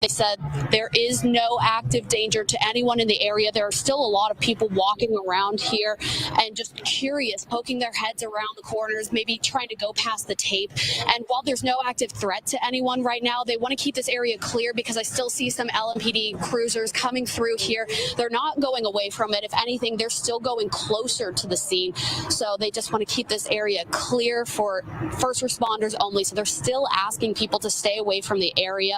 They said there is no active danger to anyone in the area. There are still a lot of people walking around here and just curious, poking their heads around the corners, maybe trying to go past the tape. And while there's no active threat to anyone right now, they want to keep this area clear because I still see some LMPD cruisers coming through here. They're not going away from it. If anything, they're still going closer to the scene. So they just want to keep this area clear for first responders only. So they're still asking people to stay away from the area.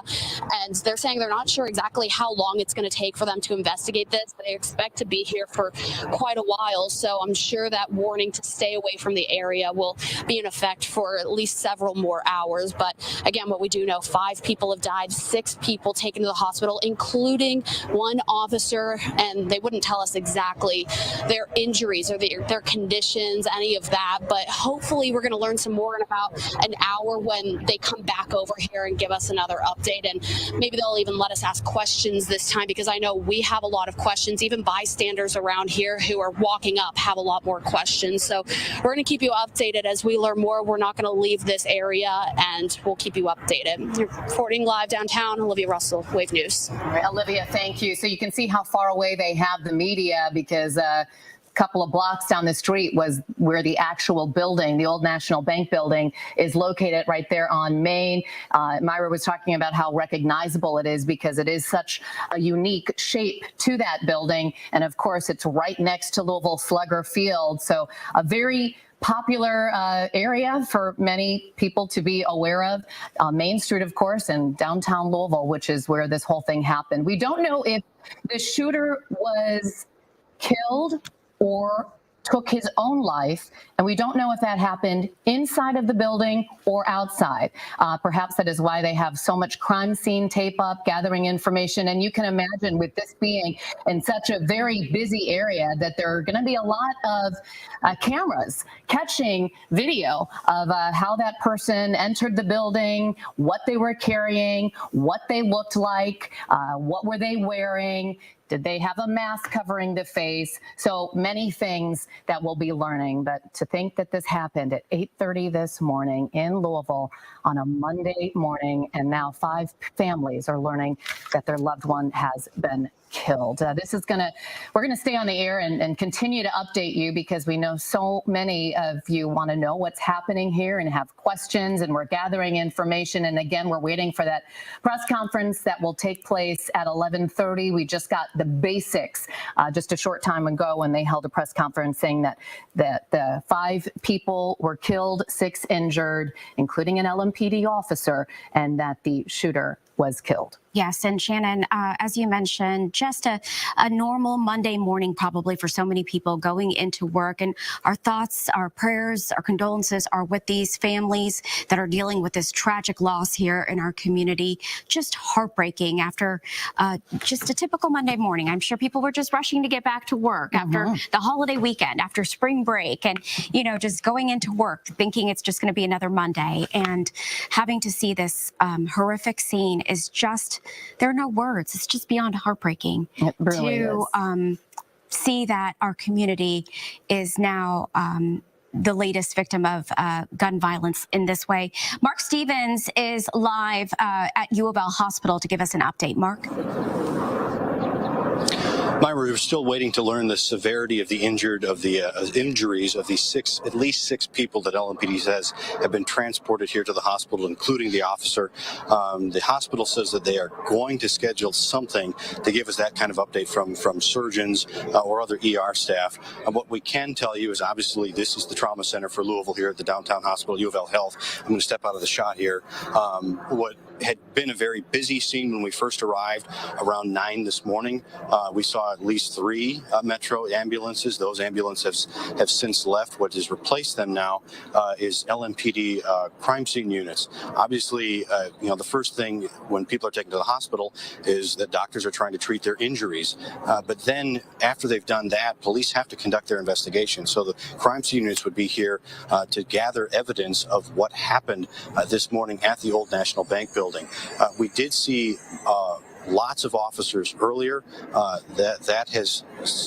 And they're saying they're not sure exactly how long it's going to take for them to investigate this. They expect to be here for quite a while, so I'm sure that warning to stay away from the area will be in effect for at least several more hours. But again, what we do know, 5 people have died, 6 people taken to the hospital, including 1 officer, and they wouldn't tell us exactly their injuries or their conditions, any of that. But hopefully we're going to learn some more in about an hour when they come back over here and give us another update, and maybe they'll even let us ask questions this time, because I know we have a lot of questions. Even bystanders around here who are walking up have a lot more questions. So we're going to keep you updated as we learn more. We're not going to leave this area, and we'll keep you updated. Reporting live downtown, Olivia Russell, Wave News. All right, Olivia, thank you. So you can see how far away they have the media, because couple of blocks down the street was where the actual building, the old National Bank building, is located, right there on Main. Myra was talking about how recognizable it is because it is such a unique shape to that building. And of course, it's right next to Louisville Slugger Field. So a very popular area for many people to be aware of. Main Street, of course, and downtown Louisville, which is where this whole thing happened. We don't know if the shooter was killed or took his own life, and we don't know if that happened inside of the building or outside. Perhaps that is why they have so much crime scene tape up, gathering information, and you can imagine with this being in such a very busy area that there are going to be a lot of cameras catching video of how that person entered the building, what they were carrying, what they looked like, what were they wearing. Did they have a mask covering the face? So many things that we'll be learning. But to think that this happened at 8:30 this morning in Louisville on a Monday morning, and now 5 families are learning that their loved one has been killed. We're gonna stay on the air and continue to update you, because we know so many of you want to know what's happening here and have questions, and we're gathering information. And again, we're waiting for that press conference that will take place at 11:30. We just got the basics just a short time ago when they held a press conference saying that the 5 people were killed, 6 injured, including an LMPD officer, and that the shooter was killed. Yes, and Shannon, as you mentioned, just a normal Monday morning probably for so many people going into work. And our thoughts, our prayers, our condolences are with these families that are dealing with this tragic loss here in our community. Just heartbreaking after just a typical Monday morning. I'm sure people were just rushing to get back to work after the holiday weekend, after spring break, and, you know, just going into work thinking it's just going to be another Monday. And having to see this horrific scene is just, there are no words. It's just beyond heartbreaking. It really is. See that our community is now the latest victim of gun violence in this way. Mark Stevens is live at U of L Hospital to give us an update. Mark? Myra, we're still waiting to learn the severity of the injuries of the at least six people that LMPD says have been transported here to the hospital, including the officer. The hospital says that they are going to schedule something to give us that kind of update from surgeons or other ER staff. What we can tell you is obviously this is the trauma center for Louisville here at the downtown hospital, U of L Health. I'm going to step out of the shot here. What had been a very busy scene when we first arrived around 9 this morning. We saw at least 3 Metro ambulances. Those ambulances have since left. What has replaced them now is LMPD crime scene units. Obviously, the first thing when people are taken to the hospital is that doctors are trying to treat their injuries. But then after they've done that, police have to conduct their investigation. So the crime scene units would be here to gather evidence of what happened this morning at the old National Bank building. We did see lots of officers earlier. That has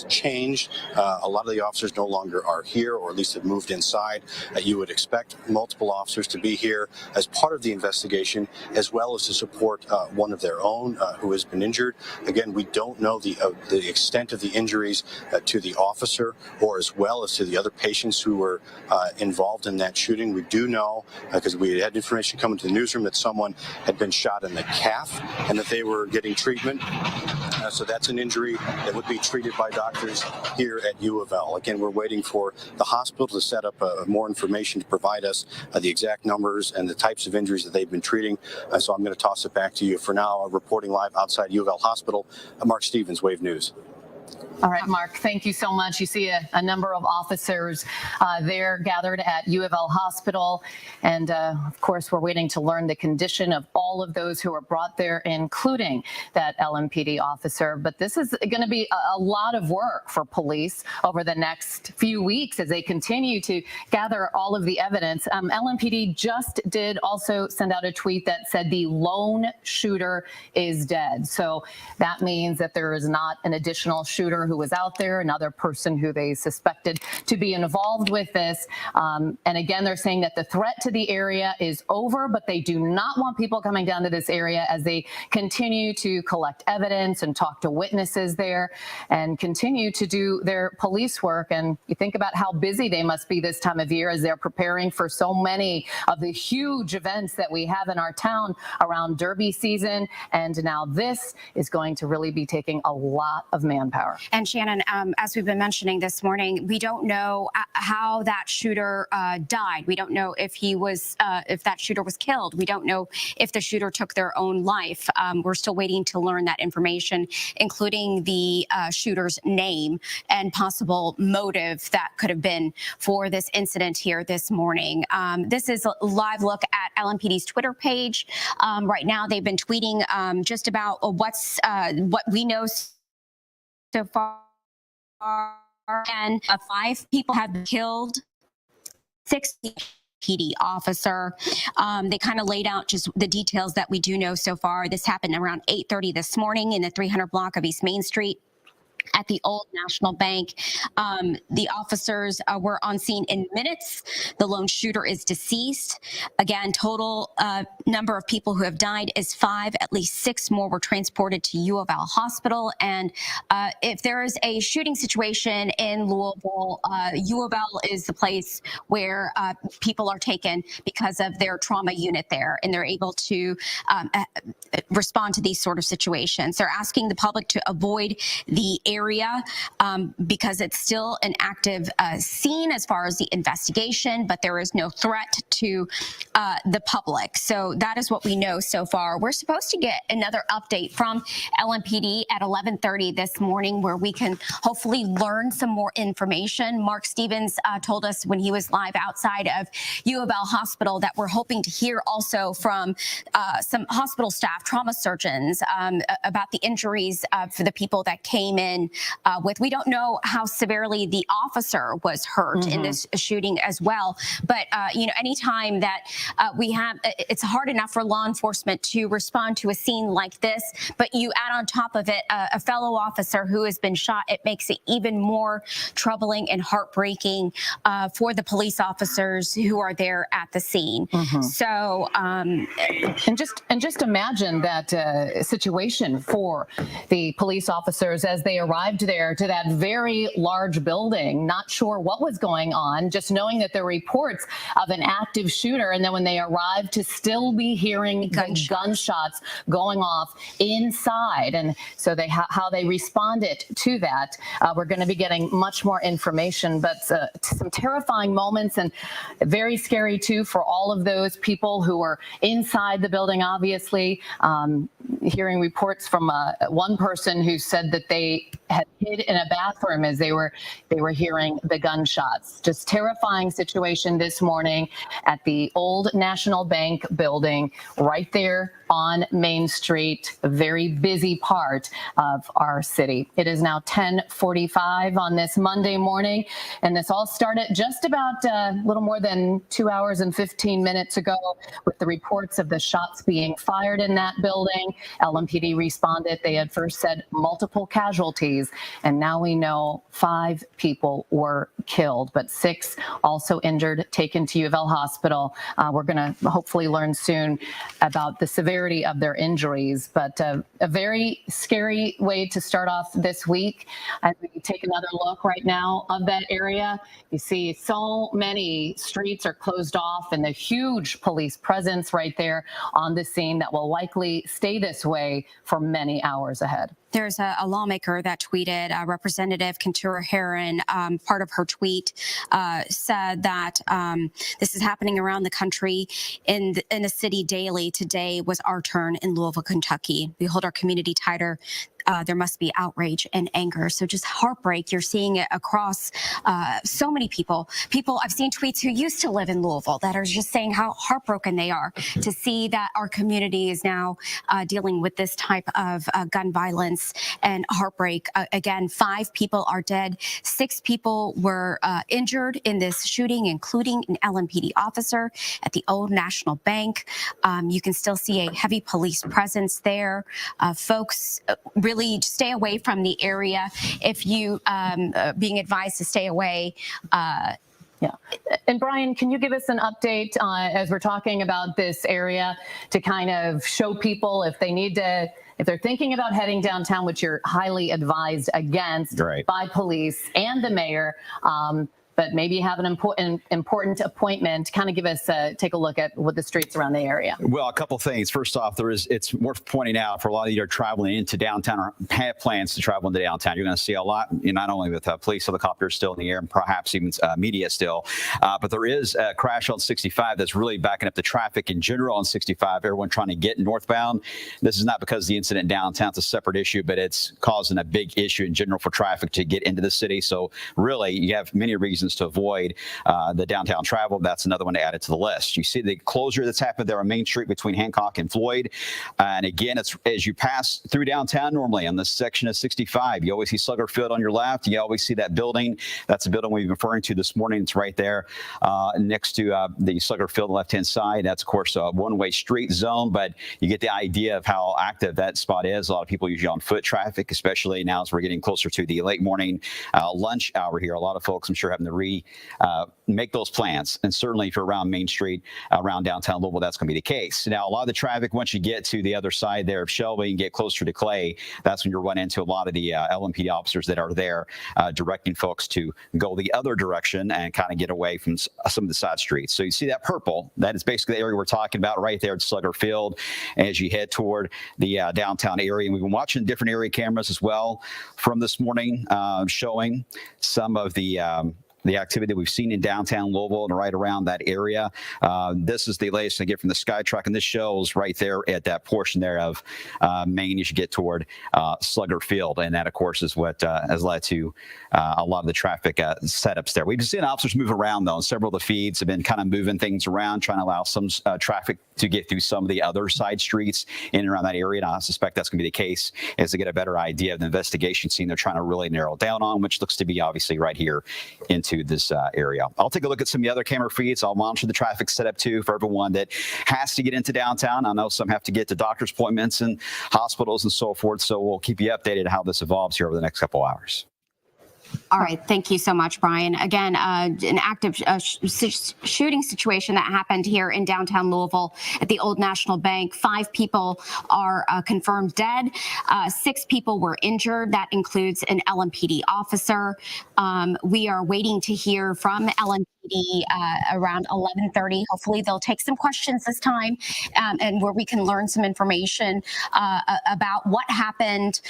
changed. A lot of the officers no longer are here, or at least have moved inside. You would expect multiple officers to be here as part of the investigation, as well as to support one of their own who has been injured. Again, we don't know the extent of the injuries to the officer, or as well as to the other patients who were involved in that shooting. We do know, because we had information coming to the newsroom, that someone had been shot in the calf and that they were getting treatment. So that's an injury that would be treated by doctors here at U of L. Again, we're waiting for the hospital to set up more information to provide us the exact numbers and the types of injuries that they've been treating. So I'm going to toss it back to you. For now, reporting live outside U of L Hospital, Mark Stevens, Wave News. All right, Mark, thank you so much. You see a number of officers there gathered at U of L Hospital. And of course, we're waiting to learn the condition of all of those who are brought there, including that LMPD officer. But this is going to be a lot of work for police over the next few weeks as they continue to gather all of the evidence. LMPD just did also send out a tweet that said the lone shooter is dead. So that means that there is not an additional shooter who was out there, another person who they suspected to be involved with this. And again, they're saying that the threat to the area is over, but they do not want people coming down to this area as they continue to collect evidence and talk to witnesses there and continue to do their police work. And you think about how busy they must be this time of year as they're preparing for so many of the huge events that we have in our town around Derby season. And now this is going to really be taking a lot of manpower. And Shannon, as we've been mentioning this morning, we don't know how that shooter died. We don't know if if that shooter was killed. We don't know if the shooter took their own life. We're still waiting to learn that information, including the shooter's name and possible motive that could have been for this incident here this morning. This is a live look at LMPD's Twitter page. Right now, they've been tweeting just about what we know so far, and 5 people have been killed, 6 PD officer. They kind of laid out just the details that we do know so far. This happened around 8:30 this morning in the 300 block of East Main Street at the Old National Bank. The officers were on scene in minutes. The lone shooter is deceased. Again, total number of people who have died is 5. At least 6 more were transported to U of L Hospital. And if there is a shooting situation in Louisville, U of L is the place where people are taken because of their trauma unit there, and they're able to respond to these sort of situations. They're asking the public to avoid the area because it's still an active scene as far as the investigation, but there is no threat to the public. So that is what we know so far. We're supposed to get another update from LMPD at 11:30 this morning, where we can hopefully learn some more information. Mark Stevens told us when he was live outside of U of L Hospital that we're hoping to hear also from some hospital staff, trauma surgeons, about the injuries for the people that came in with. We don't know how severely the officer was hurt in this shooting as well. But, you know, anytime that we have, it's hard enough for law enforcement to respond to a scene like this, but you add on top of it a fellow officer who has been shot, it makes it even more troubling and heartbreaking for the police officers who are there at the scene. So, and just imagine that situation for the police officers as they arrived there to that very large building, not sure what was going on, just knowing that there were reports of an active shooter, and then when they arrived to still be hearing gunshots going off inside. And so how they responded to that, we're going to be getting much more information, but some terrifying moments, and very scary too for all of those people who were inside the building, obviously. Hearing reports from one person who said that they had hid in a bathroom as they were hearing the gunshots. Just terrifying situation this morning at the Old National Bank building, right there on Main Street, a very busy part of our city. It is now 10:45 on this Monday morning, and this all started just about a little more than 2 hours and 15 minutes ago with the reports of the shots being fired in that building. LMPD responded. They had first said multiple casualties, and now we know 5 people were killed, but 6 also injured, taken to U of L Hospital. We're going to hopefully learn soon about the severity of their injuries, but a very scary way to start off this week. As we take another look right now of that area, you see so many streets are closed off and the huge police presence right there on the scene that will likely stay this way for many hours ahead. There's a lawmaker that tweeted, Representative Kentura Herron, part of her tweet said that this is happening around the country in a city daily. Today was our turn in Louisville, Kentucky. We hold our community tighter. There must be outrage and anger. So just heartbreak. You're seeing it across so many people. I've seen tweets who used to live in Louisville that are just saying how heartbroken they are to see that our community is now dealing with this type of gun violence and heartbreak. Again, 5 people are dead. 6 people were injured in this shooting, including an LMPD officer at the Old National Bank. You can still see a heavy police presence there. Folks really stay away from the area if you being advised to stay away. Yeah. And Brian, can you give us an update as we're talking about this area to kind of show people if they need to, if they're thinking about heading downtown, which you're highly advised against by police and the mayor, but maybe you have an important appointment. Kind of give us take a look at what the streets around the area. Well, a couple things. First off, it's worth pointing out for a lot of you that are traveling into downtown or have plans to travel into downtown, you're going to see a lot, not only with police helicopters still in the air and perhaps even media still, but there is a crash on 65 that's really backing up the traffic in general on 65. Everyone trying to get northbound. This is not because of the incident downtown. It's a separate issue, but it's causing a big issue in general for traffic to get into the city. So really, you have many reasons to avoid the downtown travel. That's another one to add it to the list. You see the closure that's happened there on Main Street between Hancock and Floyd. And again, it's as you pass through downtown normally on this section of 65, you always see Slugger Field on your left. You always see that building. That's the building we've been referring to this morning. It's right there next to the Slugger Field left-hand side. That's, of course, a one-way street zone, but you get the idea of how active that spot is. A lot of people usually on foot traffic, especially now as we're getting closer to the late morning lunch hour here. A lot of folks, I'm sure, having to make those plans. And certainly if you're around Main Street, around downtown Louisville, that's going to be the case. Now, a lot of the traffic, once you get to the other side there of Shelby and get closer to Clay, that's when you'll run into a lot of the LMPD officers that are there directing folks to go the other direction and kind of get away from some of the side streets. So you see that purple, that is basically the area we're talking about right there at Slugger Field as you head toward the downtown area. And we've been watching different area cameras as well from this morning showing some of the activity that we've seen in downtown Louisville and right around that area. This is the latest I get from the Skytruck, and this shows right there at that portion there of Main as you get toward Slugger Field. And that, of course, is what has led to a lot of the traffic setups there. We've been seeing officers move around, though, and several of the feeds have been kind of moving things around, trying to allow some traffic to get through some of the other side streets in and around that area. And I suspect that's going to be the case as they get a better idea of the investigation scene they're trying to really narrow down on, which looks to be obviously right here into this area. I'll take a look at some of the other camera feeds. I'll monitor the traffic setup too for everyone that has to get into downtown. I know some have to get to doctor's appointments and hospitals and so forth. So we'll keep you updated on how this evolves here over the next couple hours. All right. Thank you so much, Brian. Again, an active shooting situation that happened here in downtown Louisville at the Old National Bank. 5 people are confirmed dead. 6 people were injured. That includes an LMPD officer. We are waiting to hear from LMPD around 11:30. Hopefully they'll take some questions this time and where we can learn some information about what happened.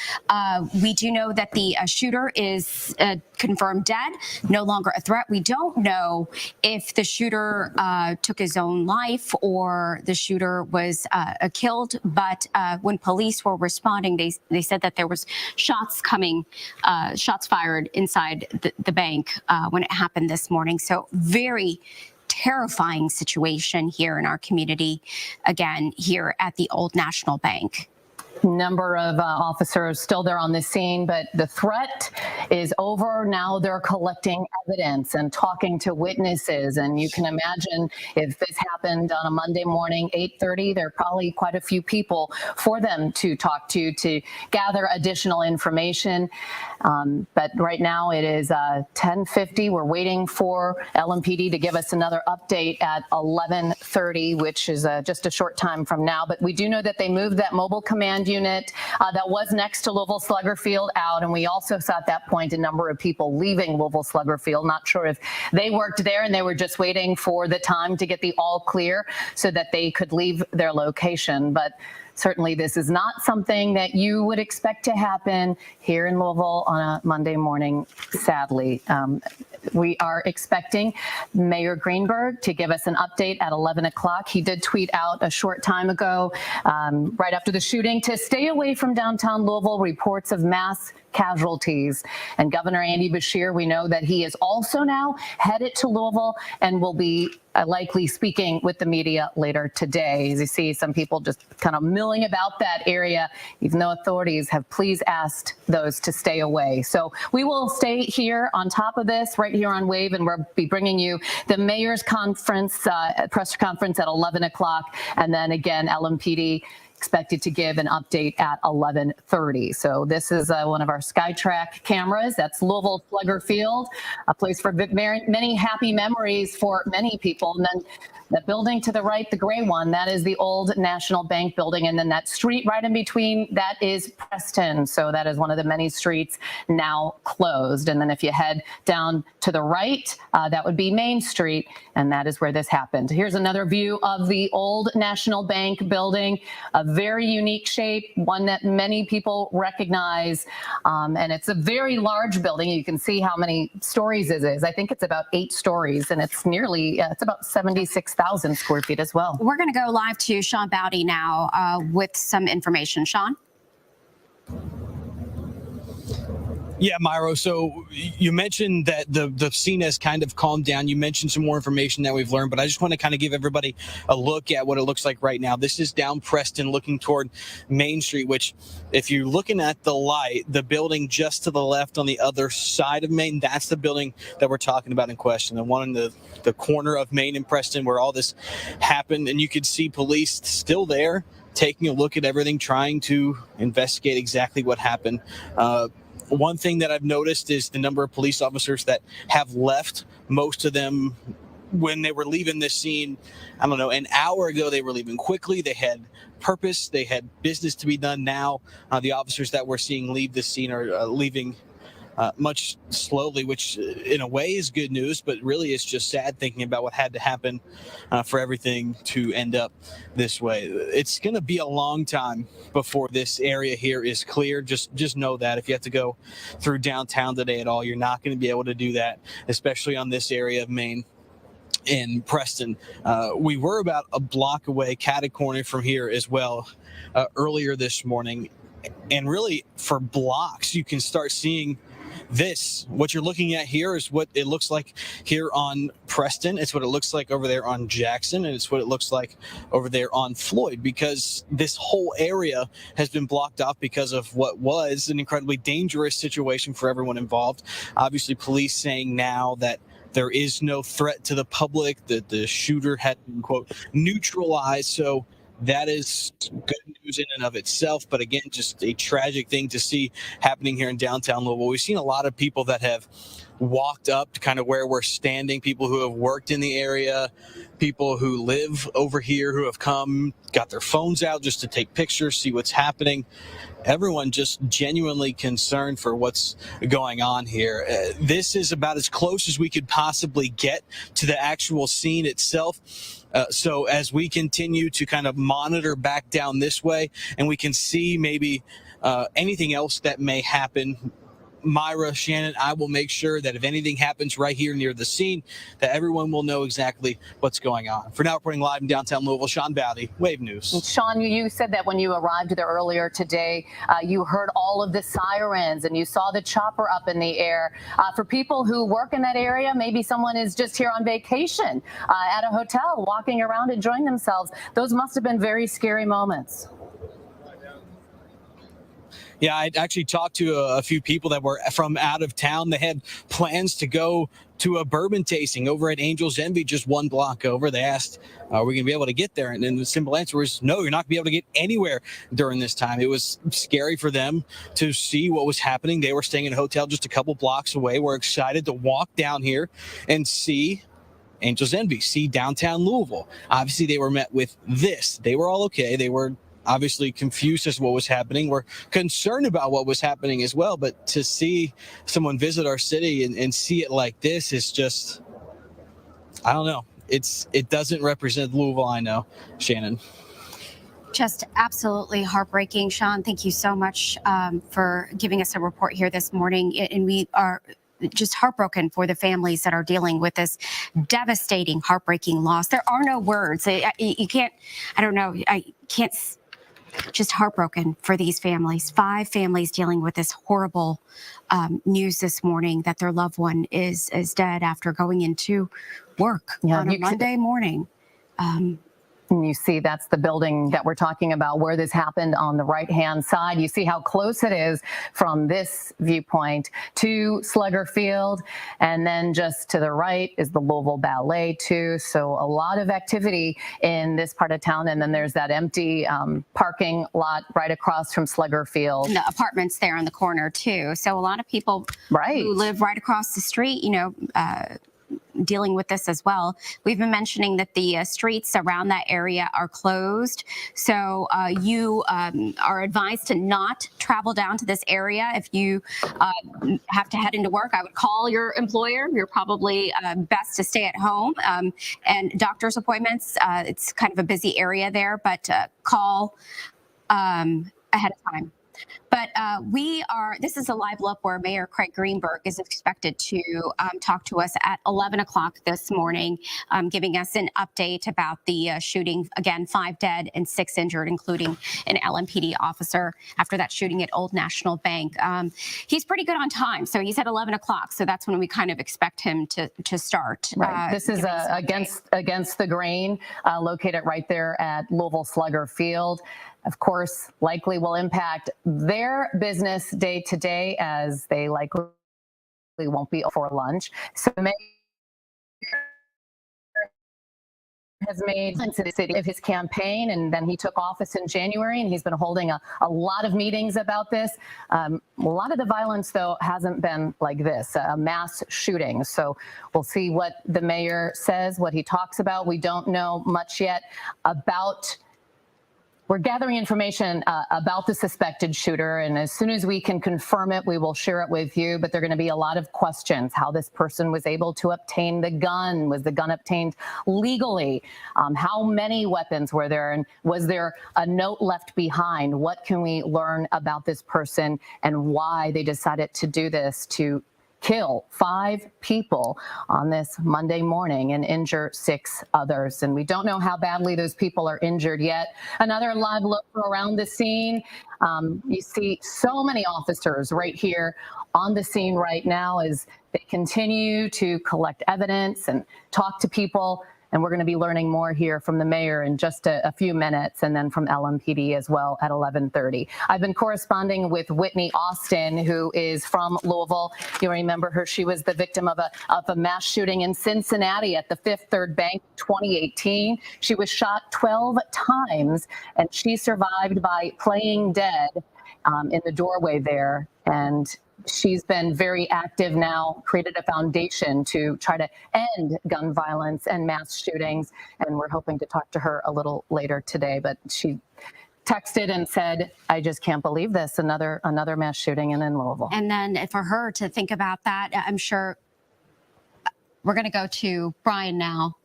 We do know that the shooter is confirmed dead, no longer a threat. We don't know if the shooter took his own life or the shooter was killed, but when police were responding, they said that there was shots fired inside the bank when it happened this morning. So very terrifying situation here in our community, again, here at the Old National Bank. Number of officers still there on the scene, but the threat is over. Now they're collecting evidence and talking to witnesses. And you can imagine if this happened on a Monday morning, 8:30, there are probably quite a few people for them to talk to gather additional information. But right now it is 10:50. We're waiting for LMPD to give us another update at 11:30, which is just a short time from now. But we do know that they moved that mobile command unit that was next to Louisville Slugger Field out, and we also saw at that point a number of people leaving Louisville Slugger Field. Not sure if they worked there and they were just waiting for the time to get the all clear so that they could leave their location. But certainly this is not something that you would expect to happen here in Louisville on a Monday morning, sadly. We are expecting Mayor Greenberg to give us an update at 11 o'clock. He did tweet out a short time ago, right after the shooting, to stay away from downtown Louisville, reports of mass casualties. And Governor Andy Beshear, we know that he is also now headed to Louisville and will be likely speaking with the media later today. As you see, some people just kind of milling about that area, even though authorities have please asked those to stay away. So we will stay here on top of this right here on Wave, and we'll be bringing you the mayor's conference, press conference at 11 o'clock, and then again, LMPD expected to give an update at 11:30. So this is one of our SkyTrack cameras. That's Louisville Slugger Field, a place for many happy memories for many people. And then the building to the right, the gray one, that is the old National Bank building. And then that street right in between, that is Preston. So that is one of the many streets now closed. And then if you head down to the right, that would be Main Street. And that is where this happened. Here's another view of the old National Bank building, a very unique shape, one that many people recognize. And it's a very large building. You can see how many stories it is. I think it's about 8 stories, and it's nearly, it's about 76,000 square feet as well. We're going to go live to Sean Bowdy now with some information. Sean? Yeah, Myro. So you mentioned that the scene has kind of calmed down. You mentioned some more information that we've learned, but I just want to kind of give everybody a look at what it looks like right now. This is down Preston looking toward Main Street, which if you're looking at the light, the building just to the left on the other side of Main, that's the building that we're talking about in question. The one in the corner of Main and Preston where all this happened. And you could see police still there taking a look at everything, trying to investigate exactly what happened. One thing that I've noticed is the number of police officers that have left. Most of them, when they were leaving this scene, I don't know, an hour ago, they were leaving quickly. They had purpose. They had business to be done. Now, the officers that we're seeing leave this scene are leaving much slowly, which in a way is good news, but really it's just sad thinking about what had to happen for everything to end up this way. It's going to be a long time before this area here is clear. Just know that if you have to go through downtown today at all, you're not going to be able to do that, especially on this area of Main. In Preston, we were about a block away, catty-corner from here as well, earlier this morning. And really, for blocks, you can start seeing this. What you're looking at here is what it looks like here on Preston. It's what it looks like over there on Jackson, and it's what it looks like over there on Floyd, because this whole area has been blocked off because of what was an incredibly dangerous situation for everyone involved. Obviously, police saying now that there is no threat to the public, that the shooter had been, quote, neutralized. So that is good news in and of itself. But again, just a tragic thing to see happening here in downtown Louisville. We've seen a lot of people that have walked up to kind of where we're standing, people who have worked in the area, people who live over here who have come, got their phones out just to take pictures, see what's happening. Everyone just genuinely concerned for what's going on here. This is about as close as we could possibly get to the actual scene itself. So as we continue to kind of monitor back down this way, and we can see maybe anything else that may happen Myra, Shannon, I will make sure that if anything happens right here near the scene, that everyone will know exactly what's going on. For now, reporting live in downtown Louisville, Sean Bowdy, Wave News. Sean, you said that when you arrived there earlier today, you heard all of the sirens and you saw the chopper up in the air. For people who work in that area, maybe someone is just here on vacation at a hotel, walking around enjoying themselves. Those must have been very scary moments. Yeah, I actually talked to a few people that were from out of town. They had plans to go to a bourbon tasting over at Angel's Envy, just one block over. They asked, are we going to be able to get there? And then the simple answer was, no, you're not going to be able to get anywhere during this time. It was scary for them to see what was happening. They were staying in a hotel just a couple blocks away. We're excited to walk down here and see Angel's Envy, see downtown Louisville. Obviously, they were met with this. They were all okay. They were obviously confused as to what was happening. We're concerned about what was happening as well, but to see someone visit our city and see it like this is just, I don't know. It doesn't represent Louisville, I know, Shannon. Just absolutely heartbreaking. Sean, thank you so much for giving us a report here this morning. And we are just heartbroken for the families that are dealing with this devastating, heartbreaking loss. There are no words. You can't, I don't know, I can't. Just heartbroken for these families. 5 families dealing with this horrible news this morning that their loved one is dead after going into work on a Monday morning. And you see that's the building that we're talking about where this happened on the right-hand side. You see how close it is from this viewpoint to Slugger Field. And then just to the right is the Louisville Ballet too. So a lot of activity in this part of town. And then there's that empty parking lot right across from Slugger Field. And the apartments there on the corner too. So a lot of people who live right across the street, you know, dealing with this as well. We've been mentioning that the streets around that area are closed. So you are advised to not travel down to this area. If you have to head into work, I would call your employer. You're probably best to stay at home. And doctor's appointments, it's kind of a busy area there, but call ahead of time. But this is a live look where Mayor Craig Greenberg is expected to talk to us at 11 o'clock this morning, giving us an update about the shooting. Again, 5 dead and 6 injured, including an LMPD officer after that shooting at Old National Bank. He's pretty good on time. So he's at 11 o'clock. So that's when we kind of expect him to start. Right. This is against the grain, located right there at Louisville Slugger Field. Of course, likely will impact their business day to day, as they likely won't be for lunch. So the mayor has made to the city of his campaign, and then he took office in January, and he's been holding a lot of meetings about this. A lot of the violence, though, hasn't been like this, a mass shooting. So we'll see what the mayor says, what he talks about. We don't know much yet about. We're gathering information about the suspected shooter, and as soon as we can confirm it, we will share it with you. But there are going to be a lot of questions: how this person was able to obtain the gun. Was the gun obtained legally? How many weapons were there? And was there a note left behind? What can we learn about this person and why they decided to do this, to kill 5 people on this Monday morning and injure 6 others. And we don't know how badly those people are injured yet. Another live look around the scene. You see so many officers right here on the scene right now as they continue to collect evidence and talk to people. And we're going to be learning more here from the mayor in just a few minutes, and then from LMPD as well at 11:30. I've been corresponding with Whitney Austin, who is from Louisville. You remember her. She was the victim of a mass shooting in Cincinnati at the Fifth Third Bank 2018. She was shot 12 times, and she survived by playing dead in the doorway there. And she's been very active now, created a foundation to try to end gun violence and mass shootings. And we're hoping to talk to her a little later today. But she texted and said, I just can't believe this, another mass shooting in Louisville. And then for her to think about that, I'm sure we're going to go to Brian now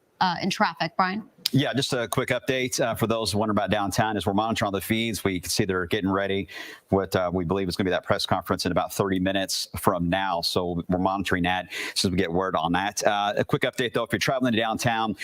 in traffic. Brian? Yeah, just a quick update for those wondering about downtown. As we're monitoring all the feeds, we can see they're getting ready what we believe is going to be that press conference in about 30 minutes from now. So we're monitoring that as we get word on that. A quick update, though, if you're traveling to downtown,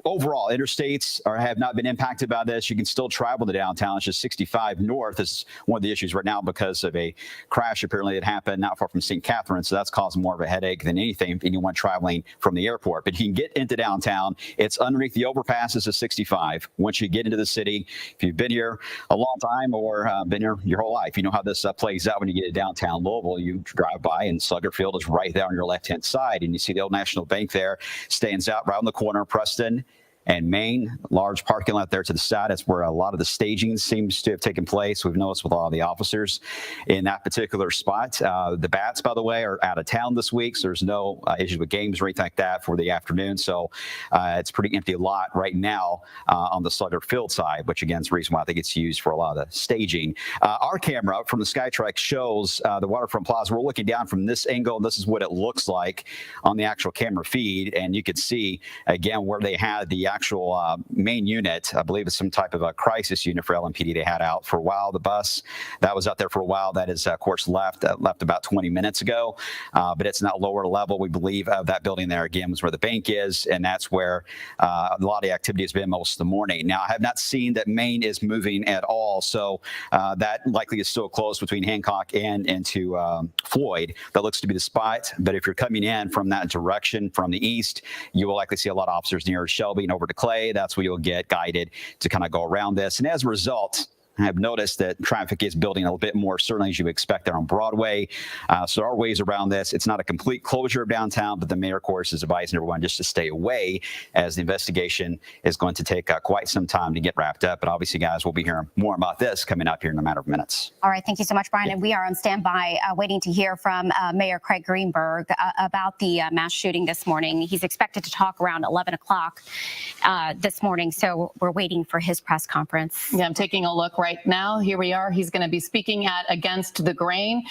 overall, interstates have not been impacted by this. You can still travel to downtown. It's just 65 north is one of the issues right now because of a crash apparently that happened not far from St. Catherine. So that's causing more of a headache than anything for anyone traveling from the airport. But you can get into downtown. It's underneath the overpasses of 65. Once you get into the city, if you've been here a long time or been here your whole life, you know how this plays out when you get to downtown Louisville. You drive by and Slugger Field is right there on your left-hand side, and you see the Old National Bank there stands out right on the corner of Preston and Main, large parking lot there to the side. That's where a lot of the staging seems to have taken place. We've noticed with all the officers in that particular spot. The Bats, by the way, are out of town this week, so there's no issues with games or anything like that for the afternoon. So it's a pretty empty lot right now on the Slugger Field side, which again is the reason why I think it's used for a lot of the staging. Our camera from the Skytrack shows the Waterfront Plaza. We're looking down from this angle, and this is what it looks like on the actual camera feed. And you can see, again, where they had the actual main unit. I believe it's some type of a crisis unit for LMPD they had out for a while. The bus that was out there for a while, that is, of course, left about 20 minutes ago, but it's not lower level, we believe, of that building there. Again, was where the bank is, and that's where a lot of the activity has been most of the morning. Now, I have not seen that Main is moving at all, so that likely is still closed between Hancock and into Floyd. That looks to be the spot, but if you're coming in from that direction from the east, you will likely see a lot of officers near Shelby and over to Clay. That's where you'll get guided to kind of go around this. And as a result, I have noticed that traffic is building a little bit more, certainly as you expect there on Broadway. So there are ways around this. It's not a complete closure of downtown, but the mayor, of course, is advising everyone just to stay away as the investigation is going to take quite some time to get wrapped up. But obviously, guys, we'll be hearing more about this coming up here in a matter of minutes. All right. Thank you so much, Brian. And we are on standby waiting to hear from Mayor Craig Greenberg about the mass shooting this morning. He's expected to talk around 11 o'clock this morning. So we're waiting for his press conference. Yeah, I'm taking a look right now. Here we are. He's going to be speaking at Against the Grain.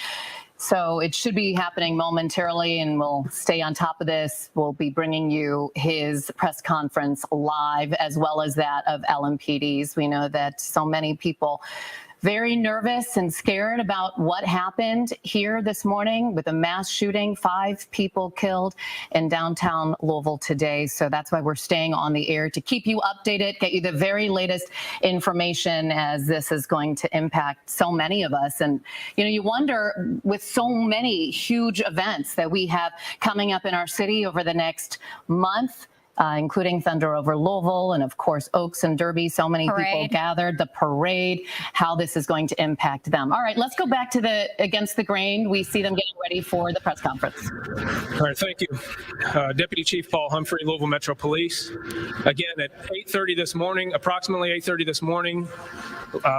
So it should be happening momentarily, and we'll stay on top of this. We'll be bringing you his press conference live, as well as that of LMPD's. We know that so many people very nervous and scared about what happened here this morning with a mass shooting, 5 people killed in downtown Louisville today. So that's why we're staying on the air to keep you updated, get you the very latest information, as this is going to impact so many of us. And, you know, you wonder, with so many huge events that we have coming up in our city over the next month, including Thunder over Louisville and, of course, Oaks and Derby. So many people gathered, the parade, how this is going to impact them. All right, let's go back to the Against the Grain. We see them getting ready for the press conference. All right, thank you. Deputy Chief Paul Humphrey, Louisville Metro Police. Again, at 8:30 this morning, approximately 8:30 this morning,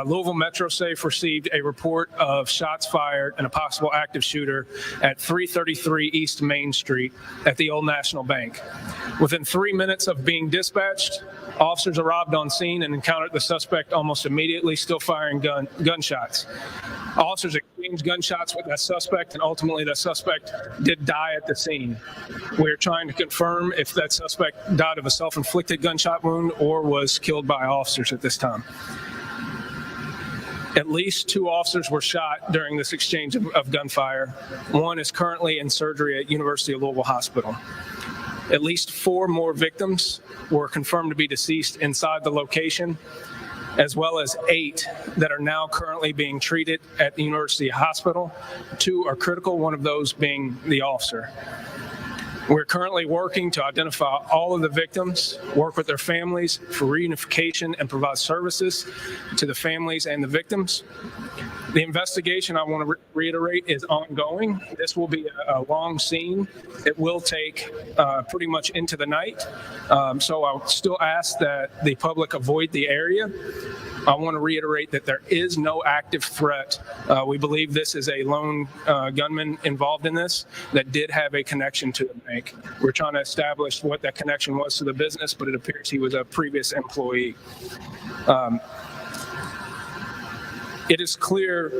Louisville Metro Safe received a report of shots fired and a possible active shooter at 333 East Main Street at the Old National Bank. Within 3 minutes of being dispatched, officers arrived on scene and encountered the suspect almost immediately, still firing gunshots. Officers exchanged gunshots with that suspect, and ultimately that suspect did die at the scene. We're trying to confirm if that suspect died of a self-inflicted gunshot wound or was killed by officers at this time. At least 2 officers were shot during this exchange of gunfire. One is currently in surgery at University of Louisville Hospital. At least 4 more victims were confirmed to be deceased inside the location, as well as 8 that are now currently being treated at the University Hospital. 2 are critical, one of those being the officer. We're currently working to identify all of the victims, work with their families for reunification, and provide services to the families and the victims. The investigation, I want to reiterate, is ongoing. This will be a long scene. It will take pretty much into the night. So I'll still ask that the public avoid the area. I want to reiterate that there is no active threat. We believe this is a lone gunman involved in this that did have a connection to the bank. We're trying to establish what that connection was to the business, but it appears he was a previous employee. It is clear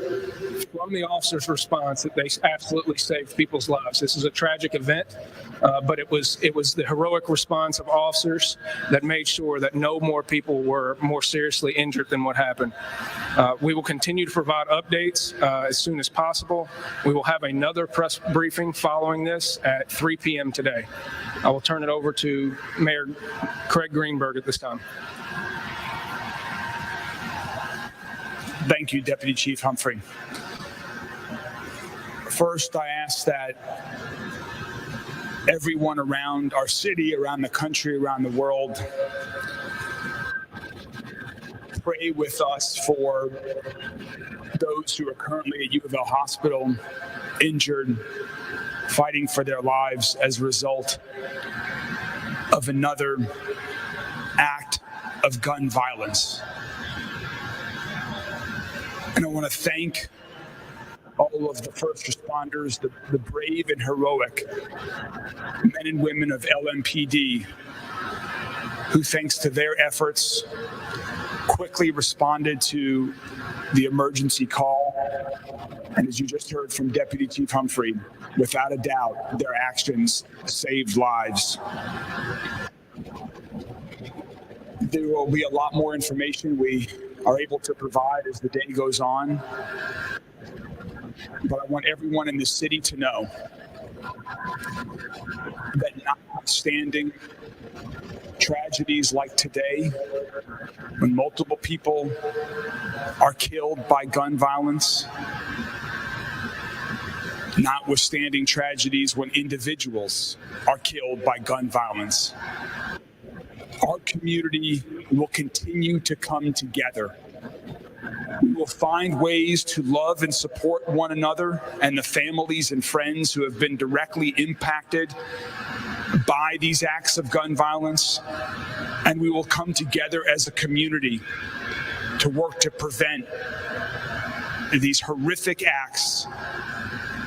from the officer's response that they absolutely saved people's lives. This is a tragic event, but it was the heroic response of officers that made sure that no more people were more seriously injured than what happened. We will continue to provide updates as soon as possible. We will have another press briefing following this at 3 p.m. today. I will turn it over to Mayor Craig Greenberg at this time. Thank you, Deputy Chief Humphrey. First, I ask that everyone around our city, around the country, around the world, pray with us for those who are currently at Louisville Hospital, injured, fighting for their lives as a result of another act of gun violence. And I want to thank all of the first responders, the brave and heroic men and women of LMPD, who, thanks to their efforts, quickly responded to the emergency call. And as you just heard from Deputy Chief Humphrey, without a doubt, their actions saved lives. There will be a lot more information we are able to provide as the day goes on. But I want everyone in the city to know that notwithstanding tragedies like today, when multiple people are killed by gun violence, notwithstanding tragedies when individuals are killed by gun violence, our community will continue to come together. We will find ways to love and support one another and the families and friends who have been directly impacted by these acts of gun violence. And we will come together as a community to work to prevent these horrific acts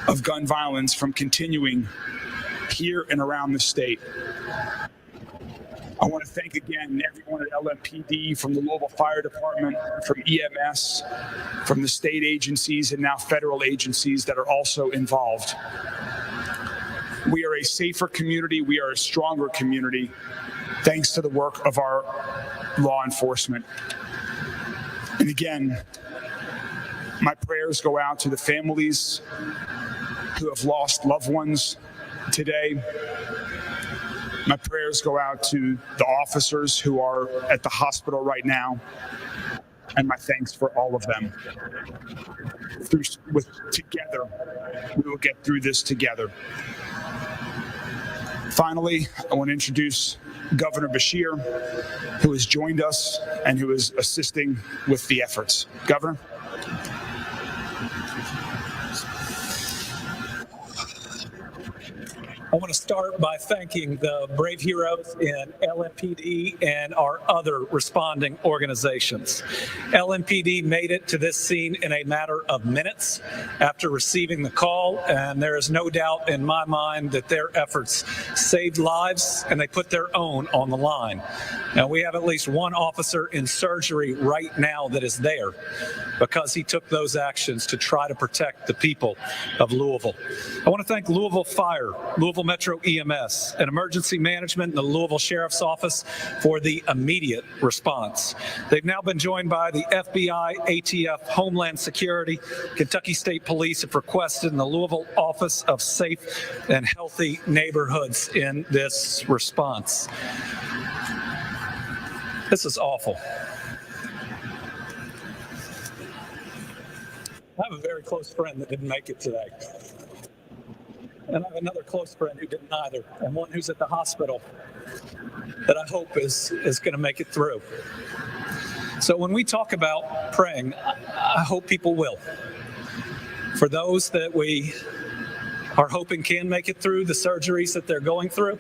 of gun violence from continuing here and around the state. I want to thank again everyone at LMPD, from the Louisville Fire Department, from EMS, from the state agencies and now federal agencies that are also involved. We are a safer community. We are a stronger community, thanks to the work of our law enforcement. And again, my prayers go out to the families who have lost loved ones today. My prayers go out to the officers who are at the hospital right now, and my thanks for all of them. Together, we will get through this together. Finally, I want to introduce Governor Beshear, who has joined us and who is assisting with the efforts. Governor. I want to start by thanking the brave heroes in LMPD and our other responding organizations. LMPD made it to this scene in a matter of minutes after receiving the call, and there is no doubt in my mind that their efforts saved lives and they put their own on the line. Now, we have at least one officer in surgery right now that is there because he took those actions to try to protect the people of Louisville. I want to thank Louisville Fire, Louisville Metro EMS, and Emergency Management and the Louisville Sheriff's Office for the immediate response. They've now been joined by the FBI, ATF, Homeland Security, Kentucky State Police have requested in the Louisville Office of Safe and Healthy Neighborhoods in this response. This is awful. I have a very close friend that didn't make it today. And I have another close friend who didn't either, and one who's at the hospital that I hope is going to make it through. So when we talk about praying, I hope people will. For those that we are hoping can make it through the surgeries that they're going through,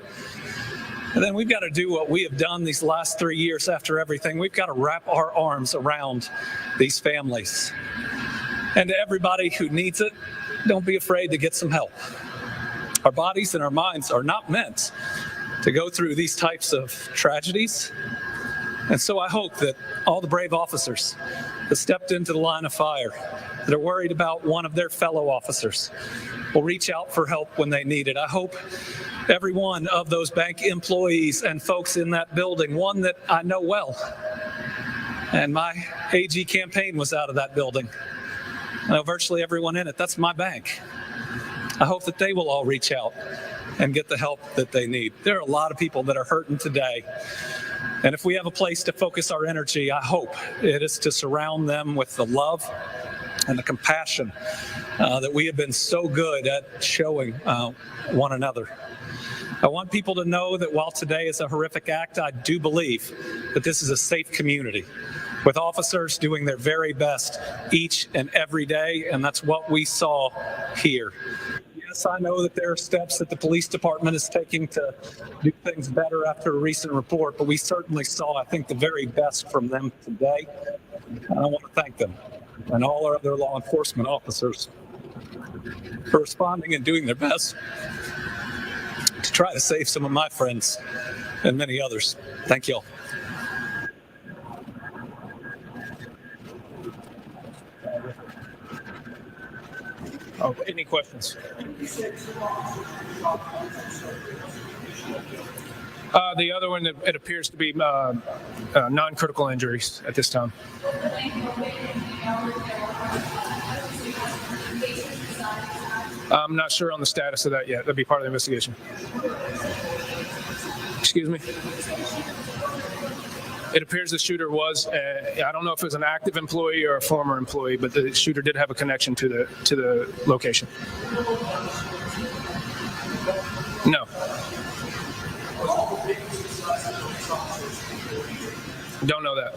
and then we've got to do what we have done these last 3 years after everything. We've got to wrap our arms around these families. And to everybody who needs it, don't be afraid to get some help. Our bodies and our minds are not meant to go through these types of tragedies. And so I hope that all the brave officers that stepped into the line of fire, that are worried about one of their fellow officers, will reach out for help when they need it. I hope every one of those bank employees and folks in that building, one that I know well, and my AG campaign was out of that building. I know virtually everyone in it. That's my bank. I hope that they will all reach out and get the help that they need. There are a lot of people that are hurting today. And if we have a place to focus our energy, I hope it is to surround them with the love and the compassion that we have been so good at showing one another. I want people to know that while today is a horrific act, I do believe that this is a safe community with officers doing their very best each and every day, and that's what we saw here. Yes, I know that there are steps that the police department is taking to do things better after a recent report, but we certainly saw, I think, the very best from them today, and I want to thank them and all our other law enforcement officers for responding and doing their best to try to save some of my friends and many others. Thank you all. Oh, any questions? The other one, it appears to be non-critical injuries at this time. I'm not sure on the status of that yet. That'd be part of the investigation. Excuse me? It appears the shooter was, I don't know if it was an active employee or a former employee, but the shooter did have a connection to the location. No. Don't know that.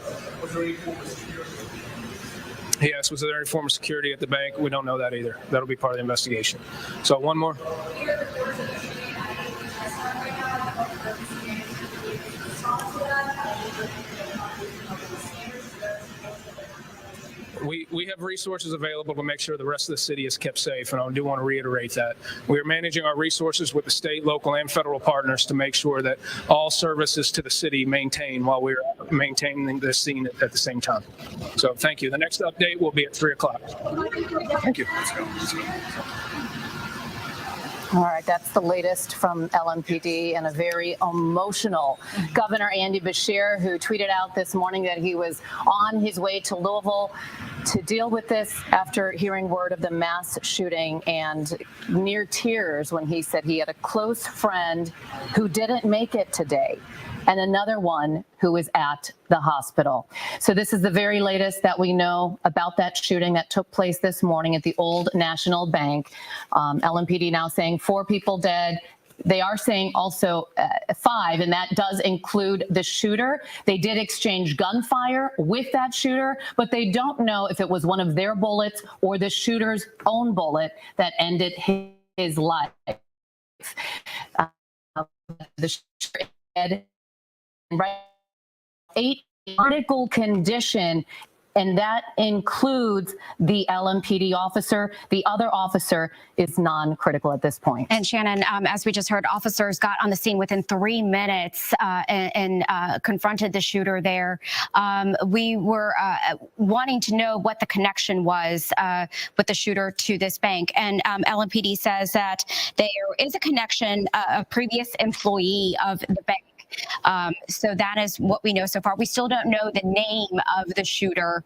Yes, was there any form of security at the bank? We don't know that either. That'll be part of the investigation. So one more. We have resources available to make sure the rest of the city is kept safe, and I do want to reiterate that. We are managing our resources with the state, local, and federal partners to make sure that all services to the city maintain while we're maintaining this scene at the same time. So thank you. The next update will be at 3 o'clock. Thank you. All right, that's the latest from LMPD, and a very emotional Governor Andy Beshear, who tweeted out this morning that he was on his way to Louisville to deal with this after hearing word of the mass shooting, and near tears when he said he had a close friend who didn't make it today and another one who is at the hospital. So this is the very latest that we know about that shooting that took place this morning at the Old National Bank. LMPD now saying 4 people dead. They are saying also 5, and that does include the shooter. They did exchange gunfire with that shooter, but they don't know if it was one of their bullets or the shooter's own bullet that ended his life. The shooter dead. Right, 8 critical condition, and that includes the LMPD officer. The other officer is non-critical at this point. And Shannon, as we just heard, officers got on the scene within 3 minutes and confronted the shooter there. We were wanting to know what the connection was with the shooter to this bank. And LMPD says that there is a connection, a previous employee of the bank. So that is what we know so far. We still don't know the name of the shooter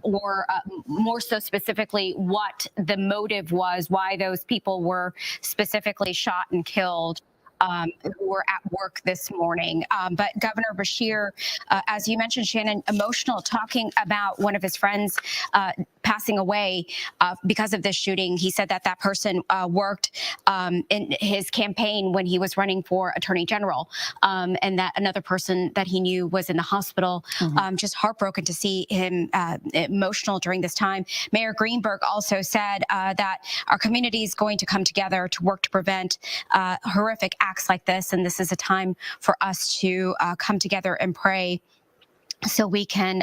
or more so specifically what the motive was, why those people were specifically shot and killed. Who were at work this morning. But Governor Beshear, as you mentioned, Shannon, emotional, talking about one of his friends passing away because of this shooting. He said that that person worked in his campaign when he was running for Attorney General, and that another person that he knew was in the hospital. Just heartbroken to see him emotional during this time. Mayor Greenberg also said that our community is going to come together to work to prevent horrific acts like this, and this is a time for us to come together and pray so we can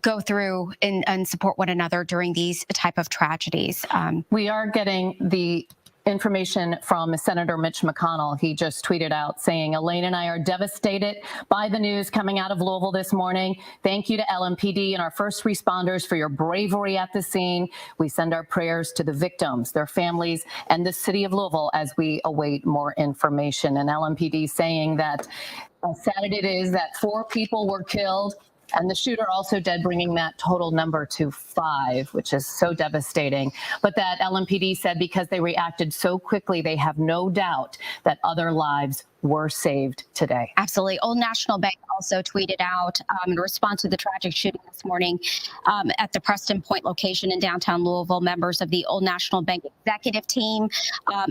go through and support one another during these type of tragedies. We are getting the information from Senator Mitch McConnell. He just tweeted out saying, Elaine and I are devastated by the news coming out of Louisville this morning. Thank you to LMPD and our first responders for your bravery at the scene. We send our prayers to the victims, their families, and the city of Louisville as we await more information. And LMPD saying that sad it is that 4 people were killed and the shooter also dead, bringing that total number to 5, which is so devastating. But that LMPD said because they reacted so quickly, they have no doubt that other lives were saved today. Absolutely. Old National Bank also tweeted out in response to the tragic shooting this morning at the Preston Point location in downtown Louisville. Members of the Old National Bank executive team,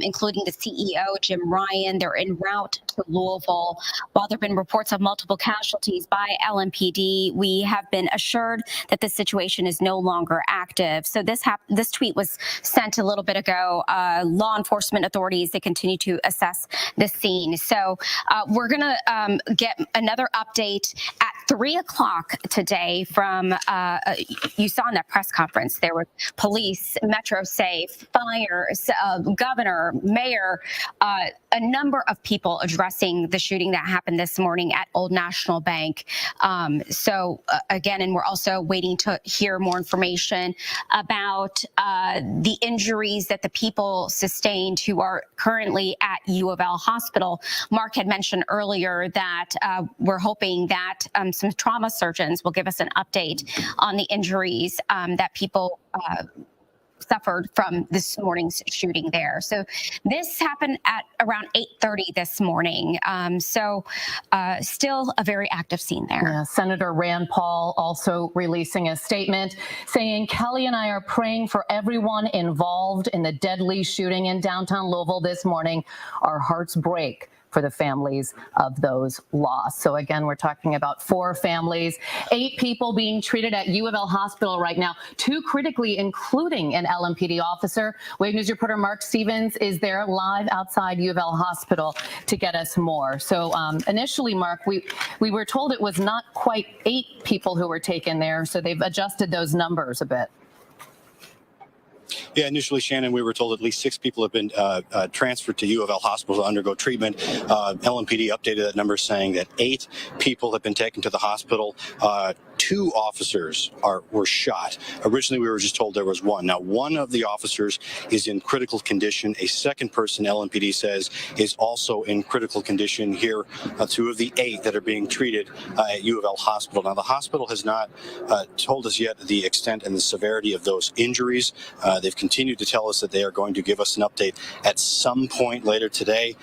including the CEO, Jim Ryan, they're en route to Louisville. While there have been reports of multiple casualties by LMPD, we have been assured that the situation is no longer active. So this tweet was sent a little bit ago. Law enforcement authorities, they continue to assess the scene. So we're going to get another update at 3 o'clock today from, you saw in that press conference, there were police, Metro Safe, fires, governor, mayor, a number of people addressing the shooting that happened this morning at Old National Bank. Again, and we're also waiting to hear more information about the injuries that the people sustained who are currently at U of L Hospital. Mark had mentioned earlier that we're hoping that some trauma surgeons will give us an update on the injuries that people suffered from this morning's shooting there. So this happened at around 8:30 this morning. Still a very active scene there. Yeah, Senator Rand Paul also releasing a statement saying, Kelly and I are praying for everyone involved in the deadly shooting in downtown Louisville this morning. Our hearts break for the families of those lost. So again, we're talking about 4 families, 8 people being treated at U of L Hospital right now, 2 critically, including an LMPD officer. Wave News reporter Mark Stevens is there live outside U of L Hospital to get us more. So initially, Mark, we were told it was not quite 8 people who were taken there, so they've adjusted those numbers a bit. Yeah, initially, Shannon, we were told at least 6 people have been transferred to U of L Hospital to undergo treatment. LMPD updated that number saying that 8 people have been taken to the hospital. 2 officers were shot. Originally, we were just told there was 1. Now, 1 of the officers is in critical condition. A second person, LMPD says, is also in critical condition. Here, 2 of the 8 that are being treated at U of L Hospital. Now, the hospital has not told us yet the extent and the severity of those injuries. They've continued to tell us that they are going to give us an update at some point later today.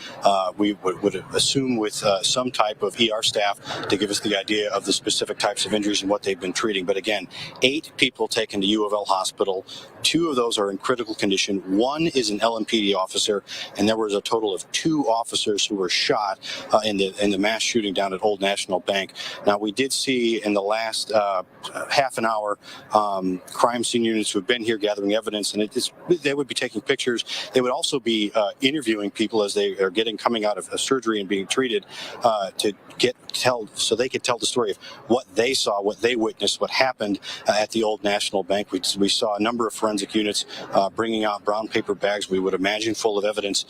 We would assume with some type of ER staff to give us the idea of the specific types of injuries and what they've been treating. But again, 8 people taken to U of L Hospital. 2 of those are in critical condition. 1 is an LMPD officer, and there was a total of 2 officers who were shot in the mass shooting down at Old National Bank. Now, we did see in the last half an hour crime scene units who have been here gathering evidence, and they would be taking pictures. They would also be interviewing people as they are coming out of surgery and being treated so they could tell the story of what they saw, what they witnessed, what happened at the Old National Bank. We saw a number of forensic units bringing out brown paper bags, we would imagine, full of evidence.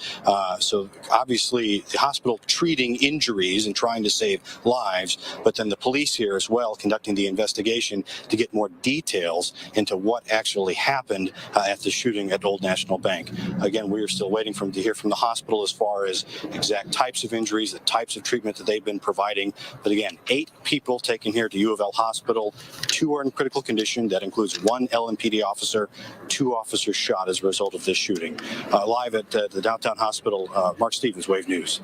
So obviously the hospital treating injuries and trying to save lives, but then the police here as well conducting the investigation to get more details into what actually happened at the shooting at Old National Bank. Again, we are still waiting to hear from the hospital as far as exact types of injuries, the types of treatment that they've been providing. But again, 8 people taken here to U of L Hospital. 2 are in critical condition. That includes 1 LMPD officer, 2 officers shot as a result of this shooting. Live at the downtown hospital, Mark Stevens, Wave News.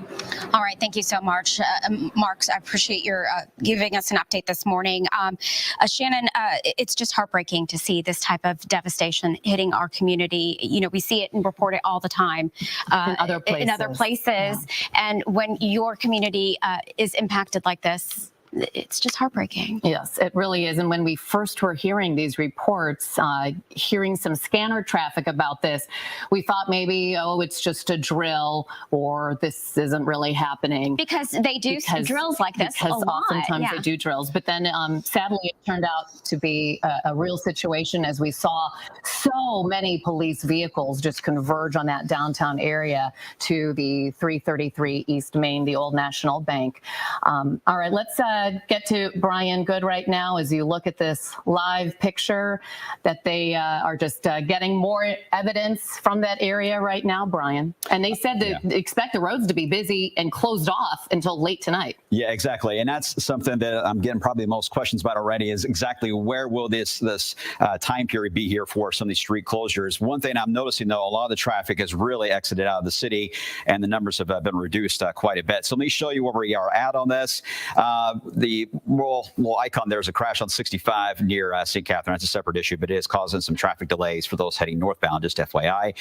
All right, thank you so much, Mark. I appreciate your giving us an update this morning. Shannon, it's just heartbreaking to see this type of devastation hitting our community. You know, we see it and report it all the time in other places. Yeah. And when your community is impacted like this, it's just heartbreaking. Yes, it really is. And when we first were hearing these reports, hearing some scanner traffic about this, we thought maybe, oh, it's just a drill or this isn't really happening. Because they do drills like this a lot. Oftentimes they do drills. But then sadly, it turned out to be a real situation as we saw so many police vehicles just converge on that downtown area to the 333 East Main, the old National Bank. All right, let's get to Brian Good right now as you look at this live picture that they are just getting more evidence from that area right now, Brian. And they said to expect the roads to be busy and closed off until late tonight. Yeah, exactly. And that's something that I'm getting probably the most questions about already is exactly where will this time period be here for some of these street closures. One thing I'm noticing, though, a lot of the traffic has really exited out of the city and the numbers have been reduced quite a bit. So let me show you where we are at on this. The little icon there is a crash on 65 near St. Catherine. That's a separate issue, but it is causing some traffic delays for those heading northbound, just FYI.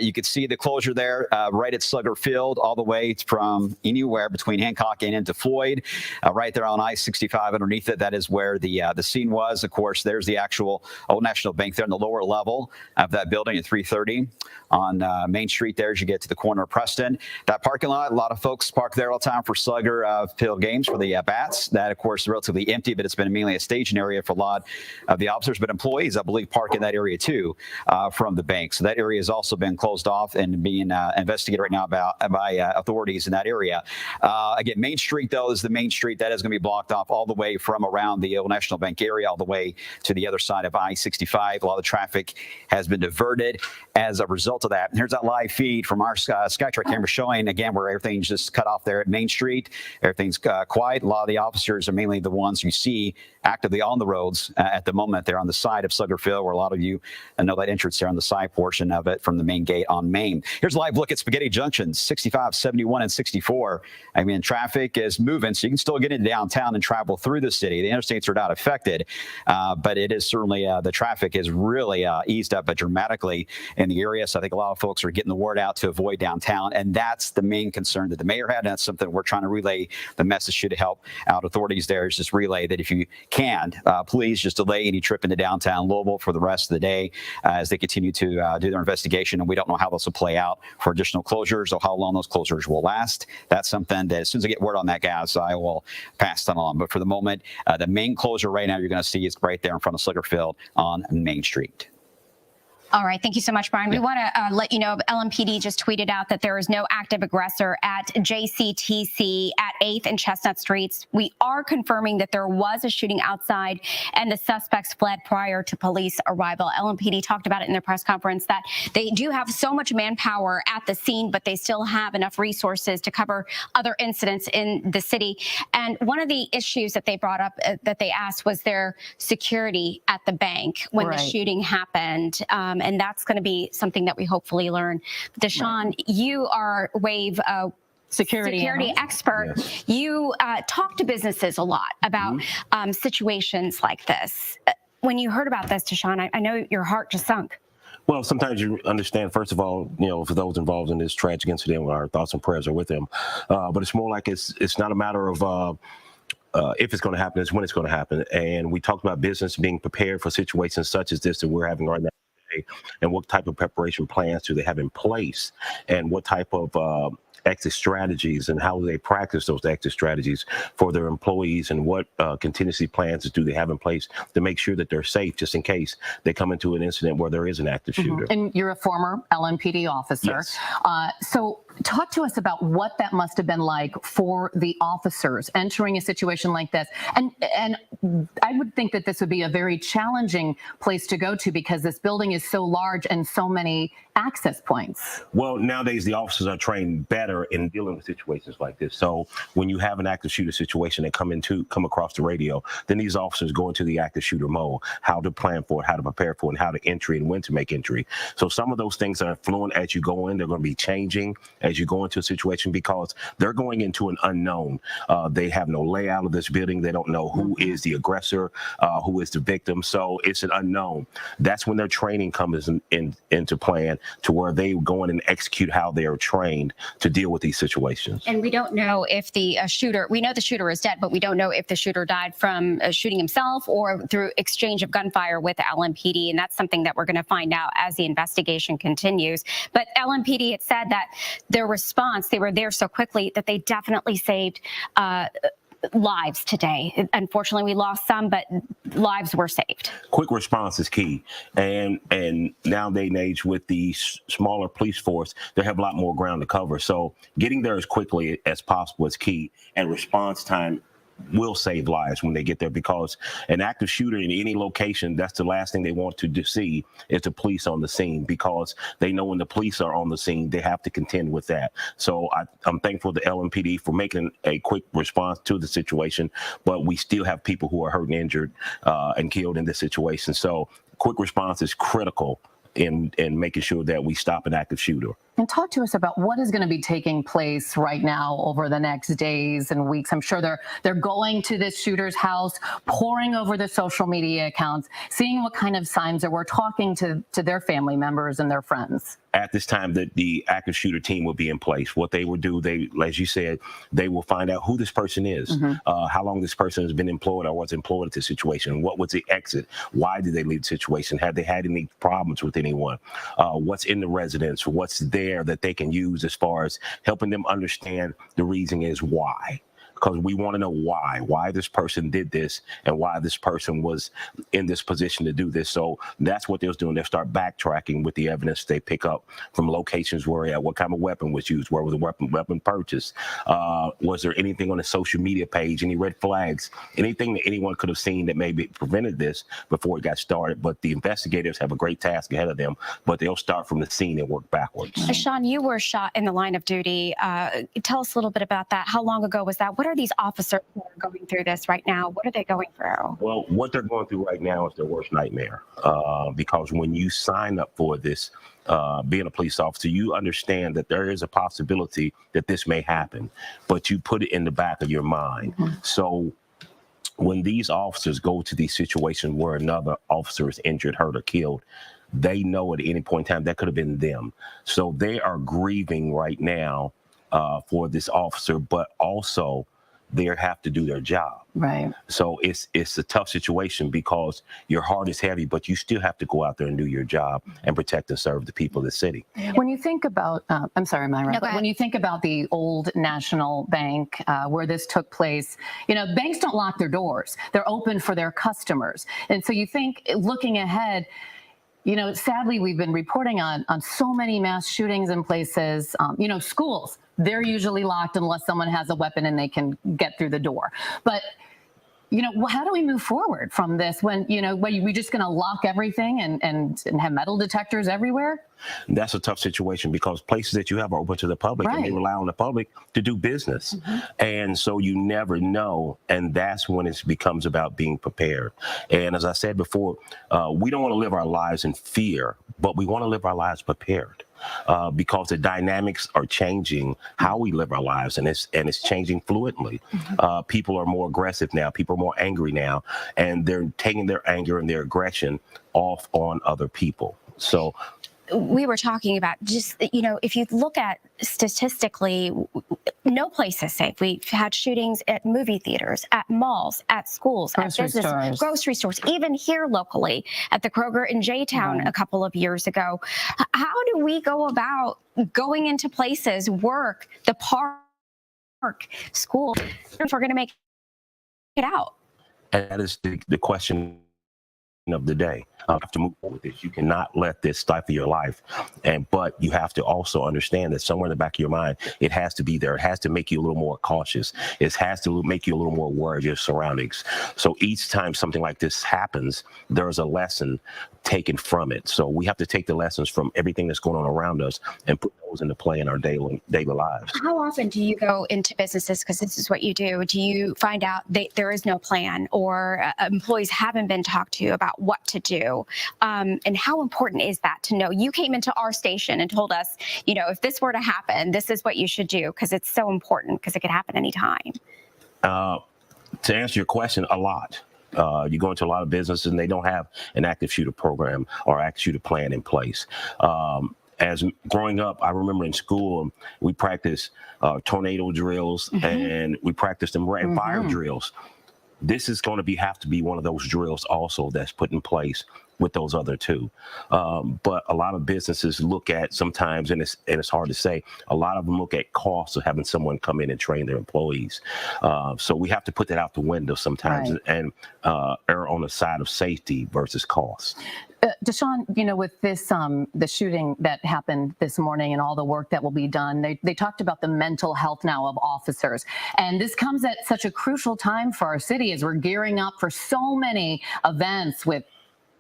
You can see the closure there right at Slugger Field, all the way from anywhere between Hancock and into Floyd, right there on I-65 underneath it. That is where the scene was. Of course, there's the actual Old National Bank there in the lower level of that building at 330 on Main Street there as you get to the corner of Preston. That parking lot, a lot of folks park there all the time for Slugger field games for the Bats. That, of course, is relatively empty, but it's been mainly a staging area for a lot of the officers. But employees, I believe, park in that area, too, from the bank. So that area has also been closed off and being investigated right now by authorities in that area. Again, Main Street, though, is the Main Street. That is going to be blocked off all the way from around the Old National Bank area all the way to the other side of I-65. A lot of traffic has been diverted as a result of that. And here's that live feed from our Skytrack camera showing, again, where everything's just cut off there at Main Street. Everything's quiet. A lot of the officers are mainly the ones you see actively on the roads at the moment. They're on the side of Slugger Field, where a lot of you know that entrance there on the side portion of it from the main gate on Main. Here's a live look at Spaghetti Junction, 65, 71, and 64. I mean, traffic is moving, so you can still get into downtown and travel through the city. The interstates are not affected, but it is certainly the traffic is really eased up dramatically in the area. So I think a lot of folks are getting the word out to avoid downtown, and that's the main concern that the mayor had. And that's something we're trying to relay the message to help out authorities there, is just relay that if you can, please just delay any trip into downtown Louisville for the rest of the day as they continue to do their investigation. And we don't know how this will play out for additional closures or how long those closures will last. That's something that as soon as I get word on that, guys, I will pass that on. But for the moment, the main closure right now you're going to see is right there in front of Slugger Field on Main Street. All right. Thank you so much, Brian. We want to let you know LMPD just tweeted out that there is no active aggressor at JCTC at 8th and Chestnut Streets. We are confirming that there was a shooting outside and the suspects fled prior to police arrival. LMPD talked about it in their press conference that they do have so much manpower at the scene, but they still have enough resources to cover other incidents in the city. And one of the issues that they brought up that they asked was their security at the bank when the shooting happened. And that's going to be something that we hopefully learn. Deshaun, you are WAVE security expert. Yes. You talk to businesses a lot about situations like this. When you heard about this, Deshaun, I know your heart just sunk. Well, sometimes you understand, first of all, you know, for those involved in this tragic incident, our thoughts and prayers are with them. But it's more like it's not a matter of if it's going to happen, it's when it's going to happen. And we talked about business being prepared for situations such as this that we're having right now. And what type of preparation plans do they have in place, and what type of exit strategies and how they practice those exit strategies for their employees, and what contingency plans do they have in place to make sure that they're safe just in case they come into an incident where there is an active shooter. And you're a former LMPD officer. Yes. So talk to us about what that must have been like for the officers entering a situation like this. And I would think that this would be a very challenging place to go to because this building is so large and so many access points. Well, nowadays the officers are trained better in dealing with situations like this. So when you have an active shooter situation that come across the radio, then these officers go into the active shooter mode, how to plan for it, how to prepare for it, and how to entry and when to make entry. So some of those things are fluent as you go in. They're going to be changing as you go into a situation, because they're going into an unknown. They have no layout of this building. They don't know who is the aggressor, who is the victim. So it's an unknown. That's when their training comes into plan, to where they go in and execute how they are trained to deal with these situations. And we don't know if the shooter, we know the shooter is dead, but we don't know if the shooter died from shooting himself or through exchange of gunfire with the LMPD. And that's something that we're going to find out as the investigation continues. But LMPD had said that their response, they were there so quickly that they definitely saved lives today. Unfortunately, we lost some, but lives were saved. Quick response is key. And nowadays and age, with the smaller police force, they have a lot more ground to cover. So getting there as quickly as possible is key. And response time will save lives when they get there, because an active shooter in any location, that's the last thing they want to see is the police on the scene, because they know when the police are on the scene, they have to contend with that. So I'm thankful to LMPD for making a quick response to the situation, but we still have people who are hurt and injured and killed in this situation. So quick response is critical in making sure that we stop an active shooter. And talk to us about what is going to be taking place right now over the next days and weeks. I'm sure they're going to this shooter's house, poring over the social media accounts, seeing what kind of signs there were, talking to their family members and their friends. At this time, the active shooter team will be in place. What they will do, as you said, they will find out who this person is, how long this person has been employed or was employed at the situation, what was the exit, why did they leave the situation, have they had any problems with anyone, what's in the residence, what's there that they can use as far as helping them understand the reason is why. Because we want to know why this person did this and why this person was in this position to do this. So that's what they're doing. They'll start backtracking with the evidence they pick up from locations where what kind of weapon was used, where was the weapon purchased, was there anything on the social media page, any red flags, anything that anyone could have seen that maybe prevented this before it got started. But the investigators have a great task ahead of them, but they'll start from the scene and work backwards. Sean, you were shot in the line of duty. Tell us a little bit about that. How long ago was that? What are these officers who are going through this right now? What are they going through? Well, what they're going through right now is their worst nightmare, because when you sign up for this, being a police officer, you understand that there is a possibility that this may happen, but you put it in the back of your mind. So when these officers go to these situations where another officer is injured, hurt, or killed, they know at any point in time that could have been them. So they are grieving right now for this officer, but also they have to do their job. Right. So it's a tough situation, because your heart is heavy, but you still have to go out there and do your job and protect and serve the people of the city. When you think about, I'm sorry, Myra, No, go but ahead. when you think about the old National Bank where this took place, banks don't lock their doors. They're open for their customers. And so you think, looking ahead, sadly, we've been reporting on so many mass shootings in places, schools. They're usually locked unless someone has a weapon and they can get through the door. But, how do we move forward from this when we just going to lock everything and have metal detectors everywhere? That's a tough situation, because places that you have are open to the public, and they rely on the public to do business. And so you never know. And that's when it becomes about being prepared. And as I said before, we don't want to live our lives in fear, but we want to live our lives prepared. Because the dynamics are changing how we live our lives, and it's changing fluidly. People are more aggressive now. People are more angry now, and they're taking their anger and their aggression off on other people. So we were talking about just, if you look at statistically, no place is safe. We've had shootings at movie theaters, at malls, at schools, grocery stores, even here locally at the Kroger in J-Town a couple of years ago. How do we go about going into places, work, the park, school, if we're going to make it out? And that is the question of the day. You have to move forward with this. You cannot let this stifle your life. But you have to also understand that somewhere in the back of your mind, it has to be there. It has to make you a little more cautious. It has to make you a little more aware of your surroundings. So each time something like this happens, there's a lesson taken from it. So we have to take the lessons from everything that's going on around us and put goes into play in our daily lives. How often do you go into businesses, because this is what you do you find out that there is no plan, or employees haven't been talked to about what to do? And how important is that to know? You came into our station and told us, if this were to happen, this is what you should do, because it's so important, because it could happen anytime. To answer your question, a lot. You go into a lot of businesses and they don't have an active shooter program or active shooter plan in place. As growing up, I remember in school, we practiced tornado drills, and we practiced them fire drills. This is going to have to be one of those drills also that's put in place with those other two. But a lot of businesses look at sometimes, and it's hard to say, a lot of them look at costs of having someone come in and train their employees. So we have to put that out the window sometimes, and err on the side of safety versus cost. Deshaun, with this, the shooting that happened this morning and all the work that will be done, they talked about the mental health now of officers. And this comes at such a crucial time for our city as we're gearing up for so many events with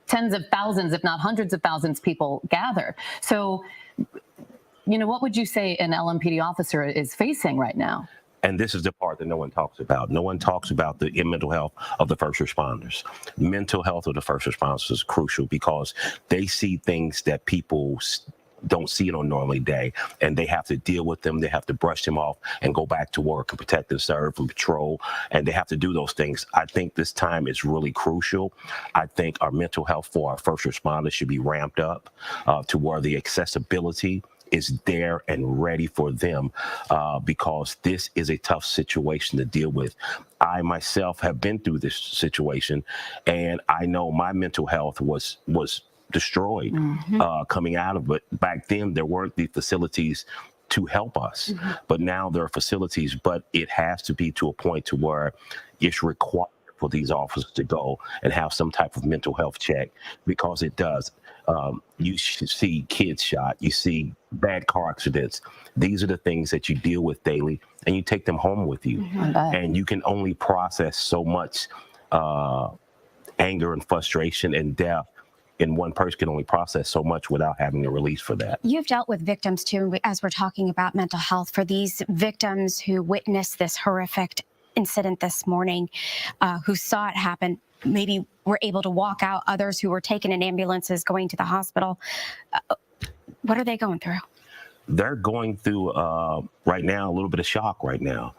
tens of thousands, if not hundreds of thousands, people gathered. So, what would you say an LMPD officer is facing right now? And this is the part that no one talks about. No one talks about the mental health of the first responders. Mental health of the first responders is crucial because they see things that people don't see it on a normal day, and they have to deal with them. They have to brush them off and go back to work and protect and serve and patrol, and they have to do those things. I think this time is really crucial. I think our mental health for our first responders should be ramped up to where the accessibility is there and ready for them, because this is a tough situation to deal with. I myself have been through this situation, and I know my mental health was destroyed coming out of it. Back then, there weren't the facilities to help us, but now there are facilities, but it has to be to a point to where it's required for these officers to go and have some type of mental health check, because it does. You see kids shot, you see bad car accidents. These are the things that you deal with daily, and you take them home with you. And you can only process so much anger and frustration and death. And one person can only process so much without having a release for that. You've dealt with victims too, as we're talking about mental health, for these victims who witnessed this horrific incident this morning, who saw it happen, maybe were able to walk out, others who were taken in ambulances going to the hospital. What are they going through? They're going through right now a little bit of shock right now,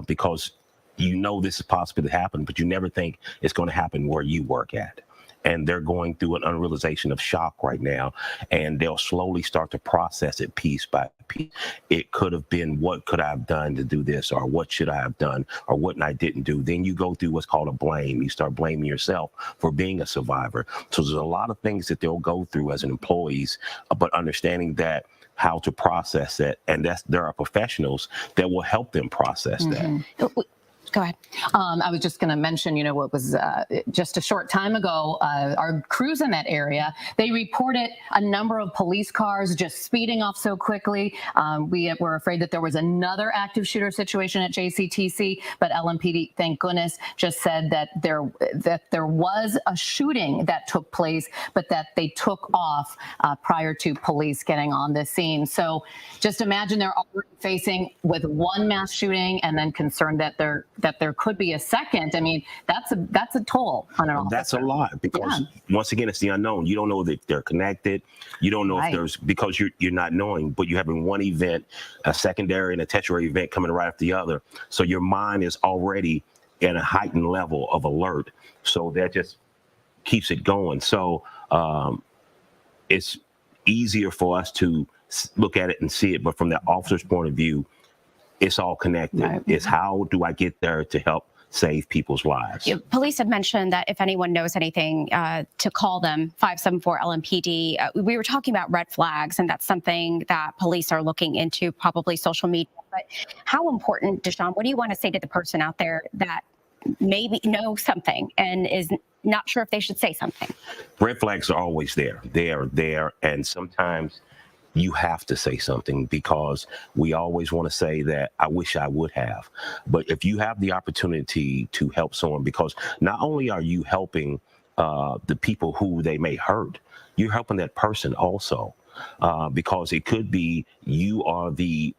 because this is possible to happen, but you never think it's going to happen where you work at. And they're going through an unrealization of shock right now, and they'll slowly start to process it piece by piece. It could have been, what could I have done to do this, or what should I have done, or what I didn't do. Then you go through what's called a blame. You start blaming yourself for being a survivor. So there's a lot of things that they'll go through as an employees, but understanding that how to process it, and there are professionals that will help them process that. Go ahead. I was just going to mention, what was just a short time ago, our crews in that area, they reported a number of police cars just speeding off so quickly. We were afraid that there was another active shooter situation at JCTC, but LMPD, thank goodness, just said that there was a shooting that took place, but that they took off prior to police getting on the scene. So just imagine they're already facing with one mass shooting, and then concerned that there could be a second. I mean, that's a toll on an officer. That's a lot, because once again, it's the unknown. You don't know if they're connected. You don't know if there's, because you're not knowing, but you have in one event, a secondary and a tertiary event coming right after the other. So your mind is already at a heightened level of alert. So that just keeps it going. So it's easier for us to look at it and see it, but from the officer's point of view, it's all connected. It's how do I get there to help save people's lives? Police have mentioned that if anyone knows anything, to call them, 574-LMPD. We were talking about red flags, and that's something that police are looking into, probably social media. But how important, Deshaun, what do you want to say to the person out there that maybe knows something and is not sure if they should say something? Red flags are always there. They are there, and sometimes you have to say something, because we always want to say that I wish I would have. But if you have the opportunity to help someone, because not only are you helping the people who they may hurt, you're helping that person also. because it could be you are the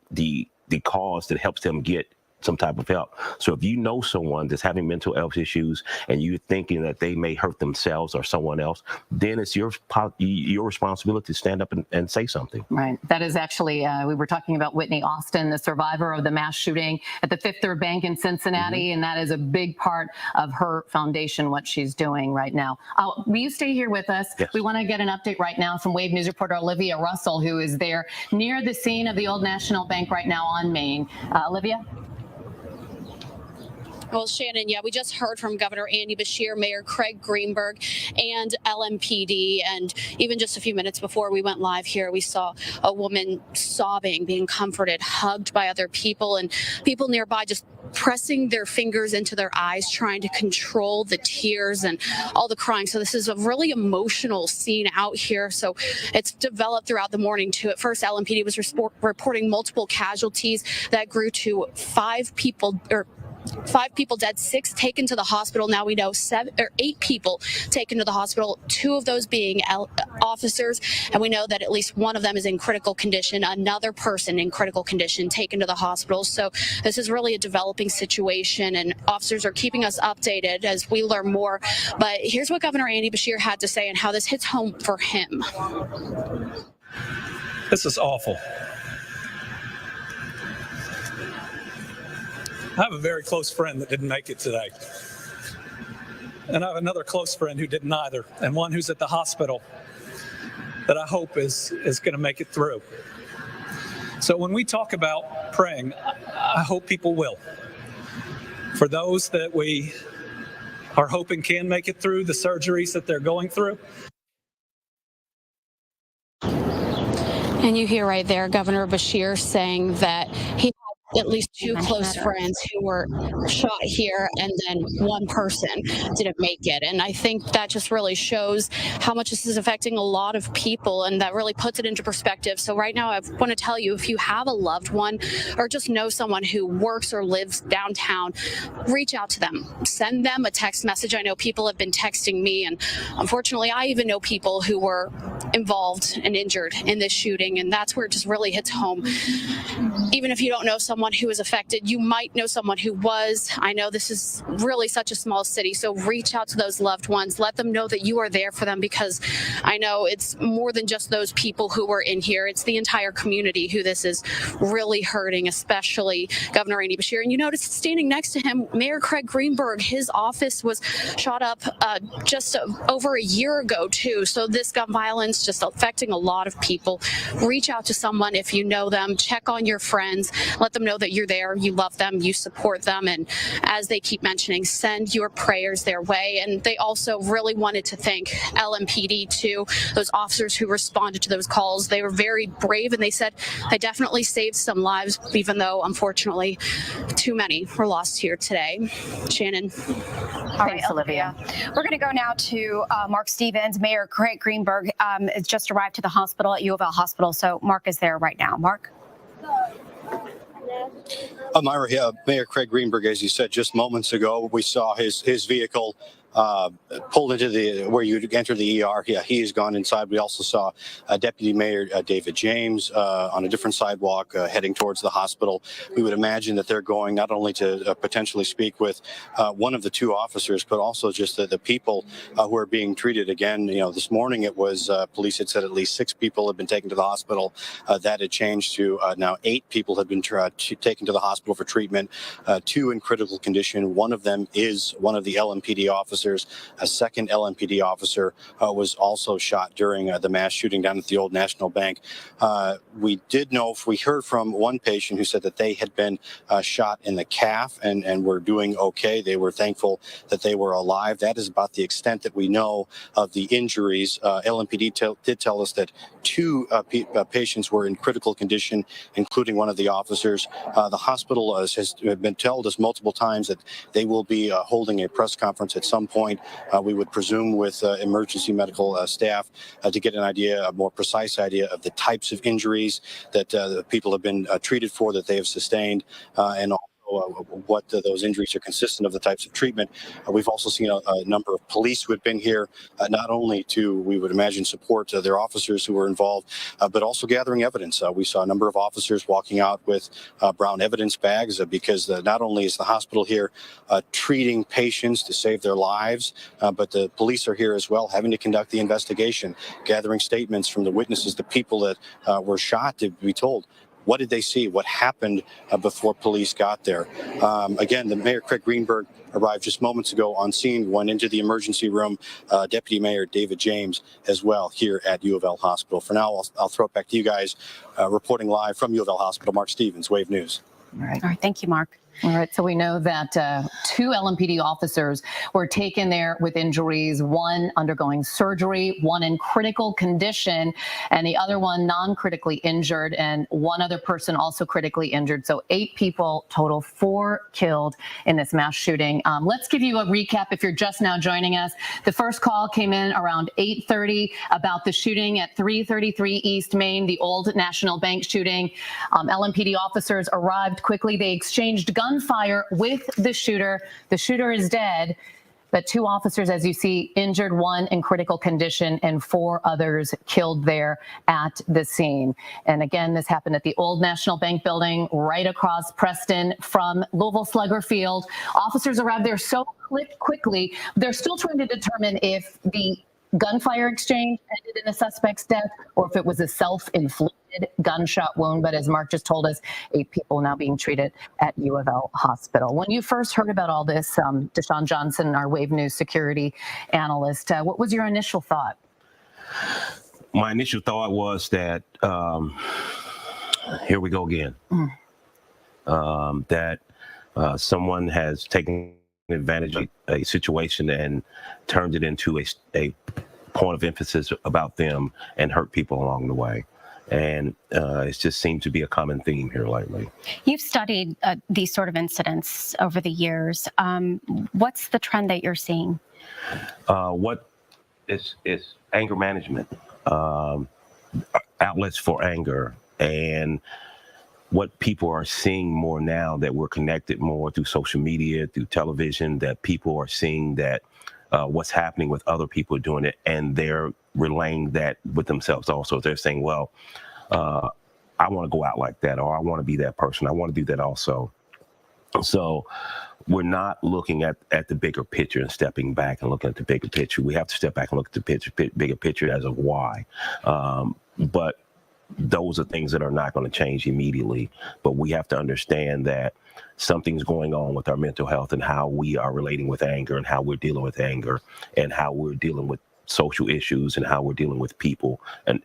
cause that helps them get some type of help. So if you know someone that's having mental health issues and you're thinking that they may hurt themselves or someone else, then it's your responsibility to stand up and say something. Right. That is actually, we were talking about Whitney Austin, the survivor of the mass shooting at the Fifth Third Bank in Cincinnati, and that is a big part of her foundation, what she's doing right now. Will you stay here with us? Yes. We want to get an update right now from Wave News reporter Olivia Russell, who is there near the scene of the Old National Bank right now on Main. Olivia? Well, Shannon, yeah, we just heard from Governor Andy Beshear, Mayor Craig Greenberg, and LMPD. And even just a few minutes before we went live here, we saw a woman sobbing, being comforted, hugged by other people, and people nearby just pressing their fingers into their eyes, trying to control the tears and all the crying. So this is a really emotional scene out here. So it's developed throughout the morning too. At first, LMPD was reporting multiple casualties that grew to 5 people dead, 6 taken to the hospital. Now we know 8 people taken to the hospital, 2 of those being officers, and we know that at least one of them is in critical condition, another person in critical condition taken to the hospital. So this is really a developing situation, and officers are keeping us updated as we learn more. But here's what Governor Andy Beshear had to say and how this hits home for him. This is awful. I have a very close friend that didn't make it today. And I have another close friend who didn't either, and one who's at the hospital that I hope is going to make it through. So when we talk about praying, I hope people will. For those that we are hoping can make it through the surgeries that they're going through. And you hear right there Governor Beshear saying that he had at least 2 close friends who were shot here, and then one person didn't make it. And I think that just really shows how much this is affecting a lot of people, and that really puts it into perspective. So right now I want to tell you, if you have a loved one or just know someone who works or lives downtown, reach out to them. Send them a text message. I know people have been texting me, and unfortunately I even know people who were involved and injured in this shooting, and that's where it just really hits home. Even if you don't know someone who is affected, you might know someone who was. I know this is really such a small city, so reach out to those loved ones. Let them know that you are there for them, because I know it's more than just those people who were in here. It's the entire community who this is really hurting, especially Governor Andy Beshear. And you notice standing next to him, Mayor Craig Greenberg. His office was shot up just over a year ago too. So this gun violence just affecting a lot of people. Reach out to someone if you know them. Check on your friends. Let them know that you're there, you love them, you support them, and as they keep mentioning, send your prayers their way. And they also really wanted to thank LMPD too, those officers who responded to those calls. They were very brave, and they said, I definitely saved some lives, even though unfortunately too many were lost here today. Shannon. All right, Olivia. We're going to go now to Mark Stevens. Mayor Craig Greenberg has just arrived to the hospital at U of L Hospital, so Mark is there right now. Mark? Myra, Mayor Craig Greenberg, as you said just moments ago, we saw his vehicle pulled into where you enter the ER. Yeah, he has gone inside. We also saw Deputy Mayor David James on a different sidewalk heading towards the hospital. We would imagine that they're going not only to potentially speak with one of the 2 officers, but also just the people who are being treated. Again, this morning it was police had said at least 6 people had been taken to the hospital. That had changed to now 8 people have been taken to the hospital for treatment, 2 in critical condition. One of them is one of the LMPD officers. A second LMPD officer was also shot during the mass shooting down at the Old National Bank. We heard from one patient who said that they had been shot in the calf and were doing okay. They were thankful that they were alive. That is about the extent that we know of the injuries. LMPD did tell us that 2 patients were in critical condition, including one of the officers. The hospital has been told us multiple times that they will be holding a press conference at some point. We would presume with emergency medical staff to get an idea, a more precise idea of the types of injuries that the people have been treated for, that they have sustained, and also what those injuries are consistent of, the types of treatment. We've also seen a number of police who had been here, not only to, we would imagine, support their officers who were involved, but also gathering evidence. We saw a number of officers walking out with brown evidence bags because not only is the hospital here treating patients to save their lives, but the police are here as well, having to conduct the investigation, gathering statements from the witnesses, the people that were shot, to be told what did they see, what happened before police got there. Again, the Mayor Craig Greenberg arrived just moments ago on scene, went into the emergency room. Deputy Mayor David James as well here at U of L Hospital. For now, I'll throw it back to you guys. Reporting live from U of L Hospital, Mark Stevens, Wave News. All right. Thank you, Mark. All right, so we know that 2 LMPD officers were taken there with injuries, one undergoing surgery, one in critical condition, and the other one non-critically injured, and one other person also critically injured. So 8 people total, 4 killed in this mass shooting. Let's give you a recap if you're just now joining us. The first call came in around 8:30 about the shooting at 333 East Main, the old National Bank shooting. LMPD officers arrived quickly. They exchanged gunfire with the shooter. The shooter is dead, but 2 officers, as you see, injured, 1 in critical condition, and 4 others killed there at the scene. And again, this happened at the old National Bank building right across Preston from Louisville Slugger Field. Officers arrived there so quickly, they're still trying to determine if the gunfire exchange ended in a suspect's death or if it was a self-inflicted gunshot wound. But as Mark just told us, 8 people now being treated at U of L Hospital. When you first heard about all this, Deshaun Johnson, our Wave News security analyst, what was your initial thought? My initial thought was that here we go again. That someone has taken advantage of a situation and turned it into a point of emphasis about them and hurt people along the way. And it just seemed to be a common theme here lately. You've studied these sort of incidents over the years. What's the trend that you're seeing? What is anger management, outlets for anger, and what people are seeing more now that we're connected more through social media, through television, that people are seeing that what's happening with other people doing it, and they're relaying that with themselves also. They're saying, well, I want to go out like that, or I want to be that person. I want to do that also. So we're not looking at the bigger picture and stepping back and looking at the bigger picture. We have to step back and look at the bigger picture as of why. But those are things that are not going to change immediately. But we have to understand that something's going on with our mental health and how we are relating with anger and how we're dealing with anger and how we're dealing with social issues and how we're dealing with people and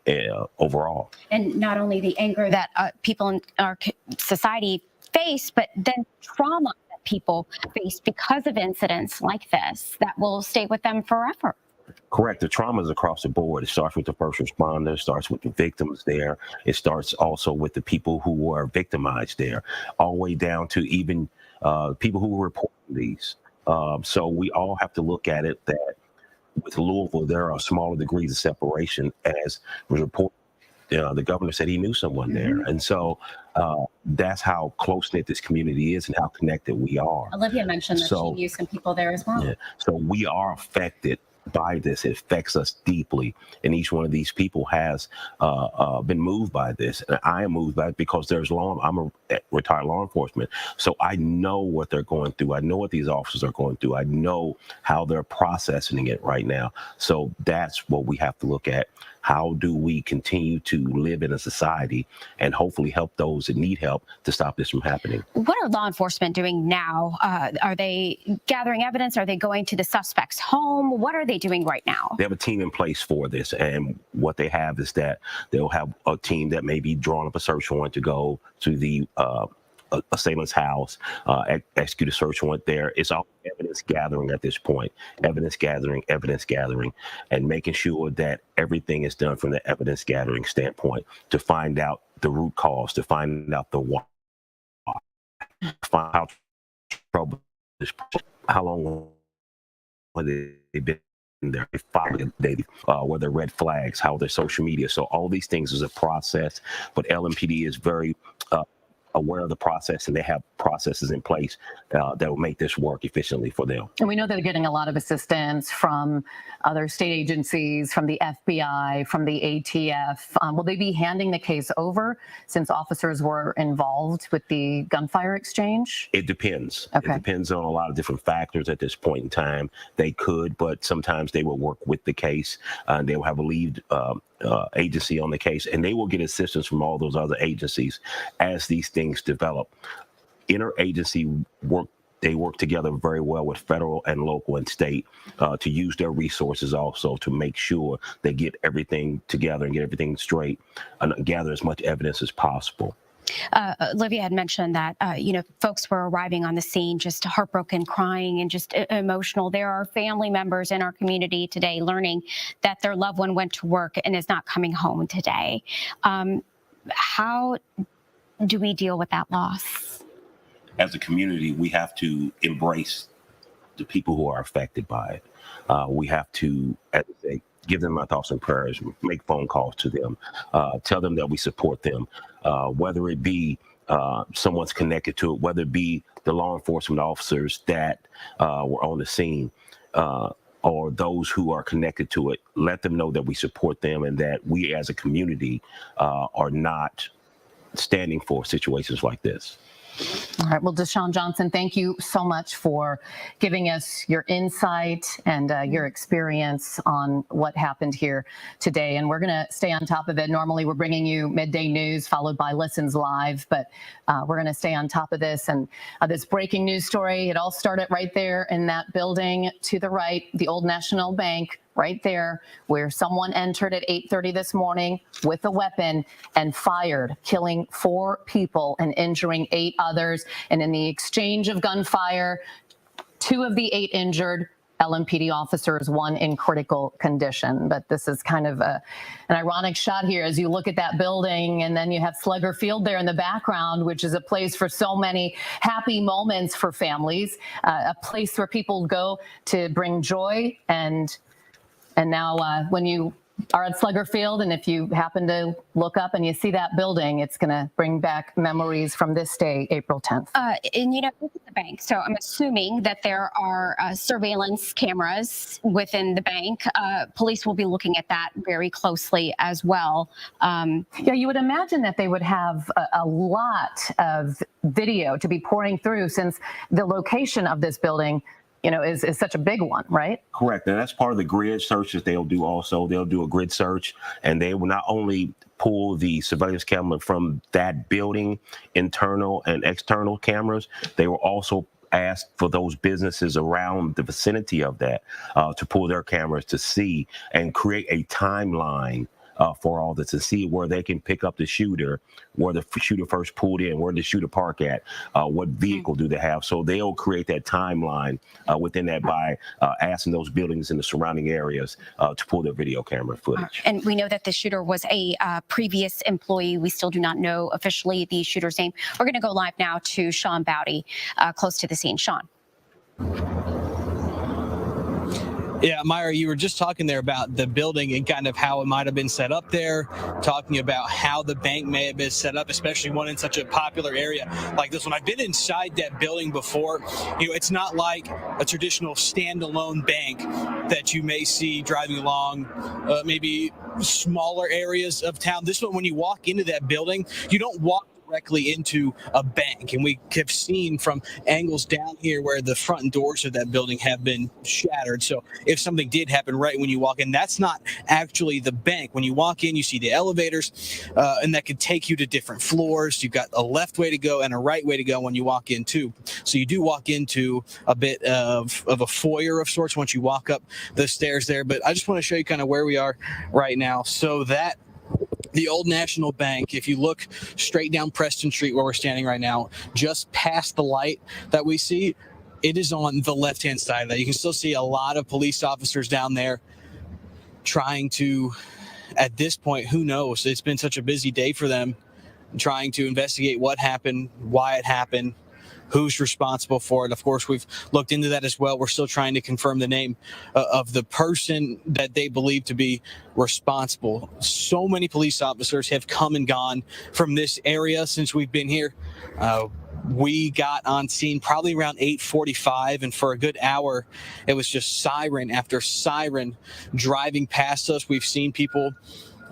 overall. And not only the anger that people in our society face, but then trauma that people face because of incidents like this that will stay with them forever. Correct. The trauma is across the board. It starts with the first responder, it starts with the victims there. It starts also with the people who were victimized there, all the way down to even people who were reporting these. So we all have to look at it that with Louisville, there are smaller degrees of separation, as was reported. The governor said he knew someone there. And so that's how close-knit this community is and how connected we are. Olivia mentioned that she knew some people there as well. Yeah. So we are affected by this. It affects us deeply, and each one of these people has been moved by this, and I am moved by it because I'm a retired law enforcement, so I know what they're going through. I know what these officers are going through. I know how they're processing it right now. So that's what we have to look at. How do we continue to live in a society and hopefully help those that need help to stop this from happening? What are law enforcement doing now? Are they gathering evidence? Are they going to the suspect's home? What are they doing right now? They have a team in place for this. And what they have is that they'll have a team that may be drawing up a search warrant to go to the assailant's house, execute a search warrant there. It's all evidence gathering at this point. Evidence gathering, and making sure that everything is done from the evidence gathering standpoint to find out the root cause, to find out the why, find out trouble, how long have they been there, were there red flags, how their social media. So all these things is a process, but LMPD is very aware of the process, and they have processes in place that will make this work efficiently for them. And we know they're getting a lot of assistance from other state agencies, from the FBI, from the ATF. Will they be handing the case over since officers were involved with the gunfire exchange? It depends. Okay. It depends on a lot of different factors at this point in time. They could, but sometimes they will work with the case. They will have a lead agency on the case, and they will get assistance from all those other agencies as these things develop. Interagency work, they work together very well with federal and local and state to use their resources also to make sure they get everything together and get everything straight and gather as much evidence as possible. Olivia had mentioned that, folks were arriving on the scene just heartbroken, crying, and just emotional. There are family members in our community today learning that their loved one went to work and is not coming home today. How do we deal with that loss? As a community, we have to embrace the people who are affected by it. We have to, as I say, give them our thoughts and prayers, make phone calls to them, tell them that we support them, whether it be someone's connected to it, whether it be the law enforcement officers that were on the scene, or those who are connected to it. Let them know that we support them and that we as a community are not standing for situations like this. All right. Well, Deshaun Johnson, thank you so much for giving us your insight and your experience on what happened here today. And we're going to stay on top of it. Normally, we're bringing you midday news followed by Listens Live, but we're going to stay on top of this. And this breaking news story, it all started right there in that building to the right, the Old National Bank. Right there, where someone entered at 8:30 this morning with a weapon and fired, killing 4 people and injuring 8 others. And in the exchange of gunfire, 2 of the 8 injured LMPD officers, 1 in critical condition. But this is kind of an ironic shot here as you look at that building, and then you have Slugger Field there in the background, which is a place for so many happy moments for families, a place where people go to bring joy. And now when you are at Slugger Field, and if you happen to look up and you see that building, it's going to bring back memories from this day, April 10th. And, look at the bank. So I'm assuming that there are surveillance cameras within the bank. Police will be looking at that very closely as well. Yeah, you would imagine that they would have a lot of video to be pouring through since the location of this building is such a big one, right? Correct. And that's part of the grid search that they'll do also. They'll do a grid search, and they will not only pull the surveillance camera from that building, internal and external cameras, they will also ask for those businesses around the vicinity of that to pull their cameras to see and create a timeline for all this, to see where they can pick up the shooter, where the shooter first pulled in, where the shooter parked at, what vehicle do they have. So they'll create that timeline within that by asking those buildings in the surrounding areas to pull their video camera footage. And we know that the shooter was a previous employee. We still do not know officially the shooter's name. We're going to go live now to Sean Bowdy, close to the scene. Sean. Yeah, Myra, you were just talking there about the building and kind of how it might have been set up there, talking about how the bank may have been set up, especially one in such a popular area like this one. I've been inside that building before. It's not like a traditional standalone bank that you may see driving along maybe smaller areas of town. This one, when you walk into that building, you don't walk directly into a bank, and we have seen from angles down here where the front doors of that building have been shattered. So if something did happen right when you walk in, that's not actually the bank. When you walk in, you see the elevators, and that could take you to different floors. You've got a left way to go and a right way to go when you walk in too. So you do walk into a bit of a foyer of sorts once you walk up the stairs there. But I just want to show you kind of where we are right now. So that the Old National Bank, if you look straight down Preston Street where we're standing right now, just past the light that we see, it is on the left-hand side of that. You can still see a lot of police officers down there trying to, at this point, who knows? It's been such a busy day for them, trying to investigate what happened, why it happened, who's responsible for it. Of course, we've looked into that as well. We're still trying to confirm the name of the person that they believe to be responsible. So many police officers have come and gone from this area since we've been here. We got on scene probably around 8:45, and for a good hour, it was just siren after siren driving past us. We've seen people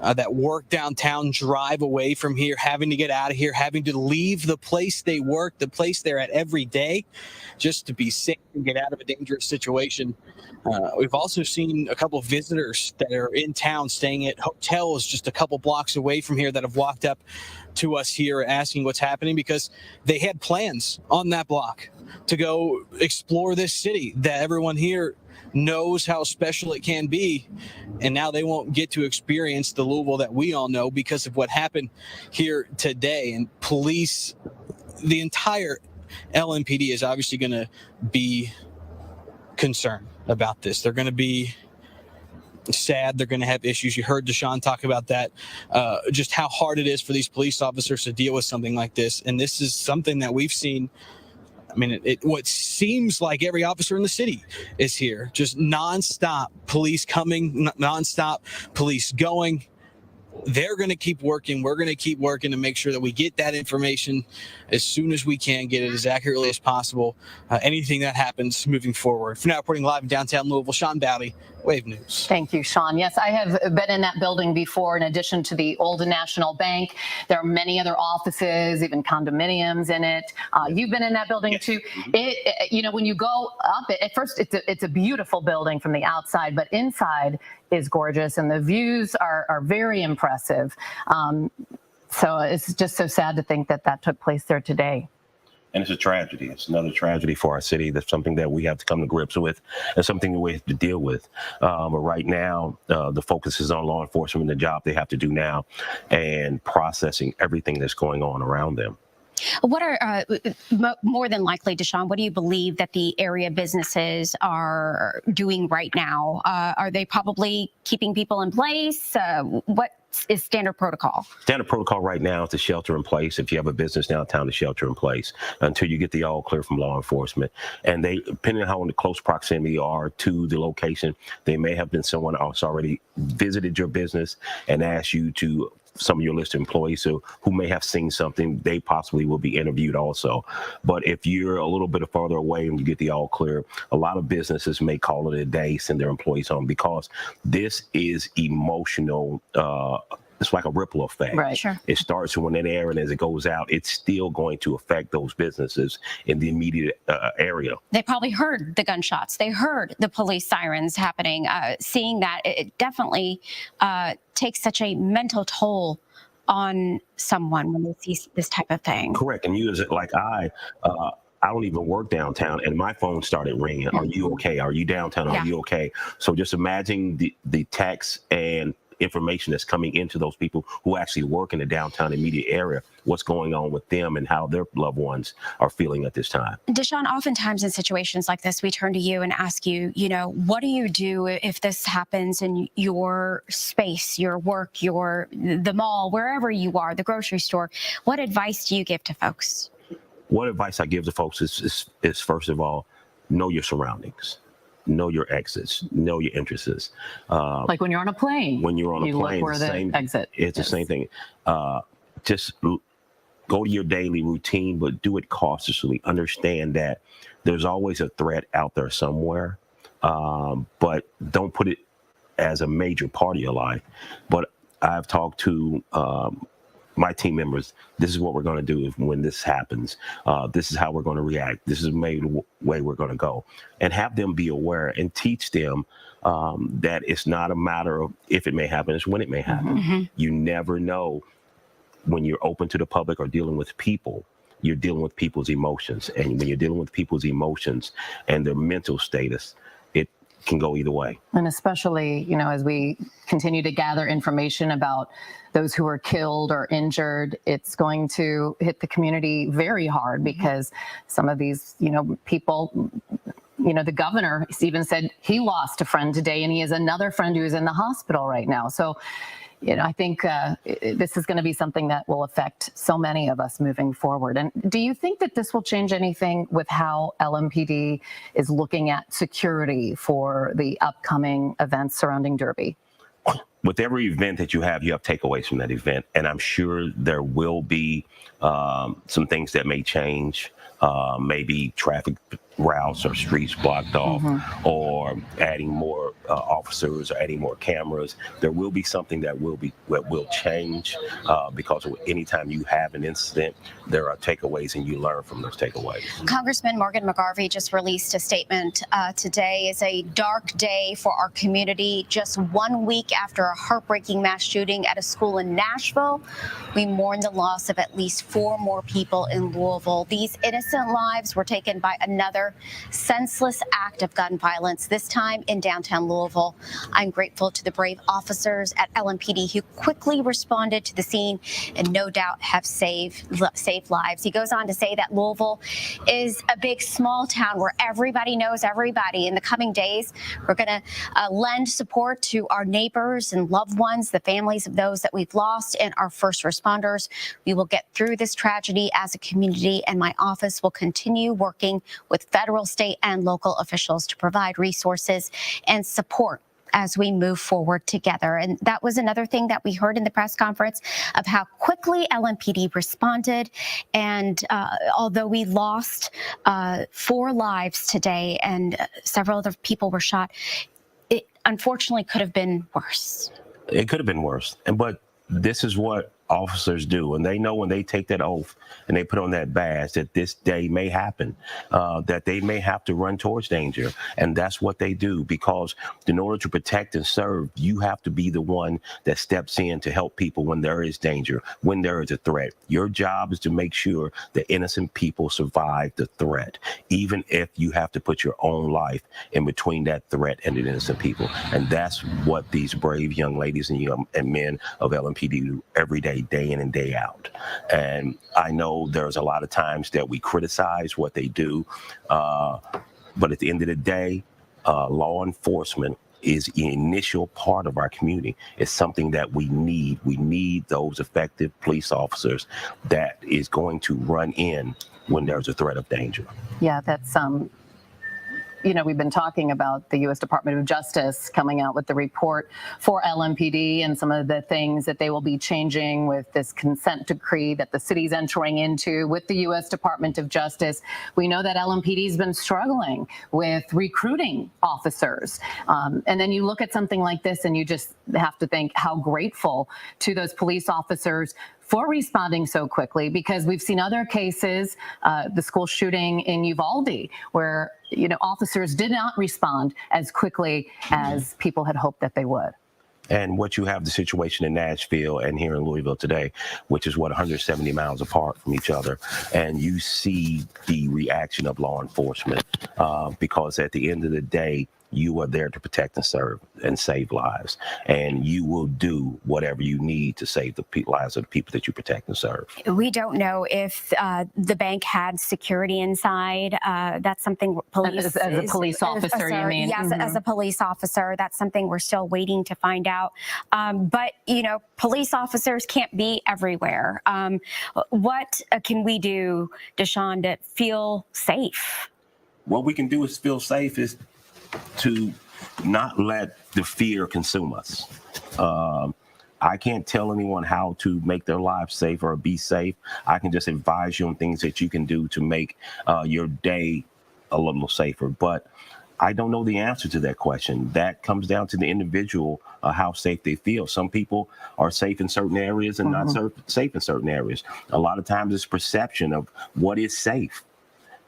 that work downtown drive away from here, having to get out of here, having to leave the place they work, the place they're at every day, just to be safe and get out of a dangerous situation. We've also seen a couple of visitors that are in town staying at hotels just a couple blocks away from here that have walked up to us here asking what's happening because they had plans on that block to go explore this city that everyone here knows how special it can be, and now they won't get to experience the Louisville that we all know because of what happened here today. And police, the entire LMPD is obviously going to be concerned about this. They're going to be sad. They're going to have issues. You heard Deshaun talk about that, just how hard it is for these police officers to deal with something like this. And this is something that we've seen. I mean, what seems like every officer in the city is here, just nonstop police coming, nonstop police going. They're going to keep working. We're going to keep working to make sure that we get that information as soon as we can, get it as accurately as possible. Anything that happens moving forward. For now, reporting live in downtown Louisville, Sean Bowdy, Wave News. Thank you, Sean. Yes, I have been in that building before. In addition to the old National Bank, there are many other offices, even condominiums in it. You've been in that building too. It, you know, when you go up it, at first it's a beautiful building from the outside, but inside is gorgeous, and the views are very impressive. So it's just so sad to think that that took place there today. And it's a tragedy. It's another tragedy for our city. That's something that we have to come to grips with and something that we have to deal with. But right now, the focus is on law enforcement and the job they have to do now and processing everything that's going on around them. What are, more than likely, Deshaun, what do you believe that the area businesses are doing right now? Are they probably keeping people in place? What is standard protocol? Standard protocol right now is to shelter in place. If you have a business downtown, to shelter in place until you get the all clear from law enforcement. And they, depending on how in the close proximity you are to the location, they may have been someone else already visited your business and asked you to, some of your listed employees who may have seen something, they possibly will be interviewed also. But if you're a little bit farther away and you get the all clear, a lot of businesses may call it a day, send their employees home, because this is emotional. It's like a ripple effect. Right. Sure. It starts in one area, and as it goes out, it's still going to affect those businesses in the immediate area. They probably heard the gunshots. They heard the police sirens happening. Seeing that, it definitely takes such a mental toll on someone when they see this type of thing. Correct. And you, as like I don't even work downtown, and my phone started ringing. Are you okay? Are you downtown? Are you okay? So just imagine the text and information that's coming into those people who actually work in the downtown immediate area, what's going on with them and how their loved ones are feeling at this time. Deshaun, oftentimes in situations like this, we turn to you and ask you, you know, what do you do if this happens in your space, your work, the mall, wherever you are, the grocery store? What advice do you give to folks? What advice I give to folks is first of all, know your surroundings. Know your exits, know your entrances. Like when you're on a plane. When you're on a plane, look where the exit it's the same thing. Just go to your daily routine, but do it cautiously. Understand that there's always a threat out there somewhere, but don't put it as a major part of your life. But I've talked to my team members. This is what we're going to do when this happens. This is how we're going to react. This is maybe the way we're going to go, and have them be aware and teach them that it's not a matter of if it may happen, it's when it may happen. Mm-hmm. You never know when you're open to the public or dealing with people. You're dealing with people's emotions, and when you're dealing with people's emotions and their mental status, it can go either way. And especially, you know, as we continue to gather information about those who are killed or injured, it's going to hit the community very hard, because some of these, you know, people, you know, the governor even said he lost a friend today, and he has another friend who is in the hospital right now. So I think this is going to be something that will affect so many of us moving forward. And do you think that this will change anything with how LMPD is looking at security for the upcoming events surrounding Derby? With every event that you have takeaways from that event. And I'm sure there will be some things that may change, maybe traffic routes or streets blocked off, or adding more officers or adding more cameras. There will be something that will change because anytime you have an incident, there are takeaways and you learn from those takeaways. Congressman Morgan McGarvey just released a statement. Today is a dark day for our community. Just 1 week after a heartbreaking mass shooting at a school in Nashville, we mourn the loss of at least 4 more people in Louisville. These innocent lives were taken by another senseless act of gun violence, this time in downtown Louisville. I'm grateful to the brave officers at LMPD who quickly responded to the scene and no doubt have saved lives. He goes on to say that Louisville is a big small town where everybody knows everybody. In the coming days, we're going to lend support to our neighbors and loved ones, the families of those that we've lost, and our first responders. We will get through this tragedy as a community, and my office will continue working with federal, state, and local officials to provide resources and support as we move forward together. And that was another thing that we heard in the press conference of how quickly LMPD responded. And although we lost 4 lives today and several other people were shot, it unfortunately could have been worse. It could have been worse. But this is what officers do, and they know when they take that oath and they put on that badge that this day may happen, that they may have to run towards danger, and that's what they do, because in order to protect and serve, you have to be the one that steps in to help people when there is danger, when there is a threat. Your job is to make sure that innocent people survive the threat, even if you have to put your own life in between that threat and the innocent people. And that's what these brave young ladies and men of LMPD do every day, day in and day out. And I know there's a lot of times that we criticize what they do, but at the end of the day, law enforcement is the initial part of our community. It's something that we need. We need those effective police officers that is going to run in when there's a threat of danger. Yeah, that's we've been talking about the U.S. Department of Justice coming out with the report for LMPD and some of the things that they will be changing with this consent decree that the city's entering into with the U.S. Department of Justice. We know that LMPD's been struggling with recruiting officers. And then you look at something like this and you just have to think how grateful to those police officers for responding so quickly, because we've seen other cases, the school shooting in Uvalde, where officers did not respond as quickly as people had hoped that they would. And what you have the situation in Nashville and here in Louisville today, which is 170 miles apart from each other. And you see the reaction of law enforcement because at the end of the day, you are there to protect and serve and save lives. And you will do whatever you need to save the lives of the people that you protect and serve. We don't know if the bank had security inside. That's something police... As a police officer, you mean? Yes, as a police officer. That's something we're still waiting to find out. But, police officers can't be everywhere. What can we do, Deshaun, to feel safe? What we can do is feel safe is to not let the fear consume us. I can't tell anyone how to make their lives safe or be safe. I can just advise you on things that you can do to make your day a little safer. But I don't know the answer to that question. That comes down to the individual, how safe they feel. Some people are safe in certain areas and not safe in certain areas. A lot of times it's perception of what is safe.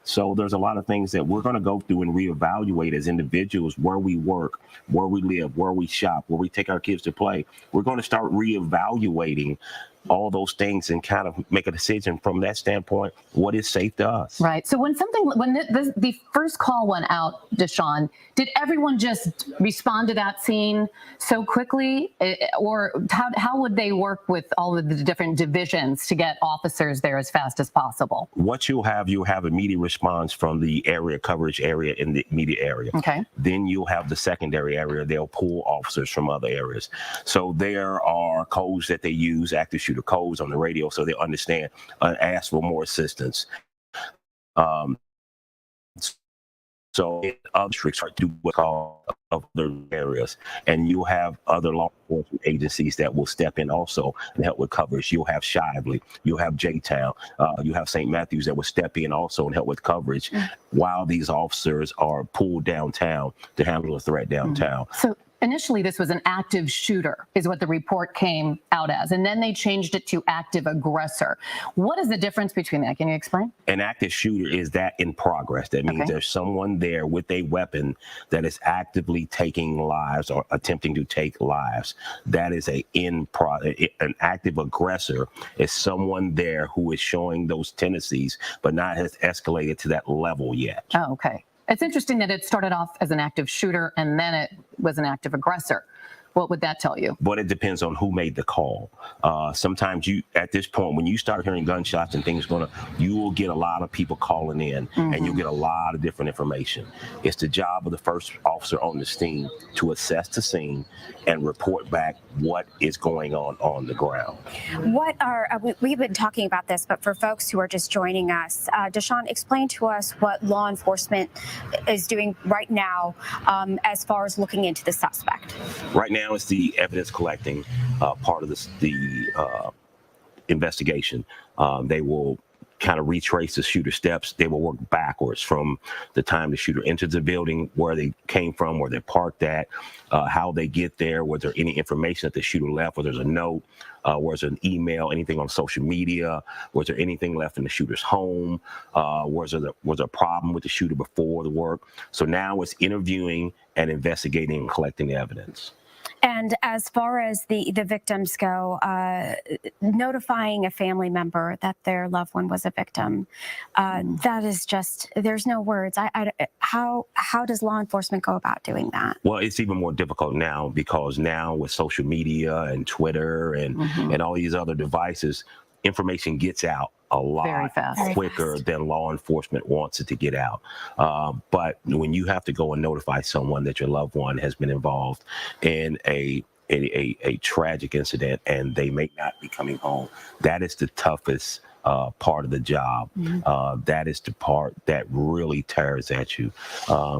So there's a lot of things that we're going to go through and reevaluate as individuals, where we work, where we live, where we shop, where we take our kids to play. We're going to start reevaluating all those things and kind of make a decision from that standpoint, what is safe to us. Right. So when the first call went out, Deshaun, did everyone just respond to that scene so quickly? Or how would they work with all of the different divisions to get officers there as fast as possible? What you'll have immediate response from the area coverage area in the immediate area. Okay. Then you'll have the secondary area. They'll pull officers from other areas. So there are codes that they use, active shooter codes on the radio, so they understand and ask for more assistance. So other districts are do what's called other areas, and you'll have other law enforcement agencies that will step in also and help with coverage. You'll have Shively, you'll have J-Town, you have St. Matthews that will step in also and help with coverage while these officers are pulled downtown to handle a threat downtown. So initially, this was an active shooter, is what the report came out as, and then they changed it to active aggressor. What is the difference between that? Can you explain? An active shooter is that in progress. That means there's someone there with a weapon that is actively taking lives or attempting to take lives. That is an active aggressor is someone there who is showing those tendencies, but not has escalated to that level yet. Oh, okay. It's interesting that it started off as an active shooter and then it was an active aggressor. What would that tell you? But it depends on who made the call. Sometimes at this point, when you start hearing gunshots and things you will get a lot of people calling in and you'll get a lot of different information. It's the job of the first officer on the scene to assess the scene and report back what is going on the ground. We've been talking about this, but for folks who are just joining us, Deshaun, explain to us what law enforcement is doing right now as far as looking into the suspect. Right now, it's the evidence collecting part of the investigation. They will kind of retrace the shooter steps. They will work backwards from the time the shooter entered the building, where they came from, where they parked at, how they get there, was there any information that the shooter left, whether there's a note, was there an email, anything on social media, was there anything left in the shooter's home, was there a problem with the shooter before the work. So now it's interviewing and investigating and collecting the evidence. And as far as the victims go, notifying a family member that their loved one was a victim, that is just, there's no words. How does law enforcement go about doing that? Well, it's even more difficult now because now with social media and Twitter and all these other devices, information gets out a lot quicker than law enforcement wants it to get out. But when you have to go and notify someone that your loved one has been involved in a tragic incident and they may not be coming home, that is the toughest part of the job. That is the part that really tears at you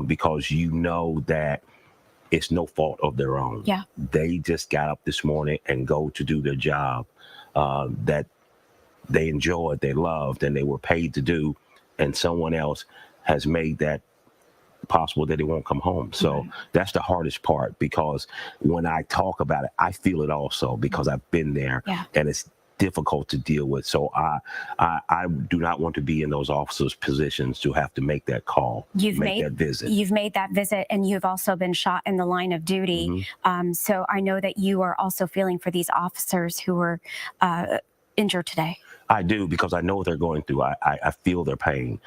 because you know that it's no fault of their own. Yeah. They just got up this morning and go to do their job that they enjoyed, they loved, and they were paid to do, and someone else has made that possible that they won't come home. So that's the hardest part, because when I talk about it, I feel it also because I've been there, and it's difficult to deal with. So I do not want to be in those officers' positions to have to make that call, make that visit. You've made that visit, and you've also been shot in the line of duty. So I know that you are also feeling for these officers who were injured today. I do, because I know what they're going through. I feel their pain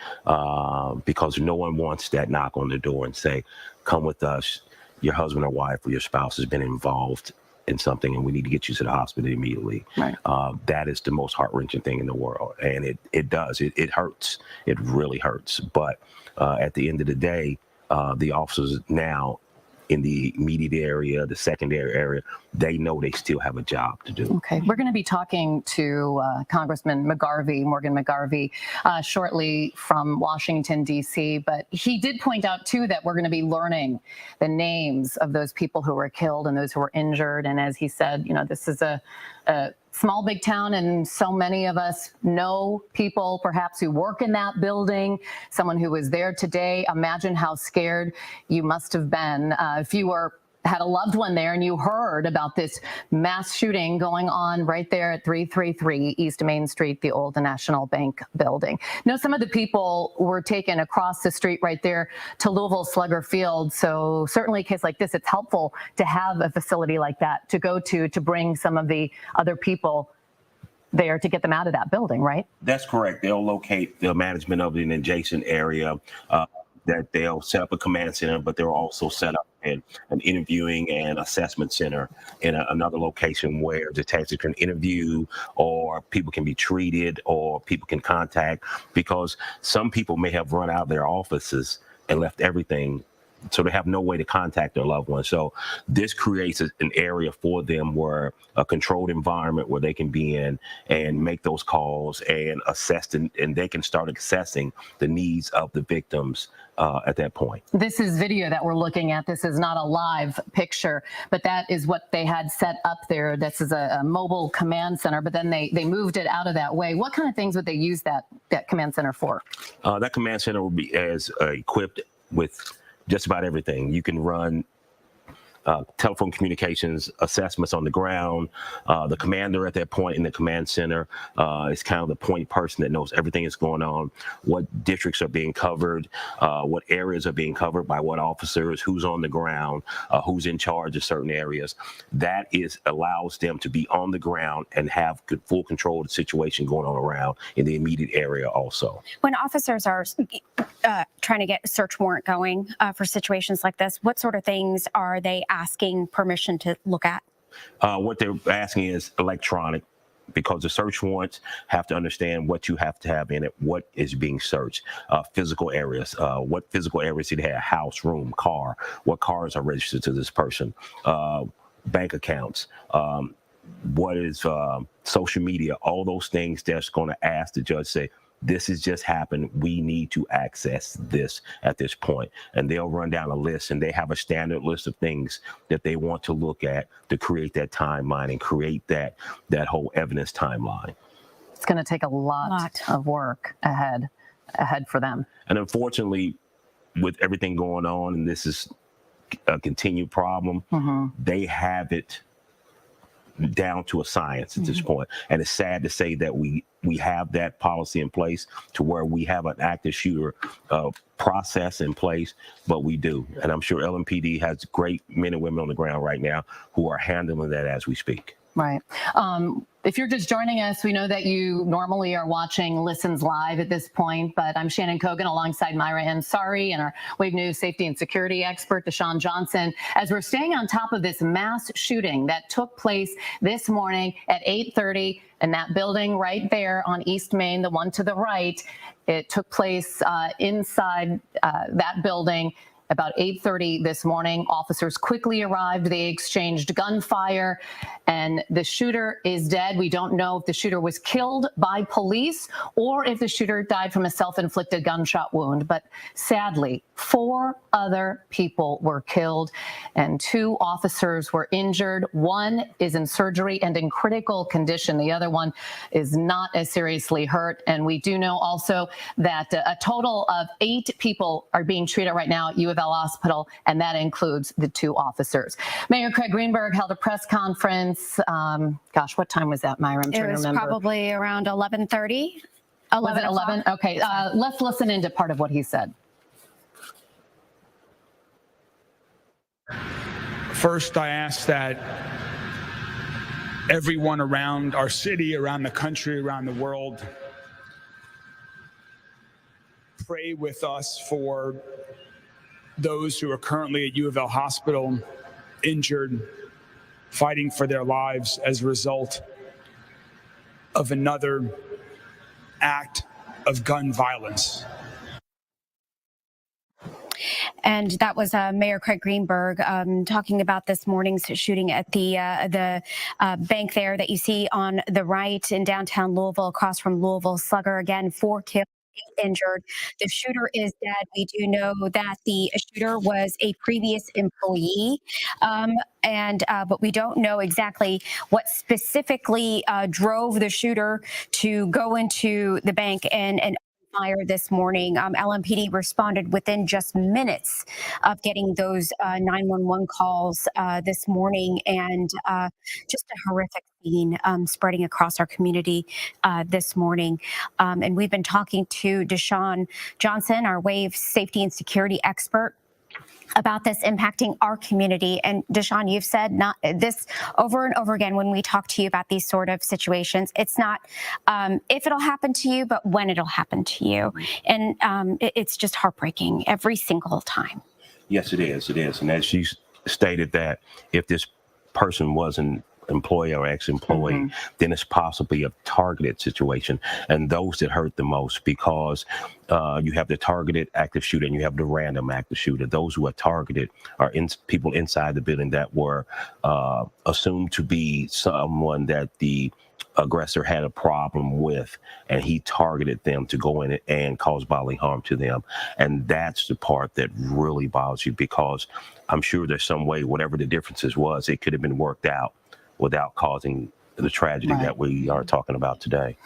because no one wants that knock on the door and say, come with us. Your husband or wife or your spouse has been involved in something and we need to get you to the hospital immediately. That is the most heart-wrenching thing in the world. And it does. It hurts. It really hurts. But at the end of the day, the officers now in the immediate area, the secondary area, they know they still have a job to do. Okay, we're going to be talking to Congressman Morgan McGarvey, shortly from Washington, D.C., but he did point out, too, that we're going to be learning the names of those people who were killed and those who were injured. And as he said, you know, this is a small, big town, and so many of us know people perhaps who work in that building, someone who was there today. Imagine how scared you must have been if you had a loved one there and you heard about this mass shooting going on right there at 333 East Main Street, the old National Bank building. Now, some of the people were taken across the street right there to Louisville Slugger Field. So certainly a case like this, it's helpful to have a facility like that to go to bring some of the other people there to get them out of that building, right? That's correct. They'll locate the management of an adjacent area. That they'll set up a command center, but they'll also set up an interviewing and assessment center in another location where detectives can interview, or people can be treated, or people can contact, because some people may have run out of their offices and left everything, so they have no way to contact their loved ones. So this creates an area for them, where a controlled environment where they can be in and make those calls and assess, and they can start assessing the needs of the victims at that point. This is video that we're looking at. This is not a live picture, but that is what they had set up there. This is a mobile command center, but then they moved it out of that way. What kind of things would they use that command center for? That command center will be equipped with just about everything. You can run telephone communications assessments on the ground. The commander at that point in the command center is kind of the point person that knows everything that's going on, what districts are being covered, what areas are being covered by what officers, who's on the ground, who's in charge of certain areas. That allows them to be on the ground and have full control of the situation going on around in the immediate area also. When officers are trying to get a search warrant going for situations like this, what sort of things are they asking permission to look at? What they're asking is electronic, because the search warrants have to understand what you have to have in it, what is being searched, physical areas, what physical areas did they have, house, room, car, what cars are registered to this person, bank accounts, what is social media, all those things that's going to ask the judge, say, this has just happened, we need to access this at this point. And they'll run down a list, and they have a standard list of things that they want to look at to create that timeline and create that whole evidence timeline. It's going to take a lot of work ahead for them. And unfortunately, with everything going on, and this is a continued problem, they have it down to a science at this point. And it's sad to say that we have that policy in place to where we have an active shooter process in place, but we do. And I'm sure LMPD has great men and women on the ground right now who are handling that as we speak. Right. If you're just joining us, we know that you normally are watching Listens Live at this point, but I'm Shannon Kogan alongside Myra Ansari and our Wave News safety and security expert, Deshaun Johnson, as we're staying on top of this mass shooting that took place this morning at 8:30 in that building right there on East Main, the one to the right. It took place inside that building. About 8:30 this morning, officers quickly arrived. They exchanged gunfire, and the shooter is dead. We don't know if the shooter was killed by police or if the shooter died from a self-inflicted gunshot wound. But sadly, 4 other people were killed and 2 officers were injured. One is in surgery and in critical condition. The other one is not as seriously hurt. And we do know also that a total of 8 people are being treated right now at U of L Hospital, and that includes the 2 officers. Mayor Craig Greenberg held a press conference. Gosh, what time was that, Myra? I'm trying to remember. It was probably around 11:30. Was it 11? Okay, let's listen into part of what he said. First, I ask that everyone around our city, around the country, around the world, pray with us for those who are currently at U of L Hospital, injured, fighting for their lives as a result of another act of gun violence. And that was Mayor Craig Greenberg talking about this morning's shooting at the bank there that you see on the right in downtown Louisville, across from Louisville Slugger. Again, 4 killed, 8 injured. The shooter is dead. We do know that the shooter was a previous employee, but we don't know exactly what specifically drove the shooter to go into the bank and fire this morning. LMPD responded within just minutes of getting those 911 calls this morning, and just a horrific scene spreading across our community this morning. And we've been talking to Deshaun Johnson, our Wave safety and security expert, about this impacting our community. And Deshaun, you've said not this over and over again when we talk to you about these sort of situations. It's not if it'll happen to you, but when it'll happen to you. And it's just heartbreaking every single time. Yes, it is. It is. And as you stated, that if this person was an employee or ex-employee, then it's possibly a targeted situation, and those that hurt the most, because you have the targeted active shooter and you have the random active shooter. Those who are targeted are people inside the building that were assumed to be someone that the aggressor had a problem with, and he targeted them to go in and cause bodily harm to them. And that's the part that really bothers you, because I'm sure there's some way, whatever the differences was, it could have been worked out without causing the tragedy that we are talking about today.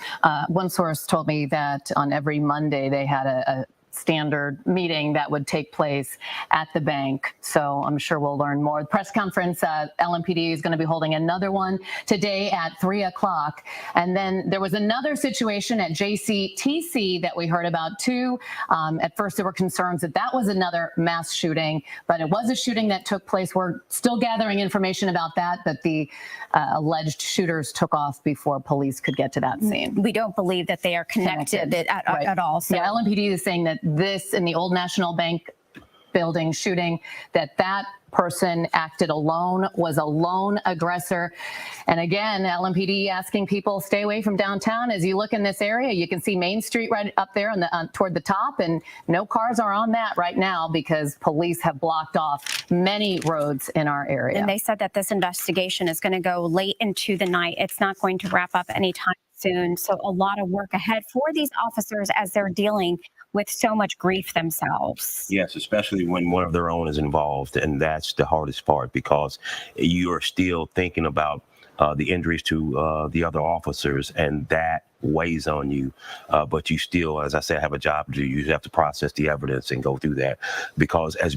One source told me that on every Monday they had a standard meeting that would take place at the bank. So I'm sure we'll learn more. The press conference, LMPD is going to be holding another one today at 3 o'clock. And then there was another situation at JCTC that we heard about too. At first there were concerns that that was another mass shooting, but it was a shooting that took place. We're still gathering information about that, but the alleged shooters took off before police could get to that scene. We don't believe that they are connected at all. So. Yeah, LMPD is saying that this in the Old National Bank building shooting, that person acted alone, was a lone aggressor. And again, LMPD asking people stay away from downtown. As you look in this area, you can see Main Street right up there on toward the top, and no cars are on that right now because police have blocked off many roads in our area. And they said that this investigation is going to go late into the night. It's not going to wrap up anytime soon. So a lot of work ahead for these officers as they're dealing with so much grief themselves. Yes, especially when one of their own is involved. And that's the hardest part, because you are still thinking about the injuries to the other officers, and that weighs on you. But you still, as I said, have a job to do. You have to process the evidence and go through that, because as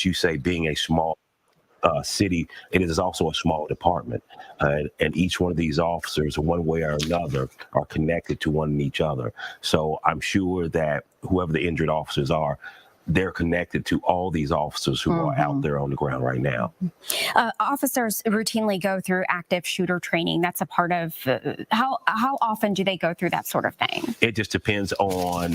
you say, being a small city, it is also a small department, and each one of these officers, one way or another, are connected to one and each other. So I'm sure that whoever the injured officers are, they're connected to all these officers who are out there on the ground right now. Officers routinely go through active shooter training. That's a part of how often do they go through that sort of thing? It just depends on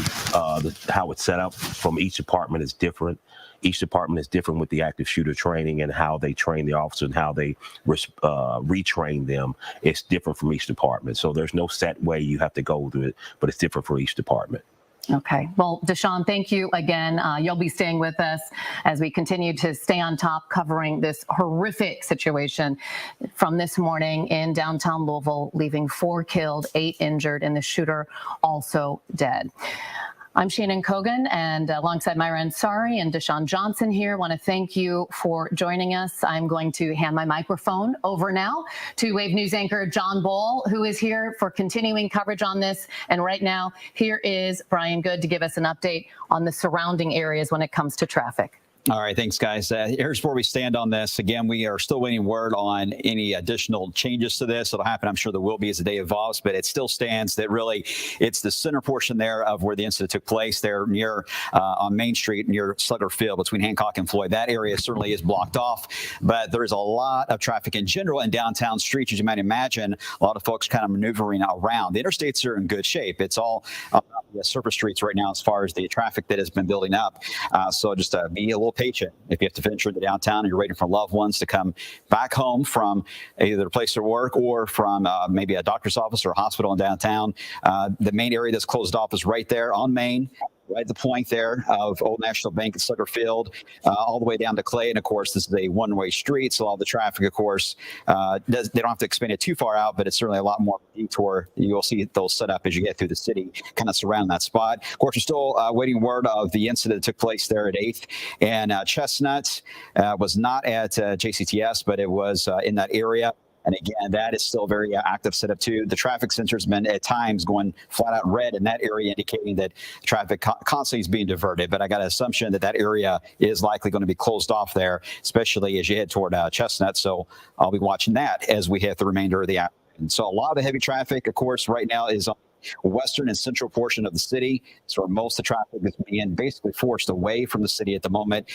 how it's set up. From each department is different. Each department is different with the active shooter training and how they train the officers and how they retrain them. It's different from each department. So there's no set way you have to go through it, but it's different for each department. Okay. Well, Deshaun, thank you again. You'll be staying with us as we continue to stay on top covering this horrific situation from this morning in downtown Louisville, leaving 4 killed, 8 injured, and the shooter also dead. I'm Shannon Kogan, and alongside Myra Ansari and Deshaun Johnson here, want to thank you for joining us. I'm going to hand my microphone over now to Wave News anchor John Bull, who is here for continuing coverage on this. And right now, here is Brian Good to give us an update on the surrounding areas when it comes to traffic. All right, thanks, guys. Here's where we stand on this. Again, we are still waiting word on any additional changes to this. It'll happen. I'm sure there will be as the day evolves, but it still stands that really it's the center portion there of where the incident took place there near on Main Street near Slugger Field between Hancock and Floyd. That area certainly is blocked off, but there is a lot of traffic in general in downtown streets, as you might imagine. A lot of folks kind of maneuvering around. The interstates are in good shape. It's all surface streets right now as far as the traffic that has been building up. So just be a little patient. If you have to venture to downtown and you're waiting for loved ones to come back home from either a place of work or from maybe a doctor's office or a hospital in downtown, the main area that's closed off is right there on Main, right at the point there of Old National Bank at Slugger Field, all the way down to Clay. And of course, this is a one-way street, so all the traffic, of course, they don't have to expand it too far out, but it's certainly a lot more detour. You'll see those set up as you get through the city, kind of surrounding that spot. Of course, we're still waiting word of the incident that took place there at 8th. And Chestnut was not at JCTS, but it was in that area. And again, that is still very active setup too. The traffic sensor has been at times going flat out red in that area, indicating that traffic constantly is being diverted. But I got an assumption that that area is likely going to be closed off there, especially as you head toward Chestnut. So I'll be watching that as we hit the remainder of the afternoon. So a lot of heavy traffic, of course, right now is on western and central portion of the city. So most of the traffic is being basically forced away from the city at the moment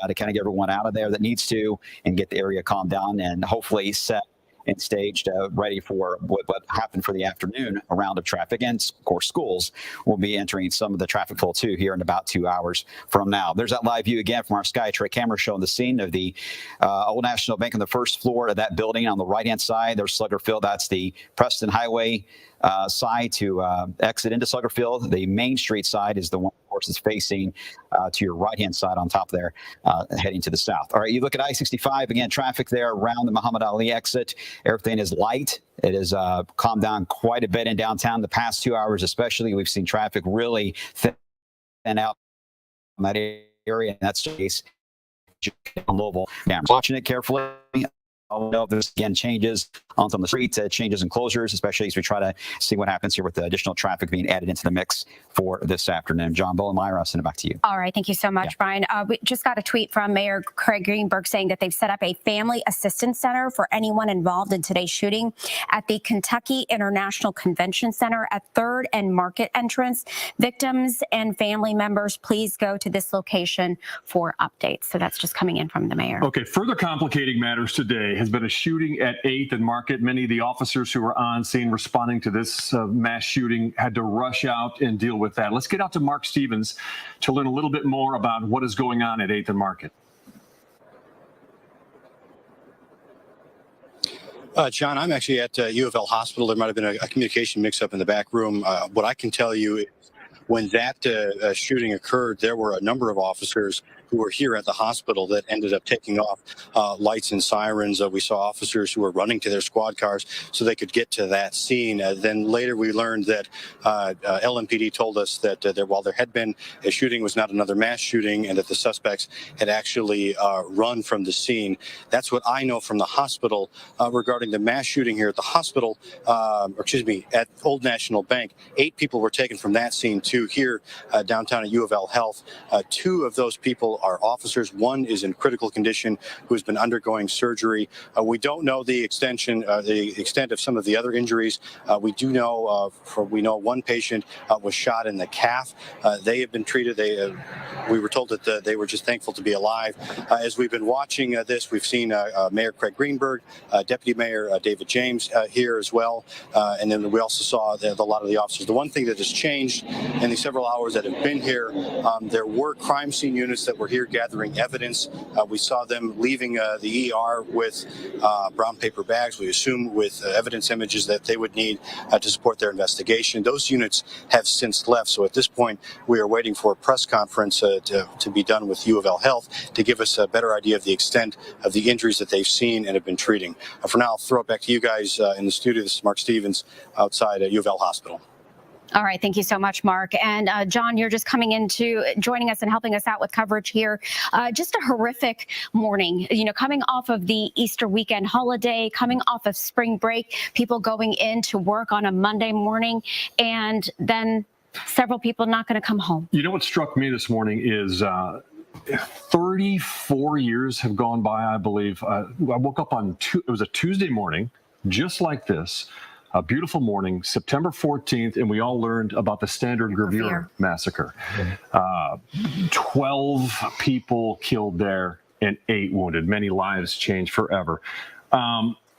to kind of get everyone out of there that needs to and get the area calmed down and hopefully set and staged, ready for what happened for the afternoon, a round of traffic. And of course, schools will be entering some of the traffic flow too here in about 2 hours from now. There's that live view again from our SkyTrack camera showing the scene of the Old National Bank on the first floor of that building. On the right-hand side, there's Slugger Field. That's the Preston Highway side to exit into Slugger Field. The Main Street side is the one, of course, is facing to your right-hand side on top there, heading to the south. All right, you look at I-65, again, traffic there around the Muhammad Ali exit. Everything is light. It has calmed down quite a bit in downtown the past 2 hours, especially. We've seen traffic really thin out in that area, and that's the case in Louisville. Yeah, I'm watching it carefully. I'll know if there's, again, changes on some of the streets, changes and closures, especially as we try to see what happens here with the additional traffic being added into the mix for this afternoon. John, Bo, and Myra, I'll send it back to you. All right. Thank you so much, Brian. We just got a tweet from Mayor Craig Greenberg saying that they've set up a family assistance center for anyone involved in today's shooting at the Kentucky International Convention Center at 3rd and Market entrance. Victims and family members, please go to this location for updates. So that's just coming in from the mayor. Okay. Further complicating matters today has been a shooting at 8th and Market. Many of the officers who were on scene responding to this mass shooting had to rush out and deal with that. Let's get out to Mark Stevens to learn a little bit more about what is going on at 8th and Market. John, I'm actually at U of L Hospital. There might have been a communication mix-up in the back room. What I can tell you is when that shooting occurred, there were a number of officers who were here at the hospital that ended up taking off lights and sirens. We saw officers who were running to their squad cars so they could get to that scene. Then later we learned that LMPD told us that while there had been a shooting, was not another mass shooting, and that the suspects had actually run from the scene. That's what I know from the hospital regarding the mass shooting here at the hospital, at Old National Bank. 8 people were taken from that scene to here downtown at U of L Health. 2 of those people are officers. 1 is in critical condition who has been undergoing surgery. We don't know the extent of some of the other injuries. We do know we know 1 patient was shot in the calf. They have been treated. We were told that they were just thankful to be alive. As we've been watching this, we've seen Mayor Craig Greenberg, Deputy Mayor David James here as well, and then we also saw a lot of the officers. The one thing that has changed in the several hours that have been here, there were crime scene units that were here gathering evidence. We saw them leaving the ER with brown paper bags, we assume with evidence images that they would need to support their investigation. Those units have since left. So at this point, we are waiting for a press conference to be done with U of L Health to give us a better idea of the extent of the injuries that they've seen and have been treating. For now, I'll throw it back to you guys in the studio. This is Mark Stevens outside at U of L Hospital. All right. Thank you so much, Mark. And John, you're just joining us and helping us out with coverage here. Just a horrific morning, coming off of the Easter weekend holiday, coming off of spring break, people going into work on a Monday morning, and then several people not going to come home. You know what struck me this morning is 34 years have gone by, I believe. I woke up it was a Tuesday morning, just like this. A beautiful morning, September 14th, and we all learned about the Standard Gravier massacre. 12 people killed there and 8 wounded. Many lives changed forever.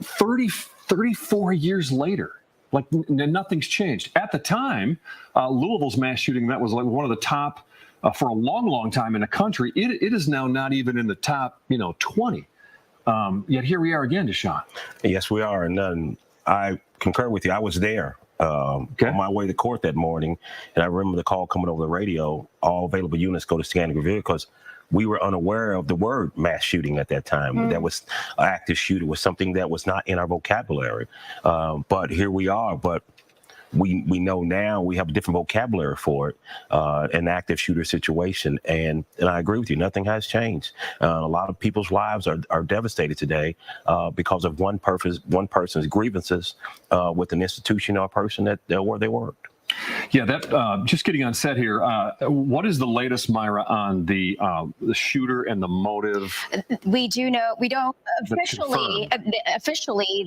34 years later, like nothing's changed. At the time, Louisville's mass shooting, that was like one of the top for a long, long time in the country. It is now not even in the top, 20. Yet here we are again, Deshaun. Yes, we are. And I concur with you. I was there on my way to court that morning, and I remember the call coming over the radio, all available units go to Standard Gravier, because we were unaware of the word mass shooting at that time. That was an active shooter, was something that was not in our vocabulary. But here we are. But we know now we have a different vocabulary for it, an active shooter situation. And I agree with you, nothing has changed. A lot of people's lives are devastated today because of one person's grievances with an institution or a person where they worked. Yeah, that just getting on set here. What is the latest, Myra, on the shooter and the motive? We do know, we don't officially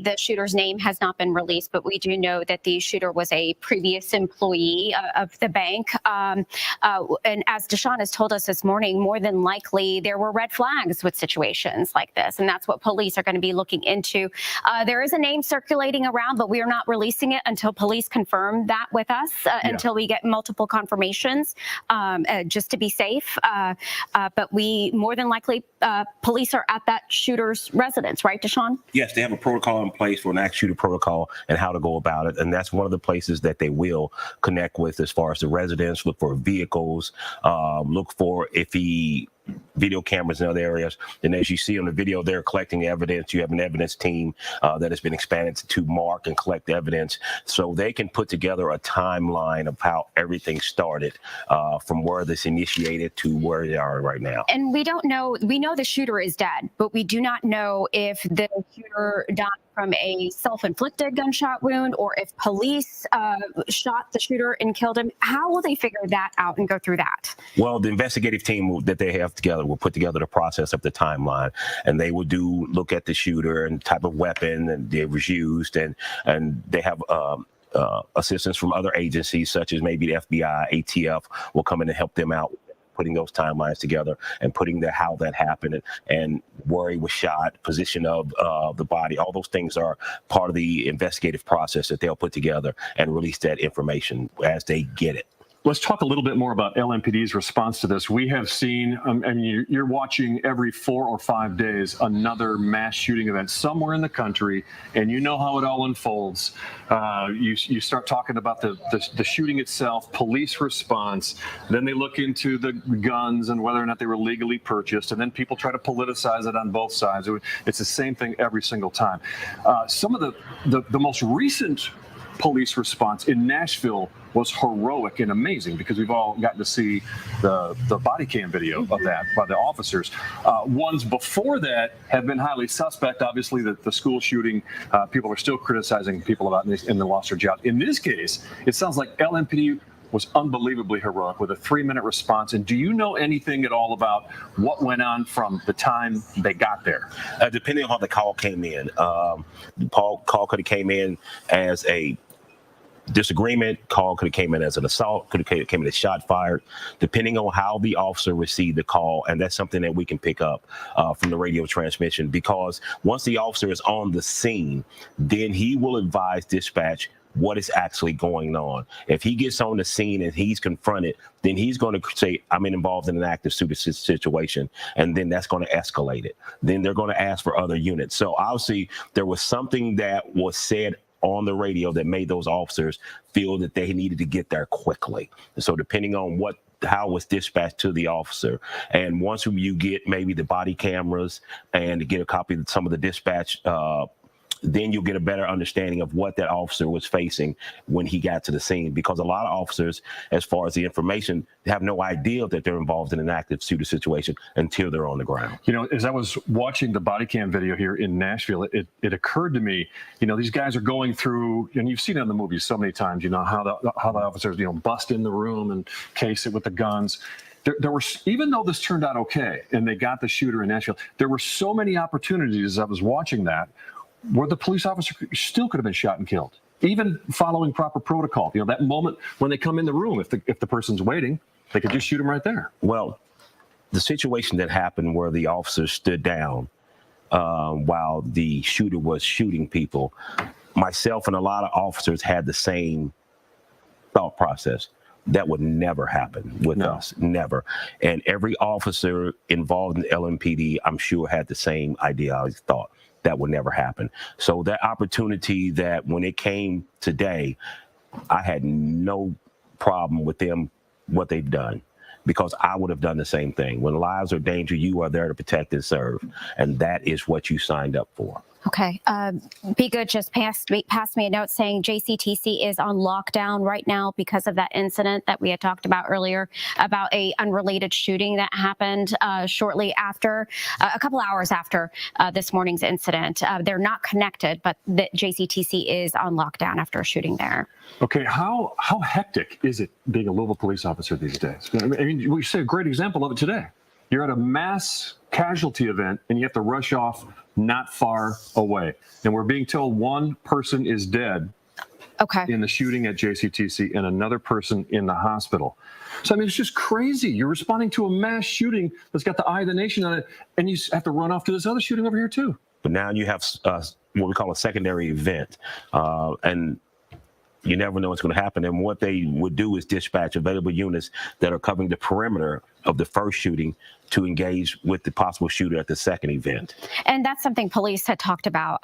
the shooter's name has not been released, but we do know that the shooter was a previous employee of the bank. And as Deshaun has told us this morning, more than likely there were red flags with situations like this, and that's what police are going to be looking into. There is a name circulating around, but we are not releasing it until police confirm that with us, until we get multiple confirmations, just to be safe. But we more than likely, police are at that shooter's residence, right, Deshaun? Yes, they have a protocol in place for an active shooter protocol and how to go about it. And that's one of the places that they will connect with as far as the residents, look for vehicles, look for if he video cameras in other areas. And as you see on the video, they're collecting evidence. You have an evidence team that has been expanded to mark and collect evidence so they can put together a timeline of how everything started from where this initiated to where they are right now. And we don't know, we know the shooter is dead, but we do not know if the shooter died from a self-inflicted gunshot wound or if police shot the shooter and killed him. How will they figure that out and go through that? Well, the investigative team that they have together will put together the process of the timeline, and they will look at the shooter and type of weapon that it was used, and they have assistance from other agencies such as maybe the FBI, ATF will come in and help them out putting those timelines together and putting how that happened and where he was shot, position of the body. All those things are part of the investigative process that they'll put together and release that information as they get it. Let's talk a little bit more about LMPD's response to this. We have seen, I mean, you're watching every 4 or 5 days another mass shooting event somewhere in the country, and you know how it all unfolds. You start talking about the shooting itself, police response, then they look into the guns and whether or not they were legally purchased, and then people try to politicize it on both sides. It's the same thing every single time. Some of the most recent police response in Nashville was heroic and amazing because we've all gotten to see the body cam video of that by the officers. Ones before that have been highly suspect. Obviously, the school shooting, people are still criticizing people about and they lost their job. In this case, it sounds like LMPD was unbelievably heroic with a 3-minute response. And do you know anything at all about what went on from the time they got there? Depending on how the call came in, the call could have came in as a disagreement, call could have came in as an assault, could have came in as shot fired, depending on how the officer received the call. And that's something that we can pick up from the radio transmission, because once the officer is on the scene, then he will advise dispatch what is actually going on. If he gets on the scene and he's confronted, then he's going to say, I'm involved in an active shooter situation, and then that's going to escalate it. Then they're going to ask for other units. So obviously there was something that was said on the radio that made those officers feel that they needed to get there quickly. And so depending on how it was dispatched to the officer, and once you get maybe the body cameras and to get a copy of some of the dispatch, then you'll get a better understanding of what that officer was facing when he got to the scene. Because a lot of officers, as far as the information, have no idea that they're involved in an active shooter situation until they're on the ground. You know, as I was watching the body cam video here in Nashville, it occurred to me, you know, these guys are going through, and you've seen it in the movies so many times, you know, how the officers, you know, bust in the room and case it with the guns. There were, even though this turned out okay and they got the shooter in Nashville, there were so many opportunities as I was watching that where the police officer still could have been shot and killed, even following proper protocol. You know, that moment when they come in the room, if the person's waiting, they could just shoot him right there. Well, the situation that happened where the officer stood down while the shooter was shooting people, myself and a lot of officers had the same thought process. That would never happen with us, never. And every officer involved in the LMPD, I'm sure, had the same ideology, thought that would never happen. So that opportunity, that when it came today, I had no problem with them, what they've done, because I would have done the same thing. When lives are in danger, you are there to protect and serve. And that is what you signed up for. Okay. Be good just passed me a note saying JCTC is on lockdown right now because of that incident that we had talked about earlier about a unrelated shooting that happened shortly after, a couple hours after this morning's incident. They're not connected, but the JCTC is on lockdown after a shooting there. Okay, how hectic is it being a Louisville police officer these days? I mean, we see a great example of it today. You're at a mass casualty event and you have to rush off not far away. And we're being told one person is dead in the shooting at JCTC and another person in the hospital. So, I mean, it's just crazy. You're responding to a mass shooting that's got the eye of the nation on it, and you have to run off to this other shooting over here, too. But now you have what we call a secondary event. And you never know what's going to happen. And what they would do is dispatch available units that are covering the perimeter of the first shooting to engage with the possible shooter at the second event. And that's something police had talked about.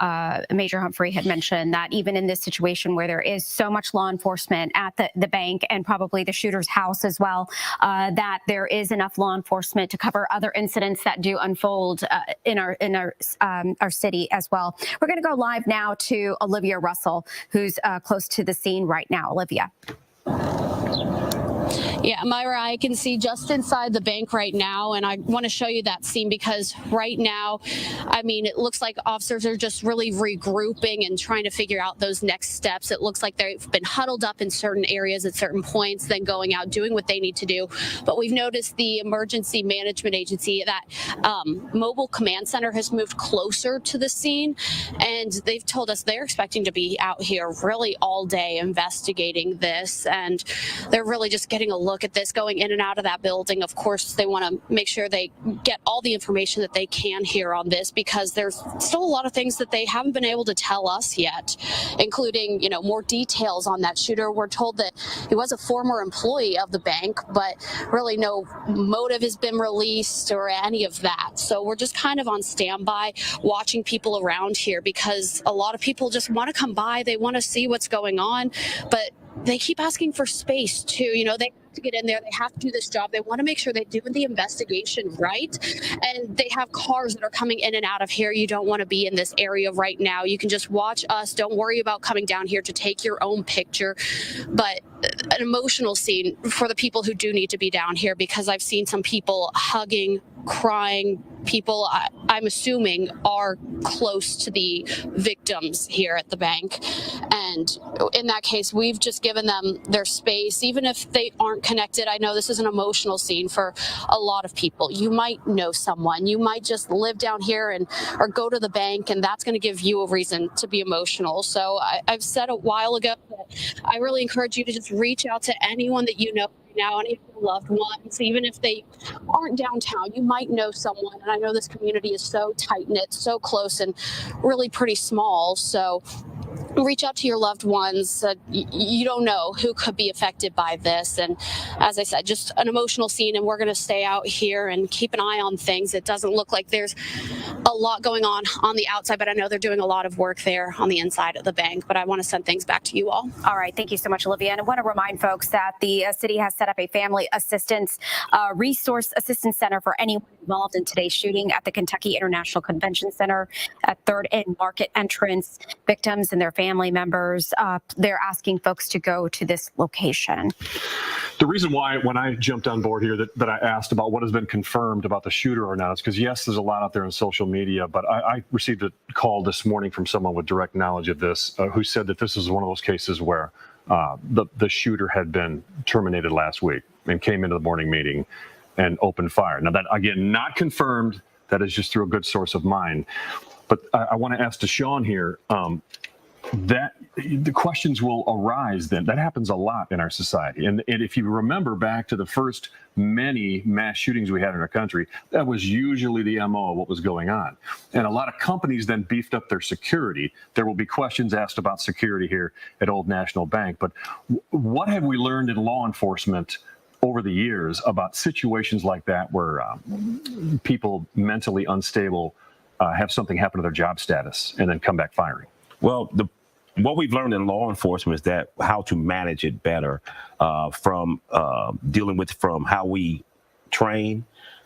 Major Humphrey had mentioned that even in this situation where there is so much law enforcement at the bank and probably the shooter's house as well, that there is enough law enforcement to cover other incidents that do unfold in our city as well. We're going to go live now to Olivia Russell, who's close to the scene right now. Olivia. Yeah, Myra, I can see just inside the bank right now, and I want to show you that scene because right now, I mean, it looks like officers are just really regrouping and trying to figure out those next steps. It looks like they've been huddled up in certain areas at certain points, then going out, doing what they need to do. But we've noticed the Emergency Management Agency, that mobile command center has moved closer to the scene, and they've told us they're expecting to be out here really all day investigating this, and they're really just getting a look at this, going in and out of that building. Of course, they want to make sure they get all the information that they can here on this, because there's still a lot of things that they haven't been able to tell us yet, including, you know, more details on that shooter. We're told that he was a former employee of the bank, but really no motive has been released or any of that. So we're just kind of on standby, watching people around here, because a lot of people just want to come by. They want to see what's going on, but they keep asking for space too. You know, they have to get in there. They have to do this job. They want to make sure they're doing the investigation right. And they have cars that are coming in and out of here. You don't want to be in this area right now. You can just watch us. Don't worry about coming down here to take your own picture. But an emotional scene for the people who do need to be down here, because I've seen some people hugging, crying, people I'm assuming are close to the victims here at the bank. And in that case, we've just given them their space, even if they aren't connected. I know this is an emotional scene for a lot of people. You might know someone, you might just live down here or go to the bank, and that's going to give you a reason to be emotional. So I've said a while ago that I really encourage you to just reach out to anyone that you know now, any of your loved ones, even if they aren't downtown. You might know someone, and I know this community is so tight-knit, so close, and really pretty small. So reach out to your loved ones. You don't know who could be affected by this. And as I said, just an emotional scene, and we're going to stay out here and keep an eye on things. It doesn't look like there's a lot going on the outside, but I know they're doing a lot of work there on the inside of the bank. But I want to send things back to you all. All right. Thank you so much, Olivia. And I want to remind folks that the city has set up a family assistance resource assistance center for anyone involved in today's shooting at the Kentucky International Convention Center at 3rd and Market entrance. Victims and their family members, they're asking folks to go to this location. The reason why, when I jumped on board here, that I asked about what has been confirmed about the shooter or not, is because, yes, there's a lot out there on social media, but I received a call this morning from someone with direct knowledge of this who said that this is one of those cases where the shooter had been terminated last week and came into the morning meeting and opened fire. Now, that, again, not confirmed. That is just through a good source of mine. But I want to ask Deshaun here, that the questions will arise then. That happens a lot in our society. And if you remember back to the first many mass shootings we had in our country, that was usually the MO of what was going on. And a lot of companies then beefed up their security. There will be questions asked about security here at Old National Bank. But what have we learned in law enforcement over the years about situations like that where people mentally unstable have something happen to their job status and then come back firing? Well, what we've learned in law enforcement is that how to manage it better from dealing with from how we train,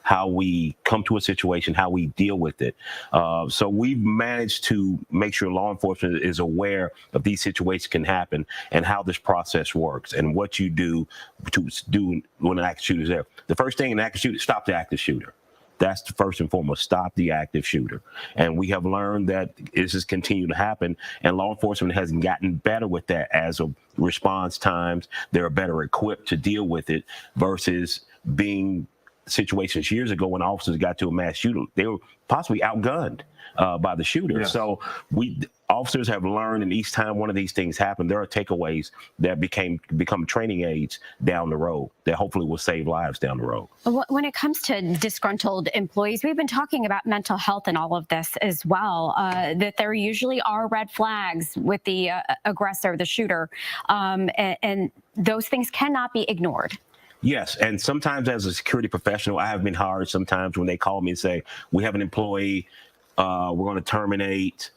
how we come to a situation, how we deal with it. So we've managed to make sure law enforcement is aware of these situations can happen and how this process works and what you do to do when an active shooter is there. The first thing an active shooter, stop the active shooter. That's the first and foremost, stop the active shooter. And we have learned that this has continued to happen, and law enforcement has gotten better with that as of response times. They're better equipped to deal with it versus being situations years ago when officers got to a mass shooting, they were possibly outgunned by the shooter. Yes. So officers have learned, and each time one of these things happen, there are takeaways that become training aids down the road that hopefully will save lives down the road. When it comes to disgruntled employees, we've been talking about mental health and all of this as well, that there usually are red flags with the aggressor, the shooter, and those things cannot be ignored. Yes, and sometimes as a security professional, I have been hired sometimes when they call me and say, we have an employee, we're going to terminate,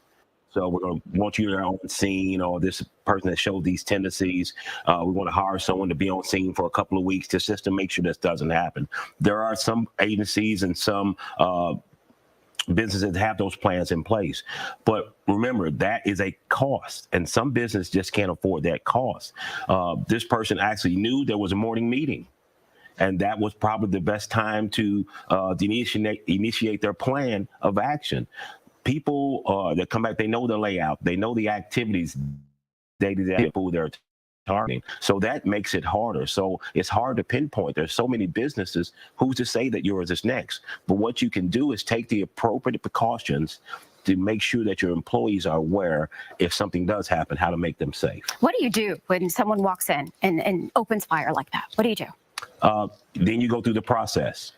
so we're going to want you there on scene, or this person that showed these tendencies, we want to hire someone to be on scene for a couple of weeks just to make sure this doesn't happen. There are some agencies and some businesses that have those plans in place. But remember, that is a cost, and some business just can't afford that cost. This person actually knew there was a morning meeting, and that was probably the best time to initiate their plan of action. People that come back, they know the layout, they know the activities, day-to-day people they're targeting. So that makes it harder. So it's hard to pinpoint. There's so many businesses. Who's to say that yours is next? But what you can do is take the appropriate precautions to make sure that your employees are aware if something does happen, how to make them safe. What do you do when someone walks in and opens fire like that? What do you do? Then you go through the process.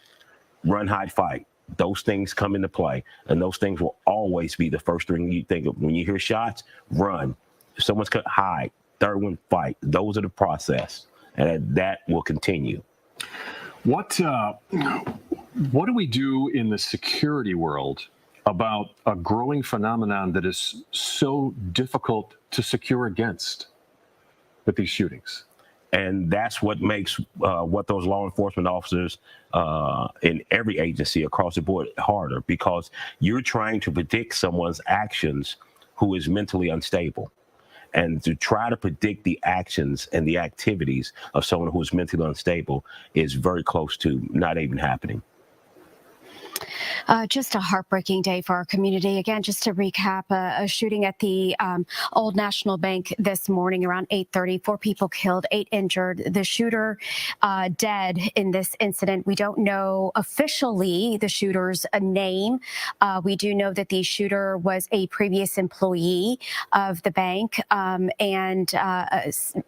Run, hide, fight. Those things come into play, and those things will always be the first thing you think of. When you hear shots, run. If someone's cut, hide. Third one, fight. Those are the process, and that will continue. What do we do in the security world about a growing phenomenon that is so difficult to secure against with these shootings? And that's what makes what those law enforcement officers in every agency across the board harder, because you're trying to predict someone's actions who is mentally unstable. And to try to predict the actions and the activities of someone who is mentally unstable is very close to not even happening. Just a heartbreaking day for our community. Again, just to recap, a shooting at the Old National Bank this morning around 8:30. 4 people killed, 8 injured. The shooter dead in this incident. We don't know officially the shooter's name. We do know that the shooter was a previous employee of the bank, and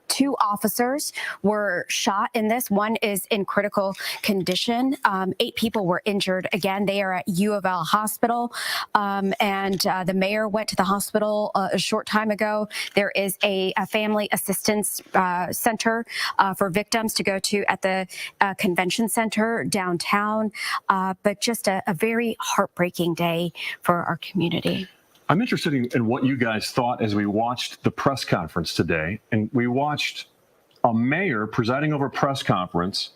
2 officers were shot in this. One is in critical condition. 8 people were injured. Again, they are at U of L Hospital, and the mayor went to the hospital a short time ago. There is a family assistance center for victims to go to at the convention center downtown, but just a very heartbreaking day for our community. I'm interested in what you guys thought as we watched the press conference today, and we watched a mayor presiding over a press conference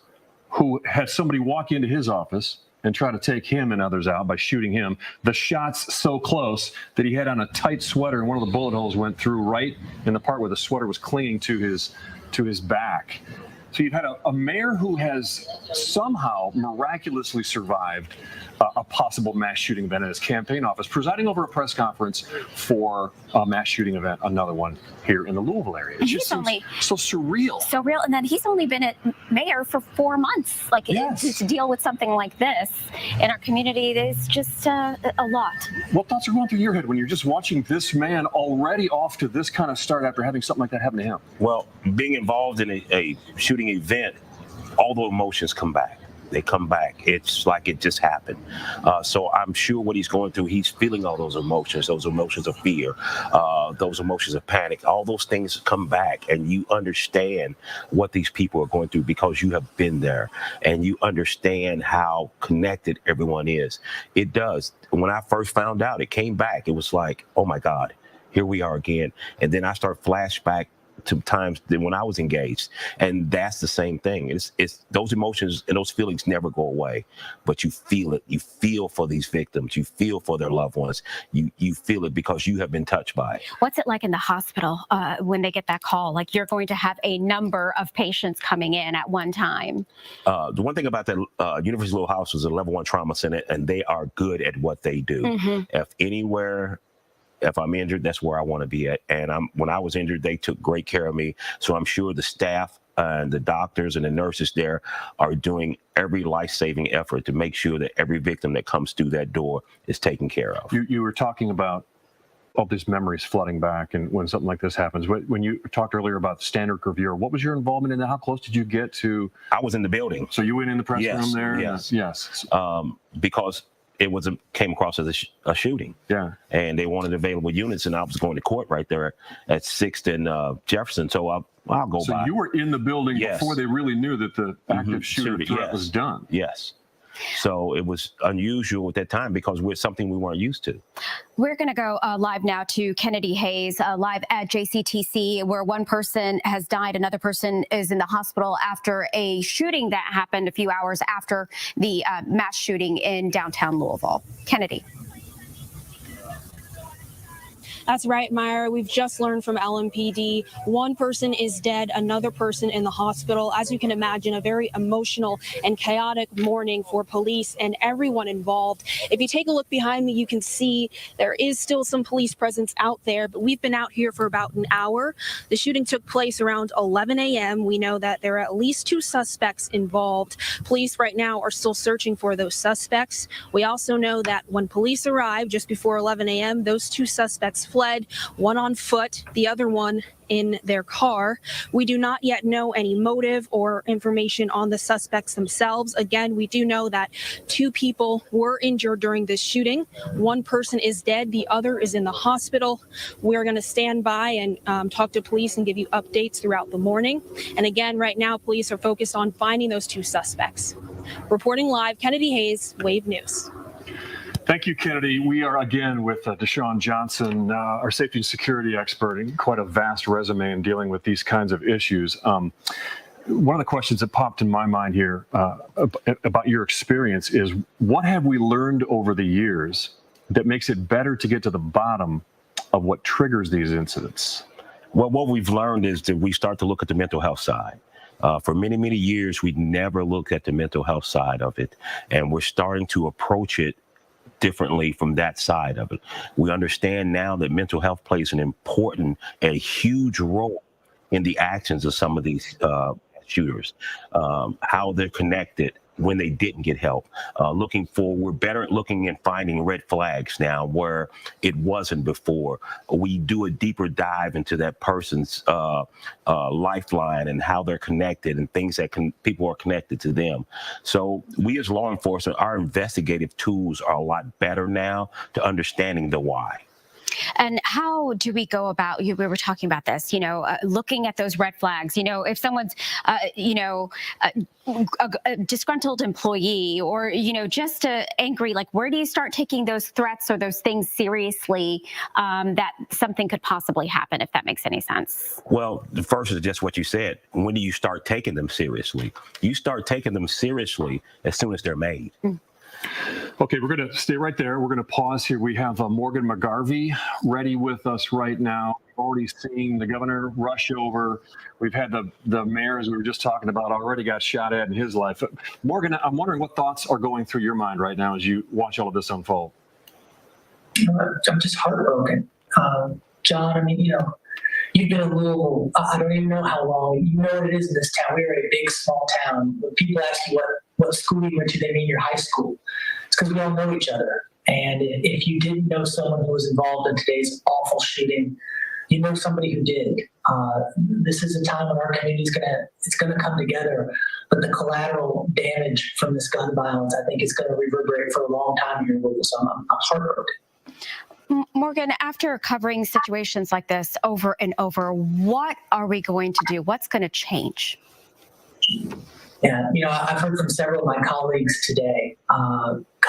who had somebody walk into his office and try to take him and others out by shooting him. The shots so close that he had on a tight sweater, and one of the bullet holes went through right in the part where the sweater was clinging to his back. So you've had a mayor who has somehow miraculously survived a possible mass shooting event in his campaign office, presiding over a press conference for a mass shooting event, another one here in the Louisville area. It just seems so surreal. So real, and then he's only been at mayor for 4 months. Like, yes. to deal with something like this in our community is just a lot. What thoughts are going through your head when you're just watching this man already off to this kind of start after having something like that happen to him? Well, being involved in a shooting event, all the emotions come back. They come back. It's like it just happened. So I'm sure what he's going through, he's feeling all those emotions of fear, those emotions of panic, all those things come back, and you understand what these people are going through because you have been there and you understand how connected everyone is. It does. When I first found out, it came back. It was like, oh my God, here we are again. And then I start flashback to times than when I was engaged. And that's the same thing. It's those emotions and those feelings never go away, but you feel it. You feel for these victims. You feel for their loved ones. You feel it because you have been touched by it. What's it like in the hospital when they get that call? Like you're going to have a number of patients coming in at one time. The one thing about that University of Louisville House is a level 1 trauma center, and they are good at what they do. If I'm injured, that's where I want to be at. And when I was injured, they took great care of me. So I'm sure the staff and the doctors and the nurses there are doing every life-saving effort to make sure that every victim that comes through that door is taken care of. You were talking about all these memories flooding back, and when something like this happens, when you talked earlier about the standard review, what was your involvement in that? How close did you get to? I was in the building. So you went in the press room there? Yes. Because it came across as a shooting. Yeah. And they wanted available units, and I was going to court right there at 6th and Jefferson. So I'll go by. So you were in the building before they really knew that the active shooter threat was done. Yes. So it was unusual at that time because we're something we weren't used to. We're going to go live now to Kennedy Hayes, live at JCTC, where one person has died. Another person is in the hospital after a shooting that happened a few hours after the mass shooting in downtown Louisville. Kennedy. That's right, Myra. We've just learned from LMPD. One person is dead, another person in the hospital. As you can imagine, a very emotional and chaotic morning for police and everyone involved. If you take a look behind me, you can see there is still some police presence out there, but we've been out here for about an hour. The shooting took place around 11 a.m. We know that there are at least 2 suspects involved. Police right now are still searching for those suspects. We also know that when police arrived just before 11 a.m., those 2 suspects fled, one on foot, the other one in their car. We do not yet know any motive or information on the suspects themselves. Again, we do know that 2 people were injured during this shooting. One person is dead, the other is in the hospital. We're going to stand by and talk to police and give you updates throughout the morning. And again, right now, police are focused on finding those 2 suspects. Reporting live, Kennedy Hayes, Wave News. Thank you, Kennedy. We are again with Deshaun Johnson, our safety and security expert, and quite a vast resume in dealing with these kinds of issues. One of the questions that popped in my mind here about your experience is, what have we learned over the years that makes it better to get to the bottom of what triggers these incidents? Well, what we've learned is that we start to look at the mental health side. For many, many years, we never looked at the mental health side of it, and we're starting to approach it differently from that side of it. We understand now that mental health plays an important and huge role in the actions of some of these shooters, how they're connected when they didn't get help. We're better at looking and finding red flags now where it wasn't before. We do a deeper dive into that person's lifeline and how they're connected and things that people are connected to them. So we as law enforcement, our investigative tools are a lot better now to understanding the why. And how do we go about, we were talking about this, looking at those red flags, if someone's, a disgruntled employee or, just angry, like where do you start taking those threats or those things seriously that something could possibly happen, if that makes any sense? Well, the first is just what you said. When do you start taking them seriously? You start taking them seriously as soon as they're made. Okay, we're going to stay right there. We're going to pause here. We have Morgan McGarvey ready with us right now. We've already seen the governor rush over. We've had the mayor, as we were just talking about, already got shot at in his life. Morgan, I'm wondering what thoughts are going through your mind right now as you watch all of this unfold. I'm just heartbroken. John, you've been in Louisville, I don't even know how long. You know what it is in this town. We're a big, small town. When people ask you what school you went to, they mean your high school. It's because we all know each other. And if you didn't know someone who was involved in today's awful shooting, you know somebody who did. This is a time when our community is gonna come together. But the collateral damage from this gun violence, I think, is going to reverberate for a long time here in Louisville. So I'm heartbroken. Morgan, after covering situations like this over and over, what are we going to do? What's going to change? Yeah, I've heard from several of my colleagues today,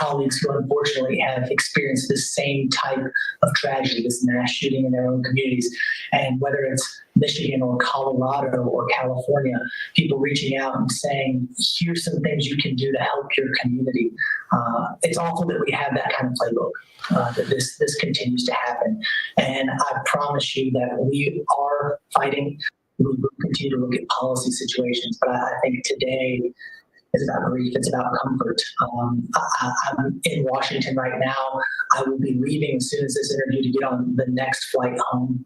colleagues who unfortunately have experienced this same type of tragedy, this mass shooting in their own communities. And whether it's Michigan or Colorado or California, people reaching out and saying, here's some things you can do to help your community. It's awful that we have that kind of playbook, that this continues to happen. And I promise you that we are fighting. We will continue to look at policy situations, but I think today is about grief. It's about comfort. I'm in Washington right now. I will be leaving as soon as this interview to get on the next flight home,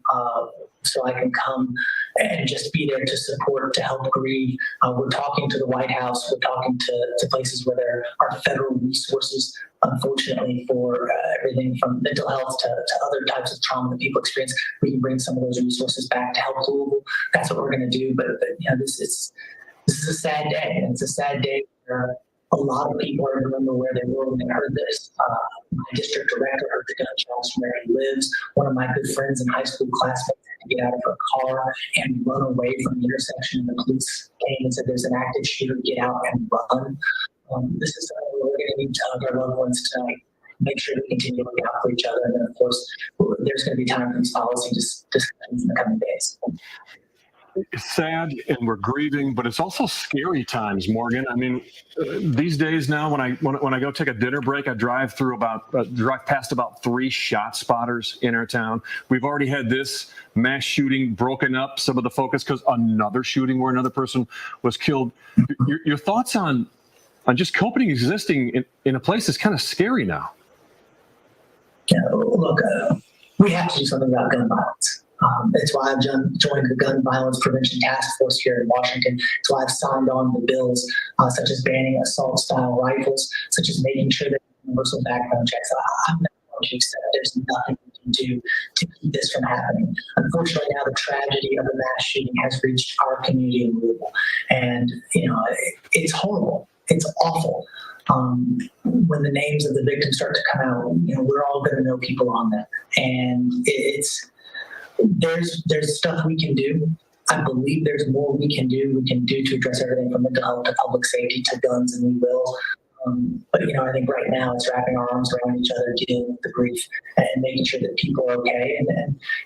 so I can come and just be there to support, to help grieve. We're talking to the White House. We're talking to places where there are federal resources, unfortunately, for everything from mental health to other types of trauma that people experience. We can bring some of those resources back to help Louisville. That's what we're going to do. But this is a sad day, and it's a sad day where a lot of people are remember where they were when they heard this. My district director heard the gunshots from where he lives. One of my good friends and high school classmates had to get out of her car and run away from the intersection. The police came and said, there's an active shooter, get out and run. This is something we're going to need to hug our loved ones tonight. Make sure we continue to look out for each other. And then, of course, there's going to be time for these policy discussions in the coming days. It's sad and we're grieving, but it's also scary times, Morgan. I mean, these days now, when I go take a dinner break, I drive past about 3 shot spotters in our town. We've already had this mass shooting broken up some of the focus because another shooting where another person was killed. Your thoughts on just coping existing in a place that's kind of scary now? Yeah, look, we have to do something about gun violence. That's why I've joined the Gun Violence Prevention Task Force here in Washington. That's why I've signed on the bills such as banning assault-style rifles, such as making sure that universal background checks. I'm not going to accept there's nothing we can do to keep this from happening. Unfortunately, now the tragedy of the mass shooting has reached our community in Louisville, and it's horrible. It's awful. When the names of the victims start to come out, we're all going to know people on them, and there's stuff we can do. I believe there's more we can do. We can do to address everything from mental health to public safety to guns, and we will. But I think right now it's wrapping our arms around each other, dealing with the grief, and making sure that people are okay, and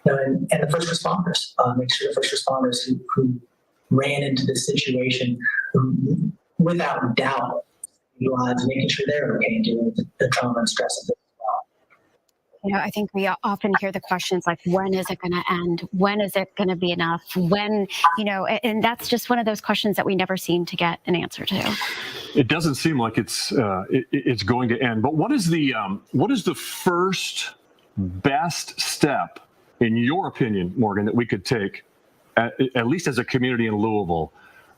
the first responders, make sure the first responders who ran into this situation, who, without doubt, lives, making sure they're okay and dealing with the trauma and stress of it. I think we often hear the questions like, when is it going to end? When is it going to be enough? When, and that's just one of those questions that we never seem to get an answer to. It doesn't seem like it's going to end. But what is the first best step, in your opinion, Morgan, that we could take, at least as a community in Louisville,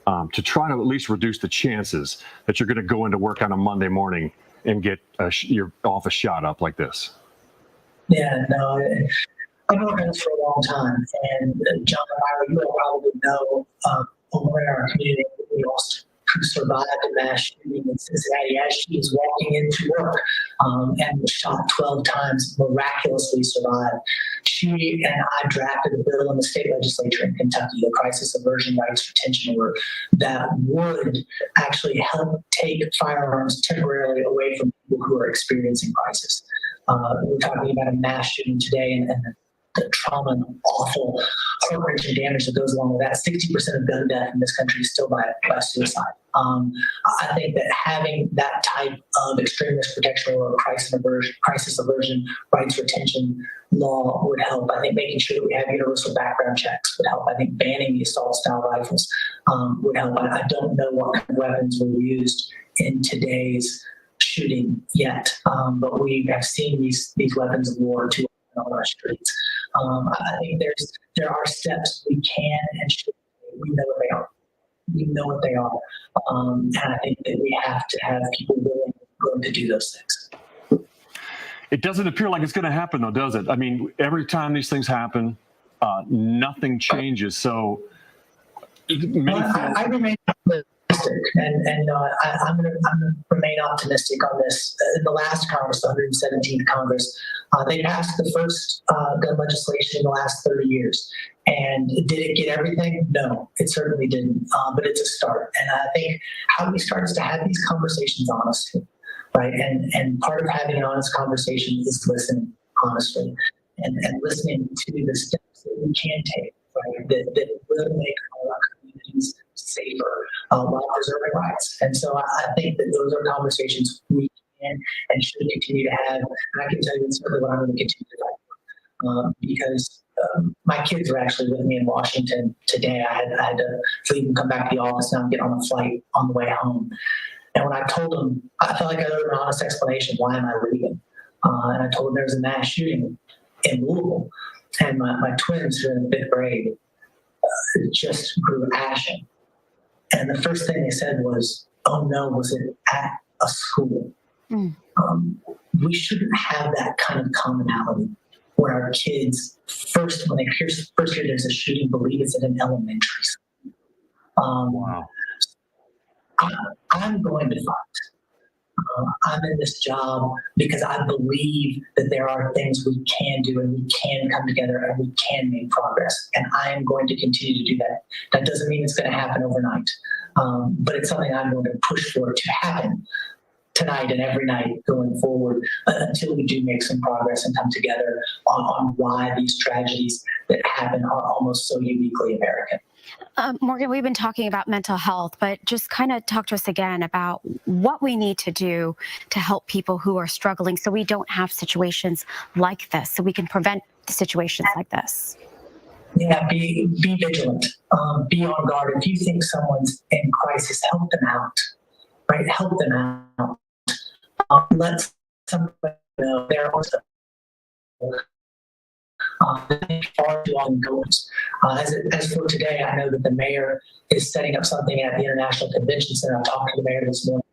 to try to at least reduce the chances that you're going to go into work on a Monday morning and get your office shot up like this? Yeah, no, I've been working on this for a long time, and John and I, you all probably know, over in our community, we lost who survived a mass shooting in Cincinnati as she was walking into work and was shot 12 times, miraculously survived. She and I drafted a bill in the state legislature in Kentucky, the Crisis Aversion Rights Retention Order, that would actually help take firearms temporarily away from people who are experiencing crisis. We're talking about a mass shooting today and the trauma and awful heart-wrenching damage that goes along with that. 60% of gun death in this country is still by suicide. I think that having that type of extreme risk protection or crisis aversion rights retention law would help. I think making sure that we have universal background checks would help. I think banning the assault-style rifles would help. I don't know what kind of weapons were used in today's shooting yet, but we have seen these weapons of war too on our streets. I think there are steps we can and should. We know what they are. We know what they are, and I think that we have to have people willing to do those things. It doesn't appear like it's going to happen, though, does it? I mean, every time these things happen, nothing changes. So, I remain optimistic, and I'm going to remain optimistic on this. In the last Congress, the 117th Congress, they passed the first gun legislation in the last 30 years. And did it get everything? No, it certainly didn't. But it's a start. And I think how we start is to have these conversations honestly. right? And part of having an honest conversation is listening honestly and listening to the steps that we can take, right? That will make our communities safer while preserving rights. And so I think that those are conversations we can and should continue to have. And I can tell you it's certainly what I'm going to continue to fight because my kids were actually with me in Washington today. I had to leave and come back to the office now and get on a flight on the way home. And when I told them, I felt like I owed an honest explanation. Why am I leaving? And I told them there was a mass shooting in Louisville. And my twins, who are in 5th grade, just grew ashen. And the first thing they said was, oh no, was it at a school? We shouldn't have that kind of commonality where our kids, when they first hear there's a shooting, believe it's at an elementary school. Wow. I'm going to fight. I'm in this job because I believe that there are things we can do and we can come together and we can make progress. And I am going to continue to do that. That doesn't mean it's going to happen overnight, but it's something I'm going to push for to happen tonight and every night going forward until we do make some progress and come together on why these tragedies that happen are almost so uniquely American. Morgan, we've been talking about mental health, but just kind of talk to us again about what we need to do to help people who are struggling so we don't have situations like this, so we can prevent situations like this. Yeah, be vigilant, be on guard. If you think someone's in crisis, help them out, right? Help them out. Let somebody know they're also far too often goes. As for today, I know that the mayor is setting up something at the International Convention Center. I talked to the mayor this morning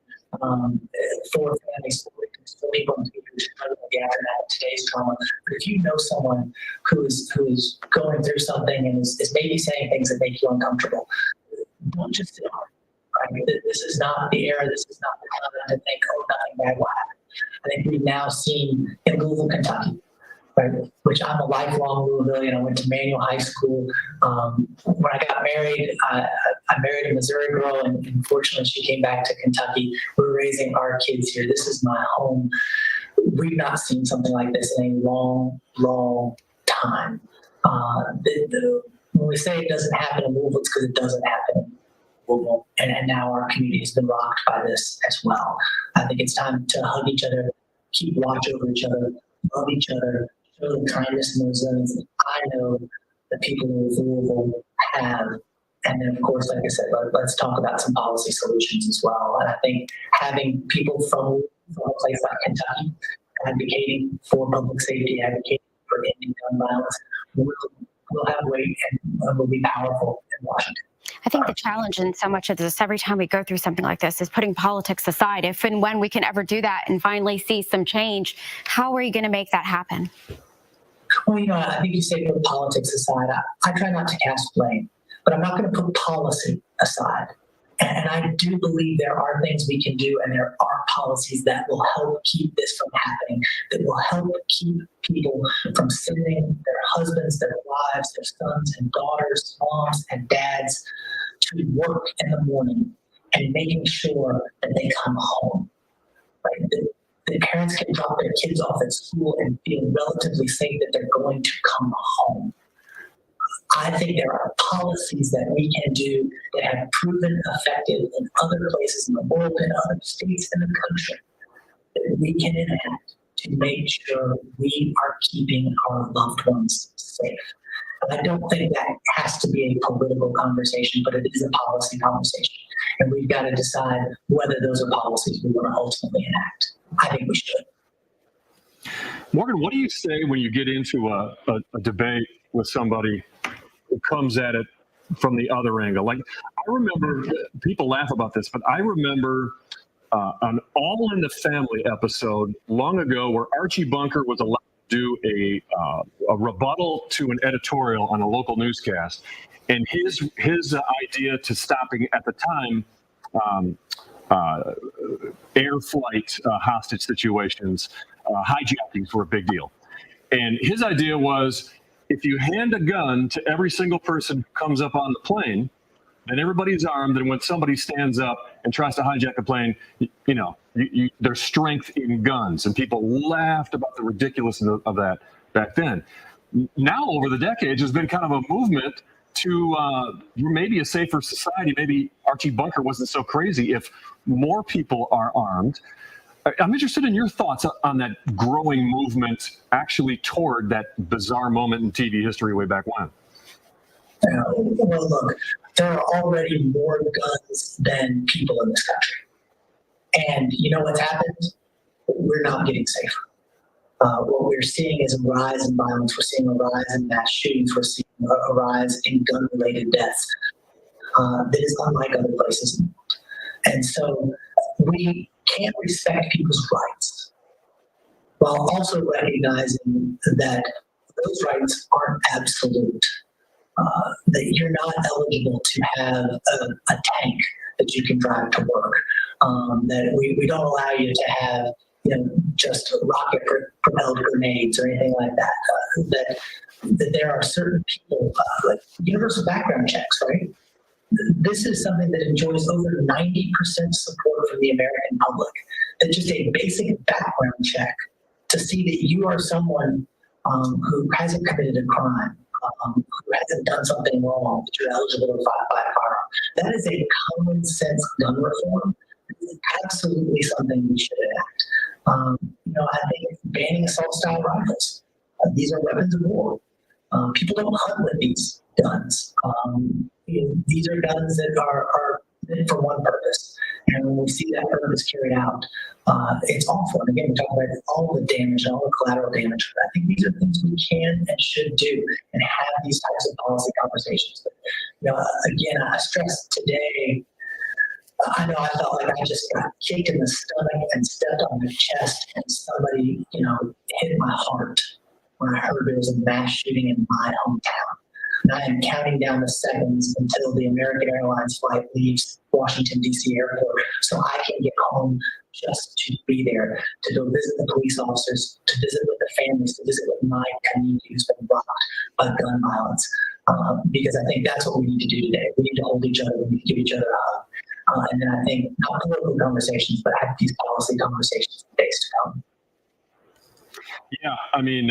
for families, for people who are struggling with the aftermath of today's trauma. But if you know someone who is going through something and is maybe saying things that make you uncomfortable, don't just sit on it. Right? This is not the era. This is not the time to think, oh, nothing bad will happen. I think we've now seen in Louisville, Kentucky, right, which I'm a lifelong Louisvillian. I went to Manual High School. When I got married, I married a Missouri girl, and unfortunately she came back to Kentucky. We're raising our kids here. This is my home. We've not seen something like this in a long, long time. When we say it doesn't happen in Louisville, it's because it doesn't happen. And now our community has been rocked by this as well. I think it's time to hug each other, keep watch over each other, love each other, show the kindness and resilience that I know the people in Louisville have. And then, of course, like I said, let's talk about some policy solutions as well. And I think having people from a place like Kentucky advocating for public safety, advocating for ending gun violence will have weight and will be powerful in Washington. I think the challenge in so much of this, every time we go through something like this, is putting politics aside. If and when we can ever do that and finally see some change, how are you going to make that happen? Well, I think you say put politics aside. I try not to cast blame, but I'm not going to put policy aside. And I do believe there are things we can do, and there are policies that will help keep this from happening, that will help keep people from sending their husbands, their wives, their sons and daughters, moms and dads to work in the morning and making sure that they come home. Right? The parents can drop their kids off at school and feel relatively safe that they're going to come home. I think there are policies that we can do that have proven effective in other places in the world and other states in the country that we can enact to make sure we are keeping our loved ones safe. And I don't think that has to be a political conversation, but it is a policy conversation. And we've got to decide whether those are policies we want to ultimately enact. I think we should. Morgan, what do you say when you get into a debate with somebody who comes at it from the other angle? Like, I remember, people laugh about this, but I remember an All in the Family episode long ago where Archie Bunker was allowed to do a rebuttal to an editorial on a local newscast. And his idea to stopping, at the time, air flight hostage situations, hijackings were a big deal. And his idea was, if you hand a gun to every single person who comes up on the plane, and everybody's armed, and when somebody stands up and tries to hijack a plane, there's strength in guns, and people laughed about the ridiculousness of that back then. Now, over the decades, there's been kind of a movement to maybe a safer society. Maybe Archie Bunker wasn't so crazy if more people are armed. I'm interested in your thoughts on that growing movement actually toward that bizarre moment in TV history way back when. Well, look, there are already more guns than people in this country. And you know what's happened? We're not getting safer. What we're seeing is a rise in violence. We're seeing a rise in mass shootings. We're seeing a rise in gun-related deaths that is unlike other places in the world. And so we can't respect people's rights while also recognizing that those rights aren't absolute, that you're not eligible to have a tank that you can drive to work, that we don't allow you to have just rocket-propelled grenades or anything like that, that there are certain people, like universal background checks, right? This is something that enjoys over 90% support from the American public. That just a basic background check to see that you are someone who hasn't committed a crime, who hasn't done something wrong, that you're eligible to buy a firearm. That is a common sense gun reform. It's absolutely something we should enact. I think banning assault-style rifles. These are weapons of war. People don't hunt with these guns. These are guns that are meant for one purpose. And when we see that purpose carried out, it's awful. And again, we talk about all the damage and all the collateral damage. But I think these are things we can and should do and have these types of policy conversations. But, again, I stress today, I know I felt like I just got kicked in the stomach and stepped on the chest, and somebody, hit my heart when I heard there was a mass shooting in my hometown. And I am counting down the seconds until the American Airlines flight leaves Washington, D.C. airport, so I can get home just to be there, to go visit the police officers, to visit with the families, to visit with my community who's been rocked by gun violence. Because I think that's what we need to do today. We need to hold each other. We need to give each other a hug. And then I think not political conversations, but have these policy conversations in the days to come. Yeah, I mean,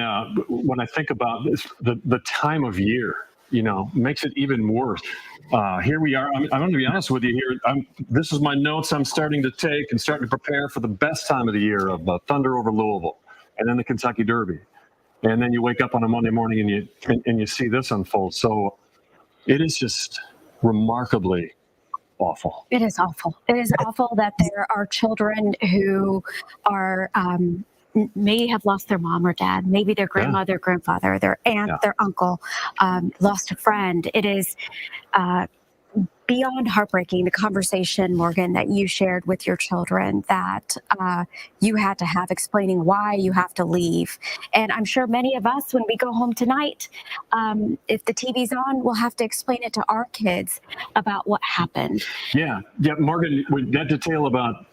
when I think about this, the time of year, makes it even worse. Here we are. I'm going to be honest with you here. This is my notes I'm starting to take and starting to prepare for the best time of the year of Thunder over Louisville, and then the Kentucky Derby, and then you wake up on a Monday morning and you see this unfold. So it is just remarkably awful. It is awful. It is awful that there are children who are may have lost their mom or dad, maybe their grandmother, grandfather, their aunt, their uncle, lost a friend. It is beyond heartbreaking, the conversation, Morgan, that you shared with your children that you had to have explaining why you have to leave. And I'm sure many of us, when we go home tonight, if the TV's on, we'll have to explain it to our kids about what happened. Yeah, Morgan, with that detail about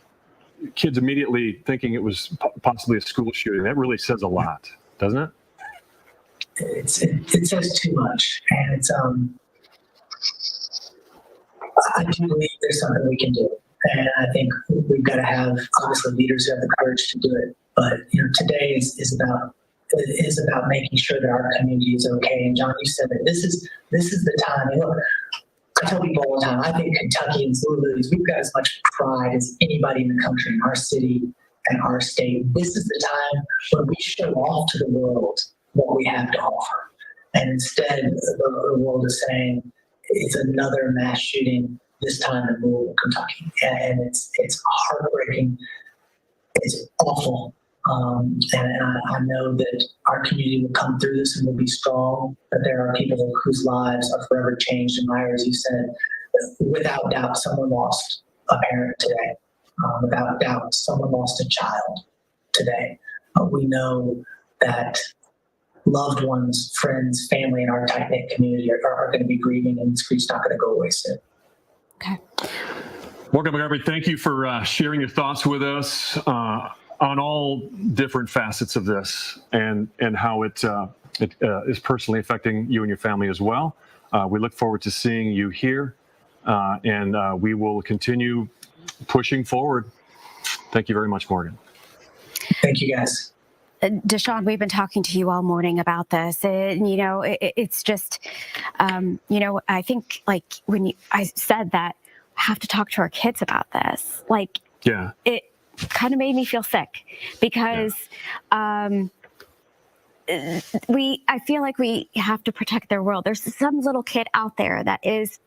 kids immediately thinking it was possibly a school shooting, that really says a lot, doesn't it? It says too much. And it's I do believe there's something we can do. And I think we've got to have, obviously, leaders who have the courage to do it. But, today is about making sure that our community is okay. And John, you said that this is the time. And look, I tell people all the time, I think Kentuckians, Louisville, we've got as much pride as anybody in the country, in our city and our state. This is the time when we show off to the world what we have to offer. And instead, the world is saying, it's another mass shooting, this time in Louisville, Kentucky. And it's heartbreaking. It's awful. And I know that our community will come through this and will be strong, but there are people whose lives are forever changed. And Myra, as you said, without doubt, someone lost a parent today. Without doubt, someone lost a child today. We know that loved ones, friends, family in our tight-knit community are going to be grieving, and this grief's not going to go away soon. Okay. Morgan McCarthy, thank you for sharing your thoughts with us on all different facets of this and how it is personally affecting you and your family as well. We look forward to seeing you here and we will continue pushing forward. Thank you very much, Morgan. Thank you, guys. Deshaun, we've been talking to you all morning about this, and it's just, I think like when I said that I have to talk to our kids about this, like, yeah, it kind of made me feel sick because I feel like we have to protect their world. There's some little kid out there that is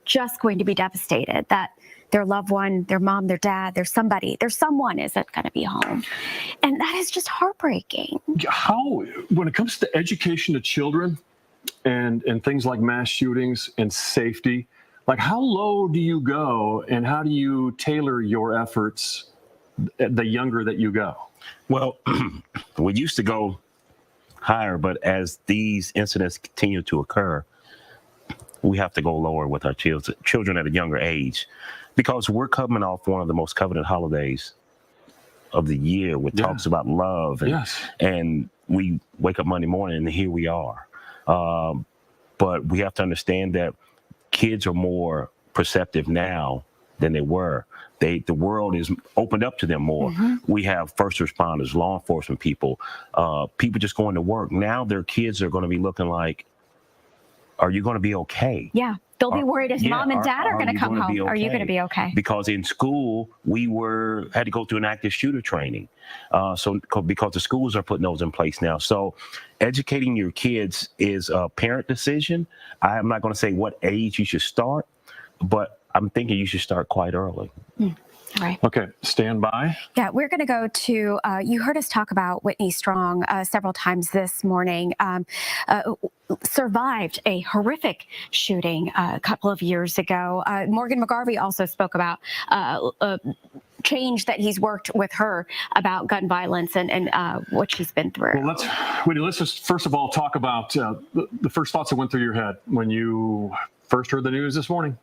just going to be devastated that their loved one, their mom, their dad, there's someone isn't going to be home. And that is just heartbreaking. When it comes to education of children and things like mass shootings and safety, like how low do you go and how do you tailor your efforts the younger that you go? Well, we used to go higher, but as these incidents continue to occur, we have to go lower with our children at a younger age, because we're coming off one of the most coveted holidays of the year, which talks about love, and we wake up Monday morning and here we are. But we have to understand that kids are more perceptive now than they were. The world is opened up to them more. Mm-hmm. We have first responders, law enforcement people, people just going to work. Now their kids are going to be looking like, are you going to be okay? Yeah. They'll be worried if mom and dad are going to come home. Okay? Are you going to be okay? Because in school, we had to go through an active shooter training. Because the schools are putting those in place now. So educating your kids is a parent decision. I'm not going to say what age you should start, but I'm thinking you should start quite early. All right. Okay, stand by. Yeah, we're going to go to, you heard us talk about Whitney Strong several times this morning. Survived a horrific shooting a couple of years ago. Morgan McGarvey also spoke about change that he's worked with her about gun violence and what she's been through. Well, let's just first of all talk about the first thoughts that went through your head when you first heard the news this morning.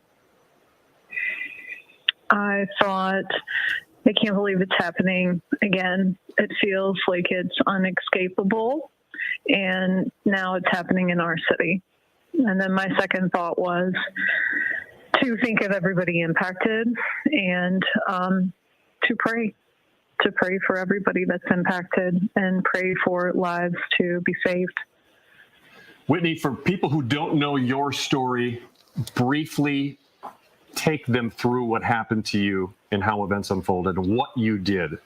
I thought, I can't believe it's happening again. It feels like it's unescapable, and now it's happening in our city. And then my second thought was to think of everybody impacted and to pray for everybody that's impacted and pray for lives to be saved. Whitney, for people who don't know your story, briefly take them through what happened to you and how events unfolded and what you did.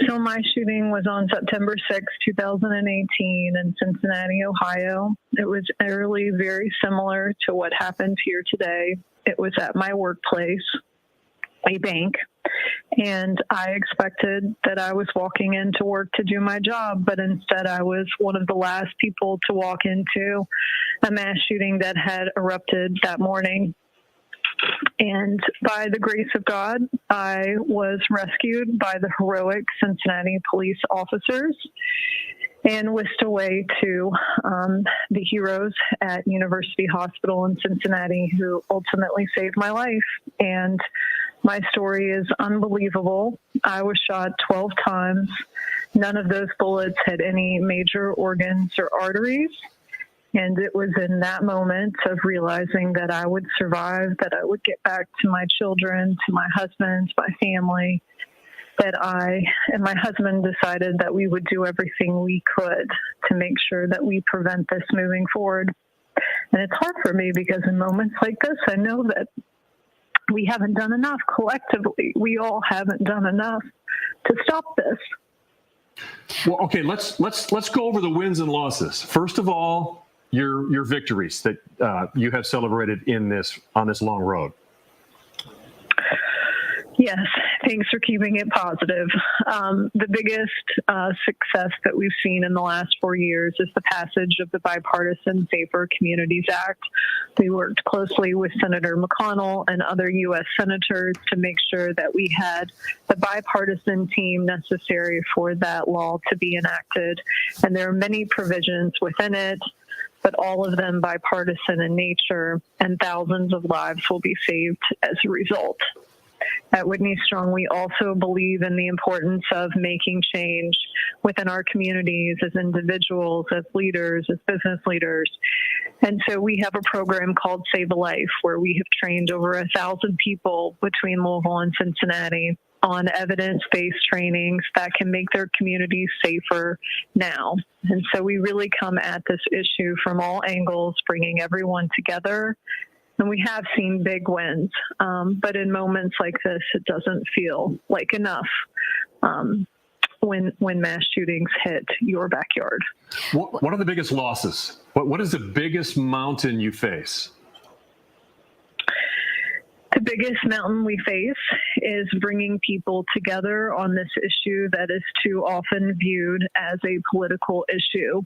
So my shooting was on September 6, 2018 in Cincinnati, Ohio. It was eerily very similar to what happened here today. It was at my workplace, a bank, and I expected that I was walking into work to do my job, but instead I was one of the last people to walk into a mass shooting that had erupted that morning. And by the grace of God, I was rescued by the heroic Cincinnati police officers and whisked away to the heroes at University Hospital in Cincinnati who ultimately saved my life. And my story is unbelievable. I was shot 12 times. None of those bullets had any major organs or arteries. And it was in that moment of realizing that I would survive, that I would get back to my children, to my husband, my family, that I and my husband decided that we would do everything we could to make sure that we prevent this moving forward. And it's hard for me because in moments like this, I know that we haven't done enough collectively. We all haven't done enough to stop this. Well, okay, let's go over the wins and losses. First of all, your victories that you have celebrated on this long road. Yes, thanks for keeping it positive. The biggest success that we've seen in the last 4 years is the passage of the Bipartisan Safer Communities Act. We worked closely with Senator McConnell and other U.S. senators to make sure that we had the bipartisan team necessary for that law to be enacted. And there are many provisions within it, but all of them bipartisan in nature, and thousands of lives will be saved as a result. At Whitney Strong, we also believe in the importance of making change within our communities as individuals, as leaders, as business leaders. And so we have a program called Save a Life, where we have trained over 1,000 people between Louisville and Cincinnati on evidence-based trainings that can make their communities safer now. And so we really come at this issue from all angles, bringing everyone together. And we have seen big wins, but in moments like this, it doesn't feel like enough when mass shootings hit your backyard. What are the biggest losses? What is the biggest mountain you face? The biggest mountain we face is bringing people together on this issue that is too often viewed as a political issue.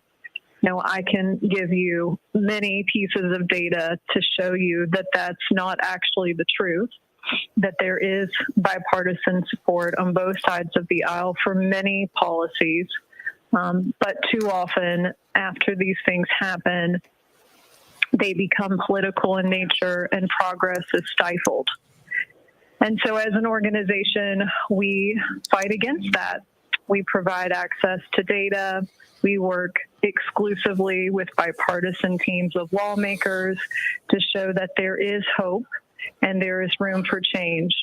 Now, I can give you many pieces of data to show you that that's not actually the truth, that there is bipartisan support on both sides of the aisle for many policies. But too often, after these things happen, they become political in nature and progress is stifled. And so as an organization, we fight against that. We provide access to data. We work exclusively with bipartisan teams of lawmakers to show that there is hope and there is room for change.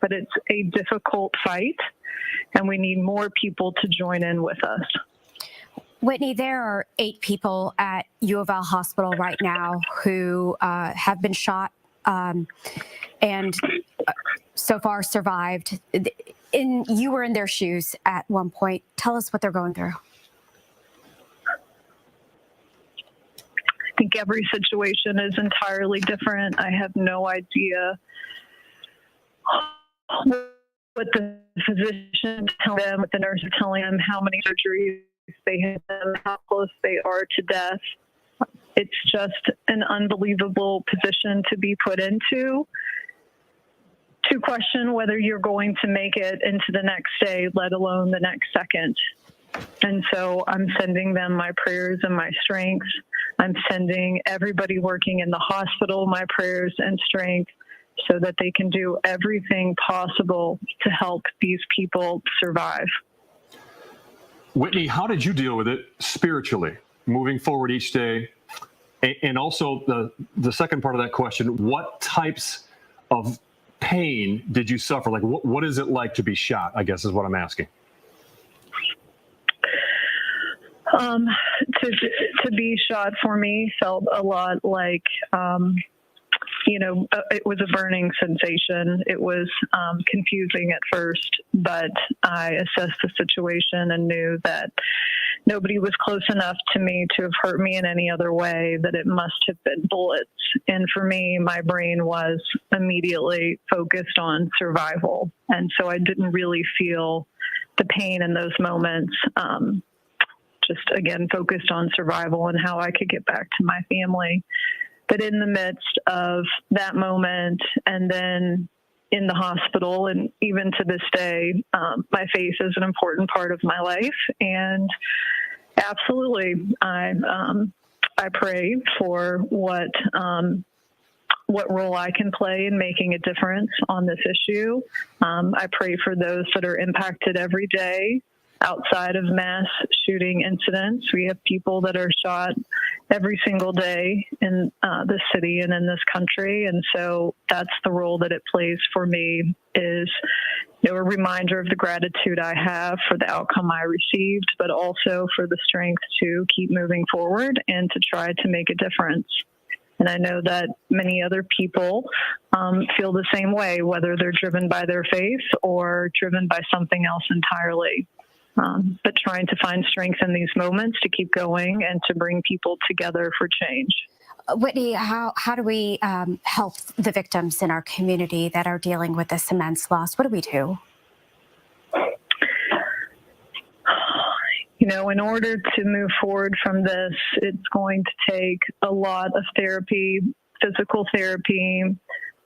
But it's a difficult fight, and we need more people to join in with us. Whitney, there are 8 people at U of L Hospital right now who have been shot and so far survived. You were in their shoes at one point. Tell us what they're going through. I think every situation is entirely different. I have no idea what the physicians tell them, what the nurses are telling them, how many surgeries they have done, how close they are to death. It's just an unbelievable position to be put into, to question whether you're going to make it into the next day, let alone the next second. And so I'm sending them my prayers and my strength. I'm sending everybody working in the hospital my prayers and strength so that they can do everything possible to help these people survive. Whitney, how did you deal with it spiritually, moving forward each day? And also the second part of that question, what types of pain did you suffer? Like, what is it like to be shot, I guess is what I'm asking. To be shot for me felt a lot like, it was a burning sensation. It was confusing at first, but I assessed the situation and knew that nobody was close enough to me to have hurt me in any other way, that it must have been bullets. And for me, my brain was immediately focused on survival. And so I didn't really feel the pain in those moments. Just, again, focused on survival and how I could get back to my family. But in the midst of that moment and then in the hospital, and even to this day, my faith is an important part of my life. And absolutely, I pray for what role I can play in making a difference on this issue. I pray for those that are impacted every day. Outside of mass shooting incidents, we have people that are shot every single day in this city and in this country. And so that's the role that it plays for me, is a reminder of the gratitude I have for the outcome I received, but also for the strength to keep moving forward and to try to make a difference. And I know that many other people feel the same way, whether they're driven by their faith or driven by something else entirely. But trying to find strength in these moments to keep going and to bring people together for change. Whitney, how do we help the victims in our community that are dealing with this immense loss? What do we do? In order to move forward from this, it's going to take a lot of therapy, physical therapy.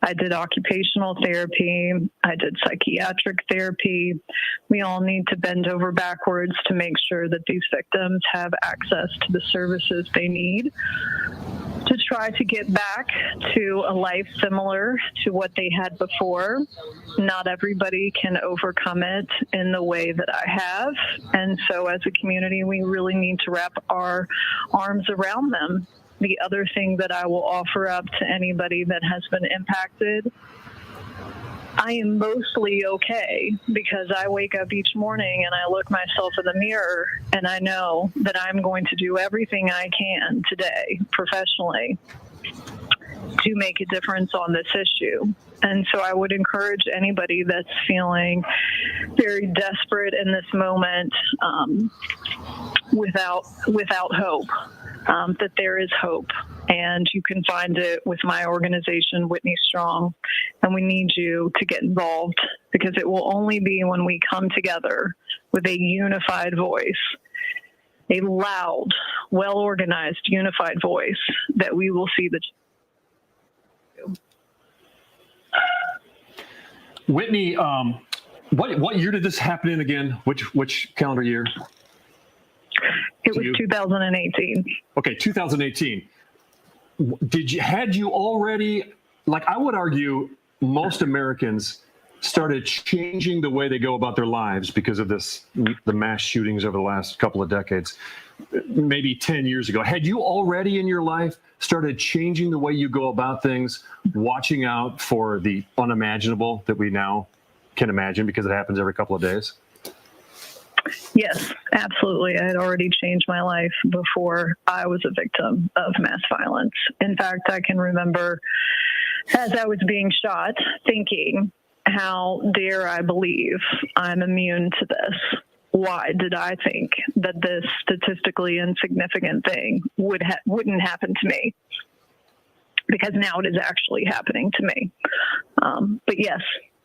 I did occupational therapy. I did psychiatric therapy. We all need to bend over backwards to make sure that these victims have access to the services they need to try to get back to a life similar to what they had before. Not everybody can overcome it in the way that I have. And so as a community, we really need to wrap our arms around them. The other thing that I will offer up to anybody that has been impacted, I am mostly okay because I wake up each morning and I look myself in the mirror and I know that I'm going to do everything I can today professionally to make a difference on this issue. And so I would encourage anybody that's feeling very desperate in this moment without hope, that there is hope. And you can find it with my organization, Whitney Strong. And we need you to get involved because it will only be when we come together with a unified voice, a loud, well-organized, unified voice, that we will see the. Whitney, what year did this happen in again? Which calendar year? It was 2018. Okay, 2018. Had you already, like I would argue, most Americans started changing the way they go about their lives because of the mass shootings over the last couple of decades, maybe 10 years ago. Had you already in your life started changing the way you go about things, watching out for the unimaginable that we now can imagine because it happens every couple of days? Yes, absolutely. I had already changed my life before I was a victim of mass violence. In fact, I can remember as I was being shot thinking, how dare I believe I'm immune to this? Why did I think that this statistically insignificant thing wouldn't happen to me? Because now it is actually happening to me. But yes,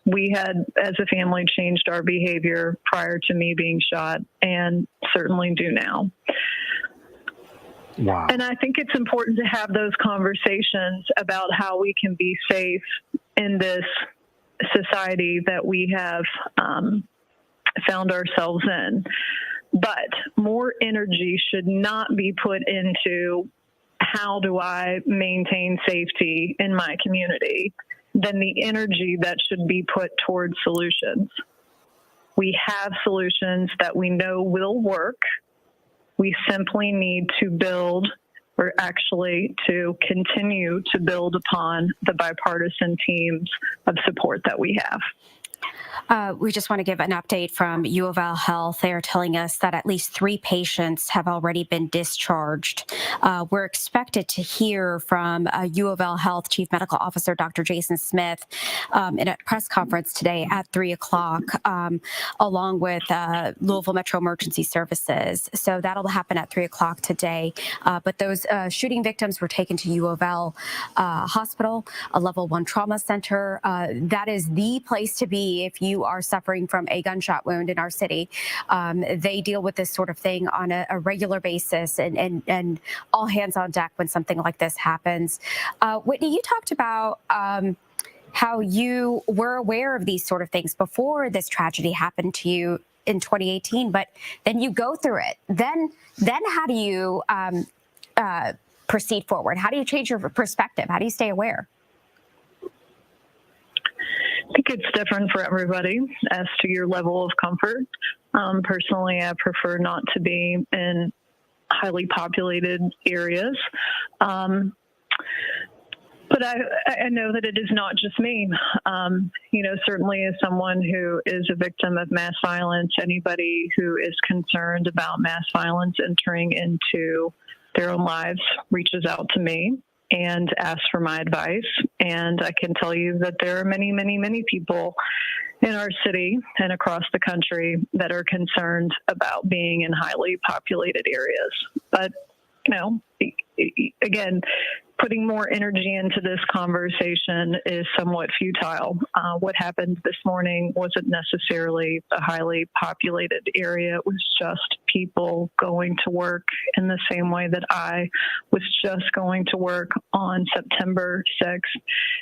we had, as a family, changed our behavior prior to me being shot and certainly do now. Wow. And I think it's important to have those conversations about how we can be safe in this society that we have found ourselves in. But more energy should not be put into how do I maintain safety in my community than the energy that should be put towards solutions. We have solutions that we know will work. We simply need to build, or actually to continue to build upon the bipartisan teams of support that we have. We just want to give an update from U of L Health. They are telling us that at least 3 patients have already been discharged. We're expected to hear from U of L Health Chief Medical Officer Dr. Jason Smith in a press conference today at 3 o'clock, along with Louisville Metro Emergency Services. So that'll happen at 3 o'clock today. But those shooting victims were taken to U of L Hospital, a level 1 trauma center. That is the place to be if you are suffering from a gunshot wound in our city. They deal with this sort of thing on a regular basis and all hands on deck when something like this happens. Whitney, you talked about how you were aware of these sort of things before this tragedy happened to you in 2018, but then you go through it. Then how do you proceed forward? How do you change your perspective? How do you stay aware? I think it's different for everybody as to your level of comfort. Personally, I prefer not to be in highly populated areas. But I know that it is not just me. Certainly as someone who is a victim of mass violence, anybody who is concerned about mass violence entering into their own lives reaches out to me and asks for my advice. And I can tell you that there are many, many, many people in our city and across the country that are concerned about being in highly populated areas. But, again, putting more energy into this conversation is somewhat futile. What happened this morning wasn't necessarily a highly populated area. It was just people going to work in the same way that I was just going to work on September 6th.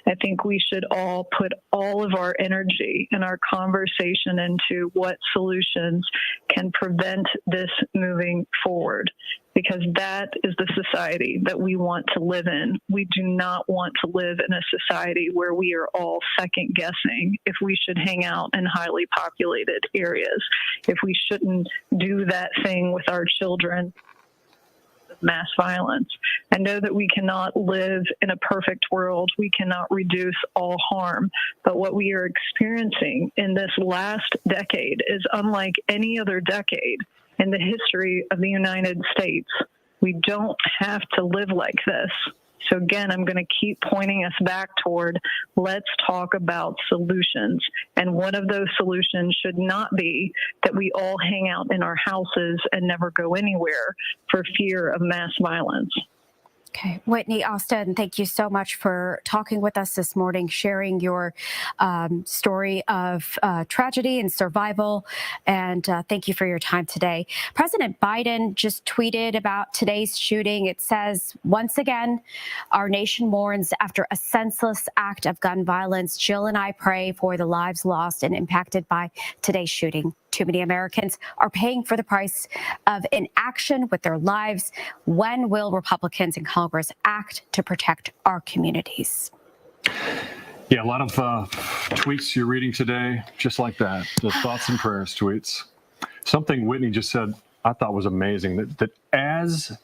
I think we should all put all of our energy and our conversation into what solutions can prevent this moving forward. because that is the society that we want to live in. We do not want to live in a society where we are all second guessing if we should hang out in highly populated areas, if we shouldn't do that thing with our children. Mass violence. I know that we cannot live in a perfect world. We cannot reduce all harm. But what we are experiencing in this last decade is unlike any other decade in the history of the United States. We don't have to live like this. So again, I'm going to keep pointing us back toward, let's talk about solutions. And one of those solutions should not be that we all hang out in our houses and never go anywhere for fear of mass violence. Okay, Whitney, Austin, thank you so much for talking with us this morning, sharing your story of tragedy and survival, and thank you for your time today. President Biden just tweeted about today's shooting. It says, once again, our nation mourns after a senseless act of gun violence. Jill and I pray for the lives lost and impacted by today's shooting. Too many Americans are paying for the price of inaction with their lives. When will Republicans in Congress act to protect our communities? Yeah, a lot of tweets you're reading today, just like that, the thoughts and prayers tweets. Something Whitney just said I thought was amazing, that as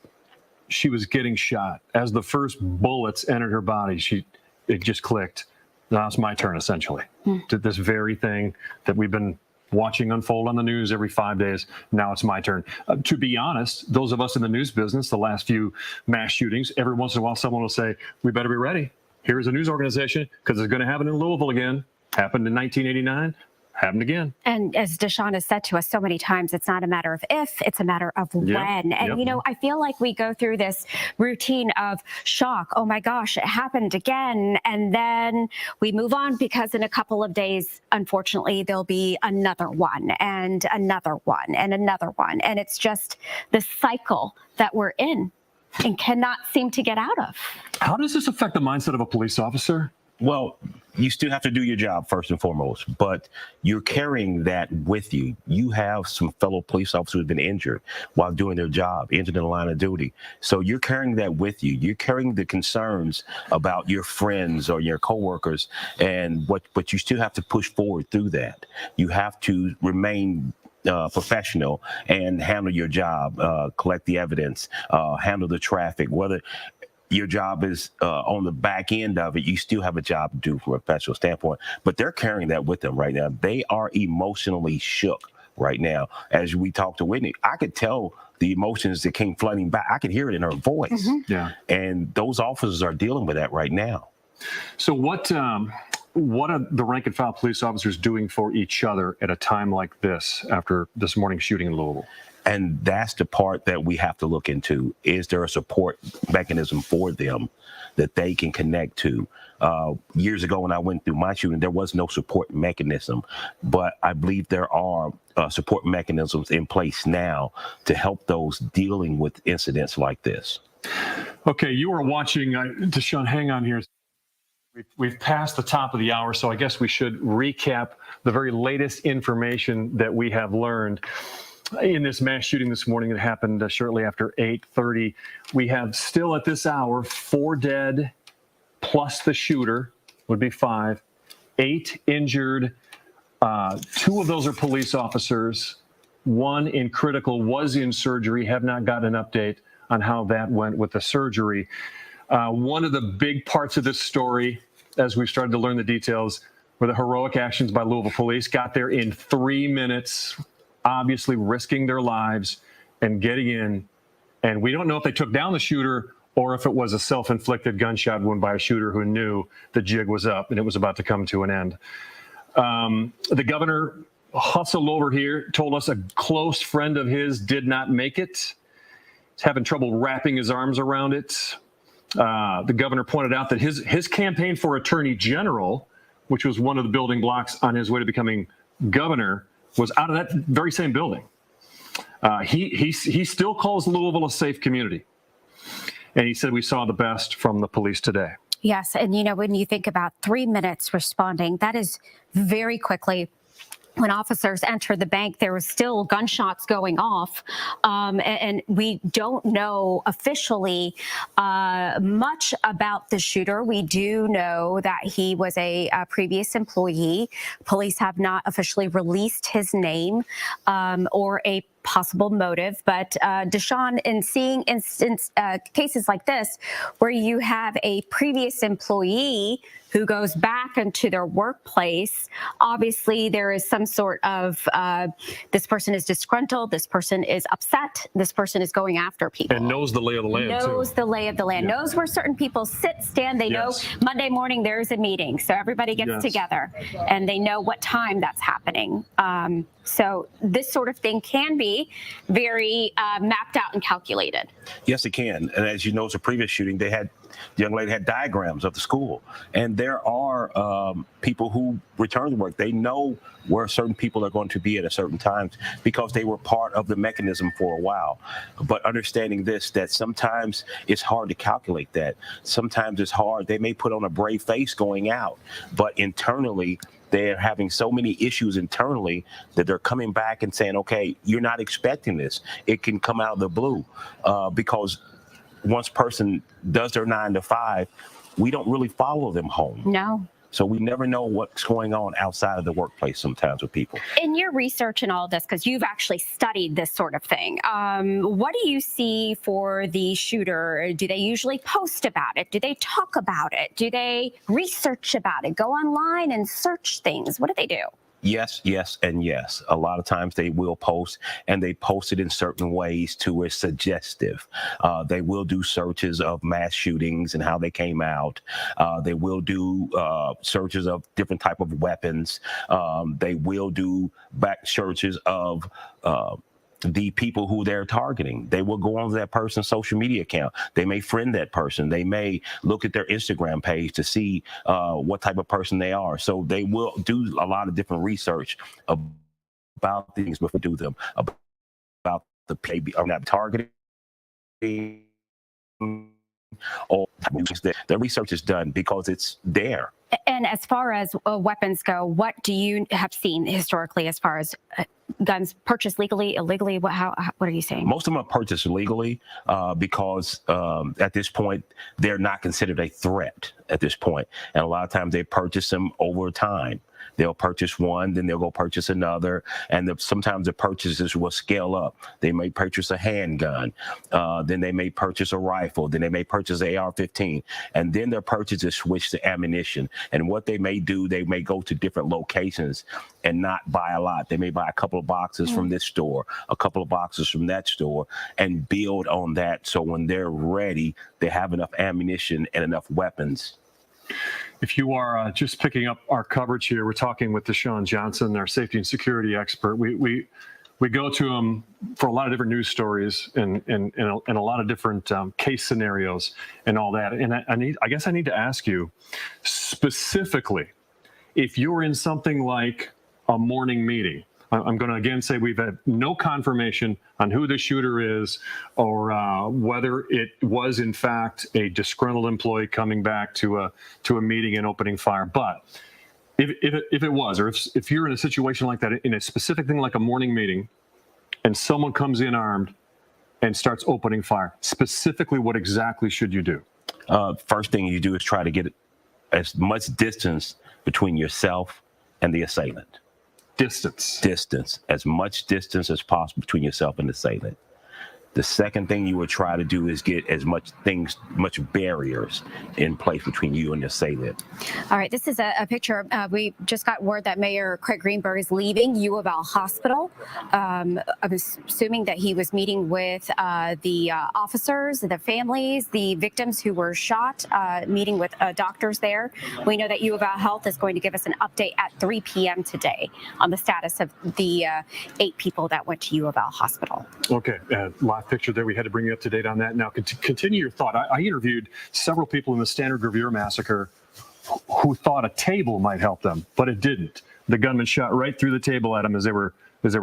she was getting shot, as the first bullets entered her body, it just clicked. Now it's my turn, essentially. To this very thing that we've been watching unfold on the news every 5 days. Now it's my turn. To be honest, those of us in the news business, the last few mass shootings, every once in a while someone will say, we better be ready. Here's a news organization, because it's going to happen in Louisville again. Happened in 1989. Happened again. And as Deshaun has said to us so many times, it's not a matter of if, it's a matter of when. And, you know, I feel like we go through this routine of shock. Oh, my gosh, it happened again. And then we move on, because in a couple of days, unfortunately, there'll be another one and another one and another one. And it's just the cycle that we're in and cannot seem to get out of. How does this affect the mindset of a police officer? Well, you still have to do your job first and foremost, but you're carrying that with you. You have some fellow police officers who have been injured while doing their job, injured in the line of duty. So you're carrying that with you. You're carrying the concerns about your friends or your coworkers, but you still have to push forward through that. You have to remain professional and handle your job, collect the evidence, handle the traffic, whether your job is on the back end of it, you still have a job to do from a professional standpoint. But they're carrying that with them right now. They are emotionally shook right now. As we talked to Whitney, I could tell the emotions that came flooding back. I could hear it in her voice. Yeah. And those officers are dealing with that right now. So what are the rank and file police officers doing for each other at a time like this after this morning's shooting in Louisville? And that's the part that we have to look into. Is there a support mechanism for them that they can connect to? Years ago when I went through my shooting, there was no support mechanism, but I believe there are support mechanisms in place now to help those dealing with incidents like this. Okay, you are watching, Deshaun, hang on here. We've passed the top of the hour, so I guess we should recap the very latest information that we have learned in this mass shooting this morning that happened shortly after 8:30. We have still at this hour 4 dead plus the shooter would be 5, 8 injured. 2 of those are police officers. 1 in critical was in surgery. Have not gotten an update on how that went with the surgery. One of the big parts of this story, as we've started to learn the details, were the heroic actions by Louisville police. Got there in 3 minutes, obviously risking their lives and getting in. And we don't know if they took down the shooter or if it was a self-inflicted gunshot wound by a shooter who knew the jig was up and it was about to come to an end. The governor hustled over here, told us a close friend of his did not make it. He's having trouble wrapping his arms around it. The governor pointed out that his campaign for attorney general, which was one of the building blocks on his way to becoming governor, was out of that very same building. He still calls Louisville a safe community. And he said we saw the best from the police today. Yes, and you know, when you think about 3 minutes responding, that is very quickly. when officers entered the bank, there was still gunshots going off, and we don't know officially much about the shooter. We do know that he was a previous employee. Police have not officially released his name or a possible motive, but Deshaun, in seeing cases like this, where you have a previous employee who goes back into their workplace, obviously there is some sort of this person is disgruntled, this person is upset, this person is going after people. And knows the lay of the land, knows the lay of the land, knows where certain people sit, stand. They know Monday morning there's a meeting, so everybody gets together, and they know what time that's happening. So this sort of thing can be very mapped out and calculated. Yes, it can. And as you know, it's a previous shooting. The young lady had diagrams of the school. And there are people who return to work. They know where certain people are going to be at a certain time because they were part of the mechanism for a while. But understanding this, that sometimes it's hard to calculate that. Sometimes it's hard. They may put on a brave face going out, but internally, they're having so many issues internally that they're coming back and saying, okay, you're not expecting this. It can come out of the blue because once person does their 9 to 5, we don't really follow them home. No. So we never know what's going on outside of the workplace sometimes with people. In your research and all this, because you've actually studied this sort of thing, what do you see for the shooter? Do they usually post about it? Do they talk about it? Do they research about it? Go online and search things? What do they do? Yes, yes, and yes. A lot of times they will post, and they post it in certain ways to a suggestive. They will do searches of mass shootings and how they came out. They will do searches of different type of weapons. They will do back searches of the people who they're targeting. They will go on that person's social media account. They may friend that person. They may look at their Instagram page to see what type of person they are. So they will do a lot of different research about things before they do them, about the targeting or the research is done because it's there. And as far as weapons go, what do you have seen historically as far as guns purchased legally, illegally? What are you saying? Most of them are purchased legally because at this point, they're not considered a threat at this point. And a lot of times they purchase them over time. They'll purchase one, then they'll go purchase another. And sometimes the purchases will scale up. They may purchase a handgun, then they may purchase a rifle, then they may purchase an AR-15, and then their purchases switch to ammunition. And what they may do, they may go to different locations and not buy a lot. They may buy a couple of boxes from this store, a couple of boxes from that store, and build on that. So when they're ready, they have enough ammunition and enough weapons. If you are just picking up our coverage here, we're talking with Deshaun Johnson, our safety and security expert. We go to him for a lot of different news stories and a lot of different case scenarios and all that. And I guess I need to ask you specifically, if you're in something like a morning meeting, I'm going to again say we've had no confirmation on who the shooter is or whether it was in fact a disgruntled employee coming back to a meeting and opening fire. But if it was, or if you're in a situation like that, in a specific thing like a morning meeting, and someone comes in armed and starts opening fire, specifically, what exactly should you do? First thing you do is try to get as much distance between yourself and the assailant. Distance, as much distance as possible between yourself and the assailant. The second thing you would try to do is get as much barriers in place between you and the assailant. All right, this is a picture. We just got word that Mayor Craig Greenberg is leaving U of L Hospital. I'm assuming that he was meeting with the officers, the families, the victims who were shot, meeting with doctors there. We know that U of L Health is going to give us an update at 3 p.m. today on the status of the 8 people that went to U of L Hospital. Okay, live picture there. We had to bring you up to date on that. Now, continue your thought. I interviewed several people in the Standard Gravure massacre who thought a table might help them, but it didn't. The gunman shot right through the table at them as they were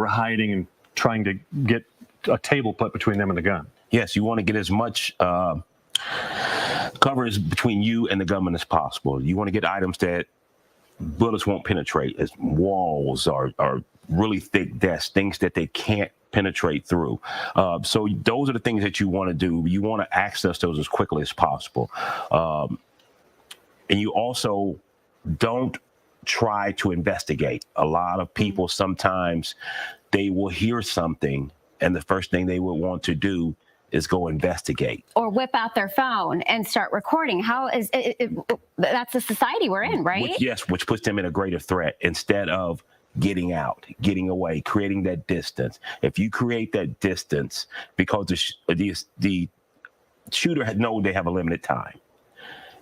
hiding and trying to get a table put between them and the gun. Yes, you want to get as much coverage between you and the gunman as possible. You want to get items that bullets won't penetrate, as walls are really thick desks, things that they can't penetrate through. So those are the things that you want to do. You want to access those as quickly as possible. And you also don't try to investigate. A lot of people, sometimes they will hear something and the first thing they would want to do is go investigate. Or whip out their phone and start recording. How is it? That's the society we're in, right? Which puts them in a greater threat instead of getting out, getting away, creating that distance. If you create that distance, because the shooter had known they have a limited time.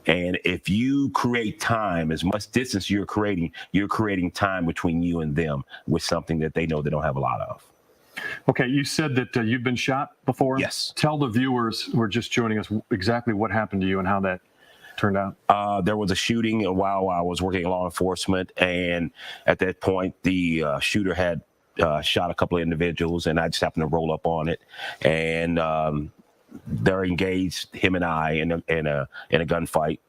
And if you create time, as much distance you're creating time between you and them with something that they know they don't have a lot of. Okay, you said that you've been shot before? Yes. Tell the viewers who are just joining us exactly what happened to you and how that turned out. There was a shooting while I was working in law enforcement, and at that point, the shooter had shot a couple of individuals, and I just happened to roll up on it, and they're engaged, him and I, in a gunfight.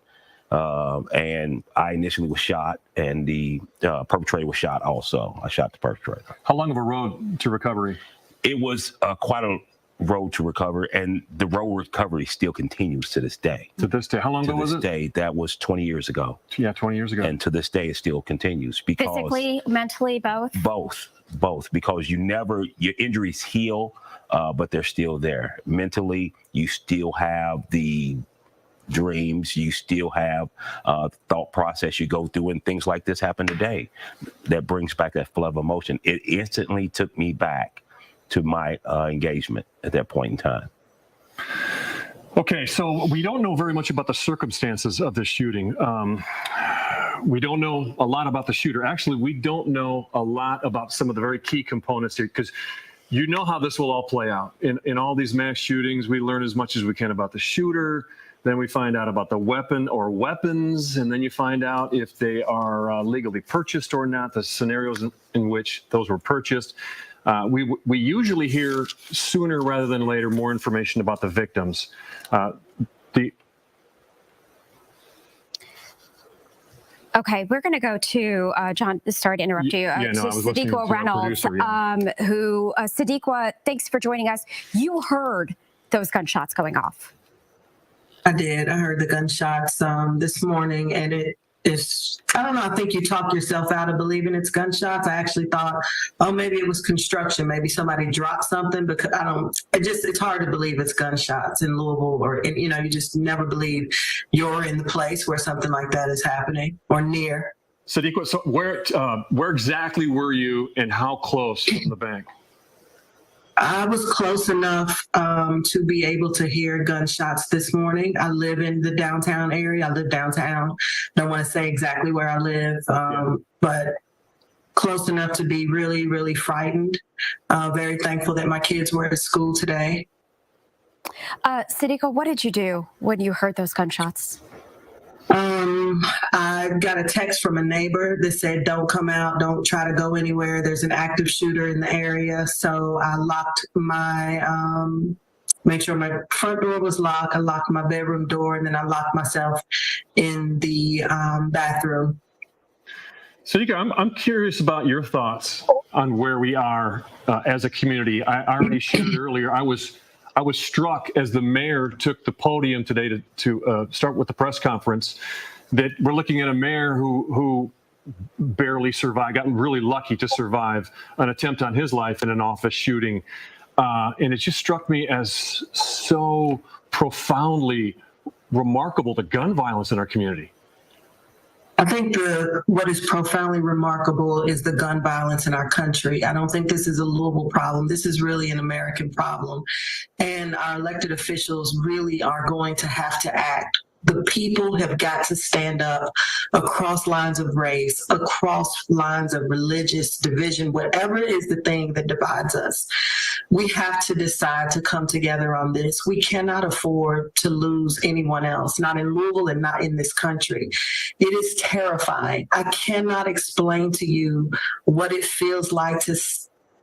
And I initially was shot, and the perpetrator was shot also. I shot the perpetrator. How long of a road to recovery? It was quite a road to recover, and the road recovery still continues to this day. To this day. How long ago was it? To this day, that was 20 years ago. Yeah, 20 years ago. And to this day, it still continues. Because physically, mentally, both? Both, because your injuries heal, but they're still there. Mentally, you still have the dreams, you still have thought process you go through, and things like this happen today that brings back that flood of emotion. It instantly took me back to my engagement at that point in time. Okay, so we don't know very much about the circumstances of this shooting. We don't know a lot about the shooter. Actually, we don't know a lot about some of the very key components here, because you know how this will all play out. In all these mass shootings, we learn as much as we can about the shooter. Then we find out about the weapon or weapons, and then you find out if they are legally purchased or not, the scenarios in which those were purchased. We usually hear sooner rather than later more information about the victims. Okay, we're going to go to John. Sorry to interrupt you. To Sadiqa Reynolds, Sadiqa, thanks for joining us. You heard those gunshots going off. I did. I heard the gunshots this morning, and it's, I don't know, I think you talk yourself out of believing it's gunshots. I actually thought, oh, maybe it was construction. Maybe somebody dropped something, because it's hard to believe it's gunshots in Louisville, you just never believe you're in the place where something like that is happening or near. Sadiqa, so where exactly were you and how close from the bank? I was close enough to be able to hear gunshots this morning. I live in the downtown area. I live downtown. Don't want to say exactly where I live, but close enough to be really, really frightened. Very thankful that my kids were at school today. Sadiqa, what did you do when you heard those gunshots? I got a text from a neighbor that said, don't come out, don't try to go anywhere. There's an active shooter in the area. So I locked make sure my front door was locked. I locked my bedroom door, and then I locked myself in the bathroom. Sadiqa, I'm curious about your thoughts on where we are as a community. I already shared earlier, I was struck as the mayor took the podium today to start with the press conference that we're looking at a mayor who barely survived, got really lucky to survive an attempt on his life in an office shooting. And it just struck me as so profoundly remarkable, the gun violence in our community. I think what is profoundly remarkable is the gun violence in our country. I don't think this is a Louisville problem. This is really an American problem. And our elected officials really are going to have to act. The people have got to stand up across lines of race, across lines of religious division, whatever is the thing that divides us. We have to decide to come together on this. We cannot afford to lose anyone else, not in Louisville and not in this country. It is terrifying. I cannot explain to you what it feels like to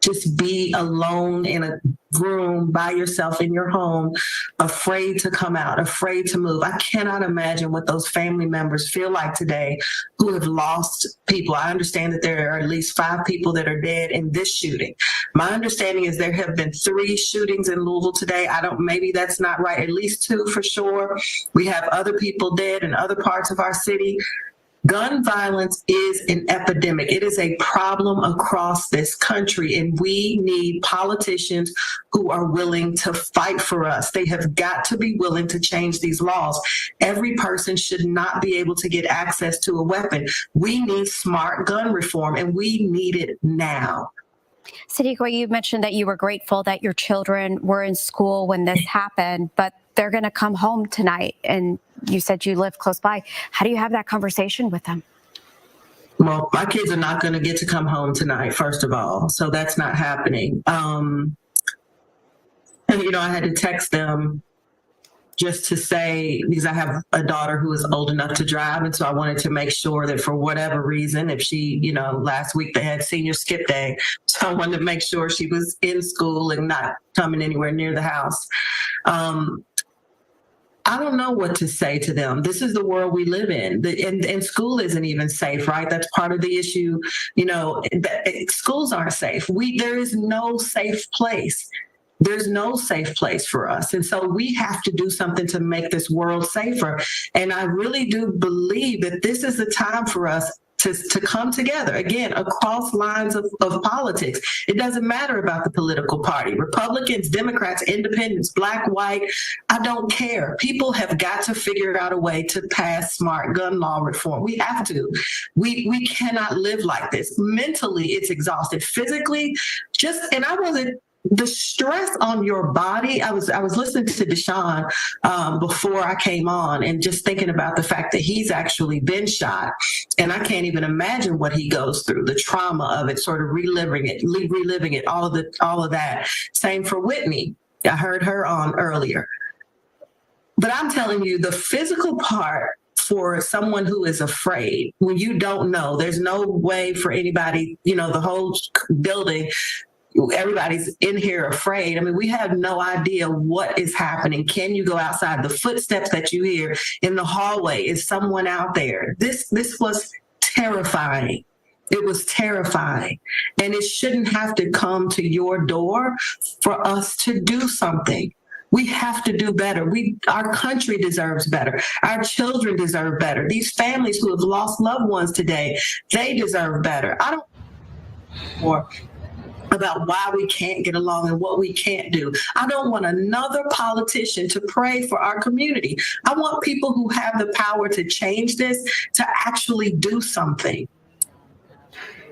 just be alone in a room by yourself in your home, afraid to come out, afraid to move. I cannot imagine what those family members feel like today who have lost people. I understand that there are at least 5 people that are dead in this shooting. My understanding is there have been 3 shootings in Louisville today. Maybe that's not right, at least 2 for sure. We have other people dead in other parts of our city. Gun violence is an epidemic. It is a problem across this country, and we need politicians who are willing to fight for us. They have got to be willing to change these laws. Every person should not be able to get access to a weapon. We need smart gun reform, and we need it now. Sadiqa, you mentioned that you were grateful that your children were in school when this happened, but they're going to come home tonight, and you said you live close by. How do you have that conversation with them? Well, my kids are not going to get to come home tonight, first of all, so that's not happening. And, I had to text them just to say, because I have a daughter who is old enough to drive, and so I wanted to make sure that for whatever reason, if she, last week they had senior skip day, so I wanted to make sure she was in school and not coming anywhere near the house. I don't know what to say to them. This is the world we live in, and school isn't even safe, right? That's part of the issue. Schools aren't safe. There is no safe place. There's no safe place for us. And so we have to do something to make this world safer. And I really do believe that this is the time for us to come together, again, across lines of politics. It doesn't matter about the political party, Republicans, Democrats, independents, black, white, I don't care. People have got to figure out a way to pass smart gun law reform. We have to. We cannot live like this. Mentally, it's exhausted. Physically, the stress on your body. I was listening to Deshaun before I came on, and just thinking about the fact that he's actually been shot, and I can't even imagine what he goes through, the trauma of it, sort of reliving it, all of that. Same for Whitney. I heard her on earlier. But I'm telling you, the physical part for someone who is afraid, when you don't know, there's no way for anybody, the whole building, everybody's in here afraid. I mean, we have no idea what is happening. Can you go outside? The footsteps that you hear in the hallway, is someone out there? This was terrifying. It was terrifying. And it shouldn't have to come to your door for us to do something. We have to do better. Our country deserves better. Our children deserve better. These families who have lost loved ones today, they deserve better. I don't know about why we can't get along and what we can't do. I don't want another politician to pray for our community. I want people who have the power to change this to actually do something.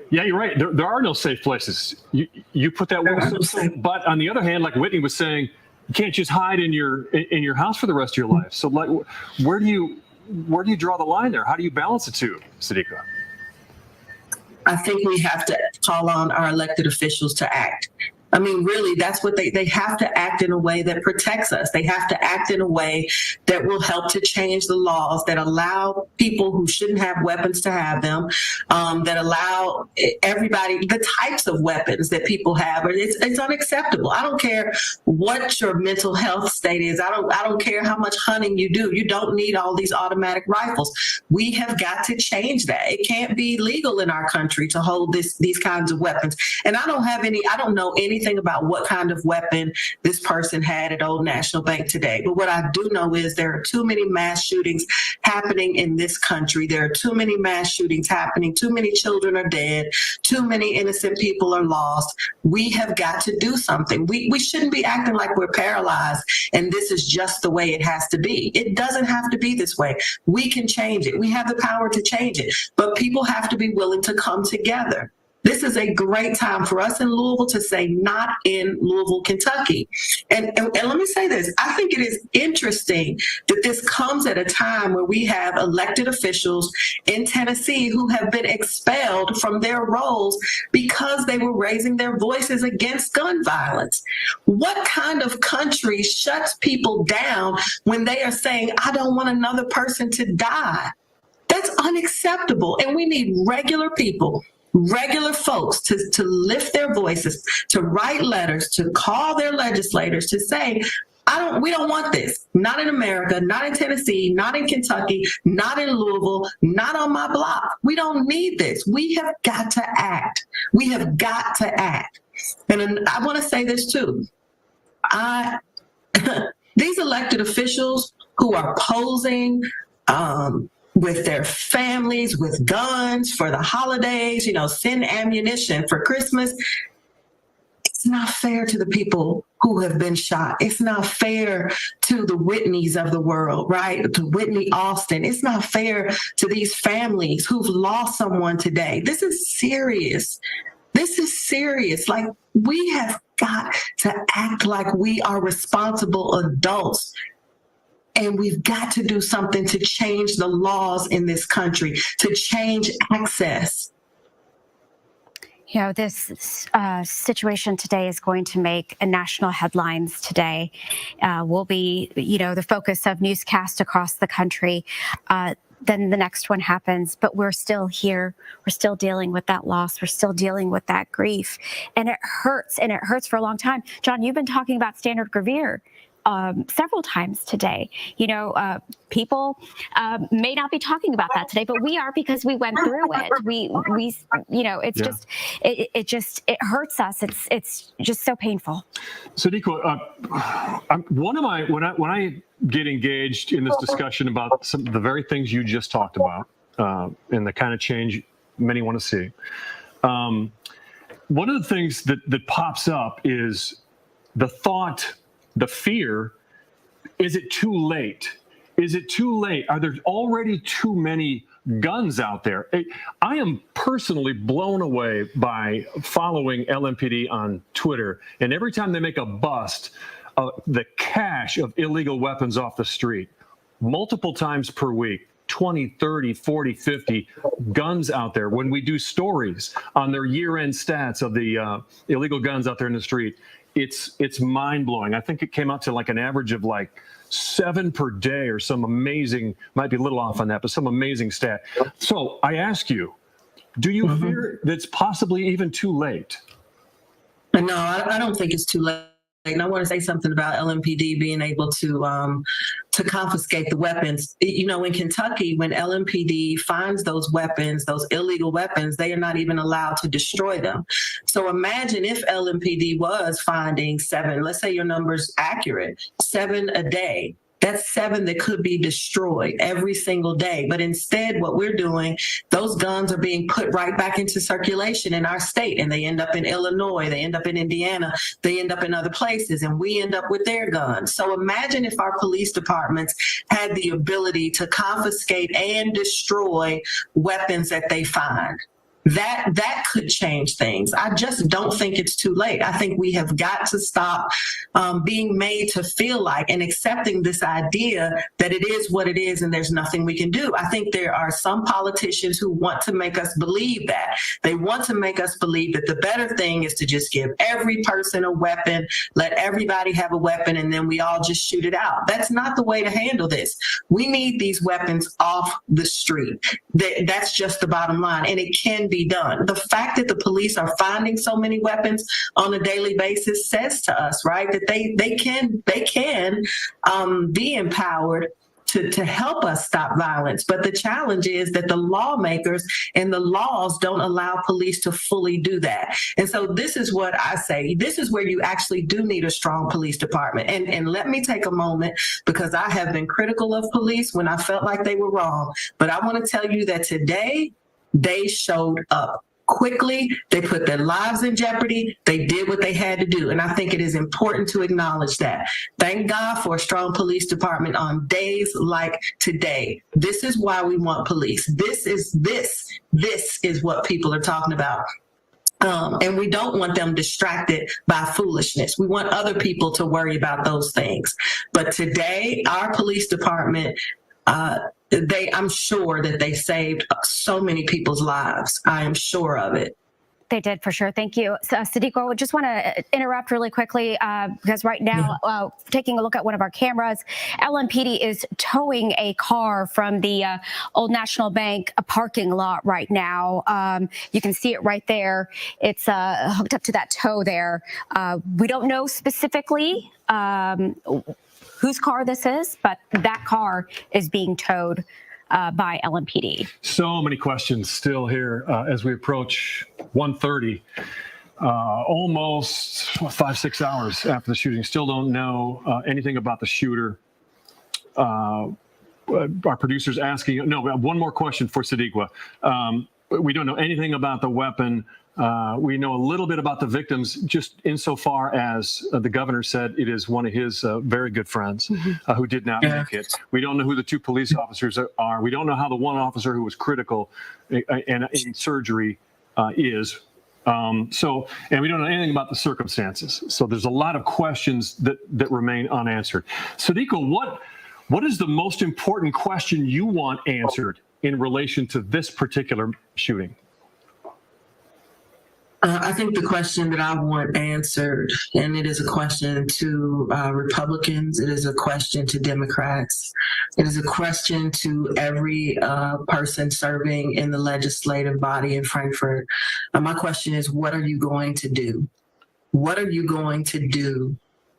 Yeah, you're right. There are no safe places. You put that one, but on the other hand, like Whitney was saying, you can't just hide in your house for the rest of your life. So, like, where do you draw the line there? How do you balance the two, Sadiqa? I think we have to call on our elected officials to act. I mean, really, that's what they have to act in a way that protects us. They have to act in a way that will help to change the laws that allow people who shouldn't have weapons to have them, that allow everybody, the types of weapons that people have. It's unacceptable. I don't care what your mental health state is. I don't care how much hunting you do. You don't need all these automatic rifles. We have got to change that. It can't be legal in our country to hold these kinds of weapons. And I don't know anything about what kind of weapon this person had at Old National Bank today. But what I do know is there are too many mass shootings happening in this country. There are too many mass shootings happening. Too many children are dead. Too many innocent people are lost. We have got to do something. We shouldn't be acting like we're paralyzed and this is just the way it has to be. It doesn't have to be this way. We can change it. We have the power to change it. But people have to be willing to come together. This is a great time for us in Louisville to say not in Louisville, Kentucky. And let me say this. I think it is interesting that this comes at a time where we have elected officials in Tennessee who have been expelled from their roles because they were raising their voices against gun violence. What kind of country shuts people down when they are saying, I don't want another person to die? That's unacceptable. And we need regular people regular folks to lift their voices, to write letters, to call their legislators, to say, we don't want this. Not in America, not in Tennessee, not in Kentucky, not in Louisville, not on my block. We don't need this. We have got to act. We have got to act. And I want to say this too. These elected officials who are posing with their families, with guns for the holidays, send ammunition for Christmas. It's not fair to the people who have been shot. It's not fair to the Whitneys of the world, right? To Whitney Austin. It's not fair to these families who've lost someone today. This is serious. This is serious. Like, we have got to act like we are responsible adults. And we've got to do something to change the laws in this country, to change access. This situation today is going to make national headlines today. Will be, the focus of newscasts across the country. Then the next one happens, but we're still here. We're still dealing with that loss. We're still dealing with that grief. And it hurts for a long time. John, you've been talking about Standard Gravere several times today. People may not be talking about that today, but we are, because we went through it. It hurts us. It's just so painful. So Nico, when I get engaged in this discussion about some of the very things you just talked about, and the kind of change many want to see, one of the things that pops up is the thought, the fear, is it too late? Is it too late? Are there already too many guns out there? I am personally blown away by following LMPD on Twitter, and every time they make a bust, the cache of illegal weapons off the street, multiple times per week, 20, 30, 40, 50 guns out there. When we do stories on their year-end stats of the illegal guns out there in the street, it's mind-blowing. I think it came out to like an average of like 7 per day or some amazing, might be a little off on that, but some amazing stat. So I ask you, do you fear that it's possibly even too late? No, I don't think it's too late. And I want to say something about LMPD being able to confiscate the weapons. In Kentucky, when LMPD finds those weapons, those illegal weapons, they are not even allowed to destroy them. So imagine if LMPD was finding 7, let's say your number's accurate, 7 a day. That's 7 that could be destroyed every single day. But instead, what we're doing, those guns are being put right back into circulation in our state, and they end up in Illinois, they end up in Indiana, they end up in other places, and we end up with their guns. So imagine if our police departments had the ability to confiscate and destroy weapons that they find. That could change things. I just don't think it's too late. I think we have got to stop being made to feel like and accepting this idea that it is what it is and there's nothing we can do. I think there are some politicians who want to make us believe that. They want to make us believe that the better thing is to just give every person a weapon, let everybody have a weapon, and then we all just shoot it out. That's not the way to handle this. We need these weapons off the street. That's just the bottom line, and it can be done. The fact that the police are finding so many weapons on a daily basis says to us, right, that they can be empowered to help us stop violence. But the challenge is that the lawmakers and the laws don't allow police to fully do that. And so this is what I say. This is where you actually do need a strong police department. And let me take a moment, because I have been critical of police when I felt like they were wrong. But I want to tell you that today, they showed up quickly. They put their lives in jeopardy. They did what they had to do. And I think it is important to acknowledge that. Thank God for a strong police department on days like today. This is why we want police. This is what people are talking about. And we don't want them distracted by foolishness. We want other people to worry about those things. But today, our police department, I'm sure that they saved so many people's lives. I am sure of it. They did, for sure. Thank you. So, Sadiqa, I just want to interrupt really quickly because right now, taking a look at one of our cameras, LMPD is towing a car from the Old National Bank parking lot right now. You can see it right there. It's hooked up to that tow there. We don't know specifically whose car this is, but that car is being towed by LMPD. So many questions still here as we approach 1:30, almost 5-6 hours after the shooting. Still don't know anything about the shooter. Our producer's asking, no, we have one more question for Sadiqa. We don't know anything about the weapon. We know a little bit about the victims, just insofar as the governor said it is one of his very good friends who did not make it. We don't know who the two police officers are. We don't know how the one officer who was critical in surgery is. And we don't know anything about the circumstances. So there's a lot of questions that remain unanswered. Sadiqa, what is the most important question you want answered in relation to this particular shooting? I think the question that I want answered, and it is a question to Republicans, it is a question to Democrats, it is a question to every person serving in the legislative body in Frankfurt. My question is, what are you going to do? What are you going to do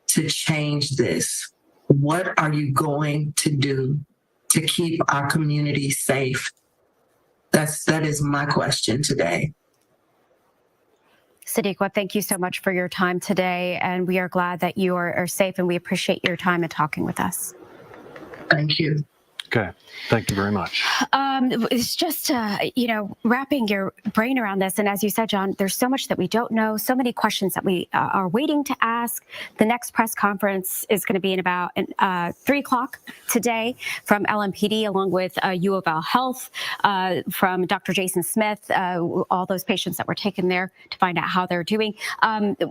to change this? What are you going to do to keep our community safe? That is my question today. Sadiqa, thank you so much for your time today, and we are glad that you are safe, and we appreciate your time and talking with us. Thank you. Okay, thank you very much. It's just, wrapping your brain around this. And as you said, John, there's so much that we don't know, so many questions that we are waiting to ask. The next press conference is going to be in about 3 o'clock today from LMPD, along with U of L Health, from Dr. Jason Smith, all those patients that were taken there to find out how they're doing.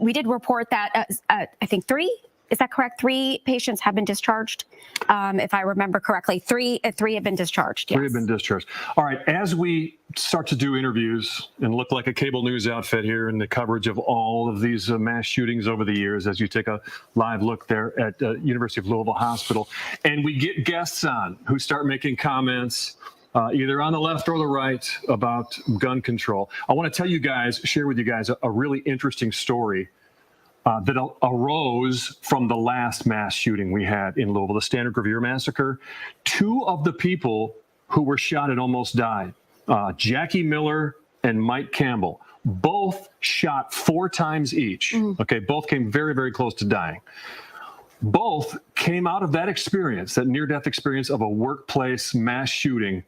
We did report that, I think 3. Is that correct? 3 patients have been discharged, if I remember correctly. 3 have been discharged. Yes. 3 have been discharged. All right. As we start to do interviews and look like a cable news outfit here in the coverage of all of these mass shootings over the years, as you take a live look there at University of Louisville Hospital, and we get guests on who start making comments either on the left or the right about gun control. I want to share with you guys a really interesting story that arose from the last mass shooting we had in Louisville, the Standard Gravier massacre. 2 of the people who were shot and almost died, Jackie Miller and Mike Campbell, both shot 4 times each. Okay, both came very, very close to dying. Both came out of that experience, that near-death experience of a workplace mass shooting,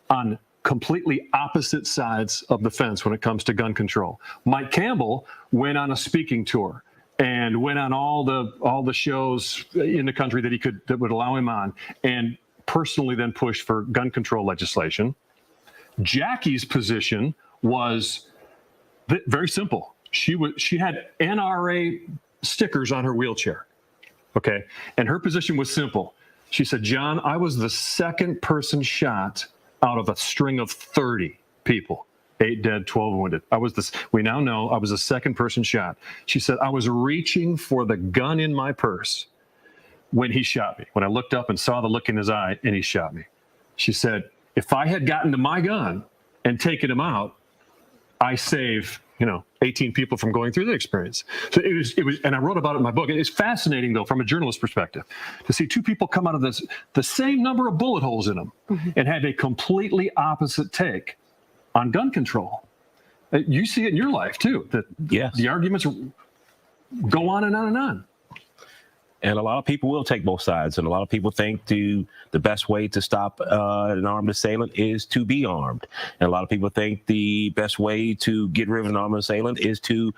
on completely opposite sides of the fence when it comes to gun control. Mike Campbell went on a speaking tour and went on all the shows in the country that would allow him on, and personally then pushed for gun control legislation. Jackie's position was very simple. She had NRA stickers on her wheelchair. Okay, and her position was simple. She said, "John, I was the second person shot out of a string of 30 people. 8 dead, 12 wounded. We now know I was the second person shot." She said, "I was reaching for the gun in my purse when he shot me. When I looked up and saw the look in his eye, and he shot me." She said, "If I had gotten to my gun and taken him out, I save 18 people from going through the experience." So it was, and I wrote about it in my book. It's fascinating, though, from a journalist perspective, to see 2 people come out of this, the same number of bullet holes in them, and have a completely opposite take on gun control. You see it in your life too, that the arguments go on and on and on. And a lot of people will take both sides, and a lot of people think the best way to stop an armed assailant is to be armed, and a lot of people think the best way to get rid of an armed assailant is to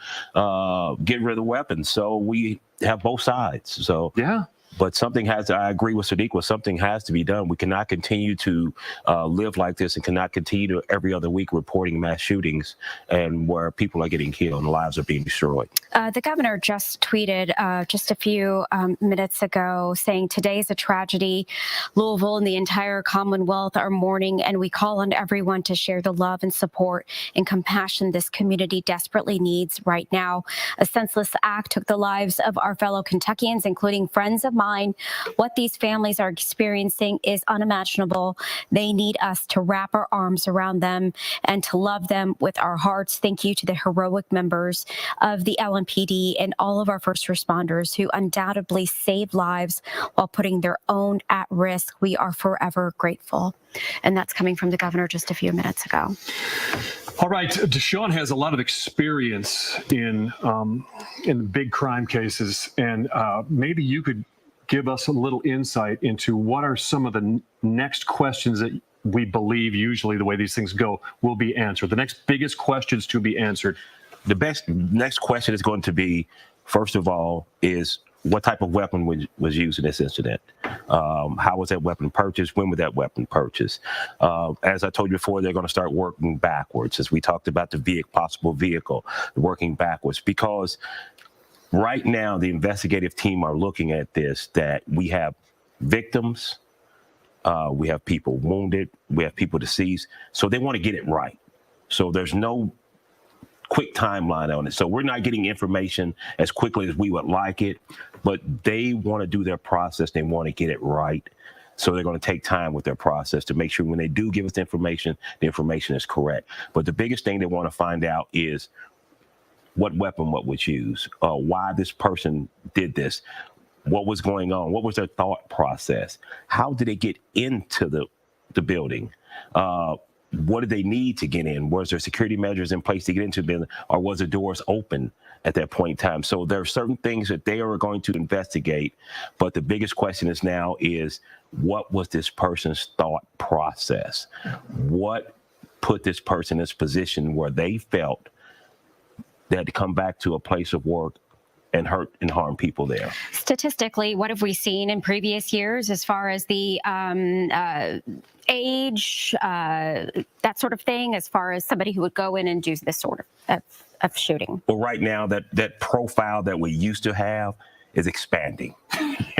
get rid of weapons. So we have both sides. So yeah, But something has to, I agree with Sadiq, something has to be done. We cannot continue to live like this and cannot continue to every other week reporting mass shootings and where people are getting killed and lives are being destroyed. The governor just tweeted just a few minutes ago saying today's a tragedy. Louisville and the entire Commonwealth are mourning, and we call on everyone to share the love and support and compassion this community desperately needs right now. A senseless act took the lives of our fellow Kentuckians, including friends of mine. What these families are experiencing is unimaginable. They need us to wrap our arms around them and to love them with our hearts. Thank you to the heroic members of the LMPD and all of our first responders who undoubtedly saved lives while putting their own at risk. We are forever grateful. And that's coming from the governor just a few minutes ago. All right, Deshaun has a lot of experience in big crime cases, and maybe you could give us a little insight into what are some of the next questions that we believe usually the way these things go will be answered. The next biggest questions to be answered. The next question is going to be, first of all, is what type of weapon was used in this incident? How was that weapon purchased? When was that weapon purchased? As I told you before, they're going to start working backwards, as we talked about the possible vehicle, working backwards, because right now the investigative team are looking at this, that we have victims, we have people wounded, we have people deceased, so they want to get it right. So there's no quick timeline on it. So we're not getting information as quickly as we would like it, but they want to do their process. They want to get it right. So they're going to take time with their process to make sure when they do give us the information is correct. But the biggest thing they want to find out is what weapon, what was used, why this person did this, what was going on, what was their thought process, how did they get into the building, what did they need to get in, was there security measures in place to get into the building, or was the doors open at that point in time? So there are certain things that they are going to investigate, but the biggest question is now is, what was this person's thought process? What put this person in this position where they felt they had to come back to a place of work and hurt and harm people there? Statistically, what have we seen in previous years as far as the age, that sort of thing, as far as somebody who would go in and do this sort of shooting? Well, right now, that profile that we used to have is expanding.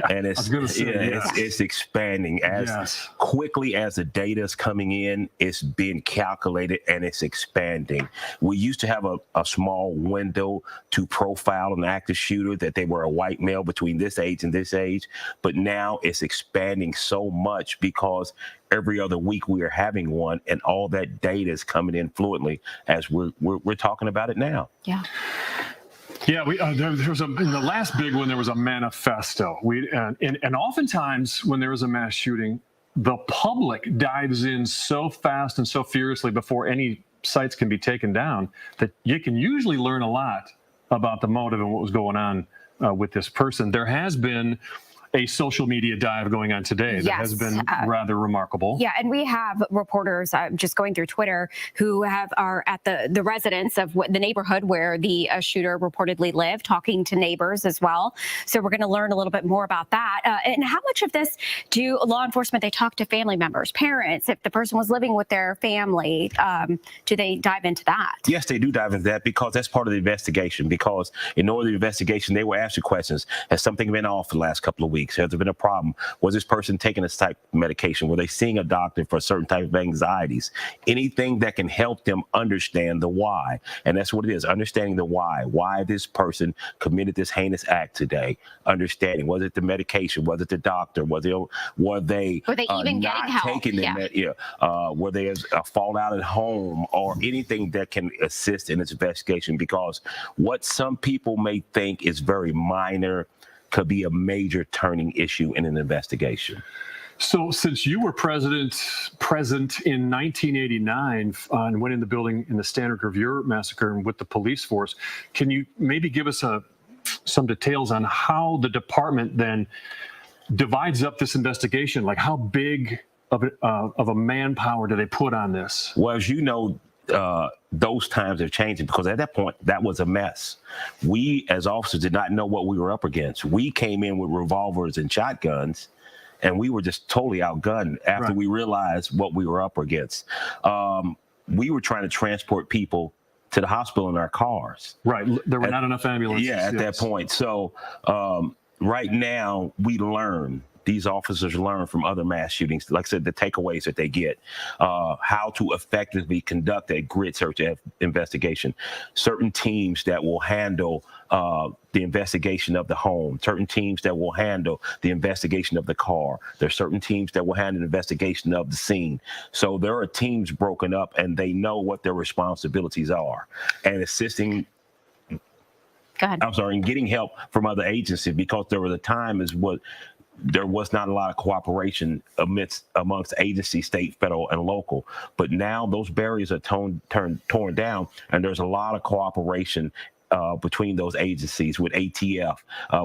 And it's expanding as quickly as the data is coming in. It's being calculated and it's expanding. We used to have a small window to profile an active shooter, that they were a white male between this age and this age, but now it's expanding so much because every other week we are having one, and all that data is coming in fluently as we're talking about it now. Yeah. Yeah, there was in the last big one, there was a manifesto. And oftentimes when there is a mass shooting, the public dives in so fast and so furiously before any sites can be taken down that you can usually learn a lot about the motive and what was going on with this person. There has been a social media dive going on today that has been rather remarkable. Yeah, and we have reporters just going through Twitter who are at the residence of the neighborhood where the shooter reportedly lived, talking to neighbors as well. So we're going to learn a little bit more about that. And how much of this do law enforcement, they talk to family members, parents, if the person was living with their family, do they dive into that? Yes, they do dive into that, because that's part of the investigation. Because in order to investigation, they will ask you questions. Has something been off the last couple of weeks? Has there been a problem? Was this person taking this type of medication? Were they seeing a doctor for a certain type of anxieties? Anything that can help them understand the why. And that's what it is, understanding the why this person committed this heinous act today. Understanding, was it the medication? Was it the doctor? Were they even not getting help? taking them? Were they a fallout at home, or anything that can assist in this investigation? Because what some people may think is very minor could be a major turning issue in an investigation. So since you were present in 1989 and went in the building in the Standard Review massacre with the police force, can you maybe give us some details on how the department then divides up this investigation? Like, how big of a manpower do they put on this? Well, as you know, those times have changed because at that point, that was a mess. We as officers did not know what we were up against. We came in with revolvers and shotguns, and we were just totally outgunned after we realized what we were up against. We were trying to transport people to the hospital in our cars. Right. There were not enough ambulances. Yeah, at that point. So right now, these officers learn from other mass shootings, like I said, the takeaways that they get, how to effectively conduct a grid search investigation, certain teams that will handle the investigation of the home, certain teams that will handle the investigation of the car. There's certain teams that will handle the investigation of the scene. So there are teams broken up and they know what their responsibilities are and assisting. Go ahead. I'm sorry, and getting help from other agencies because there was a time there was not a lot of cooperation amongst agencies, state, federal, and local. But now those barriers are torn down, and there's a lot of cooperation between those agencies with ATF,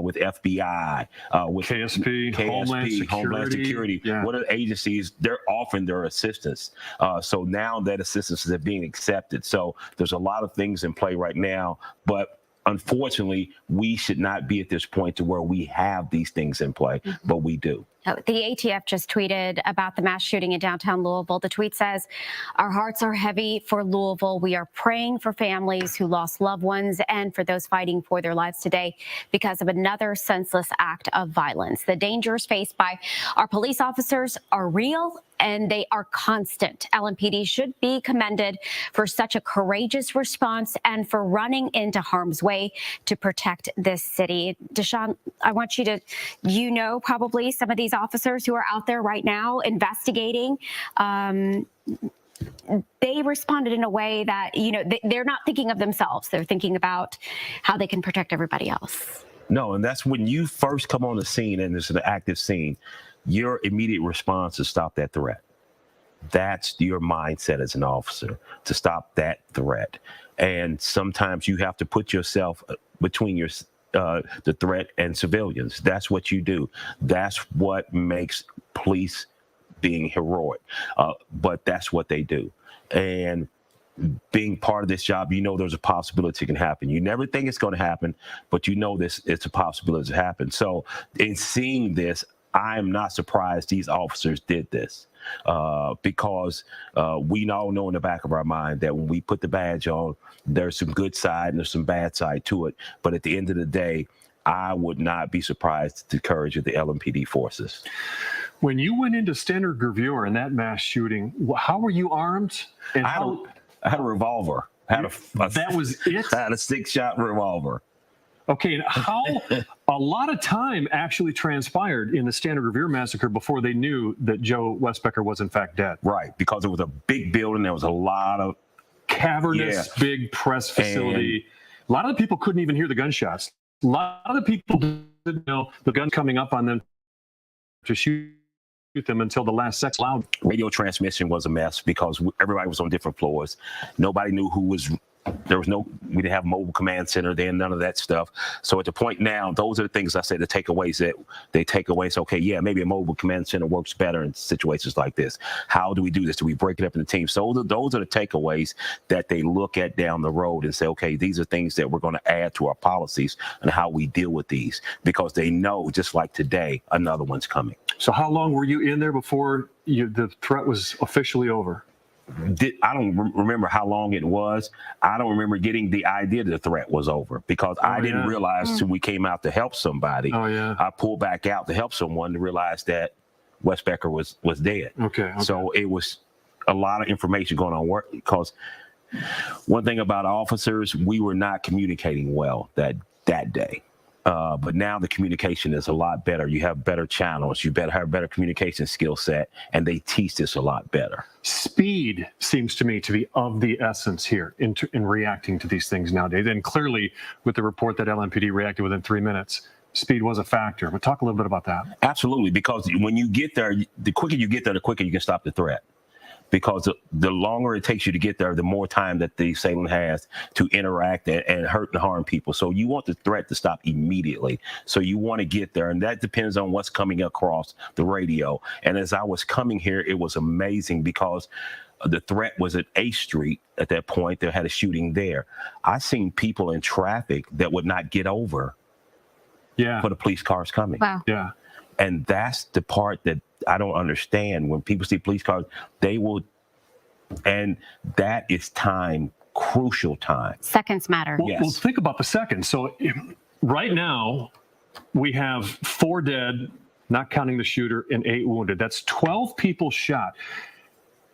with FBI, with KSP, Homeland Security. Yeah. What are agencies? They're offering their assistance. So now that assistance is being accepted. So there's a lot of things in play right now, but unfortunately, we should not be at this point to where we have these things in play, but we do. The ATF just tweeted about the mass shooting in downtown Louisville. The tweet says, "Our hearts are heavy for Louisville. We are praying for families who lost loved ones and for those fighting for their lives today because of another senseless act of violence. The dangers faced by our police officers are real and they are constant. LMPD should be commended for such a courageous response and for running into harm's way to protect this city." Deshaun, I want you to, probably some of these officers who are out there right now investigating, they responded in a way that, they're not thinking of themselves. They're thinking about how they can protect everybody else. No, and that's when you first come on the scene and it's an active scene, your immediate response is stop that threat. That's your mindset as an officer, to stop that threat. And sometimes you have to put yourself between the threat and civilians. That's what you do. That's what makes police being heroic. But that's what they do. And being part of this job, there's a possibility it can happen. You never think it's going to happen, but it's a possibility to happen. So in seeing this, I'm not surprised these officers did this because we all know in the back of our mind that when we put the badge on, there's some good side and there's some bad side to it. But at the end of the day, I would not be surprised at the courage of the LMPD forces. When you went into Standard Gravure in that mass shooting, how were you armed? And I had a revolver. That was it? I had a 6-shot revolver. Okay, and how a lot of time actually transpired in the Standard Gravure massacre before they knew that Joe Westbecker was in fact dead. Right, because it was a big building. There was a lot of cavernous, big press facility. A lot of the people couldn't even hear the gunshots. A lot of the people didn't know the gun coming up on them to shoot them until the last second loud. Radio transmission was a mess because everybody was on different floors. Nobody knew who was. We didn't have mobile command center then, none of that stuff. So at the point now, those are the things I said, the takeaways that they take away. So, okay, yeah, maybe a mobile command center works better in situations like this. How do we do this? Do we break it up into teams? So those are the takeaways that they look at down the road and say, okay, these are things that we're going to add to our policies and how we deal with these, because they know, just like today, another one's coming. So how long were you in there before the threat was officially over? I don't remember how long it was. I don't remember getting the idea that the threat was over because I didn't realize till we came out to help somebody. I pulled back out to help someone to realize that Westbecker was dead. Okay. So it was a lot of information going on because one thing about officers, we were not communicating well that day. But now the communication is a lot better. You have better channels. You better have better communication skill set, and they teach this a lot better. Speed seems to me to be of the essence here in reacting to these things nowadays. And clearly, with the report that LMPD reacted within 3 minutes, speed was a factor. But talk a little bit about that. Absolutely, because when you get there, the quicker you get there, the quicker you can stop the threat. Because the longer it takes you to get there, the more time that the assailant has to interact and hurt and harm people. So you want the threat to stop immediately. So you want to get there, and that depends on what's coming across the radio. And as I was coming here, it was amazing because the threat was at 8th Street at that point. They had a shooting there. I seen people in traffic that would not get over for the police cars coming. Wow. Yeah. And that's the part that I don't understand. When people see police cars, they will, and that is time, crucial time. Seconds matter. Well, think about the seconds. So right now, we have 4 dead, not counting the shooter, and 8 wounded. That's 12 people shot.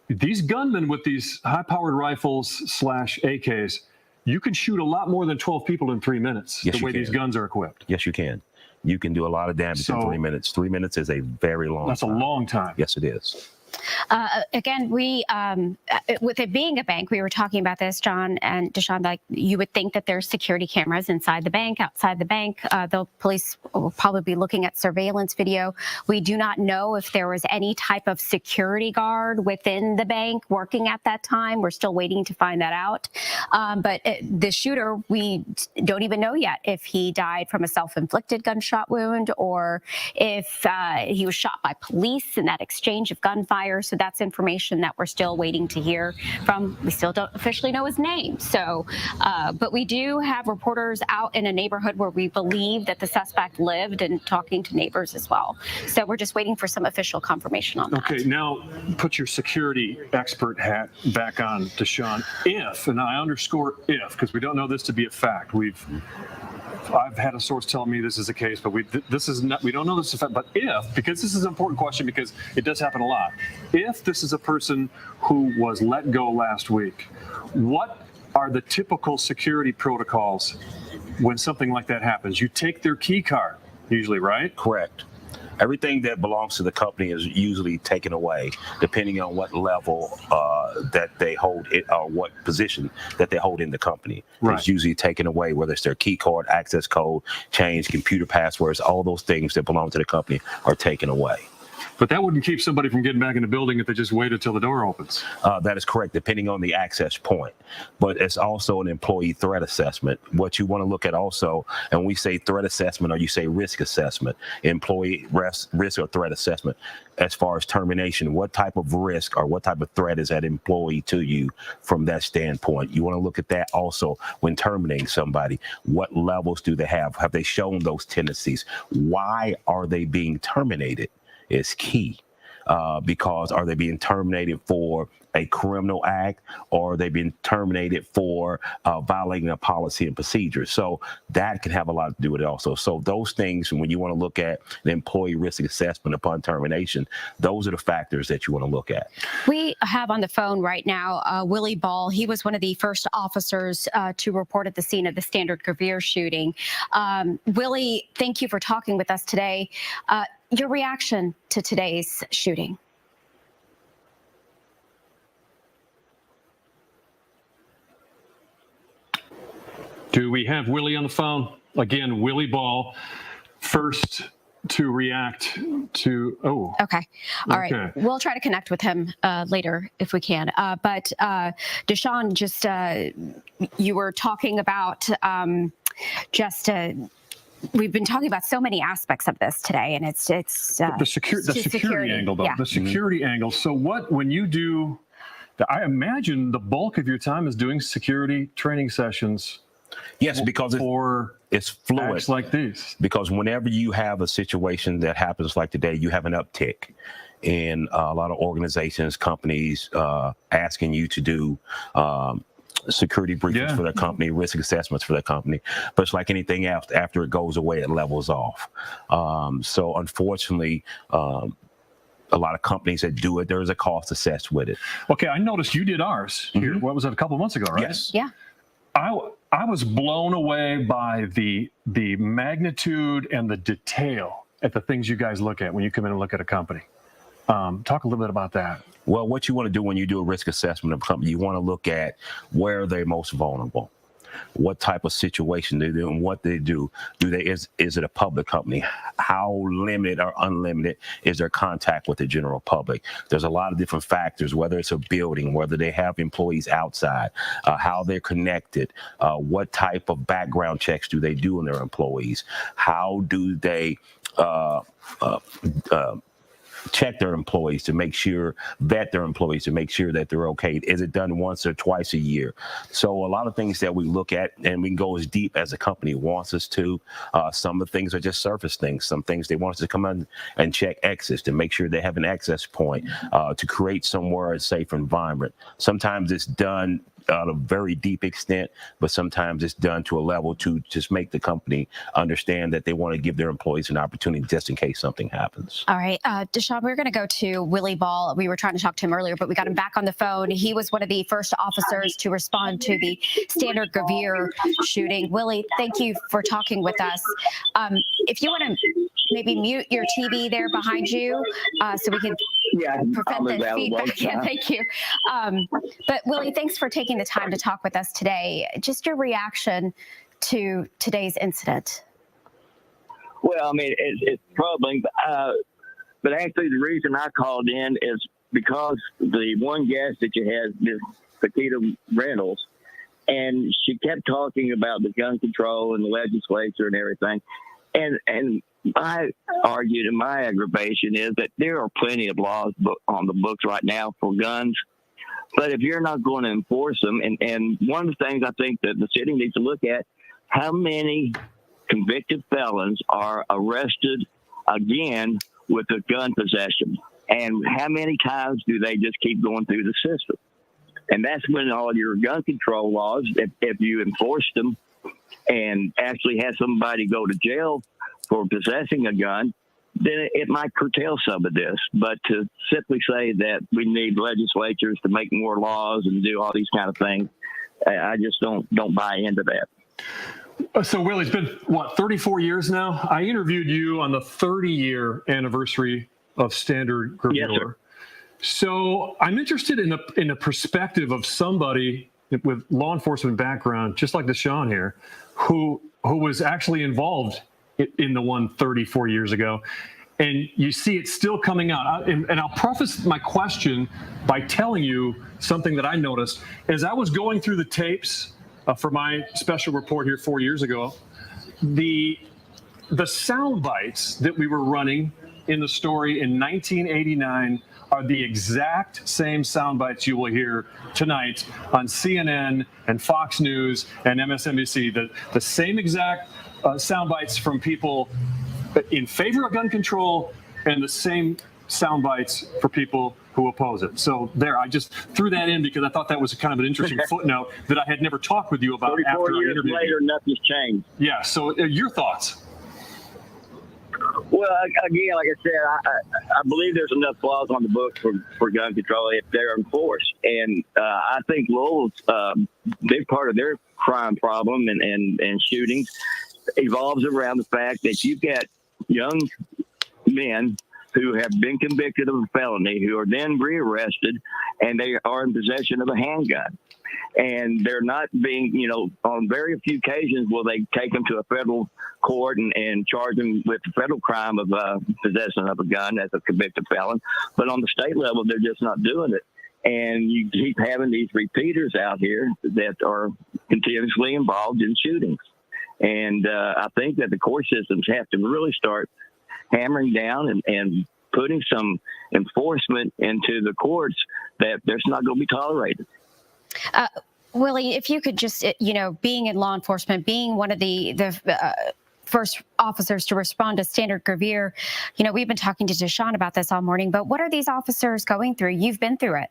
These gunmen with these high-powered rifles / AKs, you can shoot a lot more than 12 people in 3 minutes, the way these guns are equipped. Yes, you can. You can do a lot of damage in 3 minutes. 3 minutes is a very long time. That's a long time. Yes, it is. Again, we with it being a bank, we were talking about this, John and Deshaun, like you would think that there's security cameras inside the bank, outside the bank. The police will probably be looking at surveillance video. We do not know if there was any type of security guard within the bank working at that time. We're still waiting to find that out. But the shooter, we don't even know yet if he died from a self-inflicted gunshot wound or if he was shot by police in that exchange of gunfire. So that's information that we're still waiting to hear from. We still don't officially know his name. So, but we do have reporters out in a neighborhood where we believe that the suspect lived and talking to neighbors as well. So we're just waiting for some official confirmation on that. Okay, now put your security expert hat back on, Deshaun. If, and I underscore if, because we don't know this to be a fact. I've had a source tell me this is the case, but we don't know this is a fact. But if, because this is an important question because it does happen a lot. If this is a person who was let go last week, what are the typical security protocols when something like that happens? You take their key card, usually, right? Correct. Everything that belongs to the company is usually taken away, depending on what level that they hold it or what position that they hold in the company. Right. It's usually taken away, whether it's their key card, access code, change, computer passwords, all those things that belong to the company are taken away. But that wouldn't keep somebody from getting back in the building if they just waited till the door opens. That is correct, depending on the access point. But it's also an employee threat assessment. What you want to look at also, and we say threat assessment or you say risk assessment, employee risk or threat assessment, as far as termination, what type of risk or what type of threat is that employee to you from that standpoint? You want to look at that also when terminating somebody. What levels do they have? Have they shown those tendencies? Why are they being terminated? Is key because are they being terminated for a criminal act or are they being terminated for violating a policy and procedure? So that can have a lot to do with it also. So those things, when you want to look at the employee risk assessment upon termination, those are the factors that you want to look at. We have on the phone right now Willie Ball. He was one of the first officers to report at the scene of the Standard Gravere shooting. Willie, thank you for talking with us today. Your reaction to today's shooting? Do we have Willie on the phone? Again, Willie Ball, first to react to, Okay. All right. We'll try to connect with him later if we can. But Deshaun, just you were talking about we've been talking about so many aspects of this today, and it's the security angle, though. Yeah. The security angle. So when you do, I imagine the bulk of your time is doing security training sessions. Yes, because it's fluid. Acts like these. Because whenever you have a situation that happens like today, you have an uptick in a lot of organizations, companies asking you to do security briefings for their company, risk assessments for their company. But it's like anything else, after it goes away, it levels off. So unfortunately, a lot of companies that do it, there is a cost assessed with it. Okay, I noticed you did ours here. What was that, a couple of months ago, right? Yes. Yeah. I was blown away by the magnitude and the detail at the things you guys look at when you come in and look at a company. Talk a little bit about that. Well, what you want to do when you do a risk assessment of a company, you want to look at where they're most vulnerable, what type of situation they do, and what they do. Is it a public company? How limited or unlimited is their contact with the general public? There's a lot of different factors, whether it's a building, whether they have employees outside, how they're connected, what type of background checks do they do on their employees? How do they check their employees to make sure, vet their employees to make sure that they're okay? Is it done once or twice a year? So a lot of things that we look at, and we can go as deep as the company wants us to. Some of the things are just surface things. Some things they want us to come in and check exits to make sure they have an access point, to create somewhere a safe environment. Sometimes it's done at a very deep extent, but sometimes it's done to a level to just make the company understand that they want to give their employees an opportunity just in case something happens. All right, Deshaun, we're going to go to Willie Ball. We were trying to talk to him earlier, but we got him back on the phone. He was one of the first officers to respond to the Standard Gravere shooting. Willie, thank you for talking with us. If you want to maybe mute your TV there behind you so we can prevent the feedback. Yeah, thank you. But Willie, thanks for taking the time to talk with us today. Just your reaction to today's incident. Well, I mean, it's troubling, but actually the reason I called in is because the one guest that you had, Ms. Paquita Reynolds, and she kept talking about the gun control and the legislature and everything. And I argued, and my aggravation is that there are plenty of laws on the books right now for guns. But if you're not going to enforce them, and one of the things I think that the city needs to look at, how many convicted felons are arrested again with a gun possession? And how many times do they just keep going through the system? And that's when all your gun control laws, if you enforce them and actually have somebody go to jail for possessing a gun, then it might curtail some of this. But to simply say that we need legislatures to make more laws and do all these kind of things, I just don't buy into that. So, Willie, it's been, what, 34 years now? I interviewed you on the 30-year anniversary of Standard Gravure. Yes, sir. So I'm interested in the perspective of somebody with law enforcement background, just like Deshaun here, who was actually involved in the one 34 years ago. And you see it still coming out. And I'll preface my question by telling you something that I noticed. As I was going through the tapes for my special report here 4 years ago, the sound bites that we were running in the story in 1989 are the exact same sound bites you will hear tonight on CNN and Fox News and MSNBC. The same exact sound bites from people in favor of gun control and the same sound bites for people who oppose it. So there, I just threw that in because I thought that was kind of an interesting footnote that I had never talked with you about after I interviewed you. 34 years later, nothing's changed. Yeah, so your thoughts? Well, again, like I said, I believe there's enough laws on the books for gun control if they're enforced. And I think Louisville's big part of their crime problem and shootings evolves around the fact that you've got young men who have been convicted of a felony who are then rearrested and they are in possession of a handgun. And they're not being, on very few occasions will they take them to a federal court and charge them with the federal crime of possession of a gun as a convicted felon. But on the state level, they're just not doing it. And you keep having these repeaters out here that are continuously involved in shootings. And I think that the court systems have to really start hammering down and putting some enforcement into the courts that there's not going to be tolerated. Willie, if you could just, being in law enforcement, being one of the first officers to respond to Standard Gravere, we've been talking to Deshaun about this all morning, but what are these officers going through? You've been through it.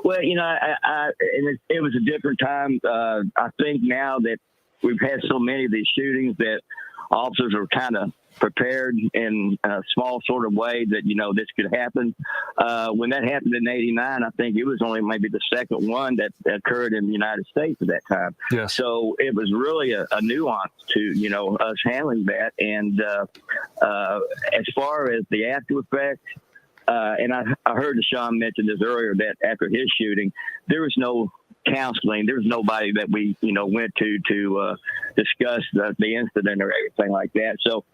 Well, it was a different time. I think now that we've had so many of these shootings that officers are kind of prepared in a small sort of way that, this could happen. When that happened in 89, I think it was only maybe the second one that occurred in the United States at that time. Yeah. So it was really a nuance to, us handling that. And as far as the after effect, and I heard Deshaun mention this earlier, that after his shooting, there was no counseling. There was nobody that we, went to discuss the incident or everything like that. So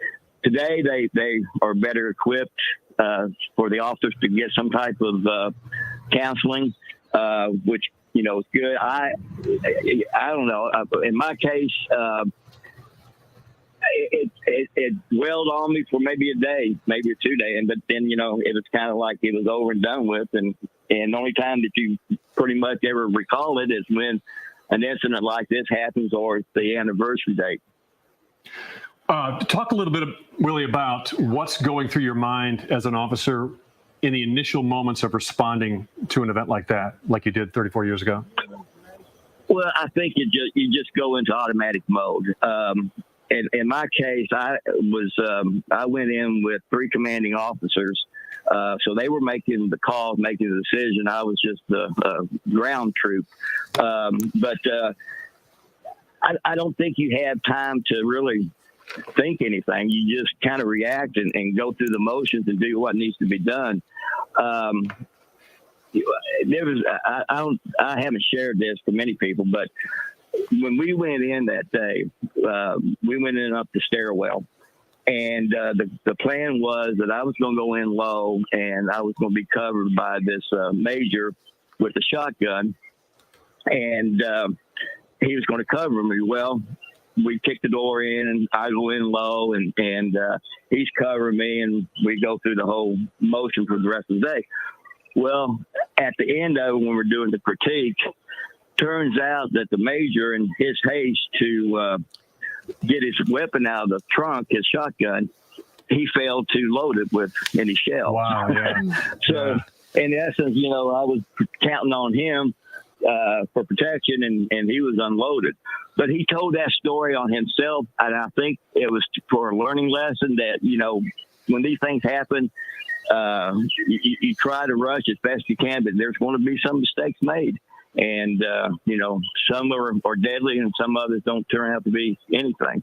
today they are better equipped for the officers to get some type of counseling, which, is good. I don't know. In my case, it dwelled on me for maybe a day, maybe 2 days, but then it was kind of like it was over and done with, and the only time that you pretty much ever recall it is when an incident like this happens or it's the anniversary date. Talk a little bit, Willie, about what's going through your mind as an officer in the initial moments of responding to an event like that, like you did 34 years ago. Well, I think you just go into automatic mode. In my case, I went in with 3 commanding officers, so they were making the call, making the decision. I was just the ground troop, but I don't think you have time to really think anything. You just kind of react and go through the motions and do what needs to be done. I haven't shared this to many people, but when we went in that day, we went in up the stairwell, and the plan was that I was going to go in low, and I was going to be covered by this major with a shotgun, and he was going to cover me. Well, we kick the door in, and I go in low, and he's covering me, and we go through the whole motion for the rest of the day. Well, at the end of it, when we're doing the critique, turns out that the major, in his haste to get his weapon out of the trunk, his shotgun, he failed to load it with any shells. Wow, yeah. So, in essence, I was counting on him for protection, and he was unloaded. But he told that story on himself, and I think it was for a learning lesson that, when these things happen, you try to rush as best you can, but there's going to be some mistakes made. And, some are deadly and some others don't turn out to be anything.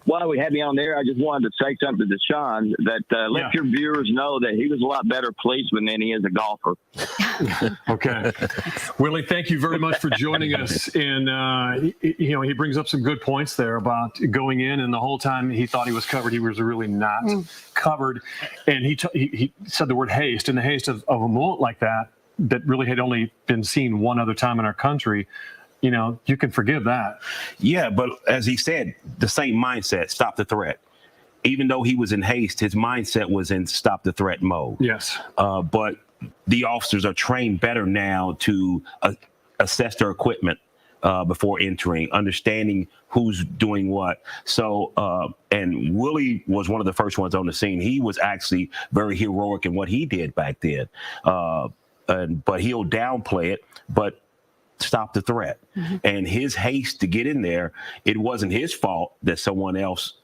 While we have you on there, I just wanted to say something to Sean that let your viewers know that he was a lot better policeman than he is a golfer. Okay. Willie, thank you very much for joining us. And, he brings up some good points there about going in, and the whole time he thought he was covered, he was really not covered. And he said the word haste, and the haste of a moment like that really had only been seen one other time in our country. You can forgive that. Yeah, but as he said, the same mindset, stop the threat. Even though he was in haste, his mindset was in stop the threat mode. Yes. But the officers are trained better now to assess their equipment before entering, understanding who's doing what. So, and Willie was one of the first ones on the scene. He was actually very heroic in what he did back then. But he'll downplay it. But stop the threat. And his haste to get in there, it wasn't his fault that someone else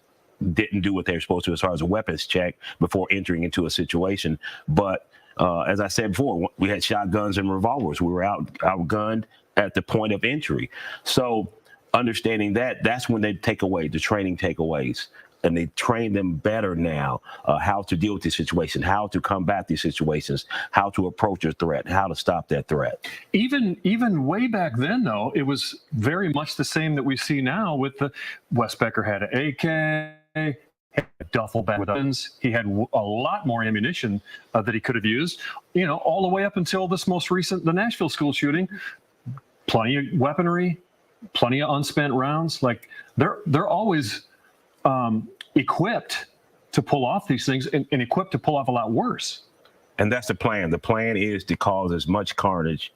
didn't do what they were supposed to as far as a weapons check before entering into a situation. But as I said before, we had shotguns and revolvers. We were outgunned at the point of entry. So understanding that's when they take away the training takeaways. And they train them better now how to deal with these situations, how to combat these situations, how to approach a threat, how to stop that threat. Even way back then, though, it was very much the same that we see now with the Wes Becker had an AK, had a duffel bag with weapons. He had a lot more ammunition that he could have used, all the way up until this most recent, the Nashville school shooting. Plenty of weaponry, plenty of unspent rounds. Like they're always equipped to pull off these things and equipped to pull off a lot worse. And that's the plan. The plan is to cause as much carnage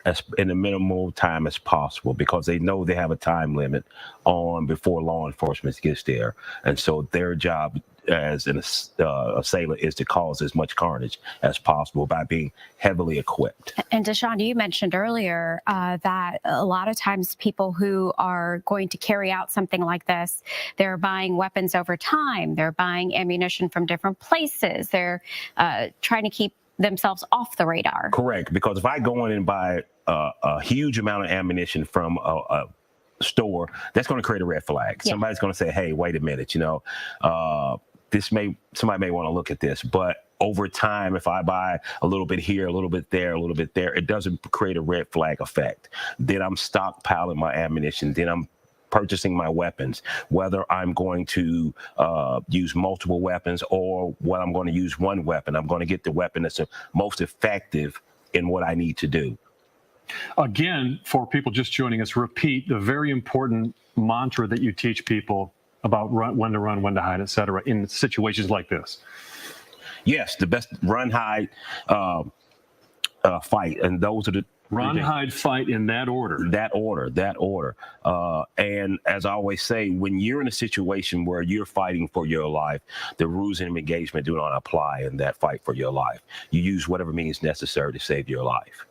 as in the minimal time as possible, because they know they have a time limit on before law enforcement gets there. And so their job as an assailant is to cause as much carnage as possible by being heavily equipped. And Deshaun, you mentioned earlier that a lot of times people who are going to carry out something like this, they're buying weapons over time. They're buying ammunition from different places. They're trying to keep themselves off the radar. Correct. Because if I go in and buy a huge amount of ammunition from a store, that's going to create a red flag. Yeah. Somebody's going to say, hey, wait a minute, somebody may want to look at this. But over time, if I buy a little bit here, a little bit there, a little bit there, it doesn't create a red flag effect. Then I'm stockpiling my ammunition. Then I'm purchasing my weapons, whether I'm going to use multiple weapons or what I'm going to use one weapon. I'm going to get the weapon that's the most effective in what I need to do. Again, for people just joining us, repeat the very important mantra that you teach people about when to run, when to hide, et cetera, in situations like this. Yes, the best run, hide, fight. And those are the run, hide, fight in that order. That order. And as I always say, when you're in a situation where you're fighting for your life, the rules of engagement do not apply in that fight for your life. You use whatever means necessary to save your life,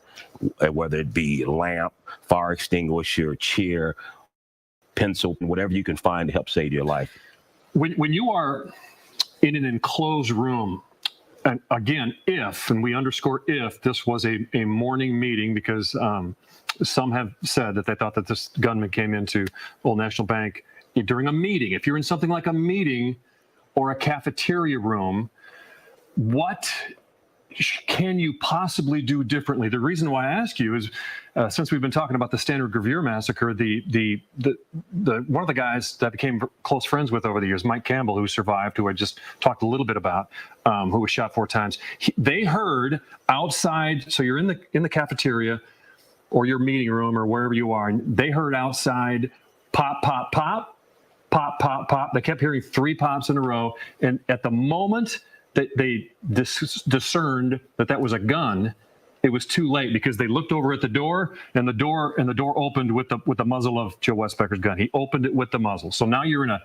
whether it be lamp, fire extinguisher, chair, pencil, whatever you can find to help save your life. When you are in an enclosed room, and again, and we underscore if, this was a morning meeting, because some have said that they thought that this gunman came into Old National Bank during a meeting. If you're in something like a meeting or a cafeteria room, what can you possibly do differently? The reason why I ask you is, since we've been talking about the Standard Gravure massacre, the one of the guys that I became close friends with over the years, Mike Campbell, who survived, who I just talked a little bit about, who was shot 4 times. They heard outside. So you're in the cafeteria or your meeting room or wherever you are, and they heard outside pop, pop, pop, pop, pop, pop. They kept hearing 3 pops in a row, and at the moment they discerned that was a gun, it was too late, because they looked over at the door, and the door opened with the muzzle of Joe Westbecker's gun. He opened it with the muzzle. So now you're in a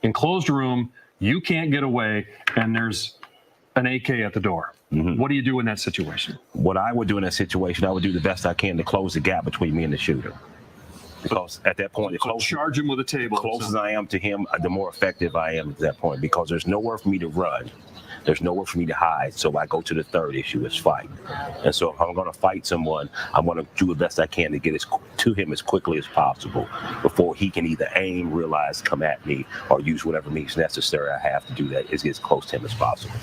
enclosed room, you can't get away, and there's an AK at the door. Mm-hmm. What do you do in that situation? What I would do in that situation, I would do the best I can to close the gap between me and the shooter. Because at that point, charge him with a table. The closer I am to him, the more effective I am at that point, because there's nowhere for me to run. There's nowhere for me to hide. So I go to the third issue, is fight. And so if I'm going to fight someone, I'm going to do the best I can to get to him as quickly as possible before he can either aim, realize, come at me, or use whatever means necessary I have to do that, is get as close to him as possible.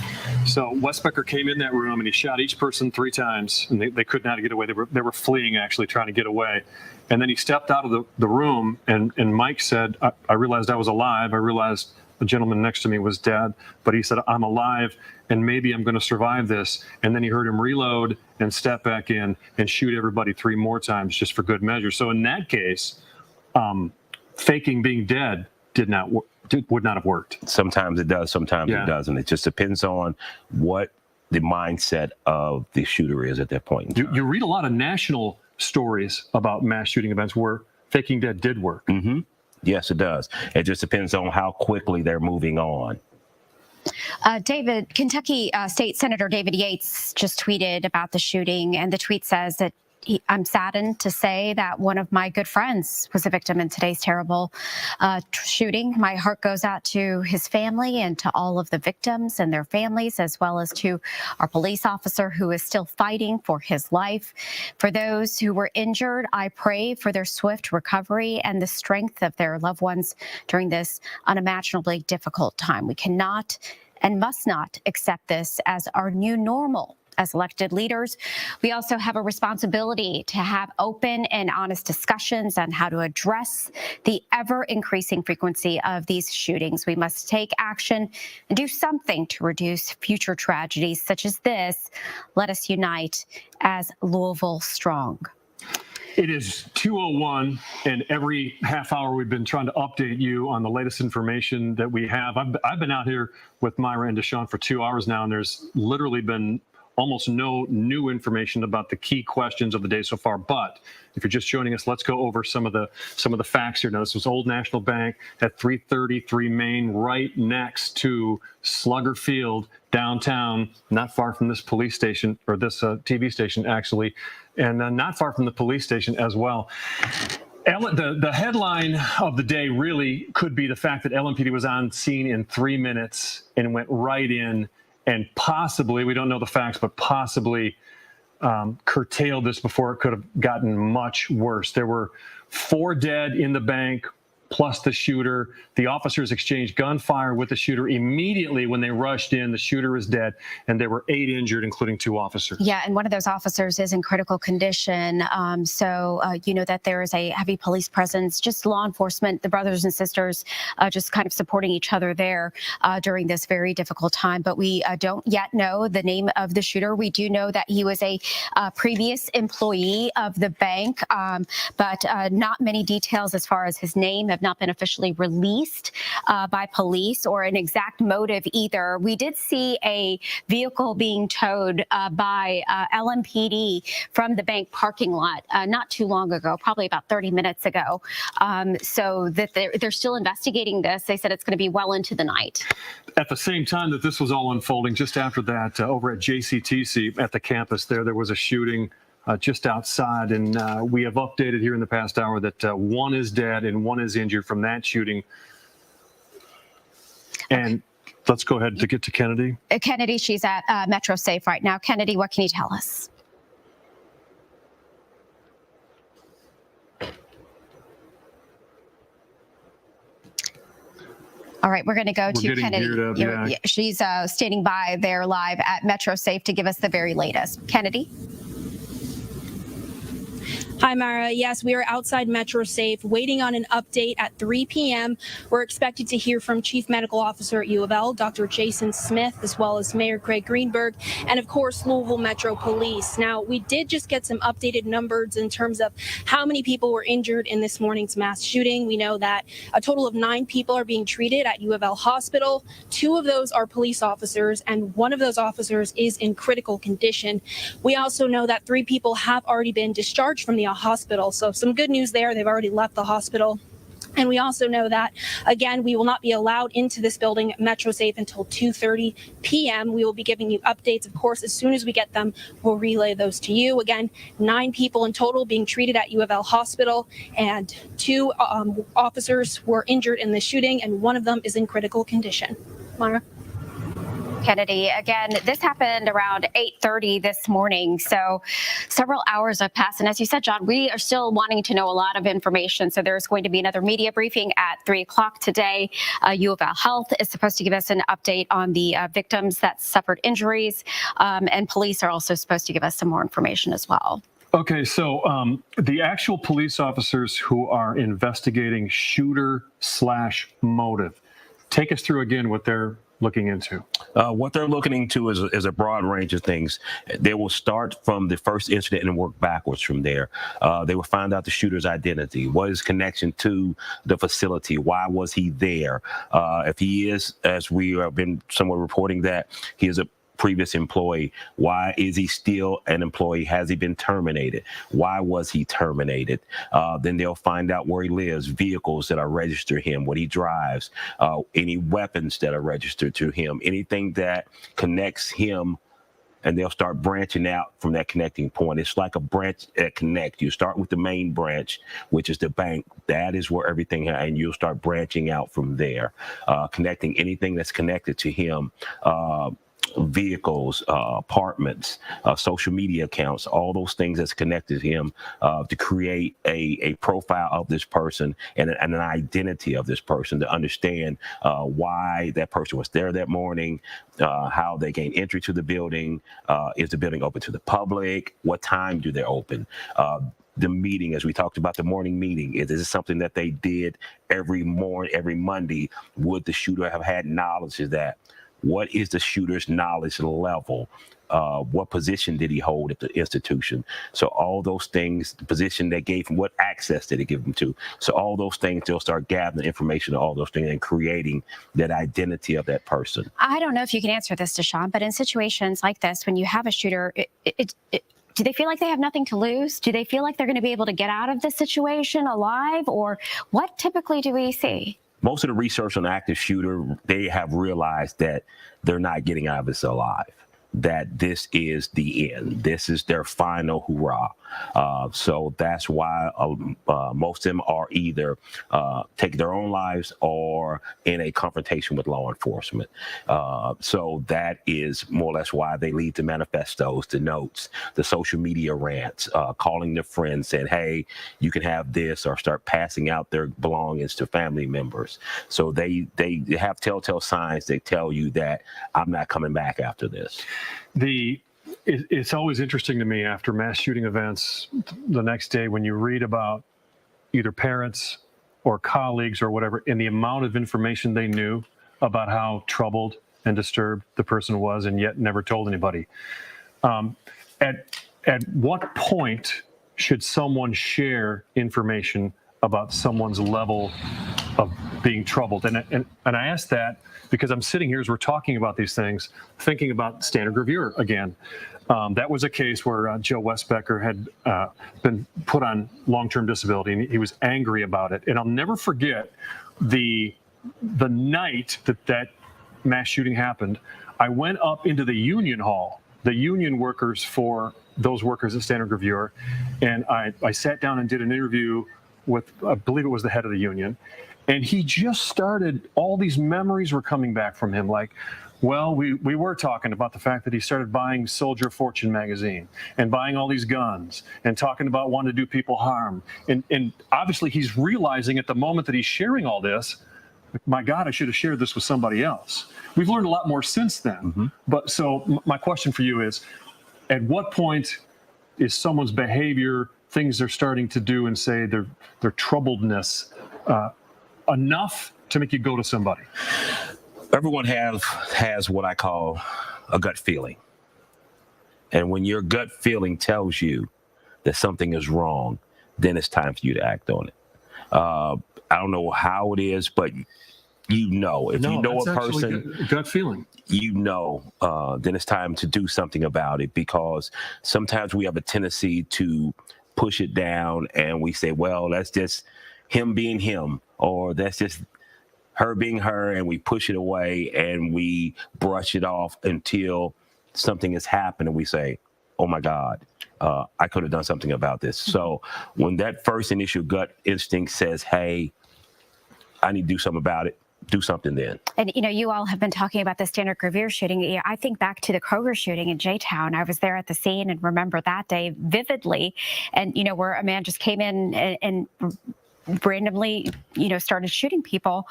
So Westbecker came in that room and he shot each person 3 times, and they could not get away. They were fleeing, actually, trying to get away. And then he stepped out of the room, and Mike said, I realized I was alive. I realized the gentleman next to me was dead, but he said, I'm alive, and maybe I'm going to survive this. And then he heard him reload and step back in and shoot everybody 3 more times, just for good measure. So in that case, faking being dead would not have worked. Sometimes it does, sometimes it doesn't. It just depends on what the mindset of the shooter is at that point in time. You read a lot of national stories about mass shooting events where faking dead did work. Mm-hmm. Yes, it does. It just depends on how quickly they're moving on. Kentucky State Senator David Yates just tweeted about the shooting, and the tweet says that I'm saddened to say that one of my good friends was a victim in today's terrible shooting. My heart goes out to his family and to all of the victims and their families, as well as to our police officer who is still fighting for his life. For those who were injured, I pray for their swift recovery and the strength of their loved ones during this unimaginably difficult time. We cannot and must not accept this as our new normal. As elected leaders, we also have a responsibility to have open and honest discussions on how to address the ever-increasing frequency of these shootings. We must take action and do something to reduce future tragedies such as this. Let us unite as Louisville strong. It is 2:01, and every half hour we've been trying to update you on the latest information that we have. I've been out here with Myra and Deshaun for 2 hours now, and there's literally been almost no new information about the key questions of the day so far. But if you're just joining us, let's go over some of the facts here. Now, this was Old National Bank at 333 Main, right next to Slugger Field downtown, not far from this police station, or this TV station actually, and not far from the police station as well. The headline of the day really could be the fact that LMPD was on scene in 3 minutes and went right in and possibly, we don't know the facts, but possibly curtailed this before it could have gotten much worse. There were 4 dead in the bank, plus the shooter. The officers exchanged gunfire with the shooter. Immediately when they rushed in, the shooter is dead, and there were 8 injured, including 2 officers. Yeah, and one of those officers is in critical condition. You know that there is a heavy police presence, just law enforcement, the brothers and sisters just kind of supporting each other there during this very difficult time. But we don't yet know the name of the shooter. We do know that he was a previous employee of the bank, but not many details as far as his name have not been officially released by police, or an exact motive either. We did see a vehicle being towed by LMPD from the bank parking lot not too long ago, probably about 30 minutes ago. So that they're still investigating this. They said it's going to be well into the night. At the same time that this was all unfolding, just after that, over at JCTC at the campus there was a shooting just outside, and we have updated here in the past hour that 1 is dead and 1 is injured from that shooting. And let's go ahead to get to Kennedy. Kennedy, she's at Metro Safe right now. Kennedy, what can you tell us? All right, we're going to go to Kennedy. Up, She's standing by there live at Metro Safe to give us the very latest. Kennedy? Hi, Mara. Yes, we are outside Metro Safe waiting on an update at 3 p.m. We're expected to hear from Chief Medical Officer at U of L, Dr. Jason Smith, as well as Mayor Craig Greenberg, and of course, Louisville Metro Police. Now, we did just get some updated numbers in terms of how many people were injured in this morning's mass shooting. We know that a total of 9 people are being treated at U of L Hospital. 2 of those are police officers, and 1 of those officers is in critical condition. We also know that 3 people have already been discharged from the hospital. So some good news there. They've already left the hospital. And we also know that, again, we will not be allowed into this building, Metro Safe, until 2:30 p.m. We will be giving you updates. Of course, as soon as we get them, we'll relay those to you. Again, 9 people in total being treated at U of L Hospital, and 2 officers were injured in the shooting, and 1 of them is in critical condition. Mara? Kennedy, again, this happened around 8:30 this morning, so several hours have passed. And as you said, John, we are still wanting to know a lot of information. So there's going to be another media briefing at 3 o'clock today. U of L Health is supposed to give us an update on the victims that suffered injuries, and police are also supposed to give us some more information as well. Okay, so the actual police officers who are investigating shooter/motive, take us through again what they're looking into. What they're looking into is a broad range of things. They will start from the first incident and work backwards from there. They will find out the shooter's identity, what his connection to the facility, why was he there? If he is, as we have been somewhat reporting, that he is a previous employee, why is he still an employee? Has he been terminated? Why was he terminated? Then they'll find out where he lives, vehicles that are registered to him, what he drives, any weapons that are registered to him, anything that connects him, and they'll start branching out from that connecting point. It's like a branch that connects. You start with the main branch, which is the bank. That is where everything, and you'll start branching out from there, connecting anything that's connected to him, vehicles, apartments, social media accounts, all those things that's connected to him, to create a profile of this person and an identity of this person, to understand why that person was there that morning, how they gained entry to the building, is the building open to the public, what time do they open, the meeting, as we talked about, the morning meeting. Is this something that they did every Monday? Would the shooter have had knowledge of that? What is the shooter's knowledge level? What position did he hold at the institution? So all those things, the position they gave him, what access did it give him to? So all those things, they'll start gathering information on all those things and creating that identity of that person. I don't know if you can answer this, Deshaun, but in situations like this, when you have a shooter, do they feel like they have nothing to lose? Do they feel like they're going to be able to get out of this situation alive? Or what typically do we see? Most of the research on active shooter, they have realized that they're not getting out of this alive. that this is the end. This is their final hurrah. So that's why most of them are either taking their own lives or in a confrontation with law enforcement. So that is more or less why they lead the manifestos, the notes, the social media rants, calling their friends, saying, hey, you can have this, or start passing out their belongings to family members. So they have telltale signs. They tell you that I'm not coming back after this. It's always interesting to me after mass shooting events the next day when you read about either parents or colleagues or whatever, and the amount of information they knew about how troubled and disturbed the person was, and yet never told anybody. At what point should someone share information about someone's level of being troubled? And I ask that because I'm sitting here as we're talking about these things, thinking about standard reviewer again. That was a case where Joe Westbecker had been put on long-term disability, and he was angry about it. And I'll never forget the night that mass shooting happened. I went up into the union hall, the union workers for those workers at Standard Reviewer, and I sat down and did an interview with, I believe it was the head of the union, and he just started, all these memories were coming back from him, like, well, we were talking about the fact that he started buying Soldier of Fortune magazine and buying all these guns and talking about wanting to do people harm. And obviously he's realizing at the moment that he's sharing all this, my God, I should have shared this with somebody else. We've learned a lot more since then. Mm-hmm. But so my question for you is, at what point is someone's behavior, things they're starting to do and say their troubledness enough to make you go to somebody? Everyone has what I call a gut feeling. And when your gut feeling tells you that something is wrong, then it's time for you to act on it. I don't know how it is, but you know, if you know a person, gut feeling, you know, then it's time to do something about it, because sometimes we have a tendency to push it down and we say, well, that's just him being him, or that's just her being her, and we push it away and we brush it off until something has happened and we say, oh my God, I could have done something about this. So when that first initial gut instinct says, hey, I need to do something about it, do something then. And, you know, you all have been talking about the Standard Reviewer shooting. I think back to the Kroger shooting in J-Town. I was there at the scene and remember that day vividly. And, you know, where a man just came in and randomly, you know, started shooting people,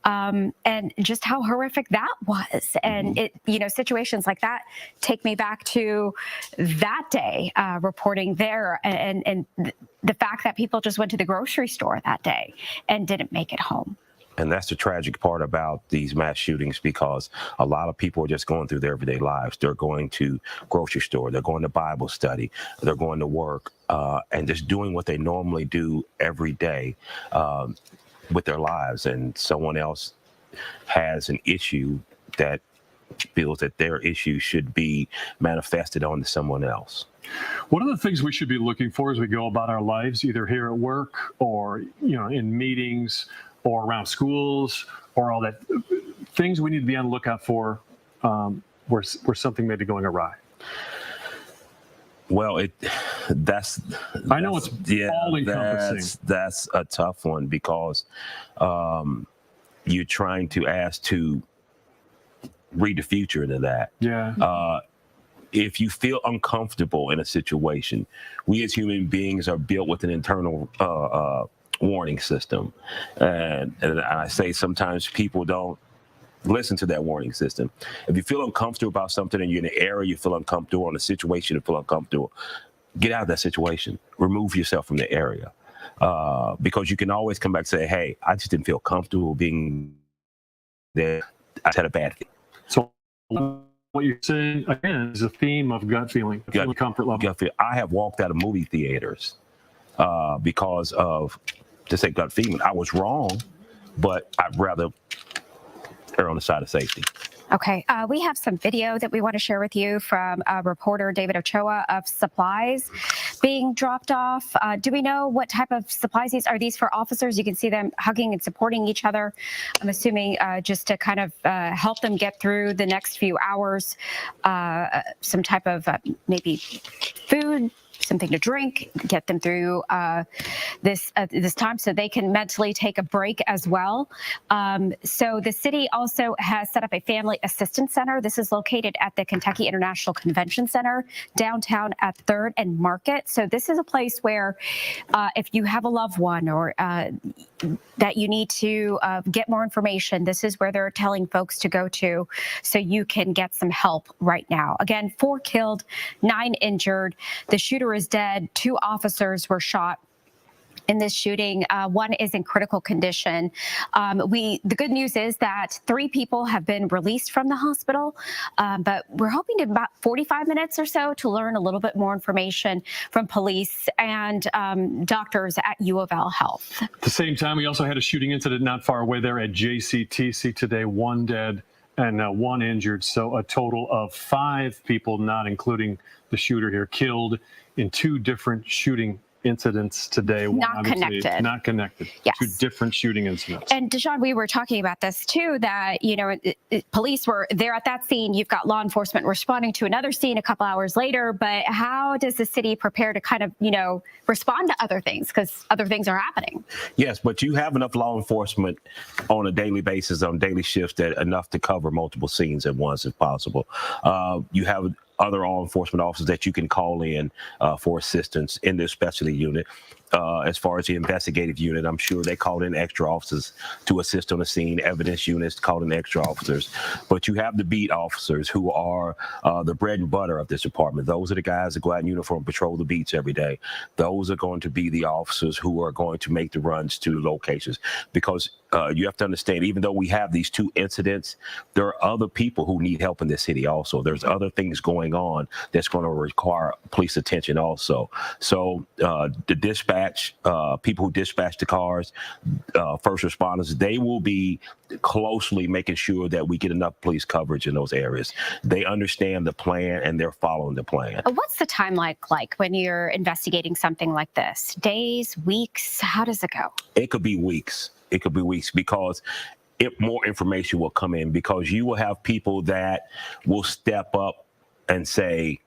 and just how horrific that was. And it, you know, situations like that take me back to that day, reporting there, and the fact that people just went to the grocery store that day and didn't make it home. And that's the tragic part about these mass shootings, because a lot of people are just going through their everyday lives. They're going to grocery store, they're going to Bible study, they're going to work, and just doing what they normally do every day with their lives. And someone else has an issue that feels that their issue should be manifested onto someone else. What are the things we should be looking for as we go about our lives, either here at work or, you know, in meetings or around schools, or all that, things we need to be on the lookout for where something may be going awry? Well, that's I know it's all encompassing. That's a tough one, because you're trying to ask to read the future into that. Yeah. If you feel uncomfortable in a situation, we as human beings are built with an internal warning system, and I say sometimes people don't listen to that warning system. If you feel uncomfortable about something and you're in an area you feel uncomfortable, or in a situation you feel uncomfortable, get out of that situation. Remove yourself from the area, because you can always come back and say, hey, I just didn't feel comfortable being there. I just had a bad thing. So what you're saying again is a theme of gut feeling, comfort level. Gut feel. I have walked out of movie theaters because of, to say, gut feeling. I was wrong, but I'd rather err on the side of safety. Okay, we have some video that we want to share with you from reporter David Ochoa of Supplies. being dropped off. Do we know what type of supplies these are? These for officers? You can see them hugging and supporting each other. I'm assuming just to kind of help them get through the next few hours. Some type of maybe food, something to drink, get them through this time so they can mentally take a break as well. So the city also has set up a family assistance center. This is located at the Kentucky International Convention Center downtown at 3rd and Market. So this is a place where if you have a loved one or that you need to get more information, this is where they're telling folks to go to so you can get some help right now. Again, 4 killed, 9 injured. The shooter is dead. 2 officers were shot in this shooting. 1 is in critical condition. The good news is that 3 people have been released from the hospital, but we're hoping in about 45 minutes or so to learn a little bit more information from police and doctors at U of L Health. At the same time, we also had a shooting incident not far away there at JCTC today. 1 dead and 1 injured. So a total of 5 people, not including the shooter here, killed in 2 different shooting incidents today. Not connected. Not connected. Yes. 2 different shooting incidents. And Deshaun, we were talking about this too, that, police were there at that scene. You've got law enforcement responding to another scene a couple hours later. But how does the city prepare to kind of, respond to other things? Because other things are happening. Yes, but you have enough law enforcement on a daily basis, on daily shifts, that enough to cover multiple scenes at once if possible. You have other law enforcement officers that you can call in for assistance in this specialty unit. As far as the investigative unit, I'm sure they called in extra officers to assist on the scene. Evidence units called in extra officers. But you have the beat officers who are the bread and butter of this department. Those are the guys that go out in uniform, patrol the beats every day. Those are going to be the officers who are going to make the runs to locations. Because you have to understand, even though we have these 2 incidents, there are other people who need help in this city also. There's other things going on that's going to require police attention also. So the dispatch, people who dispatch the cars, first responders, they will be closely making sure that we get enough police coverage in those areas. They understand the plan and they're following the plan. What's the timeline like when you're investigating something like this? Days, weeks? How does it go? It could be weeks. It could be weeks because more information will come in, because you will have people that will step up and say,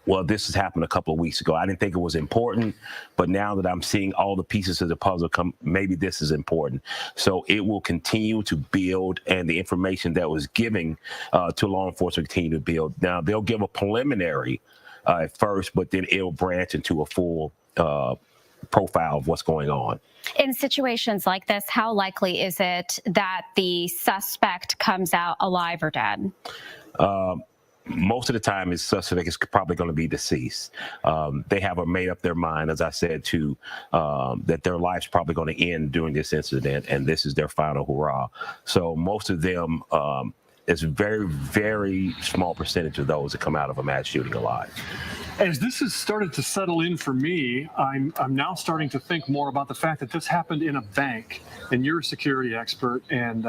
well, this has happened a couple of weeks ago. I didn't think it was important, but now that I'm seeing all the pieces of the puzzle come, maybe this is important. So it will continue to build, and the information that was giving to law enforcement continue to build. Now, they'll give a preliminary at first, but then it'll branch into a full profile of what's going on. In situations like this, how likely is it that the suspect comes out alive or dead? Most of the time, his suspect is probably going to be deceased. They have made up their mind, as I said, that their life's probably going to end during this incident, and this is their final hurrah. So most of them, it's a very, very small percentage of those that come out of a mass shooting alive. As this has started to settle in for me, I'm now starting to think more about the fact that this happened in a bank, and you're a security expert, and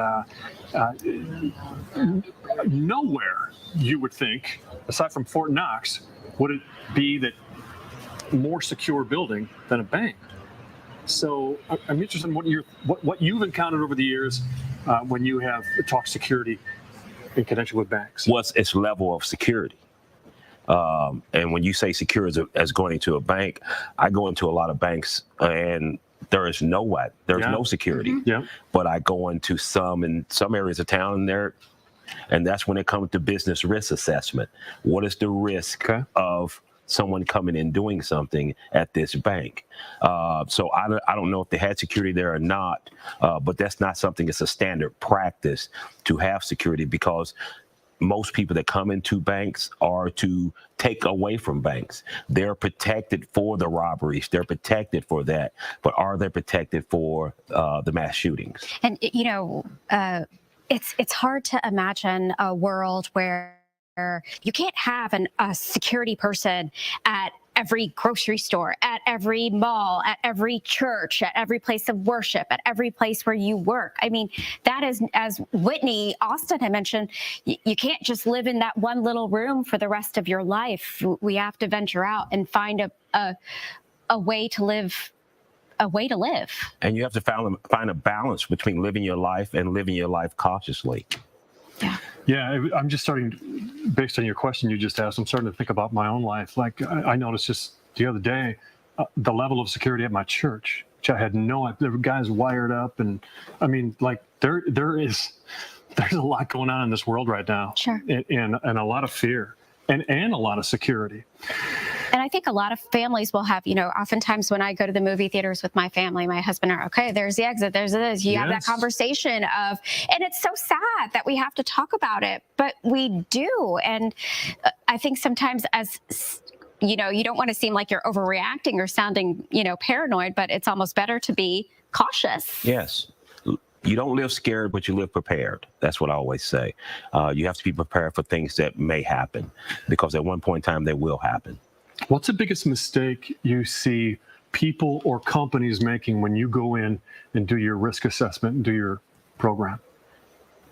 nowhere you would think, aside from Fort Knox, would it be that more secure building than a bank. So I'm interested in what you've encountered over the years when you have talked security in connection with banks. What's its level of security? And when you say secure as going into a bank, I go into a lot of banks and there's no security. Yeah. But I go into in some areas of town and that's when it comes to business risk assessment. What is the risk of someone coming in doing something at this bank? So I don't know if they had security there or not, but that's not something, it's a standard practice to have security, because most people that come into banks are to take away from banks. They're protected for the robberies. They're protected for that. But are they protected for the mass shootings? And, it's hard to imagine a world where you can't have a security person at every grocery store, at every mall, at every church, at every place of worship, at every place where you work. I mean, that is, as Whitney Austin had mentioned, you can't just live in that one little room for the rest of your life. We have to venture out and find a way to live. And you have to find a balance between living your life and living your life cautiously. Yeah, I'm just starting, based on your question you just asked, I'm starting to think about my own life. Like I noticed just the other day, the level of security at my church, which I had there were guys wired up, and I mean, like there's a lot going on in this world right now. Sure. And a lot of fear and a lot of security. And I think a lot of families will have, oftentimes when I go to the movie theaters with my family, my husband are, okay, there's the exit, there's this. You have that conversation of, and it's so sad that we have to talk about it, but we do. And I think sometimes as, you don't want to seem like you're overreacting or sounding, paranoid, but it's almost better to be cautious. Yes. You don't live scared, but you live prepared. That's what I always say. You have to be prepared for things that may happen, because at one point in time, they will happen. What's the biggest mistake you see people or companies making when you go in and do your risk assessment and do your program?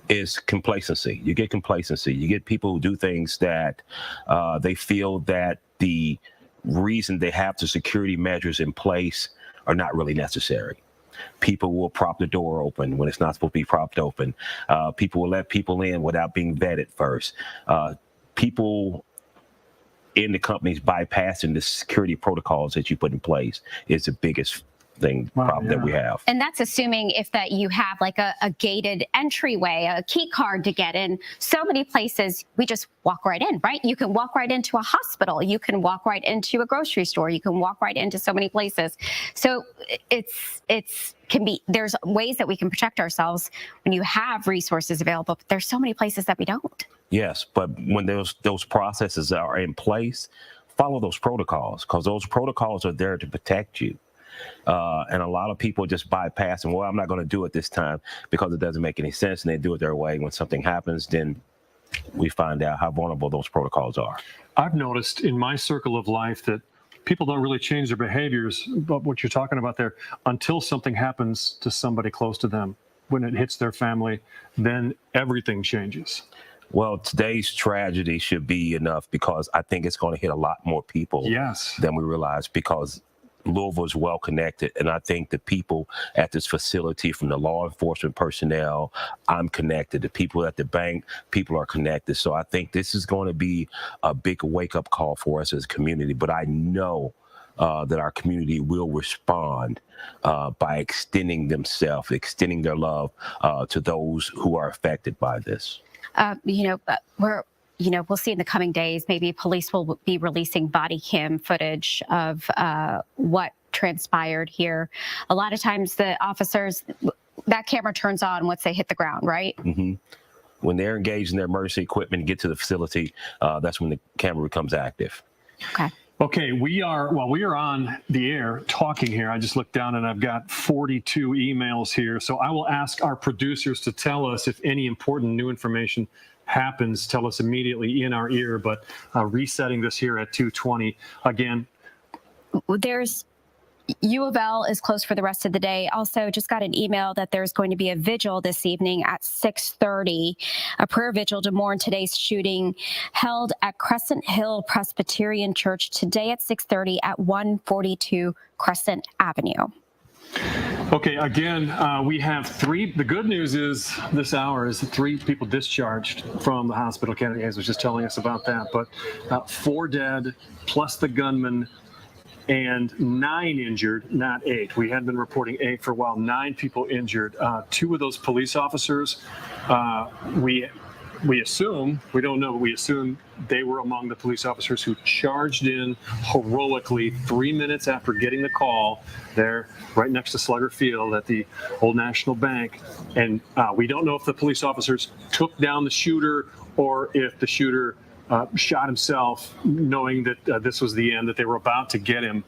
Is complacency. You get complacency. You get people who do things that they feel that the reason they have the security measures in place are not really necessary. People will prop the door open when it's not supposed to be propped open. People will let people in without being vetted first. People in the companies bypassing the security protocols that you put in place is the biggest problem that we have. And that's assuming that you have like a gated entryway, a key card to get in. So many places we just walk right in, right? You can walk right into a hospital. You can walk right into a grocery store. You can walk right into so many places. So there's ways that we can protect ourselves when you have resources available, but there's so many places that we don't. Yes, but when those processes are in place, follow those protocols, because those protocols are there to protect you. And a lot of people just bypass and, well, I'm not going to do it this time because it doesn't make any sense, and they do it their way. When something happens, then we find out how vulnerable those protocols are. I've noticed in my circle of life that people don't really change their behaviors, but what you're talking about there, until something happens to somebody close to them. When it hits their family, then everything changes. Well, today's tragedy should be enough, because I think it's going to hit a lot more people than we realize, because Louisville is well connected. And I think the people at this facility, from the law enforcement personnel, I'm connected. The people at the bank, people are connected. So I think this is going to be a big wake-up call for us as a community. But I know that our community will respond by extending themselves, extending their love to those who are affected by this. We'll see in the coming days, maybe police will be releasing body cam footage of what transpired here. A lot of times the officers, that camera turns on once they hit the ground, right? Mm-hmm. When they're engaged in their emergency equipment and get to the facility, that's when the camera becomes active. Okay, we are on the air talking here. I just looked down and I've got 42 emails here. So I will ask our producers to tell us if any important new information happens. Tell us immediately in our ear, but resetting this here at 2:20 again. There's U of L is closed for the rest of the day. Also, just got an email that there's going to be a vigil this evening at 6:30, a prayer vigil to mourn today's shooting, held at Crescent Hill Presbyterian Church today at 6:30 at 142 Crescent Avenue. Okay, again, we have three. The good news is this hour is 3 people discharged from the hospital. Kennedy Hayes was just telling us about that, but 4 dead plus the gunman, and 9 injured, not 8. We had been reporting 8 for a while. 9 people injured. 2 of those police officers, we assume, we don't know, but we assume they were among the police officers who charged in heroically 3 minutes after getting the call there right next to Slugger Field at the Old National Bank. And we don't know if the police officers took down the shooter or if the shooter shot himself, knowing that this was the end, that they were about to get him.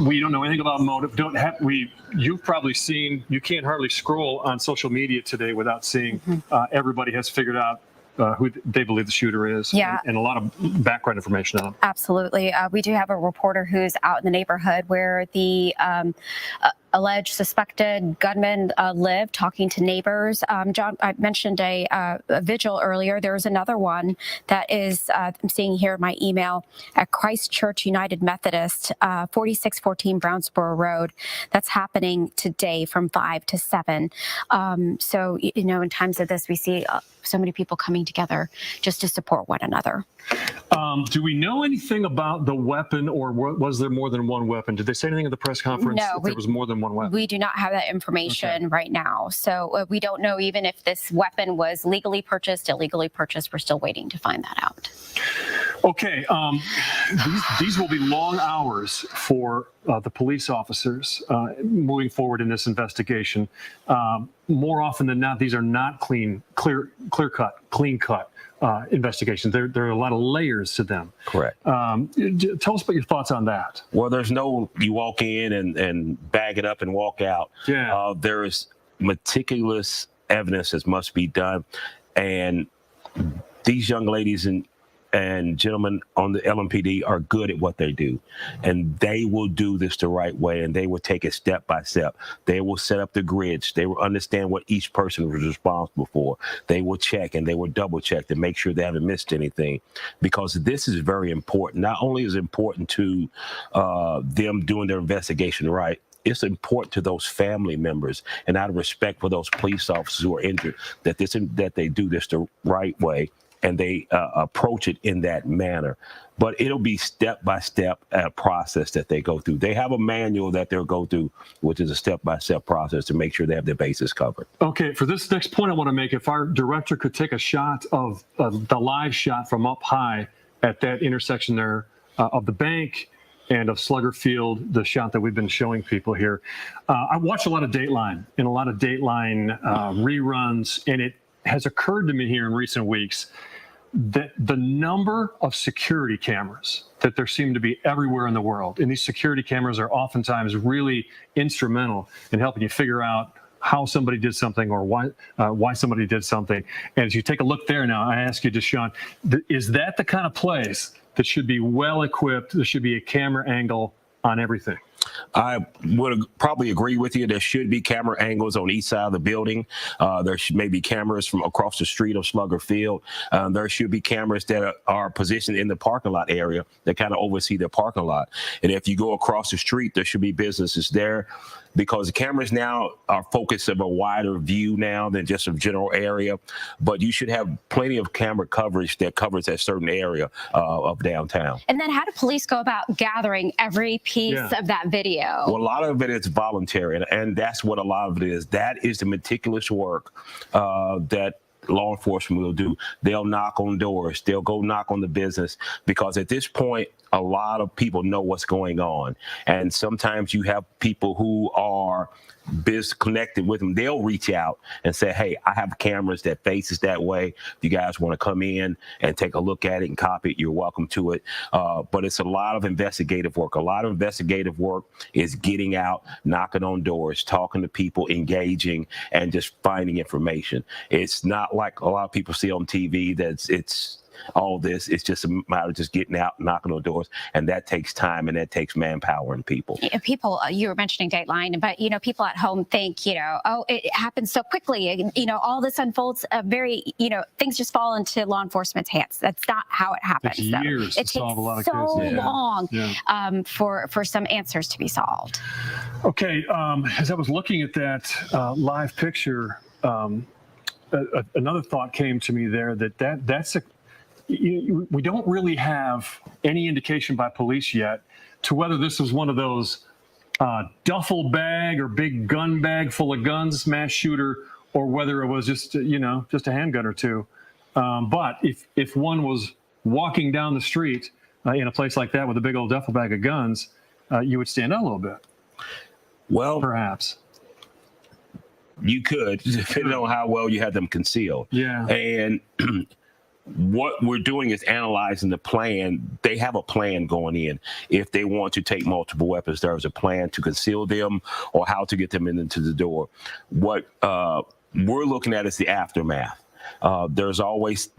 We don't know anything about motive. You've probably seen, you can't hardly scroll on social media today without seeing everybody has figured out who they believe the shooter is. Yeah. And a lot of background information on him. Absolutely. We do have a reporter who's out in the neighborhood where the alleged suspected gunman lived, talking to neighbors. John, I mentioned a vigil earlier. There's another one that is, I'm seeing here in my email, at Christ Church United Methodist, 4614 Brownsboro Road. That's happening today from 5 to 7. So, you know, in times of this, we see so many people coming together just to support one another. Do we know anything about the weapon, or was there more than one weapon? Did they say anything at the press conference? No, if there was more than one weapon? We do not have that information right now. So we don't know even if this weapon was legally purchased, illegally purchased. We're still waiting to find that out. Okay, these will be long hours for the police officers moving forward in this investigation. More often than not, these are not clean cut investigations. There are a lot of layers to them. Correct. Tell us about your thoughts on that. Well, there's no you walk in and bag it up and walk out. Yeah. There is meticulous evidence that must be done, and these young ladies and gentlemen on the LMPD are good at what they do, and they will do this the right way, and they will take it step by step. They will set up the grids. They will understand what each person was responsible for. They will check and they will double check to make sure they haven't missed anything, because this is very important. Not only is it important to them doing their investigation right, it's important to those family members, and out of respect for those police officers who are injured, that they do this the right way, and they approach it in that manner. But it'll be step-by-step process that they go through. They have a manual that they'll go through, which is a step-by-step process to make sure they have their bases covered. Okay, for this next point I want to make, if our director could take a shot of the live shot from up high at that intersection there of the bank and of Slugger Field, the shot that we've been showing people here. I watch a lot of Dateline and a lot of Dateline reruns, and it has occurred to me here in recent weeks that the number of security cameras that there seem to be everywhere in the world, and these security cameras are oftentimes really instrumental in helping you figure out how somebody did something or why somebody did something. And as you take a look there now, I ask you, Deshaun, is that the kind of place that should be well equipped? There should be a camera angle on everything. I would probably agree with you. There should be camera angles on each side of the building. There may be cameras from across the street of Slugger Field. There should be cameras that are positioned in the parking lot area that kind of oversee the parking lot. And if you go across the street, there should be businesses there, because the cameras now are focused of a wider view now than just a general area. But you should have plenty of camera coverage that covers that certain area of downtown. And then how do police go about gathering every piece of that video? Well, a lot of it is voluntary, and that's what a lot of it is. That is the meticulous work that law enforcement will do. They'll knock on doors. They'll go knock on the business, because at this point, a lot of people know what's going on. And sometimes you have people who are business connected with them. They'll reach out and say, hey, I have cameras that faces that way. If you guys want to come in and take a look at it and copy it, you're welcome to it. But it's a lot of investigative work. A lot of investigative work is getting out, knocking on doors, talking to people, engaging, and just finding information. It's not like a lot of people see on TV that it's all this. It's just a matter of just getting out, knocking on doors, and that takes time, and that takes manpower and people. People, you were mentioning Dateline, but people at home think, oh, it happens so quickly. All this unfolds very, things just fall into law enforcement's hands. That's not how it happens. It takes years to solve a lot of cases. Long for some answers to be solved. Okay, as I was looking at that live picture, another thought came to me there that's we don't really have any indication by police yet to whether this was one of those duffel bag or big gun bag full of guns mass shooter, or whether it was just just a handgun or two. But if one was walking down the street in a place like that with a big old duffel bag of guns, you would stand out a little bit. Well, perhaps you could, depending on how well you had them concealed. Yeah. And what we're doing is analyzing the plan. They have a plan going in. If they want to take multiple weapons, there's a plan to conceal them or how to get them into the door. What we're looking at is the aftermath. There's always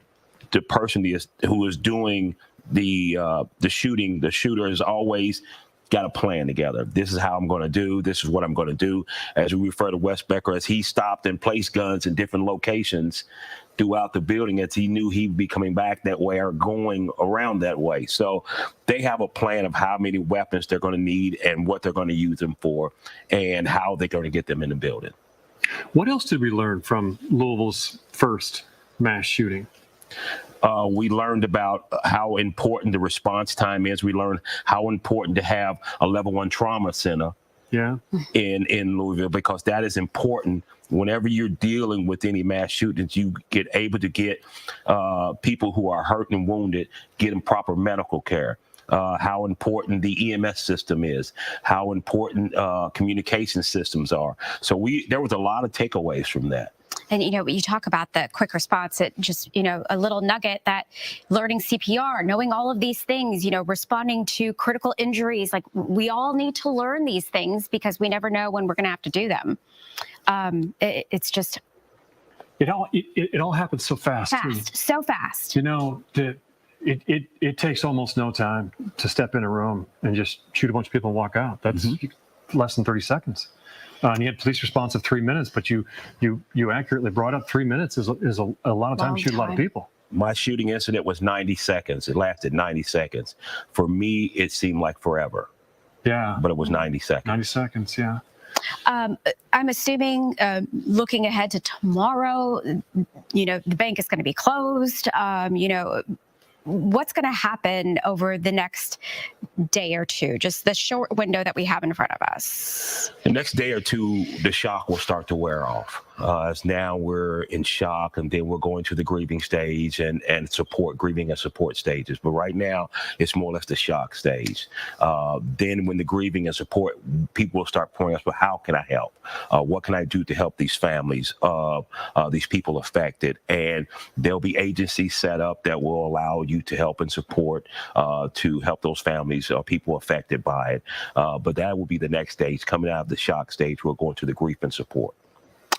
person who is doing the shooting, the shooter has always got a plan together. This is how I'm going to do. This is what I'm going to do. As we refer to Wes Becker, as he stopped and placed guns in different locations throughout the building, as he knew he'd be coming back that way or going around that way. So they have a plan of how many weapons they're going to need and what they're going to use them for and how they're going to get them in the building. What else did we learn from Louisville's first mass shooting? We learned about how important the response time is. We learned how important to have a level 1 trauma center in Louisville, because that is important. Whenever you're dealing with any mass shootings, you get able to get people who are hurt and wounded, get them proper medical care. How important the EMS system is, how important communication systems are. So there was a lot of takeaways from that. And, you talk about the quick response, it just, a little nugget that learning CPR, knowing all of these things, responding to critical injuries, like we all need to learn these things because we never know when we're going to have to do them. It's just. It all happens so fast. So fast. It takes almost no time to step in a room and just shoot a bunch of people and walk out. That's less than 30 seconds. And you had police response of 3 minutes, but you accurately brought up 3 minutes is a lot of time to shoot a lot of people. My shooting incident was 90 seconds. It lasted 90 seconds. For me, it seemed like forever. Yeah. But it was 90 seconds. 90 seconds, yeah. I'm assuming, looking ahead to tomorrow, the bank is going to be closed. What's going to happen over the next day or two, just the short window that we have in front of us? The next day or two, the shock will start to wear off. As now we're in shock, and then we're going to the grieving stage and grieving and support stages. But right now, it's more or less the shock stage. Then when the grieving and support, people will start pouring us, well, how can I help? What can I do to help these families, these people affected? And there'll be agencies set up that will allow you to help and support, to help those families, people affected by it. But that will be the next stage. Coming out of the shock stage, we're going to the grief and support.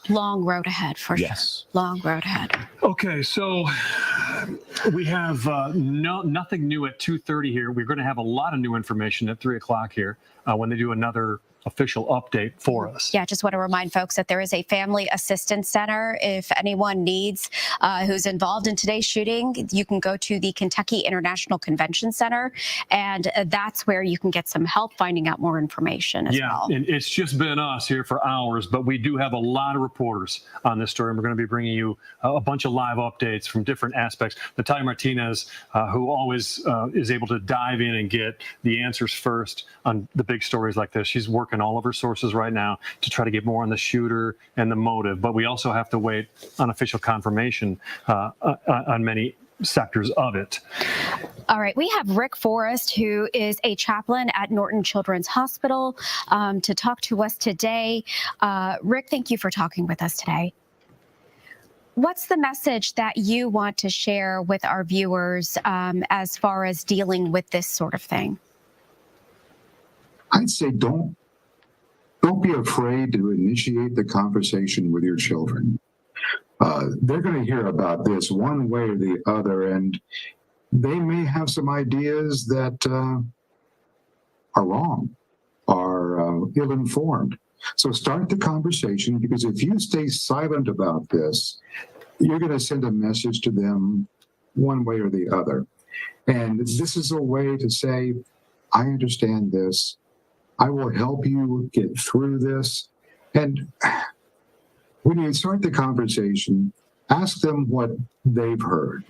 Long road ahead, for sure. Long road ahead. Okay, so we have nothing new at 2:30 here. We're going to have a lot of new information at 3 o'clock here when they do another official update for us. Yeah, just want to remind folks that there is a family assistance center. If anyone needs, who's involved in today's shooting, you can go to the Kentucky International Convention Center, and that's where you can get some help finding out more information as well. Yeah, and it's just been us here for hours, but we do have a lot of reporters on this story, and we're going to be bringing you a bunch of live updates from different aspects. Natalia Martinez, who always is able to dive in and get the answers first on the big stories like this. She's working all of her sources right now to try to get more on the shooter and the motive, but we also have to wait on official confirmation on many sectors of it. All right, we have Rick Forrest, who is a chaplain at Norton Children's Hospital, to talk to us today. Rick, thank you for talking with us today. What's the message that you want to share with our viewers as far as dealing with this sort of thing? I'd say don't be afraid to initiate the conversation with your children. They're going to hear about this one way or the other, and they may have some ideas that are wrong, are ill-informed. So start the conversation, because if you stay silent about this, you're going to send a message to them one way or the other. And this is a way to say, I understand this. I will help you get through this. And when you start the conversation, ask them what they've heard.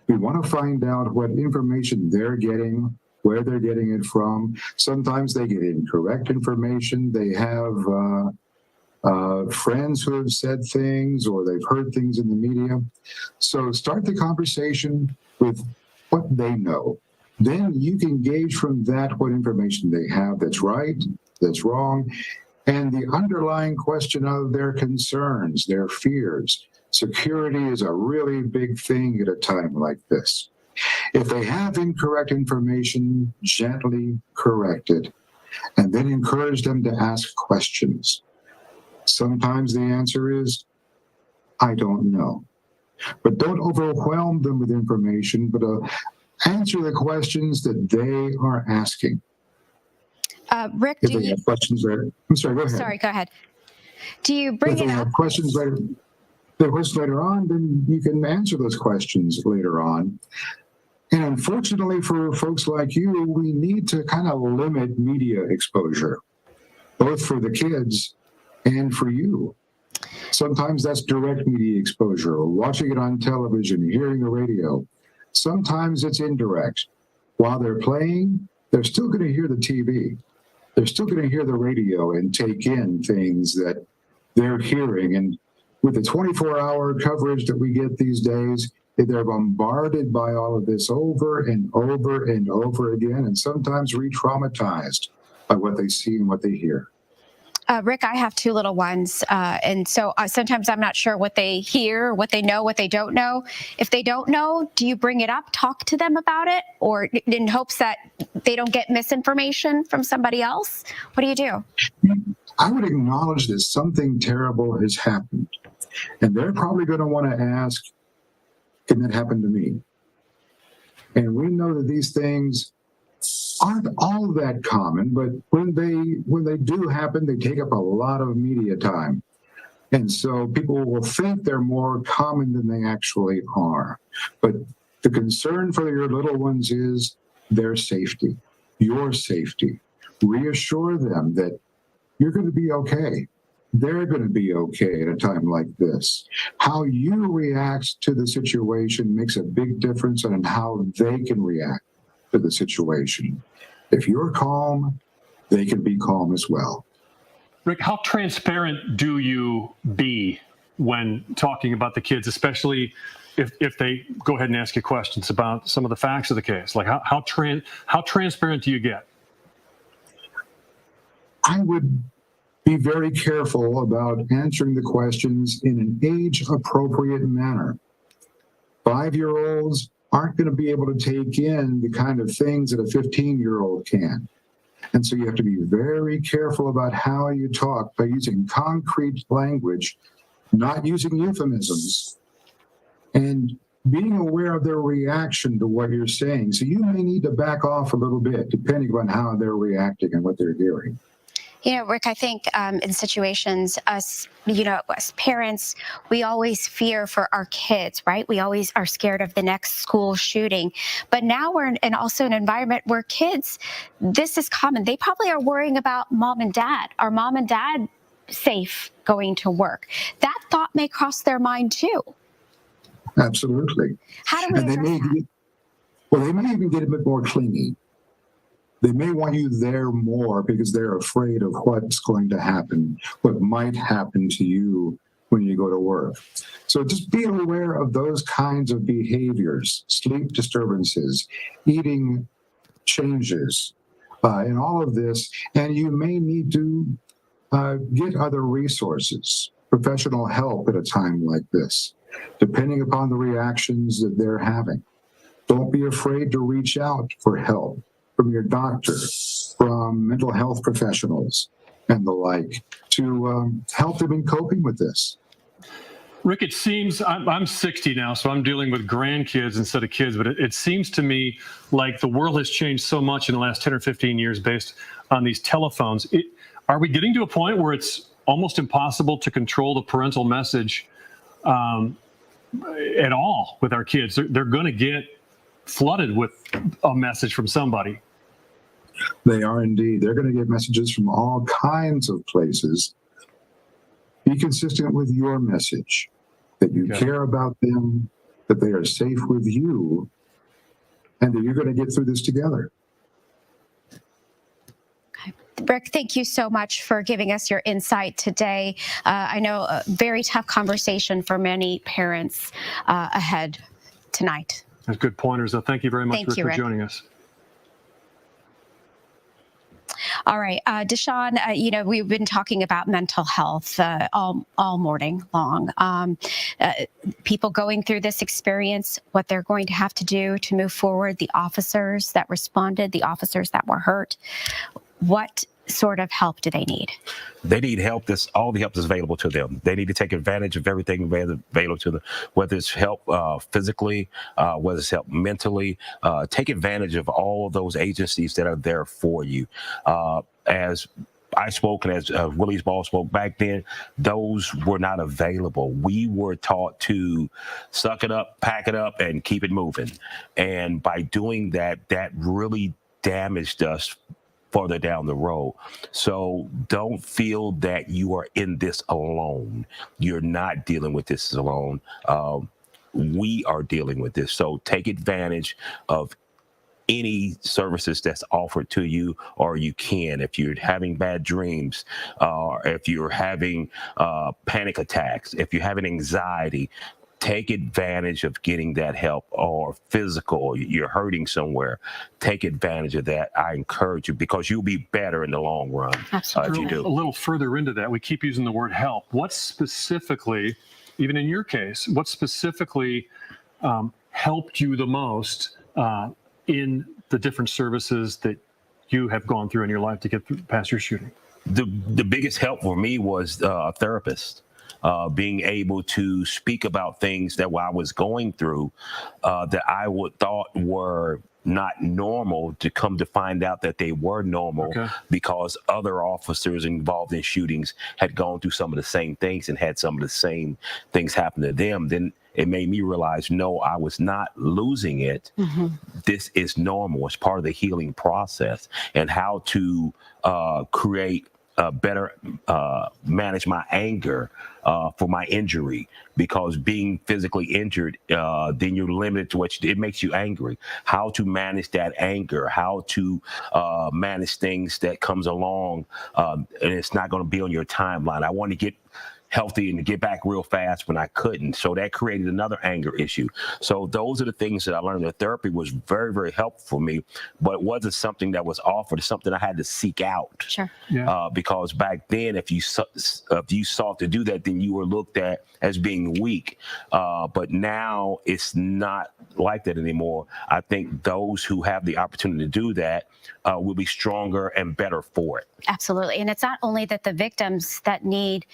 We want to find out what information they're getting, where they're getting it from. Sometimes they get incorrect information. They have friends who have said things, or they've heard things in the media. So start the conversation with what they know. Then you can gauge from that what information they have that's right, that's wrong, and the underlying question of their concerns, their fears. Security is a really big thing at a time like this. If they have incorrect information, gently correct it, and then encourage them to ask questions. Sometimes the answer is, I don't know. But don't overwhelm them with information, but answer the questions that they are asking. Rick, if they have questions later, I'm sorry, go ahead. Sorry, go ahead. Do you bring if they have questions later, later on, then you can answer those questions later on. And unfortunately for folks like you, we need to kind of limit media exposure, both for the kids and for you. Sometimes that's direct media exposure, watching it on television, hearing the radio. Sometimes it's indirect. While they're playing, they're still going to hear the TV. They're still going to hear the radio and take in things that they're hearing. And with the 24-hour coverage that we get these days, they're bombarded by all of this over and over and over again, and sometimes re-traumatized by what they see and what they hear. Rick, I have two little ones, and so sometimes I'm not sure what they hear, what they know, what they don't know. If they don't know, do you bring it up, talk to them about it, or in hopes that they don't get misinformation from somebody else? What do you do? I would acknowledge that something terrible has happened, and they're probably going to want to ask, can that happen to me? And we know that these things aren't all that common, but when they do happen, they take up a lot of media time. And so people will think they're more common than they actually are. But the concern for your little ones is their safety, your safety. Reassure them that you're going to be okay. They're going to be okay at a time like this. How you react to the situation makes a big difference in how they can react to the situation. If you're calm, they can be calm as well. Rick, how transparent do you be when talking about the kids, especially if they go ahead and ask you questions about some of the facts of the case? Like how transparent do you get? I would be very careful about answering the questions in an age-appropriate manner. 5-year-olds aren't going to be able to take in the kind of things that a 15-year-old can. And so you have to be very careful about how you talk by using concrete language, not using euphemisms, and being aware of their reaction to what you're saying. So you may need to back off a little bit, depending on how they're reacting and what they're hearing. You know, Rick, I think in situations, as parents, we always fear for our kids, right? We always are scared of the next school shooting. But now we're in also an environment where kids, this is common. They probably are worrying about mom and dad. Are mom and dad safe going to work? That thought may cross their mind too. Absolutely. How do we address that? They may even get a bit more clingy. They may want you there more because they're afraid of what's going to happen, what might happen to you when you go to work. So just be aware of those kinds of behaviors, sleep disturbances, eating changes, and all of this. And you may need to get other resources, professional help at a time like this, depending upon the reactions that they're having. Don't be afraid to reach out for help from your doctor, from mental health professionals and the like, to help them in coping with this. Rick, it seems, I'm 60 now, so I'm dealing with grandkids instead of kids, but it seems to me like the world has changed so much in the last 10 or 15 years based on these telephones. Are we getting to a point where it's almost impossible to control the parental message at all with our kids? They're going to get flooded with a message from somebody. They are indeed. They're going to get messages from all kinds of places. Be consistent with your message, that you care about them, that they are safe with you, and that you're going to get through this together. Rick, thank you so much for giving us your insight today. I know a very tough conversation for many parents ahead tonight. That's good pointers. So thank you very much, Rick, for joining us. All right, Deshaun, we've been talking about mental health all morning long. People going through this experience, what they're going to have to do to move forward, the officers that responded, the officers that were hurt. What sort of help do they need? They need help. All the help that's available to them. They need to take advantage of everything available to them, whether it's help physically, whether it's help mentally. Take advantage of all of those agencies that are there for you. As I spoke and as Willie's Ball spoke back then, those were not available. We were taught to suck it up, pack it up, and keep it moving. And by doing that, that really damaged us further down the road. So don't feel that you are in this alone. You're not dealing with this alone. We are dealing with this. So take advantage of any services that's offered to you, or you can. If you're having bad dreams, or if you're having panic attacks, if you're having anxiety, take advantage of getting that help, or physical, you're hurting somewhere. Take advantage of that. I encourage you, because you'll be better in the long run. If you do. A little further into that, we keep using the word help. What specifically, even in your case, what specifically helped you the most in the different services that you have gone through in your life to get past your shooting? The biggest help for me was a therapist. Being able to speak about things that I was going through that I thought were not normal, to come to find out that they were normal, because other officers involved in shootings had gone through some of the same things and had some of the same things happen to them. Then it made me realize, no, I was not losing it. This is normal. It's part of the healing process, and how to better manage my anger for my injury, because being physically injured, then you're limited to it makes you angry. How to manage that anger, how to manage things that comes along, and it's not going to be on your timeline. I want to get healthy and to get back real fast when I couldn't. So that created another anger issue. So those are the things that I learned. The therapy was very, very helpful for me, but it wasn't something that was offered. It's something I had to seek out. Sure. Because back then, if you sought to do that, then you were looked at as being weak. But now it's not like that anymore. I think those who have the opportunity to do that will be stronger and better for it. Absolutely. And it's not only that the victims that need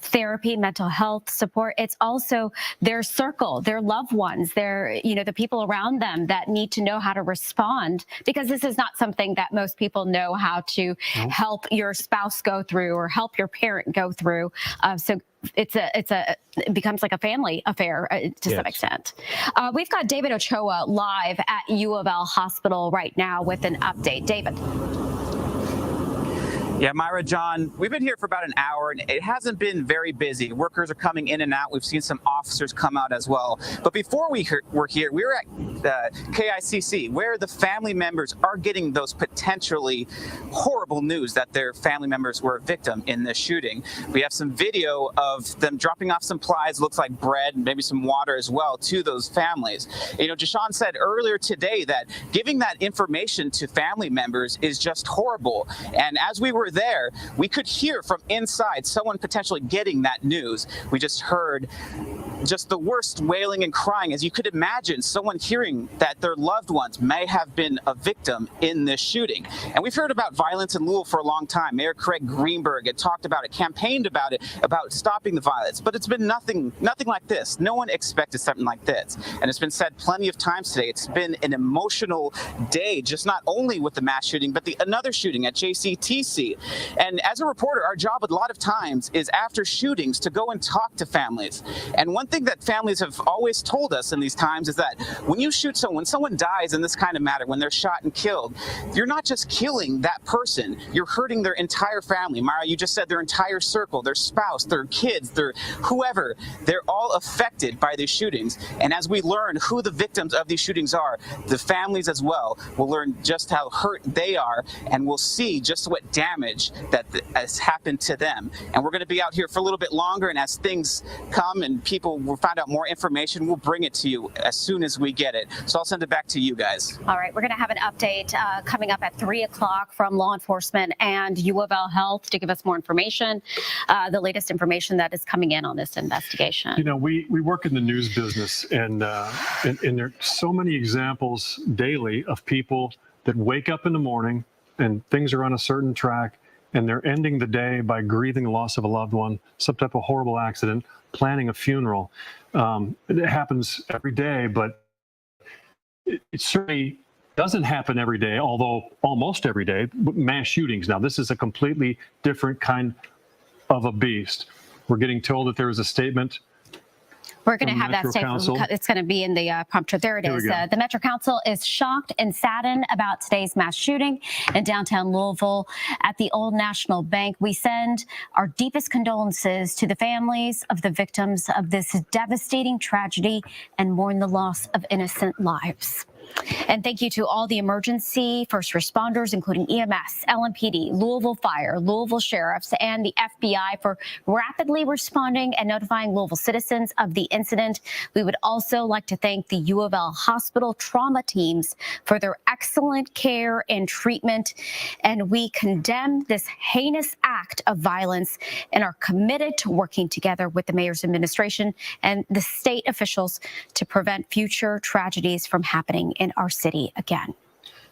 therapy, mental health support, it's also their circle, their loved ones, the people around them that need to know how to respond, because this is not something that most people know how to help your spouse go through or help your parent go through. So it becomes like a family affair to some extent. We've got David Ochoa live at U of L Hospital right now with an update. David. Yeah, Myra, John, we've been here for about an hour, and it hasn't been very busy. Workers are coming in and out. We've seen some officers come out as well. But before we were here, we were at KICC, where the family members are getting those potentially horrible news that their family members were a victim in this shooting. We have some video of them dropping off some supplies, looks like bread, maybe some water as well, to those families. You know, Jashawn said earlier today that giving that information to family members is just horrible. And as we were there, we could hear from inside someone potentially getting that news. We just heard just the worst wailing and crying, as you could imagine someone hearing that their loved ones may have been a victim in this shooting. And we've heard about violence in Louisville for a long time. Mayor Craig Greenberg had talked about it, campaigned about it, about stopping the violence, but it's been nothing like this. No one expected something like this. And it's been said plenty of times today, it's been an emotional day, just not only with the mass shooting, but another shooting at JCTC. And as a reporter, our job a lot of times is after shootings to go and talk to families. And one thing that families have always told us in these times is that when you shoot someone, when someone dies in this kind of matter, when they're shot and killed, you're not just killing that person, you're hurting their entire family. Myra, you just said their entire circle, their spouse, their kids, their whoever, they're all affected by these shootings. And as we learn who the victims of these shootings are, the families as well will learn just how hurt they are, and we'll see just what damage that has happened to them. And we're going to be out here for a little bit longer, and as things come and people will find out more information, we'll bring it to you as soon as we get it. So I'll send it back to you guys. All right, we're going to have an update coming up at 3 o'clock from law enforcement and U of L Health to give us more information, the latest information that is coming in on this investigation. You know, we work in the news business, and there are so many examples daily of people that wake up in the morning, and things are on a certain track, and they're ending the day by grieving the loss of a loved one, some type of horrible accident, planning a funeral. It happens every day, but it certainly doesn't happen every day, although almost every day. Mass shootings. Now, this is a completely different kind of a beast. We're getting told that there was a statement. We're going to have that statement. It's going to be in the prompter. There it is. The Metro Council is shocked and saddened about today's mass shooting in downtown Louisville at the Old National Bank. We send our deepest condolences to the families of the victims of this devastating tragedy and mourn the loss of innocent lives. And thank you to all the emergency first responders, including EMS, LMPD, Louisville Fire, Louisville Sheriffs, and the FBI for rapidly responding and notifying Louisville citizens of the incident. We would also like to thank the U of L hospital trauma teams for their excellent care and treatment. And we condemn this heinous act of violence and are committed to working together with the mayor's administration and the state officials to prevent future tragedies from happening in our city again.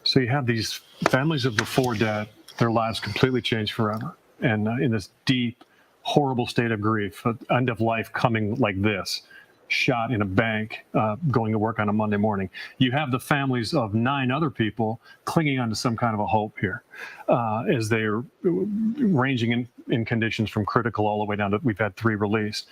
So you have these families of the 4 dead, their lives completely changed forever. And in this deep, horrible state of grief, end of life coming like this, shot in a bank, going to work on a Monday morning. You have the families of 9 other people clinging onto some kind of a hope here as they're ranging in conditions from critical all the way down to, we've had 3 released.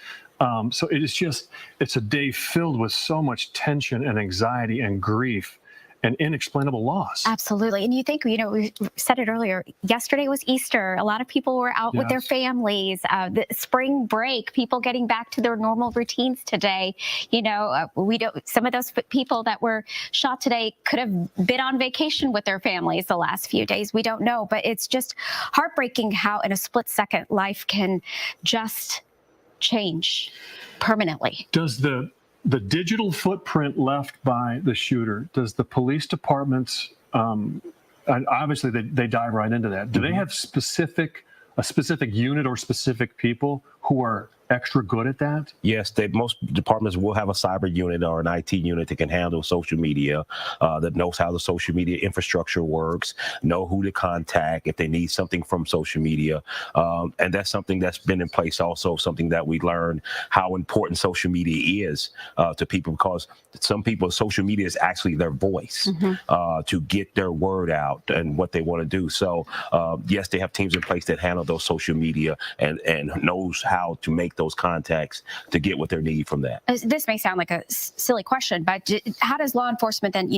So it's a day filled with so much tension and anxiety and grief and inexplainable loss. Absolutely. And you think, we said it earlier, yesterday was Easter. A lot of people were out with their families. The spring break, people getting back to their normal routines today. Some of those people that were shot today could have been on vacation with their families the last few days. We don't know, but it's just heartbreaking how in a split second life can just change permanently. Does the digital footprint left by the shooter, does the police departments, obviously they dive right into that. Do they have a specific unit or specific people who are extra good at that? Yes, most departments will have a cyber unit or an IT unit that can handle social media, that knows how the social media infrastructure works, know who to contact if they need something from social media. And that's something that's been in place also, something that we learned how important social media is to people, because some people, social media is actually their voice to get their word out and what they want to do. So yes, they have teams in place that handle those social media and knows how to make those contacts to get what they need from that. This may sound like a silly question, but how does law enforcement then,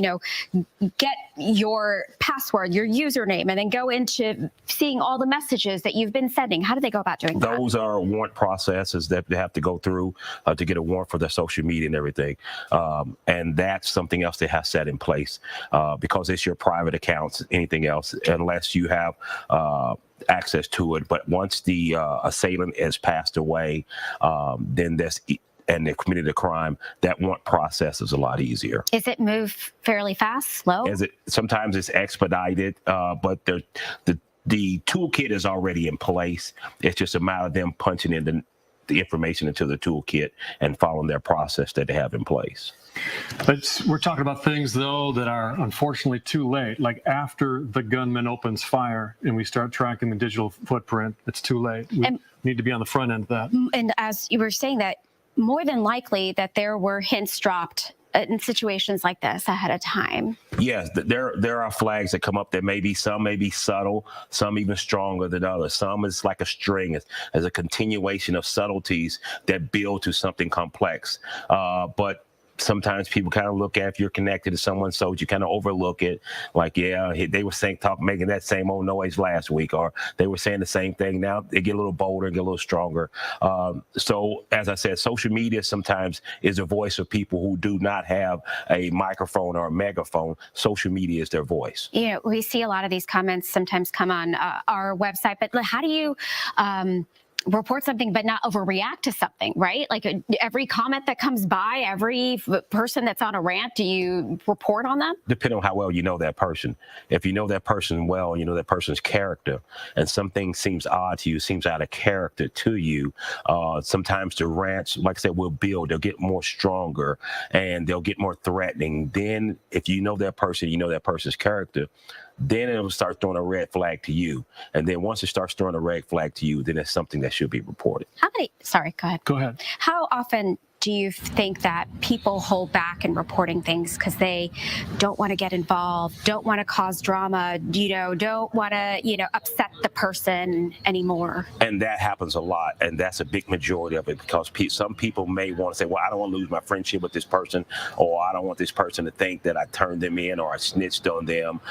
get your password, your username, and then go into seeing all the messages that you've been sending? How do they go about doing that? Those are warrant processes that they have to go through to get a warrant for their social media and everything. And that's something else they have set in place because it's your private accounts, anything else, unless you have access to it. But once the assailant has passed away, then and they've committed a crime, that warrant process is a lot easier. Is it move fairly fast, slow? Sometimes it's expedited, but the toolkit is already in place. It's just a matter of them punching in the information into the toolkit and following their process that they have in place. We're talking about things, though, that are unfortunately too late. Like after the gunman opens fire and we start tracking the digital footprint, it's too late. We need to be on the front end of that. And as you were saying that, more than likely that there were hints dropped in situations like this ahead of time. Yes, there are flags that come up that some may be subtle, some even stronger than others. Some is like a string, as a continuation of subtleties that build to something complex. But sometimes people kind of look at if you're connected to someone, so you kind of overlook it. Like, they were making that same old noise last week, or they were saying the same thing. Now they get a little bolder, get a little stronger. So as I said, social media sometimes is a voice of people who do not have a microphone or a megaphone. Social media is their voice. We see a lot of these comments sometimes come on our website, but how do you report something but not overreact to something, right? Like every comment that comes by, every person that's on a rant, do you report on them? Depending on how well you know that person. If you know that person well, you know that person's character, and something seems odd to you, seems out of character to you, sometimes the rants, like I said, will build. They'll get more stronger and they'll get more threatening. Then if you know that person, you know that person's character, then it'll start throwing a red flag to you. And then once it starts throwing a red flag to you, then it's something that should be reported. Sorry, go ahead. Go ahead. How often do you think that people hold back in reporting things because they don't want to get involved, don't want to cause drama, don't want to, upset the person anymore? And that happens a lot. And that's a big majority of it, because some people may want to say, well, I don't want to lose my friendship with this person, or I don't want this person to think that I turned them in or I snitched on them.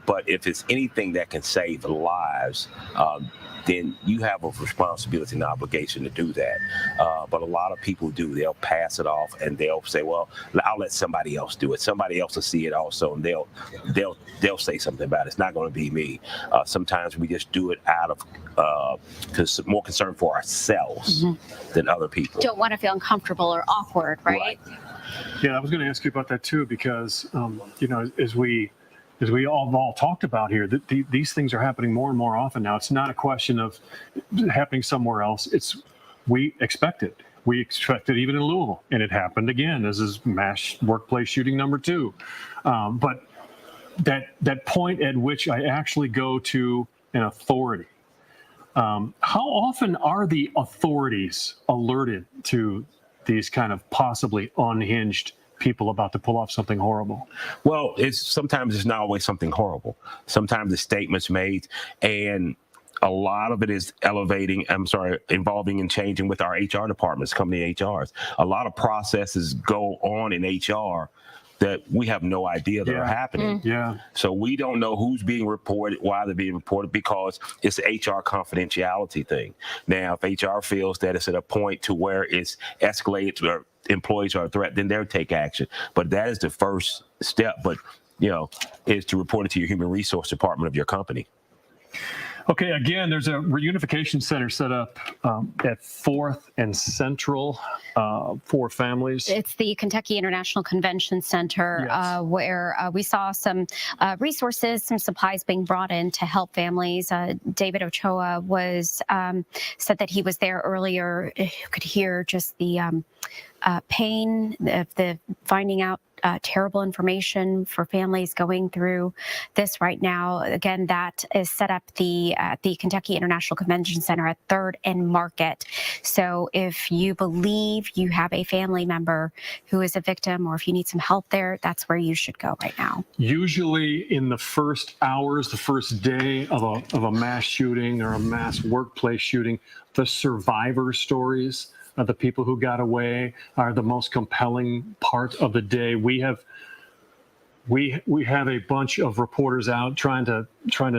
But if it's anything that can save lives, then you have a responsibility and obligation to do that. But a lot of people do. They'll pass it off and they'll say, well, I'll let somebody else do it. Somebody else will see it also, and they'll say something about it. It's not going to be me. Sometimes we just do it out of more concern for ourselves than other people. Don't want to feel uncomfortable or awkward, right? Yeah, I was going to ask you about that too, because, as we all talked about here, that these things are happening more and more often now. It's not a question of happening somewhere else. We expect it. We expect it even in Louisville, and it happened again. This is mass workplace shooting number 2. But that point at which I actually go to an authority, how often are the authorities alerted to these kind of possibly unhinged people about to pull off something horrible? Well, sometimes it's not always something horrible. Sometimes the statements made, and a lot of it is involving and changing with our HR departments, company HRs. A lot of processes go on in HR that we have no idea that are happening. Yeah. So we don't know who's being reported, why they're being reported, because it's an HR confidentiality thing. Now, if HR feels that it's at a point to where it's escalated to where employees are a threat, then they'll take action. But that is the first step. But, is to report it to your human resource department of your company. Okay, again, there's a reunification center set up at 4th and Central for families. It's the Kentucky International Convention Center, where we saw some resources, some supplies being brought in to help families. David Ochoa said that he was there earlier. You could hear just the pain of the finding out terrible information for families going through this right now. Again, that is set up at the Kentucky International Convention Center at 3rd and Market. So if you believe you have a family member who is a victim, or if you need some help there, that's where you should go right now. Usually in the first hours, the first day of a mass shooting or a mass workplace shooting, the survivor stories of the people who got away are the most compelling part of the day. We have a bunch of reporters out trying to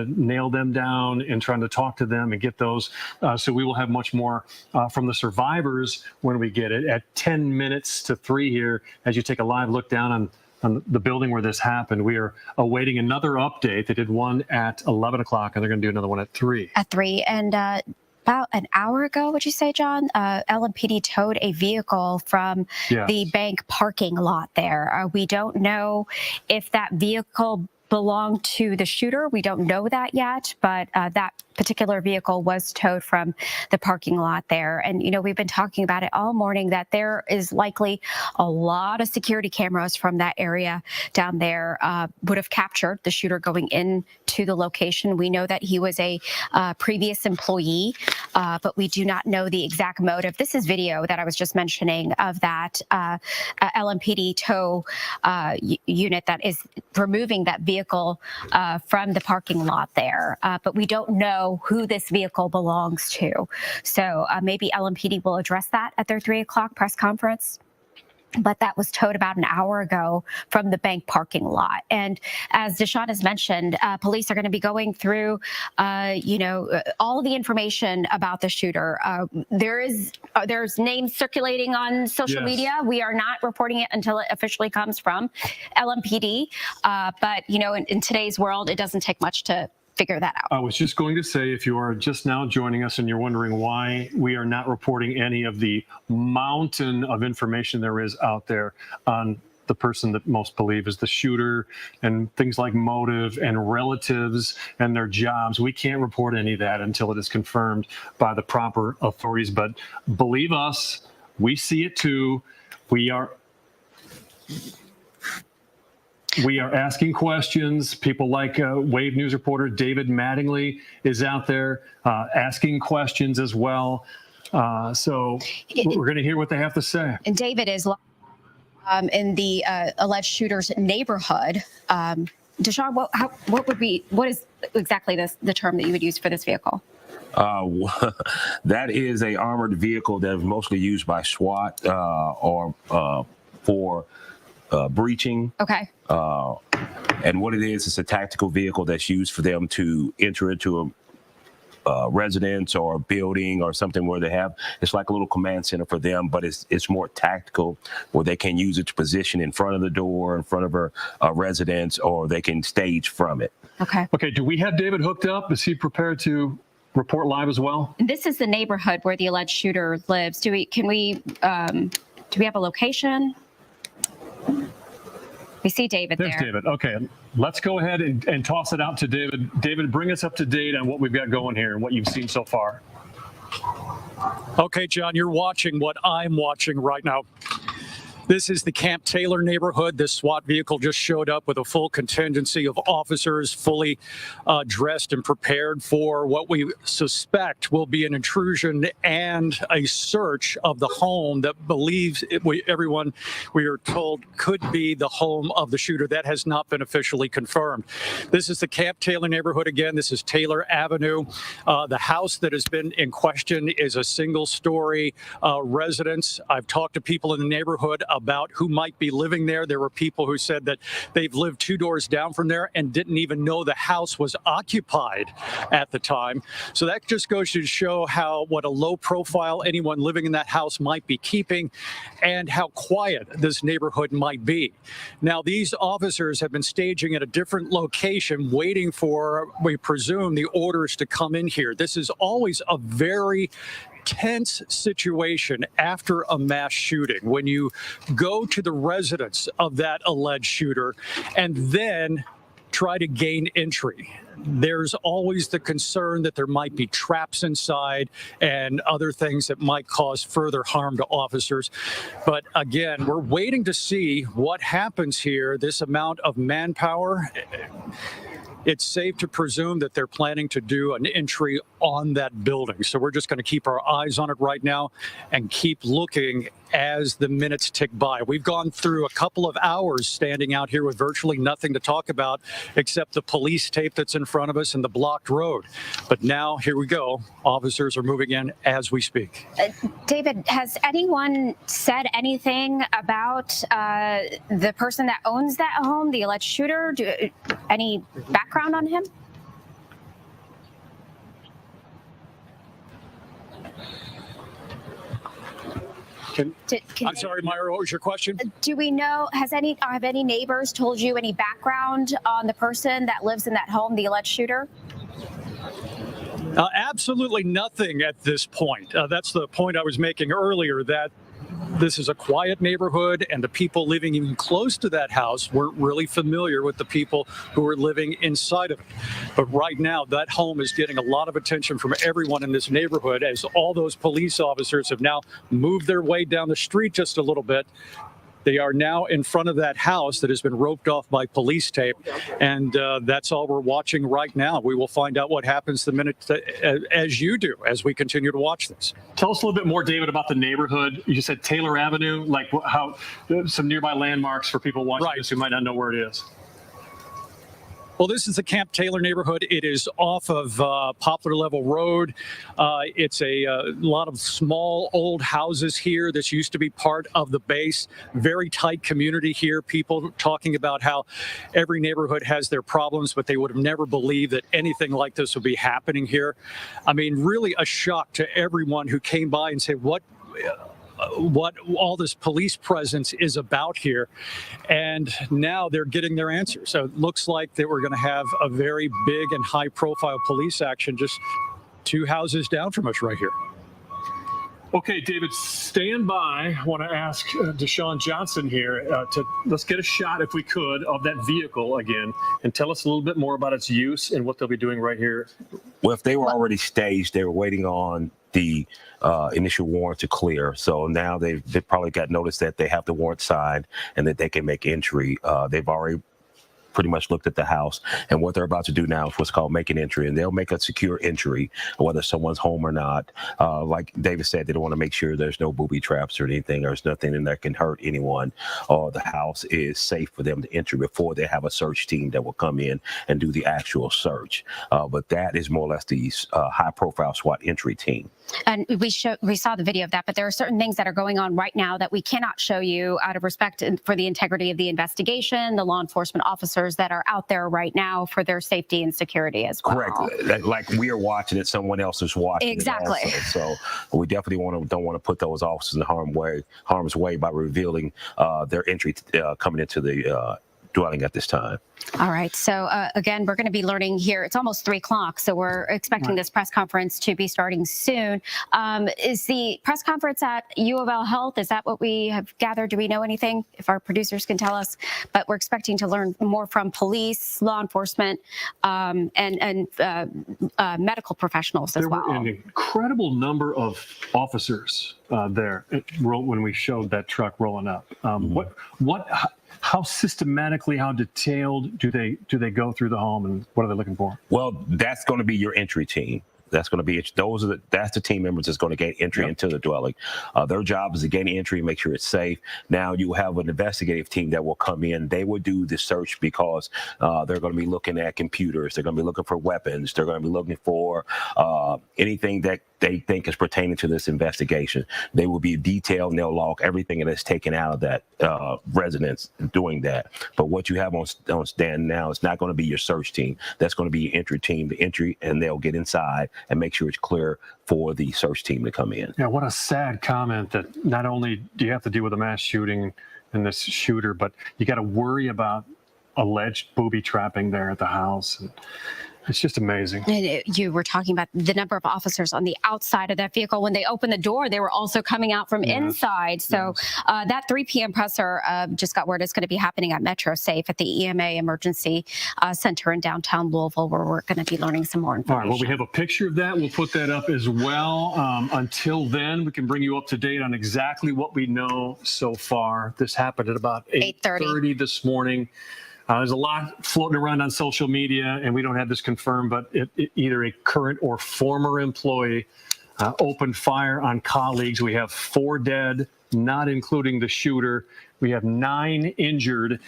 nail them down and trying to talk to them and get those. So we will have much more from the survivors when we get it at 10 minutes to 3 here. As you take a live look down on the building where this happened, we are awaiting another update. They did one at 11 o'clock, and they're going to do another one at 3. At 3, and about an hour ago, would you say, John, LMPD towed a vehicle from the bank parking lot there. We don't know if that vehicle belonged to the shooter. We don't know that yet, but that particular vehicle was towed from the parking lot there. And, we've been talking about it all morning, that there is likely a lot of security cameras from that area down there would have captured the shooter going into the location. We know that he was a previous employee, but we do not know the exact motive. This is video that I was just mentioning of that LMPD tow unit that is removing that vehicle from the parking lot there. But we don't know who this vehicle belongs to. So maybe LMPD will address that at their 3 o'clock press conference. But that was towed about an hour ago from the bank parking lot. And as Deshaun has mentioned, police are going to be going through, all of the information about the shooter. There's names circulating on social media. We are not reporting it until it officially comes from LMPD. But, in today's world, it doesn't take much to figure that out. I was just going to say, if you are just now joining us and you're wondering why we are not reporting any of the mountain of information there is out there on the person that most believe is the shooter, and things like motive and relatives and their jobs, we can't report any of that until it is confirmed by the proper authorities. But believe us, we see it too. We are... We are asking questions. People like Wave News reporter David Mattingly is out there asking questions as well. So we're going to hear what they have to say. And David is in the alleged shooter's neighborhood. Deshaun, what is exactly the term that you would use for this vehicle? That is a armored vehicle that is mostly used by SWAT or for breaching. Okay. And what it is, it's a tactical vehicle that's used for them to enter into a residence or a building or something where they have, it's like a little command center for them, but it's more tactical, where they can use it to position in front of the door, in front of a residence, or they can stage from it. Okay. Okay, do we have David hooked up? Is he prepared to report live as well? This is the neighborhood where the alleged shooter lives. Do we have a location? We see David there. There's David. Okay, let's go ahead and toss it out to David. David, bring us up to date on what we've got going here and what you've seen so far. Okay, John, you're watching what I'm watching right now. This is the Camp Taylor neighborhood. This SWAT vehicle just showed up with a full contingency of officers, fully dressed and prepared for what we suspect will be an intrusion and a search of the home that everyone we are told could be the home of the shooter. That has not been officially confirmed. This is the Camp Taylor neighborhood again. This is Taylor Avenue. The house that has been in question is a single-story residence. I've talked to people in the neighborhood about who might be living there. There were people who said that they've lived 2 doors down from there and didn't even know the house was occupied at the time. So that just goes to show what a low profile anyone living in that house might be keeping and how quiet this neighborhood might be. Now, these officers have been staging at a different location, waiting for, we presume, the orders to come in here. This is always a very tense situation after a mass shooting, when you go to the residence of that alleged shooter and then try to gain entry. There's always the concern that there might be traps inside and other things that might cause further harm to officers. But again, we're waiting to see what happens here. This amount of manpower, it's safe to presume that they're planning to do an entry on that building. So we're just going to keep our eyes on it right now and keep looking as the minutes tick by. We've gone through a couple of hours standing out here with virtually nothing to talk about except the police tape that's in front of us and the blocked road. But now, here we go. Officers are moving in as we speak. David, has anyone said anything about the person that owns that home, the alleged shooter? Any background on him? I'm sorry, Myra, what was your question? Do we know, have any neighbors told you any background on the person that lives in that home, the alleged shooter? Absolutely nothing at this point. That's the point I was making earlier, that this is a quiet neighborhood, and the people living even close to that house weren't really familiar with the people who were living inside of it. But right now, that home is getting a lot of attention from everyone in this neighborhood, as all those police officers have now moved their way down the street just a little bit. They are now in front of that house that has been roped off by police tape, and that's all we're watching right now. We will find out what happens the minute, as you do, as we continue to watch this. Tell us a little bit more, David, about the neighborhood. You said Taylor Avenue, like how some nearby landmarks for people watching this who might not know where it is. Well, this is the Camp Taylor neighborhood. It is off of Poplar Level Road. It's a lot of small old houses here. This used to be part of the base. Very tight community here. People talking about how every neighborhood has their problems, but they would have never believed that anything like this would be happening here. I mean, really a shock to everyone who came by and said, what all this police presence is about here. And now they're getting their answers. So it looks like that we're going to have a very big and high profile police action just 2 houses down from us right here. Okay, David, stand by. I want to ask Deshaun Johnson here let's get a shot, if we could, of that vehicle again, and tell us a little bit more about its use and what they'll be doing right here. Well, if they were already staged, they were waiting on the initial warrant to clear. So now they've probably got notice that they have the warrant signed and that they can make entry. They've already pretty much looked at the house, and what they're about to do now is what's called make an entry, and they'll make a secure entry, whether someone's home or not. Like David said, they don't want to make sure there's no booby traps or anything. There's nothing in there that can hurt anyone, or the house is safe for them to enter before they have a search team that will come in and do the actual search. But that is more or less the high-profile SWAT entry team. And we saw the video of that, but there are certain things that are going on right now that we cannot show you out of respect for the integrity of the investigation, the law enforcement officers that are out there right now for their safety and security as well. Correct. Like we are watching it, someone else is watching exactly. it also. So we definitely don't want to put those officers in harm's way by revealing their entry coming into the dwelling at this time. All right. So again, we're going to be learning here. It's almost 3 o'clock, so we're expecting this press conference to be starting soon. Is the press conference at U of L Health? Is that what we have gathered? Do we know anything? If our producers can tell us. But we're expecting to learn more from police, law enforcement, and medical professionals as well. There were an incredible number of officers there when we showed that truck rolling up. How systematically, how detailed do they go through the home, and what are they looking for? Well, that's going to be your entry team. That's going to be that's the team members that's going to gain entry into the dwelling. Their job is to gain entry, make sure it's safe. Now you have an investigative team that will come in. They will do the search because they're going to be looking at computers. They're going to be looking for weapons. They're going to be looking for anything that they think is pertaining to this investigation. They will be detailed and they'll log everything that is taken out of that residence doing that. But what you have on stand now is not going to be your search team. That's going to be your entry team, the entry, and they'll get inside and make sure it's clear for the search team to come in. Yeah, what a sad comment that not only do you have to deal with a mass shooting and this shooter, but you got to worry about alleged booby trapping there at the house. And it's just amazing. You were talking about the number of officers on the outside of that vehicle. When they opened the door, they were also coming out from inside. So that 3 p.m. presser just got word it's going to be happening at Metro Safe at the EMA Emergency Center in downtown Louisville, where we're going to be learning some more information. All right, well, we have a picture of that. We'll put that up as well. Until then, we can bring you up to date on exactly what we know so far. This happened at about 8:30 this morning. There's a lot floating around on social media, and we don't have this confirmed, but either a current or former employee opened fire on colleagues. We have 4 dead, not including the shooter. We have 9 injured,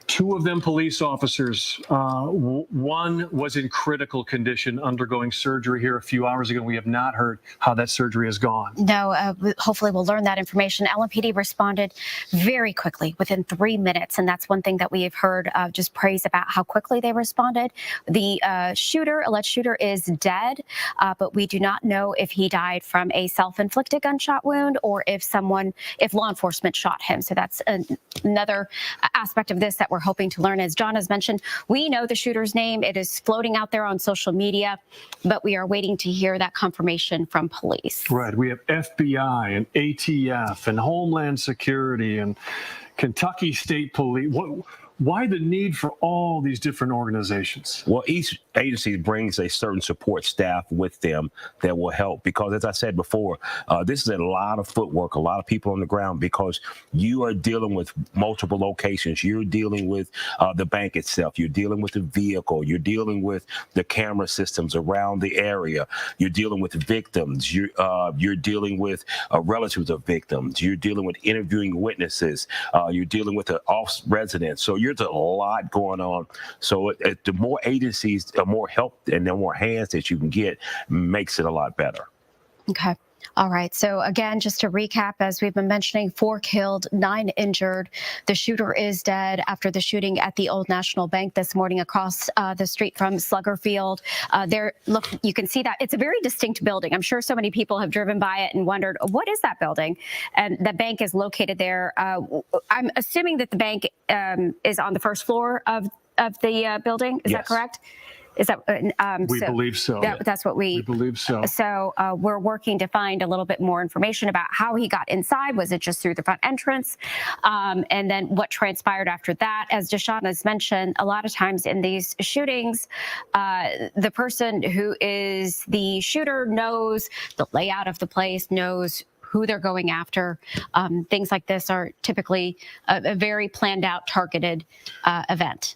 2 of them police officers. One was in critical condition, undergoing surgery here a few hours ago. We have not heard how that surgery has gone. No, hopefully we'll learn that information. LMPD responded very quickly, within 3 minutes, and that's one thing that we have heard just praise about how quickly they responded. The alleged shooter is dead, but we do not know if he died from a self-inflicted gunshot wound or if law enforcement shot him. So that's another aspect of this that we're hoping to learn. As John has mentioned, we know the shooter's name. It is floating out there on social media, but we are waiting to hear that confirmation from police. Right. We have FBI and ATF and Homeland Security and Kentucky State Police. Why the need for all these different organizations? Well, each agency brings a certain support staff with them that will help because, as I said before, this is a lot of footwork, a lot of people on the ground because you are dealing with multiple locations. You're dealing with the bank itself. You're dealing with the vehicle. You're dealing with the camera systems around the area. You're dealing with victims. You're dealing with relatives of victims. You're dealing with interviewing witnesses. You're dealing with the off residents. So there's a lot going on. So the more agencies, the more help and the more hands that you can get makes it a lot better. Okay. All right. So again, just to recap, as we've been mentioning, 4 killed, 9 injured. The shooter is dead after the shooting at the Old National Bank this morning across the street from Slugger Field. Look, you can see that it's a very distinct building. I'm sure so many people have driven by it and wondered, what is that building? And the bank is located there. I'm assuming that the bank is on the first floor of the building. Is that correct? Is that we believe so? That's what we believe so. So we're working to find a little bit more information about how he got inside. Was it just through the front entrance? And then what transpired after that? As Deshaun has mentioned, a lot of times in these shootings, the person who is the shooter knows the layout of the place, knows who they're going after. Things like this are typically a very planned out, targeted event.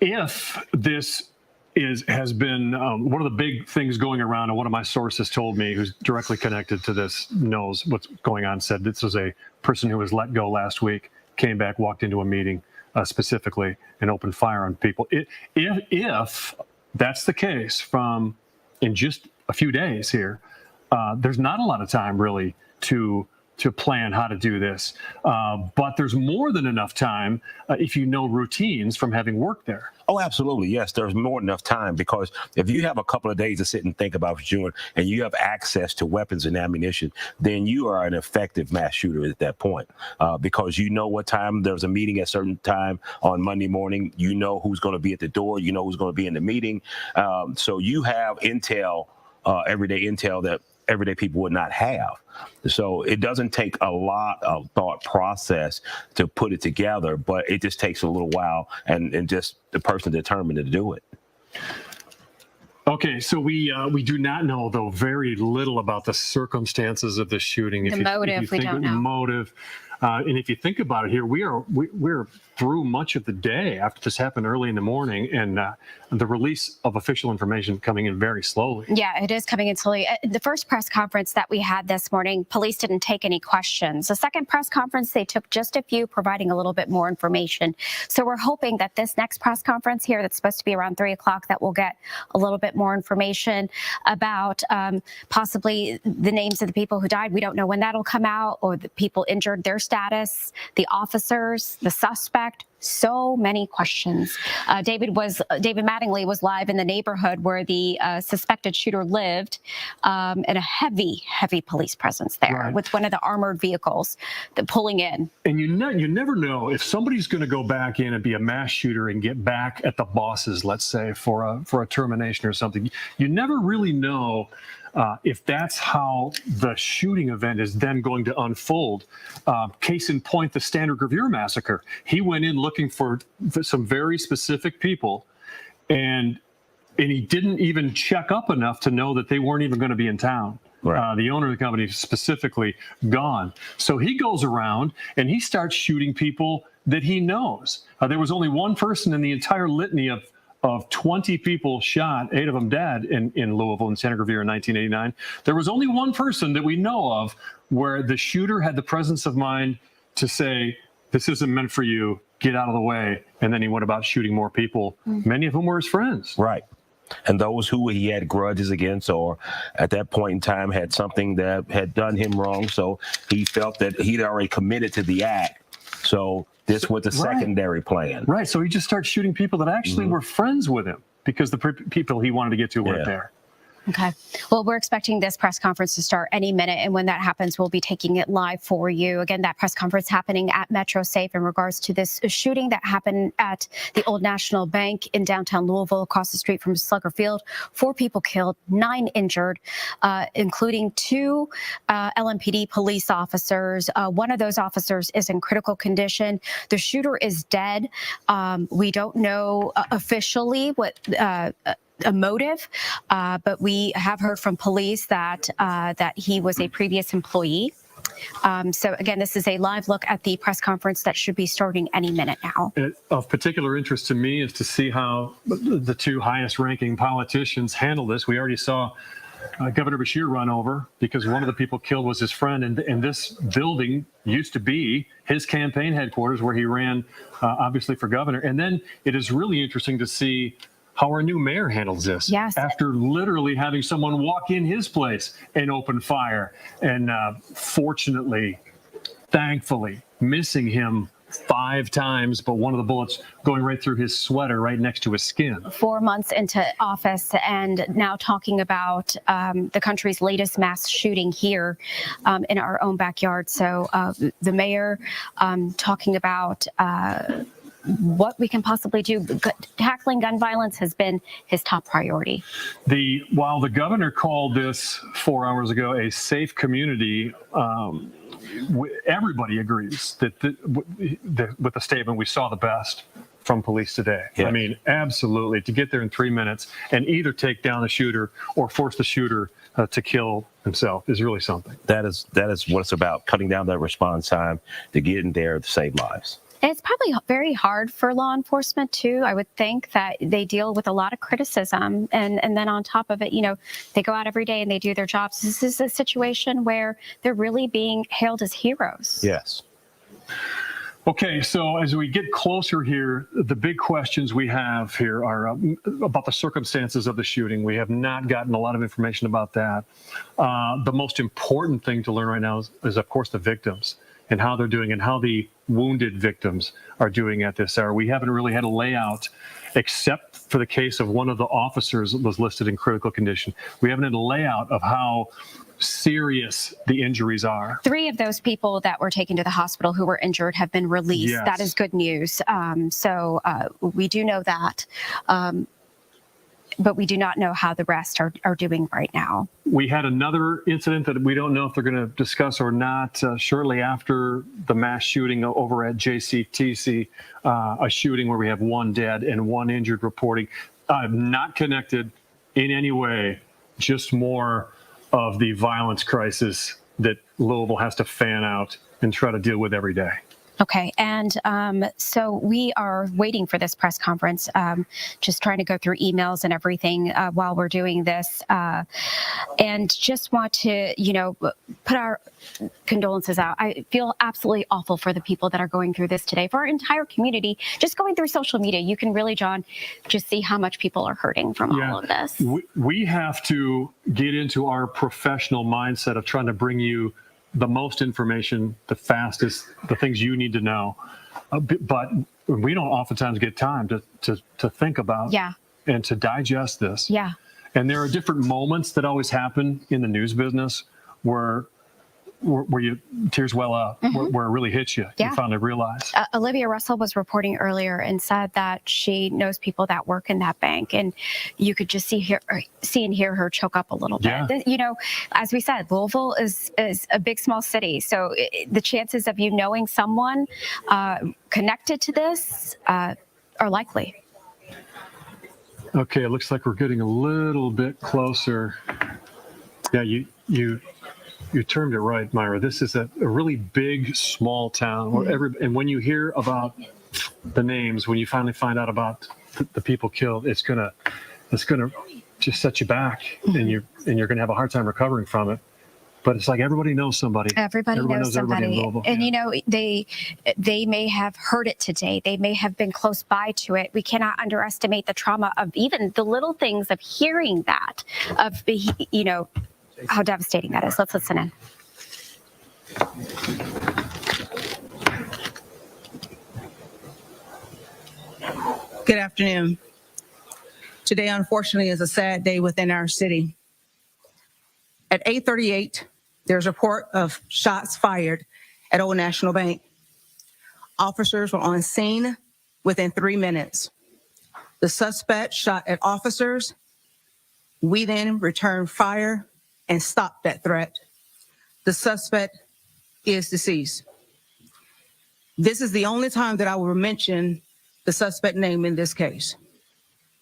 If this has been one of the big things going around, and one of my sources told me, who's directly connected to this, knows what's going on, said this was a person who was let go last week, came back, walked into a meeting specifically, and opened fire on people. If that's the case, in just a few days here, there's not a lot of time really to plan how to do this, but there's more than enough time if you know routines from having worked there. Oh, absolutely. Yes, there's more than enough time, because if you have a couple of days to sit and think about what you're doing, and you have access to weapons and ammunition, then you are an effective mass shooter at that point, because you know what time there's a meeting at a certain time on Monday morning. You know who's going to be at the door. You know who's going to be in the meeting. So you have intel, everyday intel that everyday people would not have. So it doesn't take a lot of thought process to put it together, but it just takes a little while and just the person determined to do it. Okay, so we do not know, though, very little about the circumstances of the shooting. The motive, we don't know. Motive. And if you think about it here, we're through much of the day after this happened early in the morning, and the release of official information coming in very slowly. Yeah, it is coming in slowly. The first press conference that we had this morning, police didn't take any questions. The second press conference, they took just a few, providing a little bit more information. So we're hoping that this next press conference here, that's supposed to be around 3 o'clock, that we'll get a little bit more information about possibly the names of the people who died. We don't know when that'll come out, or the people injured, their status, the officers, the suspect. So many questions. David Mattingly was live in the neighborhood where the suspected shooter lived, and a heavy police presence there, right, with one of the armored vehicles pulling in. And you never know if somebody's going to go back in and be a mass shooter and get back at the bosses, let's say, for a termination or something. You never really know if that's how the shooting event is then going to unfold. Case in point, the Standard Gravure massacre. He went in looking for some very specific people, and he didn't even check up enough to know that they weren't even going to be in town. Right. The owner of the company specifically gone. So he goes around and he starts shooting people that he knows. There was only one person in the entire litany of 20 people shot, 8 of them dead in Louisville and Santa Gravure in 1989. There was only one person that we know of where the shooter had the presence of mind to say, this isn't meant for you, get out of the way. And then he went about shooting more people, many of whom were his friends. Right. And those who he had grudges against, or at that point in time had something that had done him wrong. So he felt that he'd already committed to the act. So this was the secondary plan. Right. So he just starts shooting people that actually were friends with him, because the people he wanted to get to weren't there. Okay. Well, we're expecting this press conference to start any minute, and when that happens, we'll be taking it live for you. Again, that press conference happening at Metro Safe in regards to this shooting that happened at the Old National Bank in downtown Louisville, across the street from Slugger Field. 4 people killed, 9 injured, including 2 LMPD police officers. One of those officers is in critical condition. The shooter is dead. We don't know officially what a motive, but we have heard from police that he was a previous employee. So again, this is a live look at the press conference that should be starting any minute now. Of particular interest to me is to see how the 2 highest ranking politicians handle this. We already saw Governor Beshear run over because one of the people killed was his friend, and this building used to be his campaign headquarters where he ran, obviously, for governor. And then it is really interesting to see how our new mayor handles this. Yes. After literally having someone walk in his place and open fire, and fortunately, thankfully, missing him 5 times, but one of the bullets going right through his sweater, right next to his skin. 4 months into office, and now talking about the country's latest mass shooting here in our own backyard. So the mayor talking about what we can possibly do. Tackling gun violence has been his top priority. While the governor called this 4 hours ago a safe community, everybody agrees that with the statement, we saw the best from police today. Yeah. I mean, absolutely. To get there in 3 minutes and either take down the shooter or force the shooter to kill himself is really something. That is what it's about, cutting down that response time to get in there to save lives. And it's probably very hard for law enforcement too. I would think that they deal with a lot of criticism, and then on top of it, they go out every day and they do their jobs. This is a situation where they're really being hailed as heroes. Yes. Okay, so as we get closer here, the big questions we have here are about the circumstances of the shooting. We have not gotten a lot of information about that. The most important thing to learn right now is of course, the victims and how they're doing and how the wounded victims are doing at this hour. We haven't really had a layout, except for the case of one of the officers that was listed in critical condition. We haven't had a layout of how serious the injuries are. 3 of those people that were taken to the hospital who were injured have been released. Yes. That is good news. So we do know that, but we do not know how the rest are doing right now. We had another incident that we don't know if they're going to discuss or not shortly after the mass shooting over at JCTC, a shooting where we have 1 dead and 1 injured reporting. Not connected in any way, just more of the violence crisis that Louisville has to fan out and try to deal with every day. Okay, and so we are waiting for this press conference, just trying to go through emails and everything while we're doing this, and just want to, put our condolences out. I feel absolutely awful for the people that are going through this today, for our entire community. Just going through social media, you can really, John, just see how much people are hurting from all of this. We have to get into our professional mindset of trying to bring you the most information, the fastest, the things you need to know. But we don't oftentimes get time to think about and to digest this. Yeah. And there are different moments that always happen in the news business where you tears well up, where it really hits you. You finally realize. Olivia Russell was reporting earlier and said that she knows people that work in that bank, and you could just see and hear her choke up a little bit. As we said, Louisville is a big, small city, so the chances of you knowing someone connected to this are likely. Okay, it looks like we're getting a little bit closer. Yeah, you termed it right, Myra. This is a really big, small town where and when you hear about the names, when you finally find out about the people killed, it's gonna just set you back, and you're gonna have a hard time recovering from it. But it's like everybody knows somebody. Everybody knows somebody. Everybody in Louisville. And they may have heard it today. They may have been close by to it. We cannot underestimate the trauma of even the little things of hearing that, of how devastating that is. Let's listen in. Good afternoon. Today, unfortunately, is a sad day within our city. At 8:38, there's a report of shots fired at Old National Bank. Officers were on scene within 3 minutes. The suspect shot at officers. We then returned fire and stopped that threat. The suspect is deceased. This is the only time that I will mention the suspect name in this case.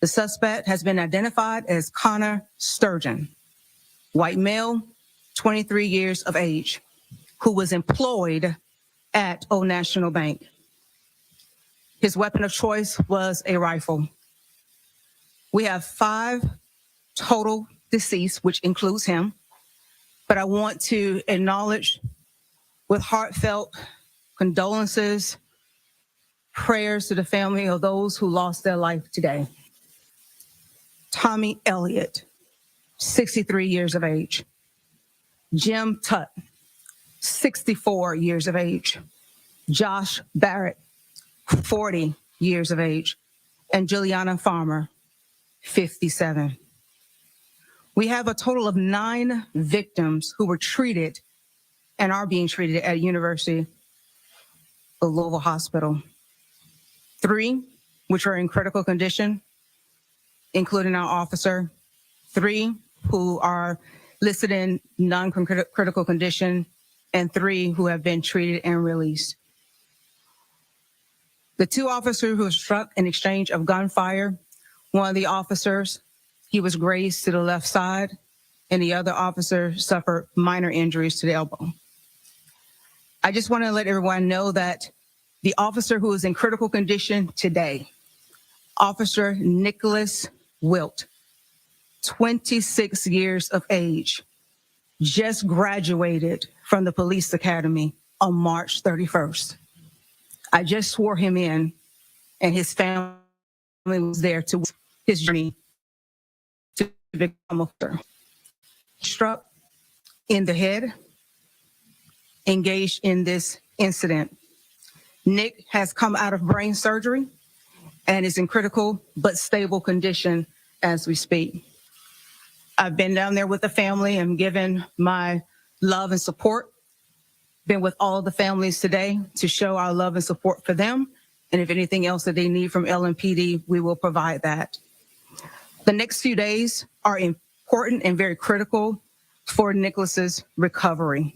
The suspect has been identified as Connor Sturgeon, white male, 23 years of age, who was employed at Old National Bank. His weapon of choice was a rifle. We have 5 total deceased, which includes him. But I want to acknowledge with heartfelt condolences, prayers to the family of those who lost their life today. Tommy Elliott, 63 years of age. Jim Tutt, 64 years of age. Josh Barrett, 40 years of age. And Juliana Farmer, 57. We have a total of 9 victims who were treated and are being treated at University of Louisville Hospital. 3, which are in critical condition, including our officer. 3 who are listed in non-critical condition, and 3 who have been treated and released. The 2 officers who were struck in exchange of gunfire, one of the officers, he was grazed to the left side, and the other officer suffered minor injuries to the elbow. I just want to let everyone know that The officer who is in critical condition today, Officer Nicholas Wilt, 26 years of age, just graduated from the police academy on March 31st. I just swore him in, and his family was there to his journey to become a officer. Struck in the head, engaged in this incident. Nick has come out of brain surgery and is in critical but stable condition as we speak. I've been down there with the family and given my love and support. Been with all the families today to show our love and support for them. And if anything else that they need from LMPD, we will provide that. The next few days are important and very critical for Nicholas's recovery.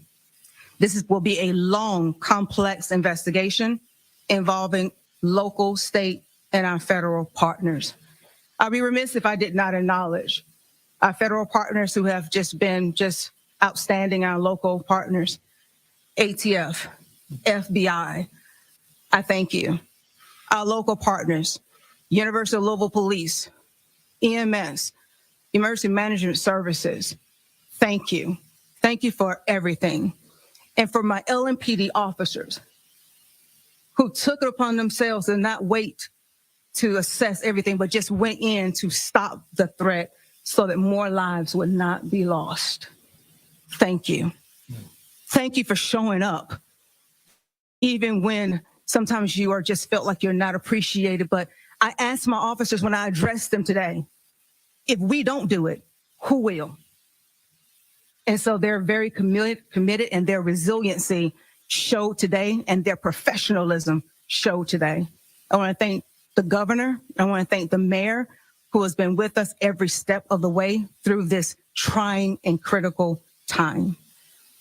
This will be a long, complex investigation involving local, state, and our federal partners. I'd be remiss if I did not acknowledge our federal partners who have been outstanding, our local partners, ATF, FBI, I thank you. Our local partners, University of Louisville Police, EMS, Emergency Management Services, thank you. Thank you for everything. And for my LMPD officers who took it upon themselves to not wait to assess everything, but just went in to stop the threat so that more lives would not be lost. Thank you. Thank you for showing up, even when sometimes you are just felt like you're not appreciated. But I asked my officers when I addressed them today, if we don't do it, who will? And so they're very committed, and their resiliency showed today, and their professionalism showed today. I want to thank the governor. I want to thank the mayor, who has been with us every step of the way through this trying and critical time.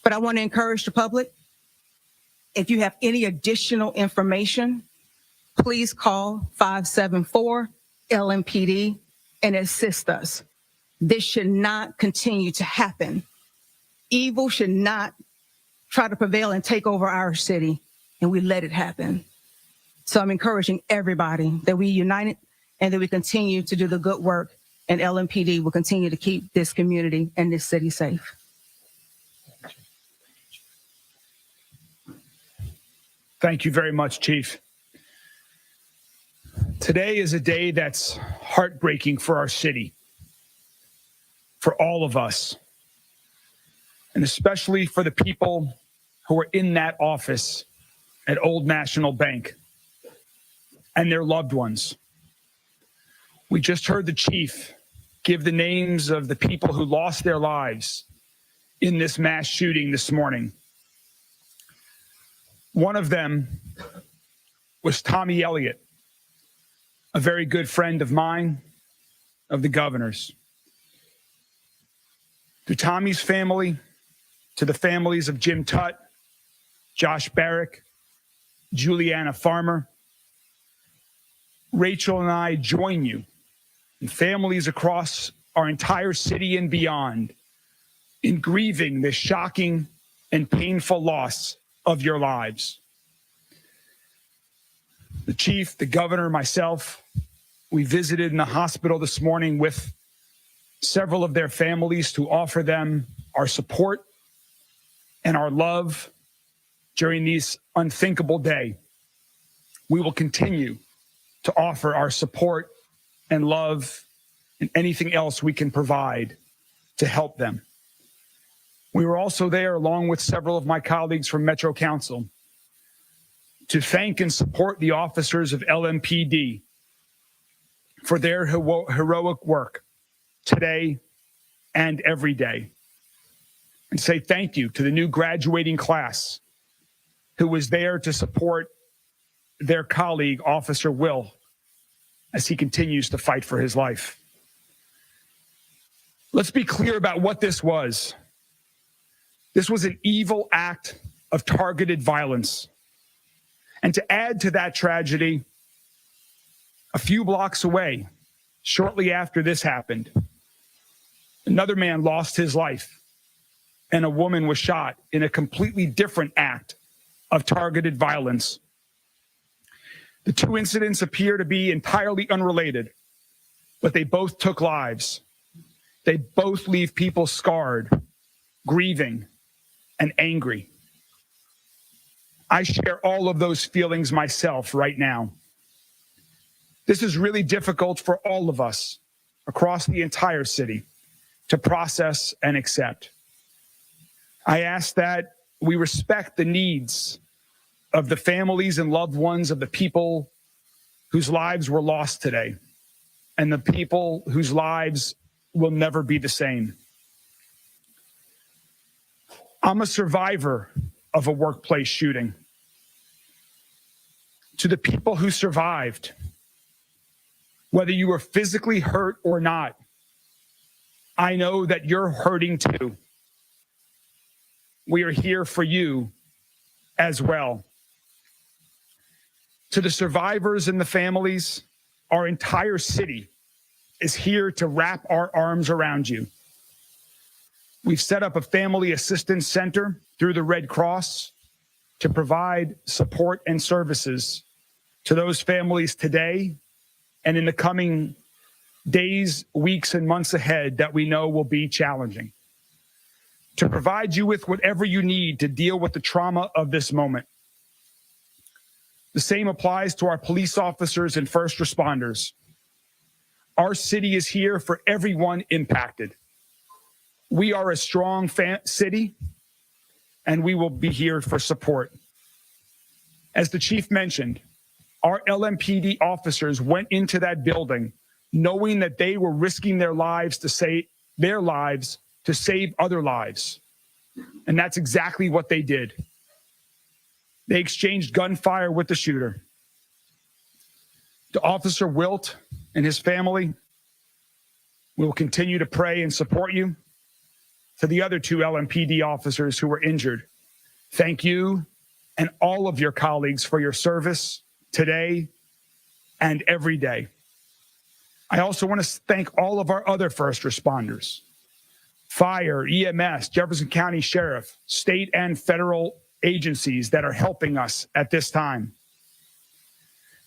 But I want to encourage the public, if you have any additional information, please call 574-LMPD and assist us. This should not continue to happen. Evil should not try to prevail and take over our city, and we let it happen. So I'm encouraging everybody that we unite and that we continue to do the good work, and LMPD will continue to keep this community and this city safe. Thank you very much, Chief. Today is a day that's heartbreaking for our city, for all of us, and especially for the people who are in that office at Old National Bank and their loved ones. We just heard the chief give the names of the people who lost their lives in this mass shooting this morning. One of them was Tommy Elliott, a very good friend of mine, of the governor's. To Tommy's family, to the families of Jim Tutt, Josh Barrick, Juliana Farmer, Rachel and I join you and families across our entire city and beyond in grieving this shocking and painful loss of your lives. The chief, the governor, myself, we visited in the hospital this morning with several of their families to offer them our support and our love during these unthinkable day. We will continue to offer our support and love and anything else we can provide to help them. We were also there, along with several of my colleagues from Metro Council, to thank and support the officers of LMPD for their heroic work today and every day, and say thank you to the new graduating class who was there to support their colleague, Officer Wilt, as he continues to fight for his life. Let's be clear about what this was. This was an evil act of targeted violence. And to add to that tragedy, a few blocks away, shortly after this happened, another man lost his life and a woman was shot in a completely different act of targeted violence The two incidents appear to be entirely unrelated, but they both took lives. They both leave people scarred, grieving, and angry. I share all of those feelings myself right now. This is really difficult for all of us across the entire city to process and accept. I ask that we respect the needs of the families and loved ones of the people whose lives were lost today, and the people whose lives will never be the same. I'm a survivor of a workplace shooting. To the people who survived, whether you were physically hurt or not, I know that you're hurting too. We are here for you as well. To the survivors and the families, our entire city is here to wrap our arms around you. We've set up a family assistance center through the Red Cross to provide support and services to those families today and in the coming days, weeks, and months ahead that we know will be challenging. To provide you with whatever you need to deal with the trauma of this moment. The same applies to our police officers and first responders. Our city is here for everyone impacted. We are a strong city, and we will be here for support. As the chief mentioned, our LMPD officers went into that building knowing that they were risking their lives to save other lives. And that's exactly what they did. They exchanged gunfire with the shooter. To Officer Wilt and his family, we will continue to pray and support you. To the other two LMPD officers who were injured, thank you and all of your colleagues for your service today and every day. I also want to thank all of our other first responders, fire, EMS, Jefferson County Sheriff, state and federal agencies that are helping us at this time.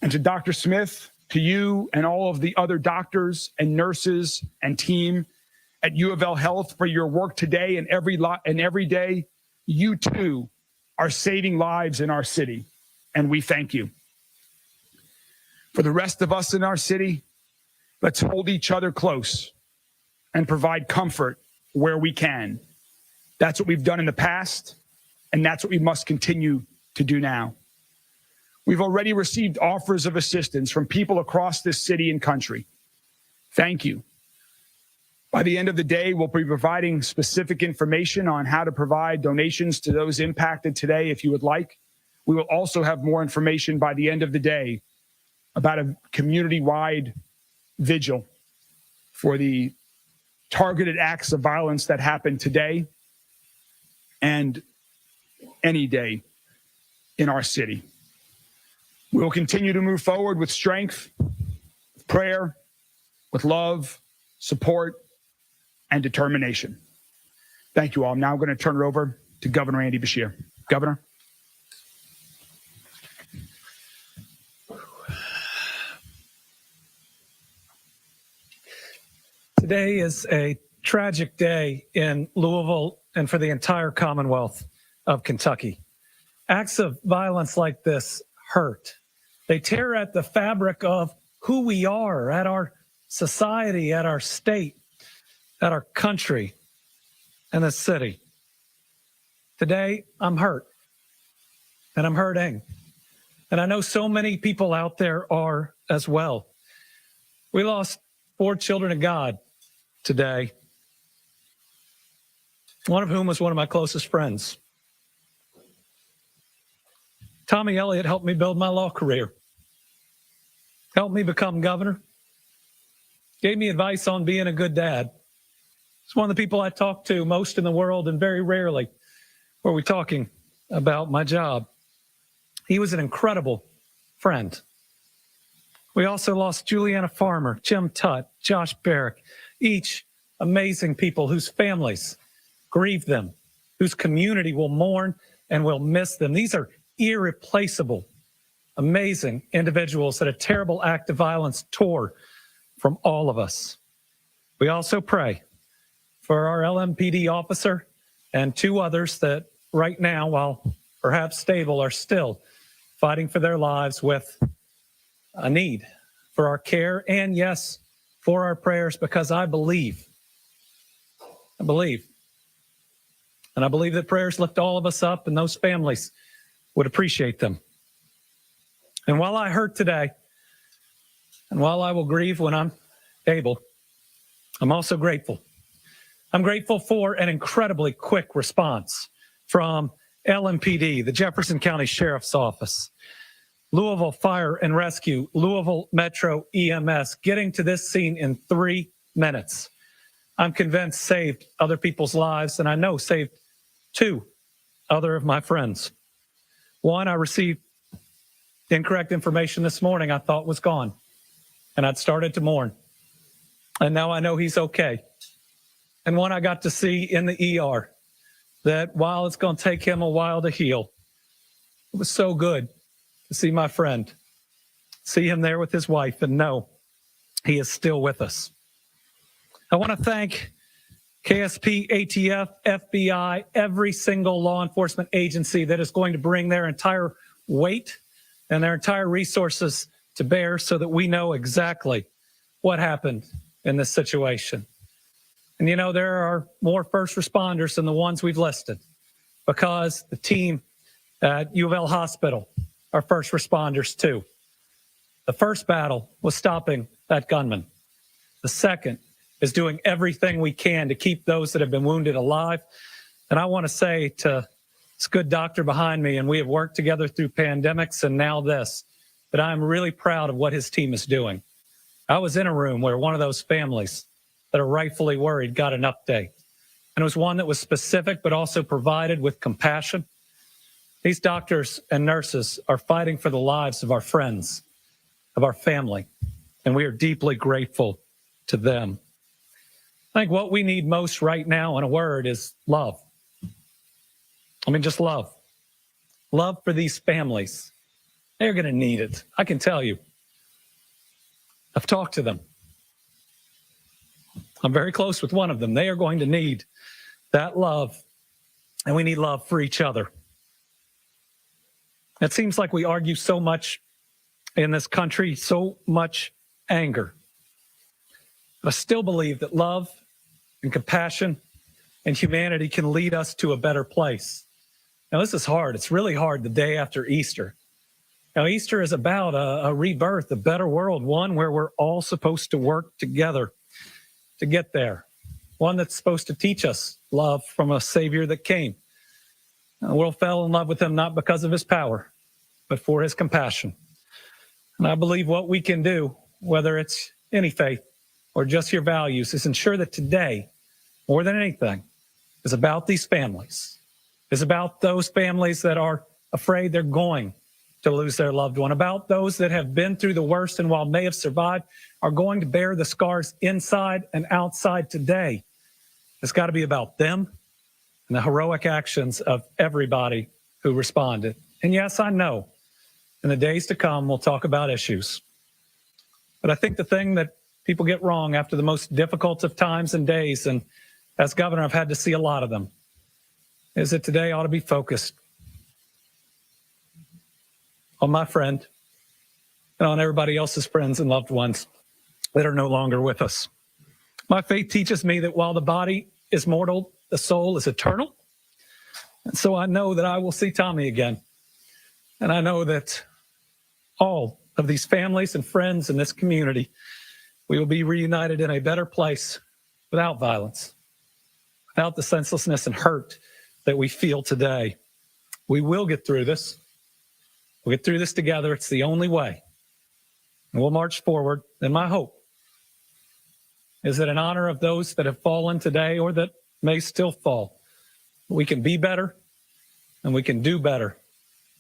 And to Dr. Smith, to you and all of the other doctors and nurses and team at U of L Health for your work today and every day, you too are saving lives in our city, and we thank you. For the rest of us in our city, let's hold each other close and provide comfort where we can. That's what we've done in the past, and that's what we must continue to do now. We've already received offers of assistance from people across this city and country. Thank you. By the end of the day, we'll be providing specific information on how to provide donations to those impacted today if you would like. We will also have more information by the end of the day about a community-wide vigil for the targeted acts of violence that happened today and any day in our city. We will continue to move forward with strength, with prayer, with love, support, and determination. Thank you all. I'm now going to turn it over to Governor Andy Beshear. Governor. Today is a tragic day in Louisville and for the entire Commonwealth of Kentucky. Acts of violence like this hurt. They tear at the fabric of who we are, at our society, at our state, at our country, and the city. Today, I'm hurt, and I'm hurting. And I know so many people out there are as well. We lost 4 children of God today, one of whom was one of my closest friends. Tommy Elliott helped me build my law career, helped me become governor, gave me advice on being a good dad. He's one of the people I talk to most in the world, and very rarely were we talking about my job. He was an incredible friend. We also lost Juliana Farmer, Jim Tutt, Josh Barrick, each amazing people whose families grieve them, whose community will mourn and will miss them. These are irreplaceable amazing individuals that a terrible act of violence tore from all of us. We also pray for our LMPD officer and 2 others that right now, while perhaps stable, are still fighting for their lives with a need for our care and, yes, for our prayers, because I believe, and I believe that prayers lift all of us up, and those families would appreciate them. And while I hurt today, and while I will grieve when I'm able, I'm also grateful. I'm grateful for an incredibly quick response from LMPD, the Jefferson County Sheriff's Office, Louisville Fire and Rescue, Louisville Metro EMS, getting to this scene in 3 minutes. I'm convinced saved other people's lives, and I know saved 2 other of my friends. One, I received incorrect information this morning I thought was gone, and I'd started to mourn. And now I know he's okay. And one I got to see in the ER, that while it's going to take him a while to heal, it was so good to see my friend, see him there with his wife, and know he is still with us. I want to thank KSP, ATF, FBI, every single law enforcement agency that is going to bring their entire weight and their entire resources to bear so that we know exactly what happened in this situation. And you know, there are more first responders than the ones we've listed, because the team at U of L Hospital are first responders too. The first battle was stopping that gunman. The second is doing everything we can to keep those that have been wounded alive. And I want to say to this good doctor behind me, and we have worked together through pandemics and now this, but I'm really proud of what his team is doing. I was in a room where one of those families that are rightfully worried got an update. And it was one that was specific, but also provided with compassion. These doctors and nurses are fighting for the lives of our friends, of our family, and we are deeply grateful to them. I think what we need most right now, in a word, is love. I mean, just love. Love for these families. They're going to need it. I can tell you. I've talked to them. I'm very close with one of them. They are going to need that love, and we need love for each other. It seems like we argue so much in this country, so much anger. But I still believe that love and compassion and humanity can lead us to a better place. Now, this is hard. It's really hard the day after Easter. Now, Easter is about a rebirth, a better world, one where we're all supposed to work together to get there. One that's supposed to teach us love from a Savior that came. The world fell in love with him not because of his power, but for his compassion. And I believe what we can do, whether it's any faith or just your values, is ensure that today, more than anything, is about these families. Is about those families that are afraid they're going to lose their loved one, about those that have been through the worst and while may have survived, are going to bear the scars inside and outside today. It's got to be about them and the heroic actions of everybody who responded. And yes, I know in the days to come, we'll talk about issues. But I think the thing that people get wrong after the most difficult of times and days, and as governor, I've had to see a lot of them, is that today ought to be focused on my friend and on everybody else's friends and loved ones that are no longer with us. My faith teaches me that while the body is mortal, the soul is eternal. And so I know that I will see Tommy again. And I know that all of these families and friends in this community, we will be reunited in a better place without violence, without the senselessness and hurt that we feel today. We will get through this. We'll get through this together. It's the only way. And we'll march forward. And my hope is that in honor of those that have fallen today or that may still fall, we can be better and we can do better.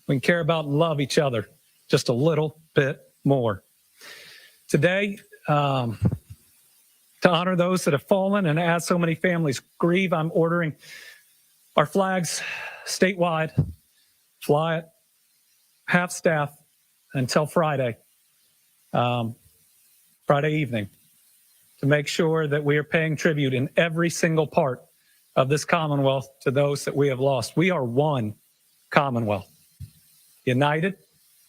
We can care about and love each other just a little bit more. Today, to honor those that have fallen and as so many families grieve, I'm ordering our flags statewide, fly at half staff until Friday evening, to make sure that we are paying tribute in every single part of this Commonwealth to those that we have lost. We are one Commonwealth, united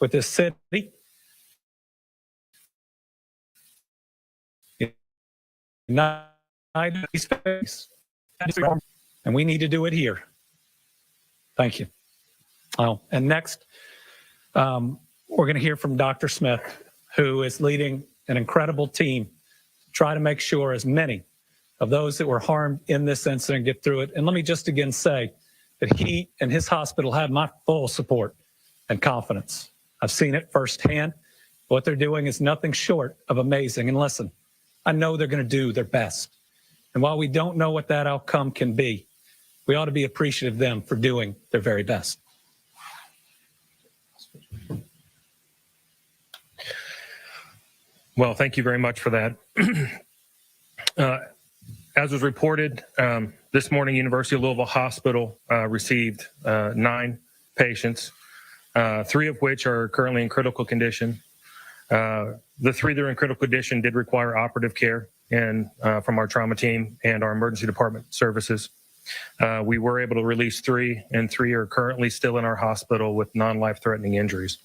with this city, united in space, and we need to do it here. Thank you. Oh, and next, we're going to hear from Dr. Smith, who is leading an incredible team to try to make sure as many of those that were harmed in this incident get through it. And let me just again say that he and his hospital have my full support and confidence. I've seen it firsthand. What they're doing is nothing short of amazing. And listen, I know they're going to do their best. And while we don't know what that outcome can be, we ought to be appreciative of them for doing their very best. Well, thank you very much for that. As was reported, this morning, University of Louisville Hospital received 9 patients, 3 of which are currently in critical condition. The 3 that are in critical condition did require operative care and from our trauma team and our emergency department services. We were able to release 3, and 3 are currently still in our hospital with non-life-threatening injuries.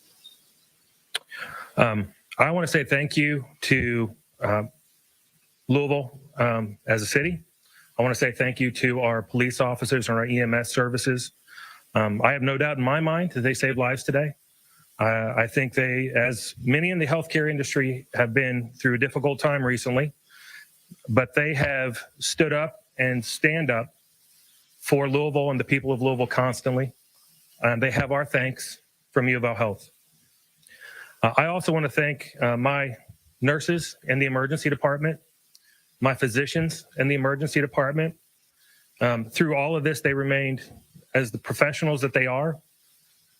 I want to say thank you to Louisville as a city. I want to say thank you to our police officers and our EMS services. I have no doubt in my mind that they saved lives today. I think they, as many in the healthcare industry, have been through a difficult time recently, but they have stood up and stand up for Louisville and the people of Louisville constantly. They have our thanks from U of L Health. I also want to thank my nurses in the emergency department, my physicians in the emergency department. Through all of this, they remained as the professionals that they are.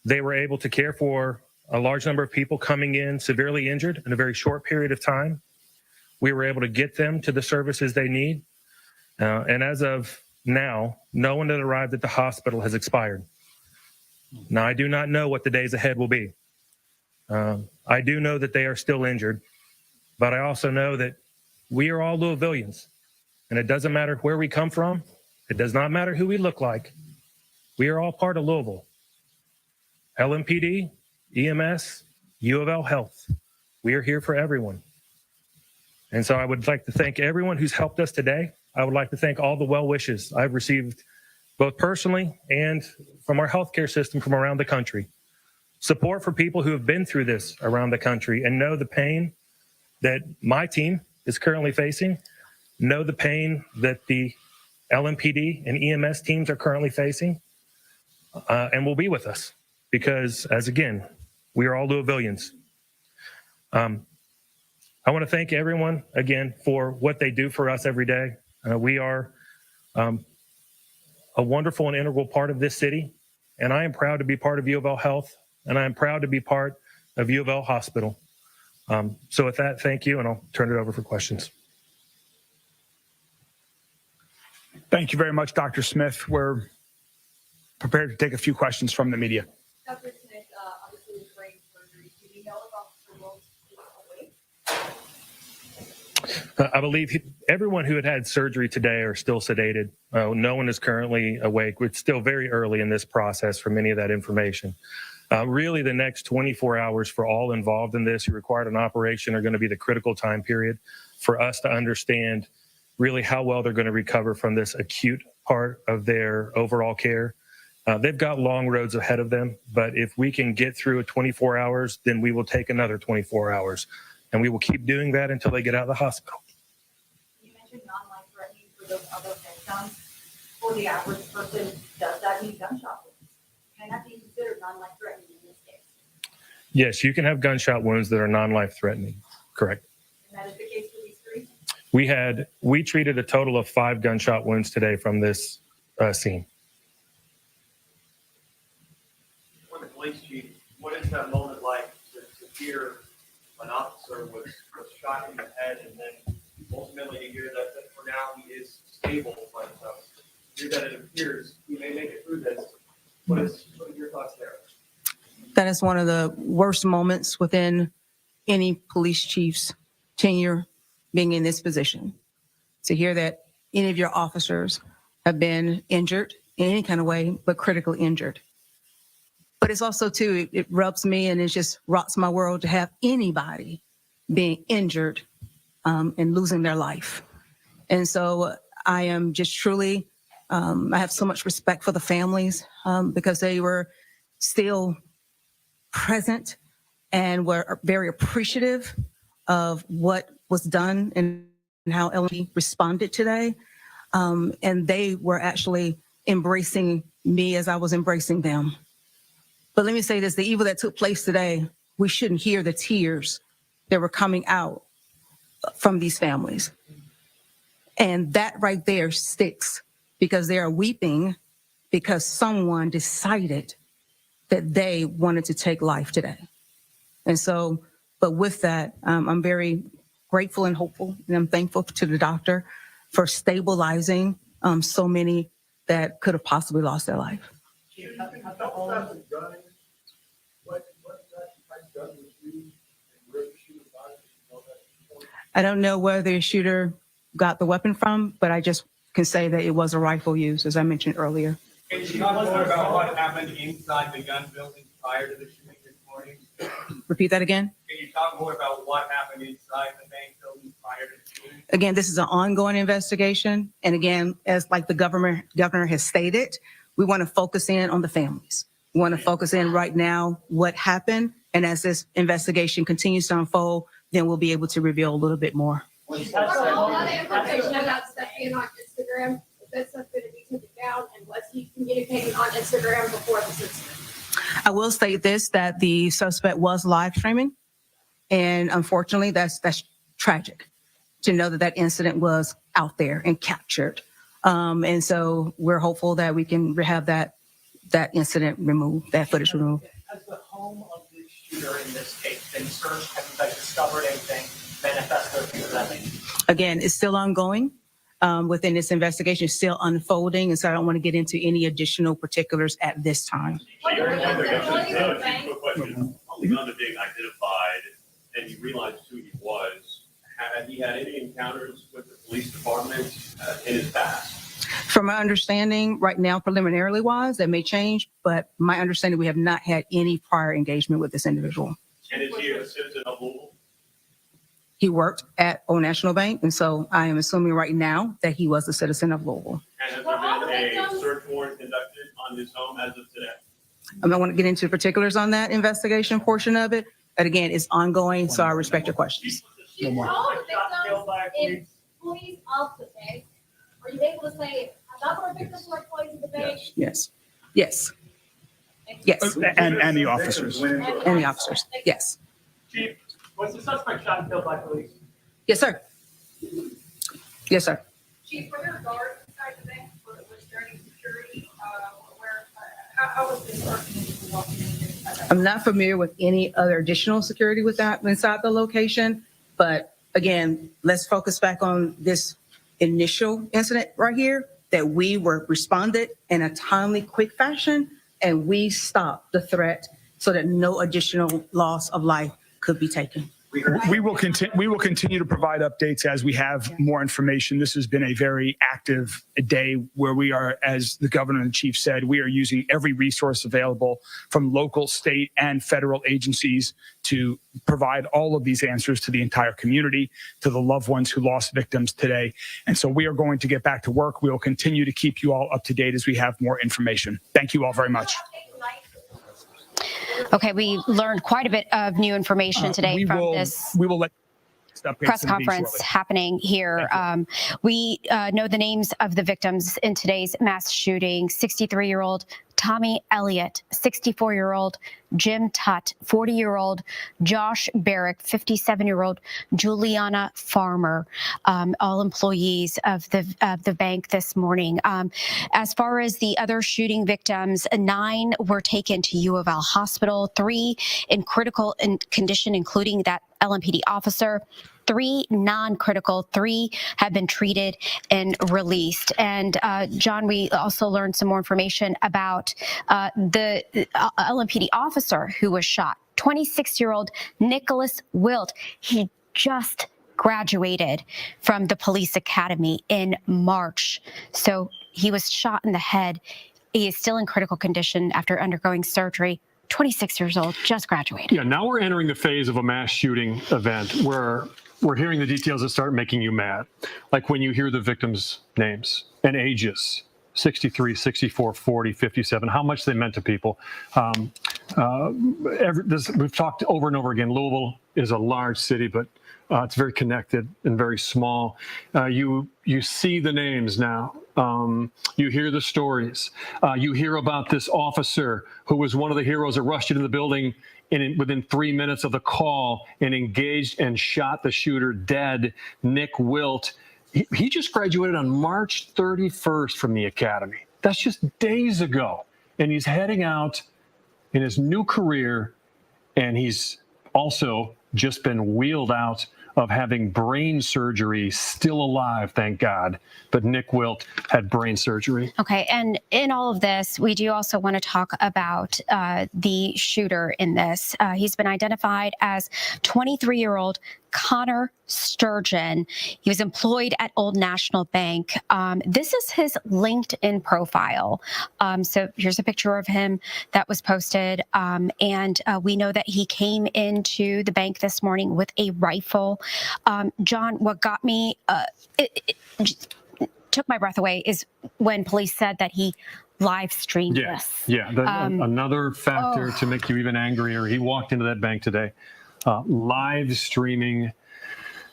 They were able to care for a large number of people coming in severely injured in a very short period of time. We were able to get them to the services they need. And as of now, no one that arrived at the hospital has expired. Now, I do not know what the days ahead will be. I do know that they are still injured, but I also know that we are all Louisvillians, and it doesn't matter where we come from. It does not matter who we look like. We are all part of Louisville. LMPD, EMS, U of L Health. We are here for everyone. And so I would like to thank everyone who's helped us today. I would like to thank all the well wishes I've received, both personally and from our healthcare system from around the country. Support for people who have been through this around the country and know the pain that my team is currently facing, know the pain that the LMPD and EMS teams are currently facing, and will be with us because, as again, we are all Louisvillians. I want to thank everyone again for what they do for us every day. We are a wonderful and integral part of this city, and I am proud to be part of U of L Health, and I am proud to be part of U of L Hospital. So with that, thank you, and I'll turn it over for questions. Thank you very much, Dr. Smith. We're prepared to take a few questions from the media. Dr. Smith, obviously with brain surgery, do you know if Officer Wilt is awake? I believe everyone who had surgery today are still sedated. No one is currently awake. It's still very early in this process for many of that information. Really, the next 24 hours for all involved in this who required an operation are going to be the critical time period for us to understand really how well they're going to recover from this acute part of their overall care. They've got long roads ahead of them, but if we can get through a 24 hours, then we will take another 24 hours, and we will keep doing that until they get out of the hospital. You mentioned non-life-threatening for those other victims. For the average person, does that mean gunshot wounds? Can that be considered non-life-threatening in this case? Yes, you can have gunshot wounds that are non-life-threatening. Correct. And that is the case for these 3? We treated a total of 5 gunshot wounds today from this scene. For the police chief, what is that moment like to hear an officer was shot in the head and then ultimately to hear that for now he is stable, but hear that it appears he may make it through this? What are your thoughts there? That is one of the worst moments within any police chief's tenure being in this position. To hear that any of your officers have been injured in any kind of way, but critically injured. But it's also, too, it rubs me and it just rocks my world to have anybody being injured and losing their life. And so I am just truly, I have so much respect for the families because they were still present and were very appreciative of what was done and how LMPD responded today. And they were actually embracing me as I was embracing them. But let me say this, the evil that took place today, we shouldn't hear the tears that were coming out from these families. And that right there sticks because they are weeping because someone decided that they wanted to take life today. And so, but with that, I'm very grateful and hopeful, and I'm thankful to the doctor for stabilizing so many that could have possibly lost their life. I don't know where the shooter got the weapon from, but I just can say that it was a rifle used, as I mentioned earlier. Can you talk more about what happened inside the gun building prior to the shooting this morning? Repeat that again? Can you talk more about what happened inside the bank building prior to the shooting? Again, this is an ongoing investigation. And again, as like the governor has stated, we want to focus in on the families. We want to focus in right now what happened. And as this investigation continues to unfold, then we'll be able to reveal a little bit more. There's a lot of information about stuff being on Instagram. Is that stuff going to be taken down? And was he communicating on Instagram before this incident? I will state this, that the suspect was live streaming. And unfortunately, that's tragic to know that that incident was out there and captured. And so we're hopeful that we can have that incident removed, that footage removed. Has the home of the shooter in this case been searched? Have you guys discovered anything manifest or nothing? Again, it's still ongoing within this investigation, it's still unfolding. And so I don't want to get into any additional particulars at this time. Only gun that being identified and you realized who he was. Had he had any encounters with the police department in his past? From my understanding right now, preliminarily wise, that may change, but my understanding, we have not had any prior engagement with this individual. And is he a citizen of Louisville? He worked at Old National Bank, and so I am assuming right now that he was a citizen of Louisville. And has there been a search warrant conducted on his home as of today? I don't want to get into particulars on that investigation portion of it, but again, it's ongoing, so I respect your questions. She told the victims in police of the bank. Are you able to say, I'm not going to victims who are employees of the bank? Yes. Yes. Yes. And the officers. And the officers. Yes. Chief, was the suspect shot and killed by police? Yes, sir. Yes, sir. Chief, were there guards inside the bank? Was there any security? How was this working walking in? I'm not familiar with any other additional security with that inside the location, but again, let's focus back on this initial incident right here, that we were responded in a timely, quick fashion, and we stopped the threat so that no additional loss of life could be taken. We will continue to provide updates as we have more information. This has been a very active day where we are, as the governor and the chief said, we are using every resource available from local, state, and federal agencies to provide all of these answers to the entire community, to the loved ones who lost victims today. And so we are going to get back to work. We will continue to keep you all up to date as we have more information. Thank you all very much. Okay, we learned quite a bit of new information today from this. We will let press conference happening here. We know the names of the victims in today's mass shooting: 63-year-old Tommy Elliott, 64-year-old Jim Tutt, 40-year-old Josh Barrick, 57-year-old Juliana Farmer, all employees of the bank this morning. As far as the other shooting victims, 9 were taken to U of L Hospital, 3 in critical condition, including that LMPD officer. 3 non-critical, 3 have been treated and released. And John, we also learned some more information about the LMPD officer who was shot, 26-year-old Nicholas Wilt. He just graduated from the police academy in March. So he was shot in the head. He is still in critical condition after undergoing surgery. 26 years old, just graduated. Yeah, now we're entering the phase of a mass shooting event where we're hearing the details that start making you mad. Like when you hear the victims' names and ages, 63, 64, 40, 57, how much they meant to people. We've talked over and over again, Louisville is a large city, but it's very connected and very small. You see the names now. You hear the stories. You hear about this officer who was one of the heroes that rushed into the building within 3 minutes of the call and engaged and shot the shooter dead, Nick Wilt. He just graduated on March 31st from the academy. That's just days ago. And he's heading out in his new career, and he's also just been wheeled out of having brain surgery, still alive, thank God. But Nick Wilt had brain surgery. Okay, and in all of this, we do also want to talk about the shooter in this. He's been identified as 23-year-old Connor Sturgeon. He was employed at Old National Bank. This is his LinkedIn profile. So here's a picture of him that was posted. And we know that he came into the bank this morning with a rifle. John, what got me, it took my breath away is when police said that he live streamed this. Yeah, another factor to make you even angrier. He walked into that bank today. Live streaming.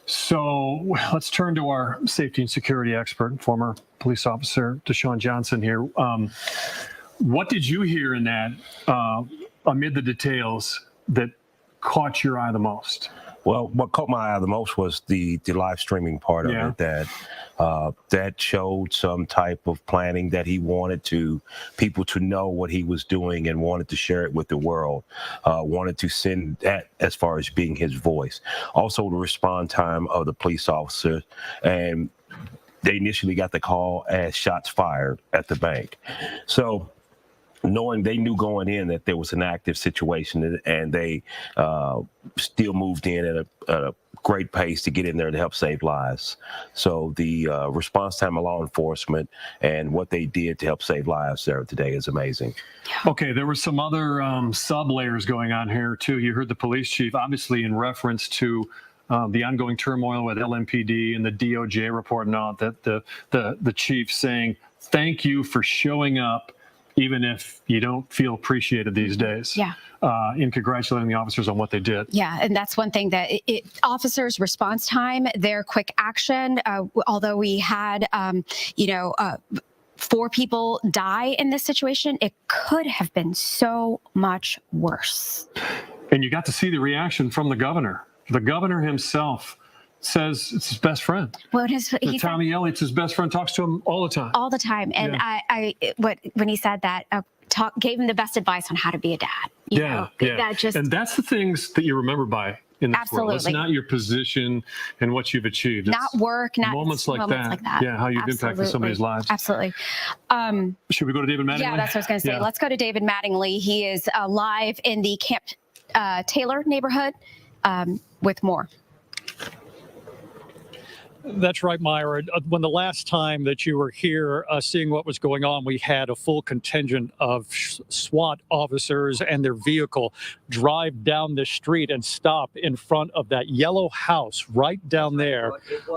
So let's turn to our safety and security expert, former police officer Deshaun Johnson here. What did you hear in that amid the details that caught your eye the most? Well, what caught my eye the most was the live streaming part of it, that showed some type of planning, that he wanted people to know what he was doing and wanted to share it with the world, wanted to send that as far as being his voice. Also, the response time of the police officer, and they initially got the call as shots fired at the bank. So they knew going in that there was an active situation, and they still moved in at a great pace to get in there to help save lives. So the response time of law enforcement and what they did to help save lives there today is amazing. Okay, there were some other sub-layers going on here too. You heard the police chief, obviously in reference to the ongoing turmoil with LMPD and the DOJ report and all that, the chief saying, thank you for showing up, even if you don't feel appreciated these days. Yeah. In congratulating the officers on what they did. Yeah, and that's one thing that officers' response time, their quick action, although we had, 4 people die in this situation, it could have been so much worse. And you got to see the reaction from the governor. The governor himself says it's his best friend. Well, Tommy Elliott's his best friend, talks to him all the time. All the time. And when he said that, gave him the best advice on how to be a dad. You know, and that's the things that you remember by in this world. It's not your position and what you've achieved. It's not work, not moments like that. Yeah, how you've impacted somebody's lives. Absolutely. Should we go to David Mattingly? Yeah, that's what I was going to say. Let's go to David Mattingly. He is live in the Camp Taylor neighborhood with more. That's right, Myra. When the last time that you were here seeing what was going on, we had a full contingent of SWAT officers and their vehicle drive down the street and stop in front of that yellow house right down there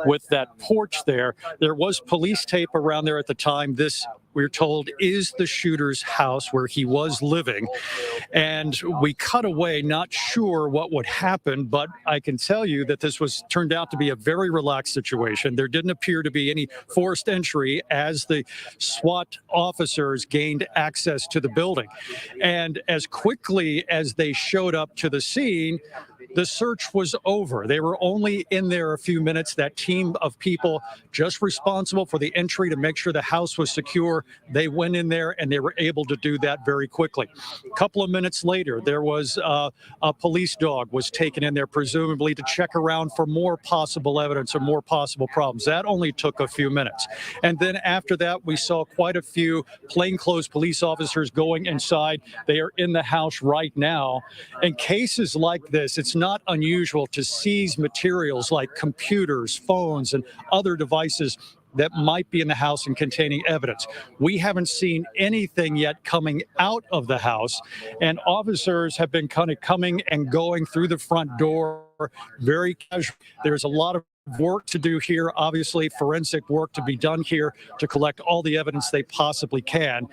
with that porch there. There was police tape around there at the time. This, we're told, is the shooter's house where he was living. And we cut away, not sure what would happen, but I can tell you that this turned out to be a very relaxed situation. There didn't appear to be any forced entry as the SWAT officers gained access to the building. And as quickly as they showed up to the scene, the search was over. They were only in there a few minutes. That team of people just responsible for the entry to make sure the house was secure, they went in there and they were able to do that very quickly. A couple of minutes later, there was a police dog was taken in there, presumably to check around for more possible evidence or more possible problems. That only took a few minutes. And then after that, we saw quite a few plainclothes police officers going inside. They are in the house right now. In cases like this, it's not unusual to seize materials like computers, phones, and other devices that might be in the house and containing evidence. We haven't seen anything yet coming out of the house, and officers have been kind of coming and going through the front door very casually. There's a lot of work to do here, obviously forensic work to be done here to collect all the evidence they possibly can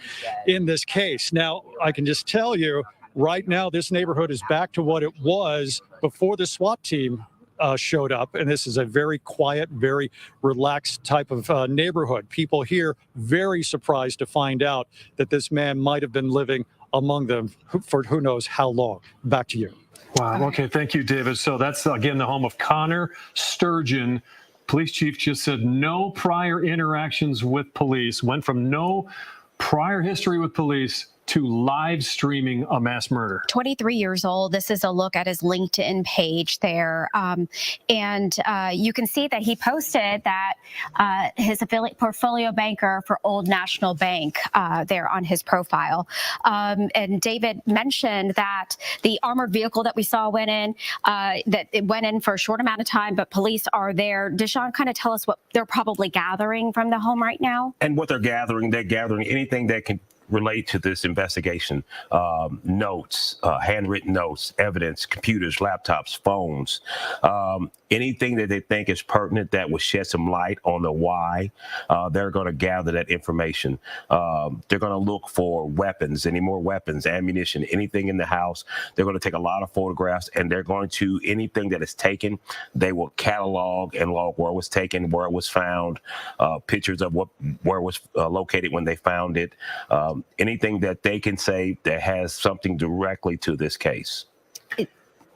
in this case. Now, I can just tell you, right now, this neighborhood is back to what it was before the SWAT team showed up, and this is a very quiet, very relaxed type of neighborhood. People here very surprised to find out that this man might have been living among them for who knows how long. Back to you. Wow. Okay. Thank you, David. So that's, again, the home of Connor Sturgeon. Police chief just said no prior interactions with police, went from no prior history with police to live streaming a mass murder. 23 years old. This is a look at his LinkedIn page there. And you can see that he posted that his affiliate portfolio banker for Old National Bank there on his profile. And David mentioned that the armored vehicle that we saw went in, that it went in for a short amount of time, but police are there. Deshaun, kind of tell us what they're probably gathering from the home right now. And what they're gathering anything that can relate to this investigation, notes, handwritten notes, evidence, computers, laptops, phones, anything that they think is pertinent that will shed some light on the why. They're going to gather that information. They're going to look for weapons, any more weapons, ammunition, anything in the house. They're going to take a lot of photographs, and they're going to, anything that is taken, they will catalog and log where it was taken, where it was found, pictures of where it was located when they found it. Anything that they can say that has something directly to this case.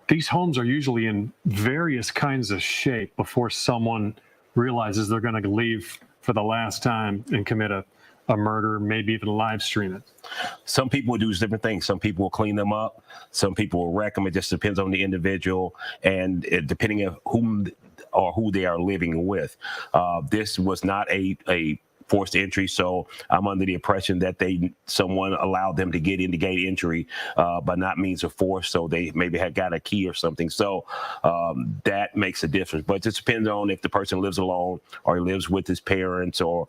These homes are usually in various kinds of shape before someone realizes they're going to leave for the last time and commit a murder, maybe even live stream it. Some people will do different things. Some people will clean them up. Some people will wreck them. It just depends on the individual and depending on whom or who they are living with. This was not a forced entry, so I'm under the impression that someone allowed them to get in to gain entry, but not means of force. So they maybe had got a key or something. So that makes a difference. But it just depends on if the person lives alone or he lives with his parents or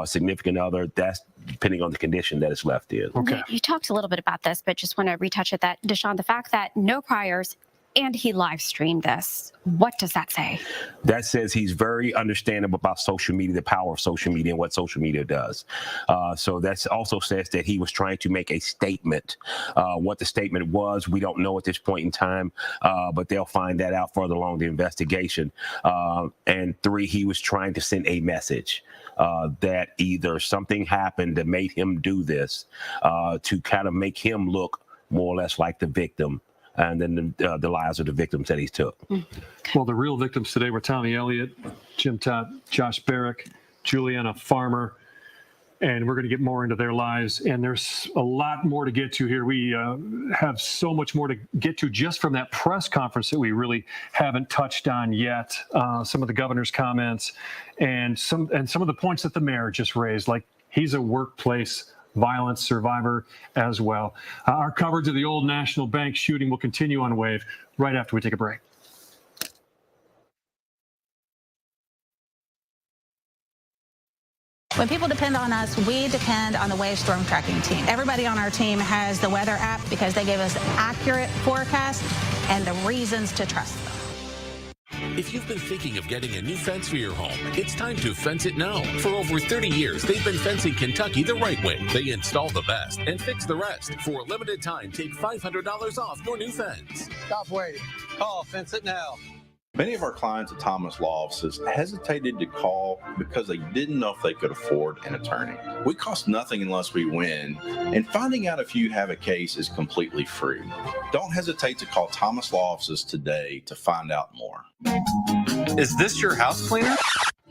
significant other. That's depending on the condition that it's left in. Okay. You talked a little bit about this, but just want to retouch it. That Deshaun, the fact that no priors and he live streamed this, what does that say? That says he's very understanding about social media, the power of social media and what social media does. So that also says that he was trying to make a statement. What the statement was, we don't know at this point in time, but they'll find that out further along the investigation. And 3, he was trying to send a message that either something happened that made him do this to kind of make him look more or less like the victim, and then the lives of the victims that he took. Well, the real victims today were Tommy Elliott, Jim Todd, Josh Barrick, Juliana Farmer, and we're going to get more into their lives. And there's a lot more to get to here. We have so much more to get to just from that press conference that we really haven't touched on yet. Some of the governor's comments and some of the points that the mayor just raised, like he's a workplace violence survivor as well. Our coverage of the Old National Bank shooting will continue on Wave right after we take a break. When people depend on us, we depend on the Wave Storm Tracking Team. Everybody on our team has the weather app because they give us accurate forecasts and the reasons to trust them. If you've been thinking of getting a new fence for your home, it's time to fence it now. For over 30 years, they've been fencing Kentucky the right way. They install the best and fix the rest. For a limited time, take $500 off your new fence. Stop waiting. Call Fence It Now. Many of our clients at Thomas Law Offices hesitated to call because they didn't know if they could afford an attorney. We cost nothing unless we win, and finding out if you have a case is completely free. Don't hesitate to call Thomas Law Offices today to find out more. Is this your house cleaner?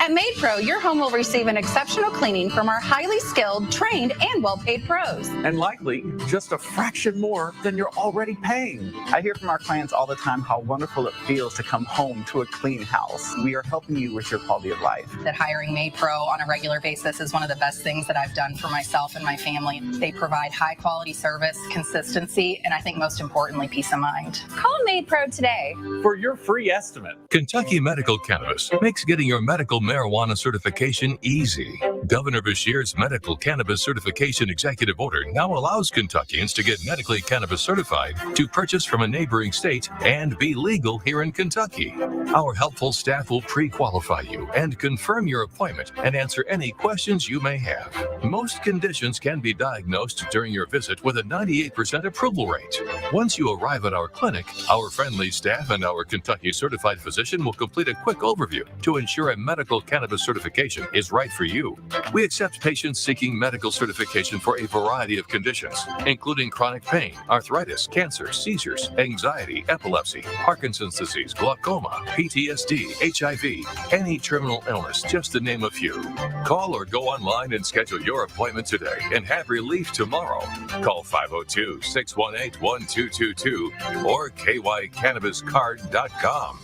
At MaidPro, your home will receive an exceptional cleaning from our highly skilled, trained, and well-paid pros. And likely just a fraction more than you're already paying. I hear from our clients all the time how wonderful it feels to come home to a clean house. We are helping you with your quality of life. That hiring MaidPro on a regular basis is one of the best things that I've done for myself and my family. They provide high-quality service, consistency, and I think most importantly, peace of mind. Call MaidPro today For your free estimate. Kentucky Medical Cannabis makes getting your medical marijuana certification easy. Governor Beshear's medical cannabis certification executive order now allows Kentuckians to get medically cannabis certified to purchase from a neighboring state and be legal here in Kentucky. Our helpful staff will pre-qualify you and confirm your appointment and answer any questions you may have. Most conditions can be diagnosed during your visit with a 98% approval rate. Once you arrive at our clinic, our friendly staff and our Kentucky certified physician will complete a quick overview to ensure a medical cannabis certification is right for you. We accept patients seeking medical certification for a variety of conditions, including chronic pain, arthritis, cancer, seizures, anxiety, epilepsy, Parkinson's disease, glaucoma, PTSD, HIV, any terminal illness, just to name a few. Call or go online and schedule your appointment today and have relief tomorrow. Call 502-618-1222 or kycannabiscard.com.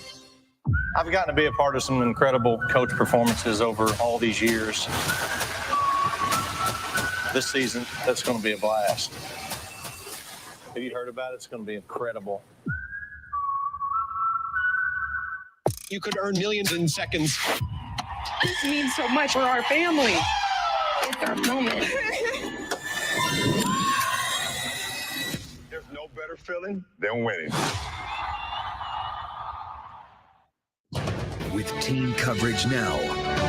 I've gotten to be a part of some incredible coach performances over all these years. This season, that's going to be a blast. Have you heard about it? It's going to be incredible. You could earn millions in seconds. This means so much for our family. It's our moment. There's no better feeling than winning. With team coverage now,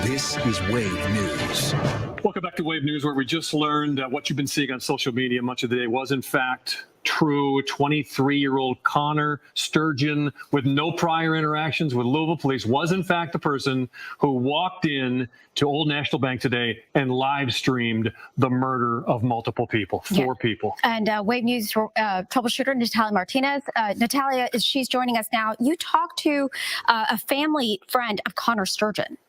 this is Wave News. Welcome back to Wave News, where we just learned that what you've been seeing on social media much of the day was, in fact, true. 23-year-old Connor Sturgeon, with no prior interactions with Louisville police, was, in fact, the person who walked in to Old National Bank today and live streamed the murder of multiple people, four people. And Wave News troubleshooter Natalia Martinez. Natalia, she's joining us now. You talked to a family friend of Connor Sturgeon.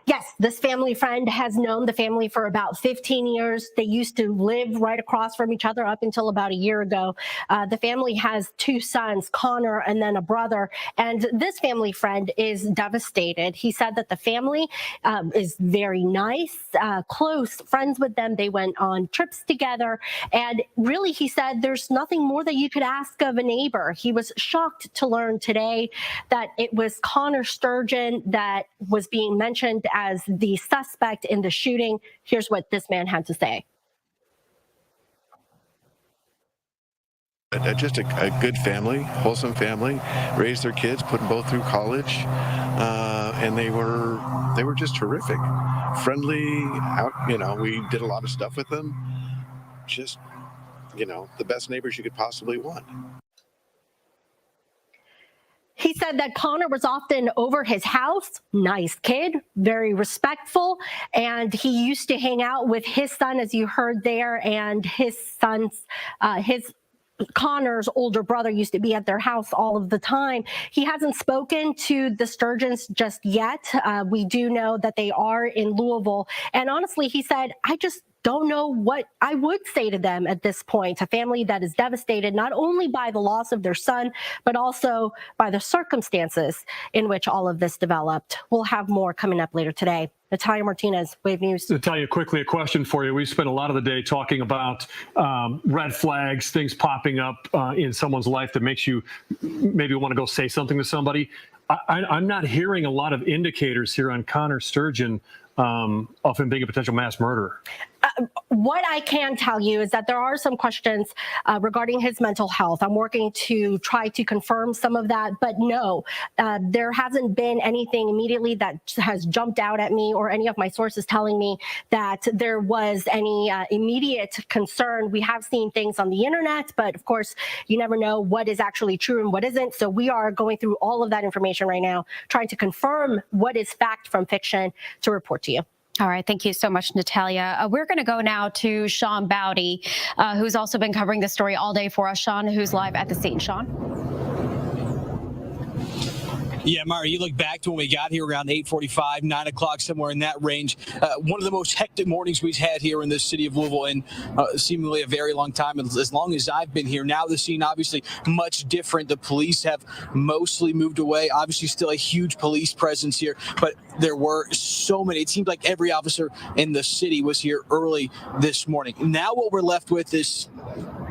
Yes, this family friend has known the family for about 15 years. They used to live right across from each other up until about a year ago. The family has two sons, Connor and then a brother. And this family friend is devastated. He said that the family is very nice, close friends with them. They went on trips together. And really, he said, there's nothing more that you could ask of a neighbor. He was shocked to learn today that it was Connor Sturgeon that was being mentioned as the suspect in the shooting. Here's what this man had to say. Just a good family, wholesome family, raised their kids, put them both through college, and they were just terrific, friendly. Out, we did a lot of stuff with them. Just, the best neighbors you could possibly want. He said that Connor was often over his house, nice kid, very respectful, and he used to hang out with his son, as you heard there, and Connor's older brother used to be at their house all of the time. He hasn't spoken to the Sturgeons just yet. We do know that they are in Louisville, and honestly, he said, I just don't know what I would say to them at this point. A family that is devastated not only by the loss of their son, but also by the circumstances in which all of this developed. We'll have more coming up later today. Natalia Martinez, Wave News. Natalia, quickly, a question for you. We spent a lot of the day talking about red flags, things popping up in someone's life that makes you maybe want to go say something to somebody. I'm not hearing a lot of indicators here on Connor Sturgeon of him being a potential mass murderer. What I can tell you is that there are some questions regarding his mental health. I'm working to try to confirm some of that, but no, there hasn't been anything immediately that has jumped out at me or any of my sources telling me that there was any immediate concern. We have seen things on the internet, but of course, you never know what is actually true and what isn't. So we are going through all of that information right now, trying to confirm what is fact from fiction to report to you. All right. Thank you so much, Natalia. We're going to go now to Sean Bowdy, who's also been covering this story all day for us. Sean, who's live at the scene. Sean? Yeah, Myra, you look back to when we got here around 8:45, 9 o'clock, somewhere in that range. One of the most hectic mornings we've had here in the city of Louisville in seemingly a very long time, as long as I've been here. Now the scene obviously much different. The police have mostly moved away. Obviously still a huge police presence here, but there were so many. It seemed like every officer in the city was here early this morning. Now what we're left with is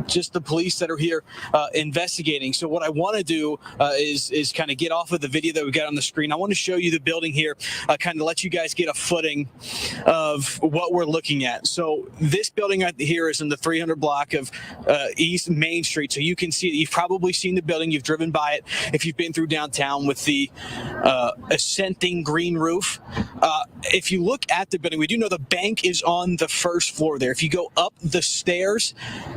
just the police that are here investigating. So what I want to do is kind of get off of the video that we got on the screen. I want to show you the building here, kind of let you guys get a footing of what we're looking at. So this building right here is in the 300 block of East Main Street. So you can see it. You've probably seen the building. You've driven by it if you've been through downtown with the ascending green roof. If you look at the building, we do know the bank is on the first floor there. If you go up the stairs,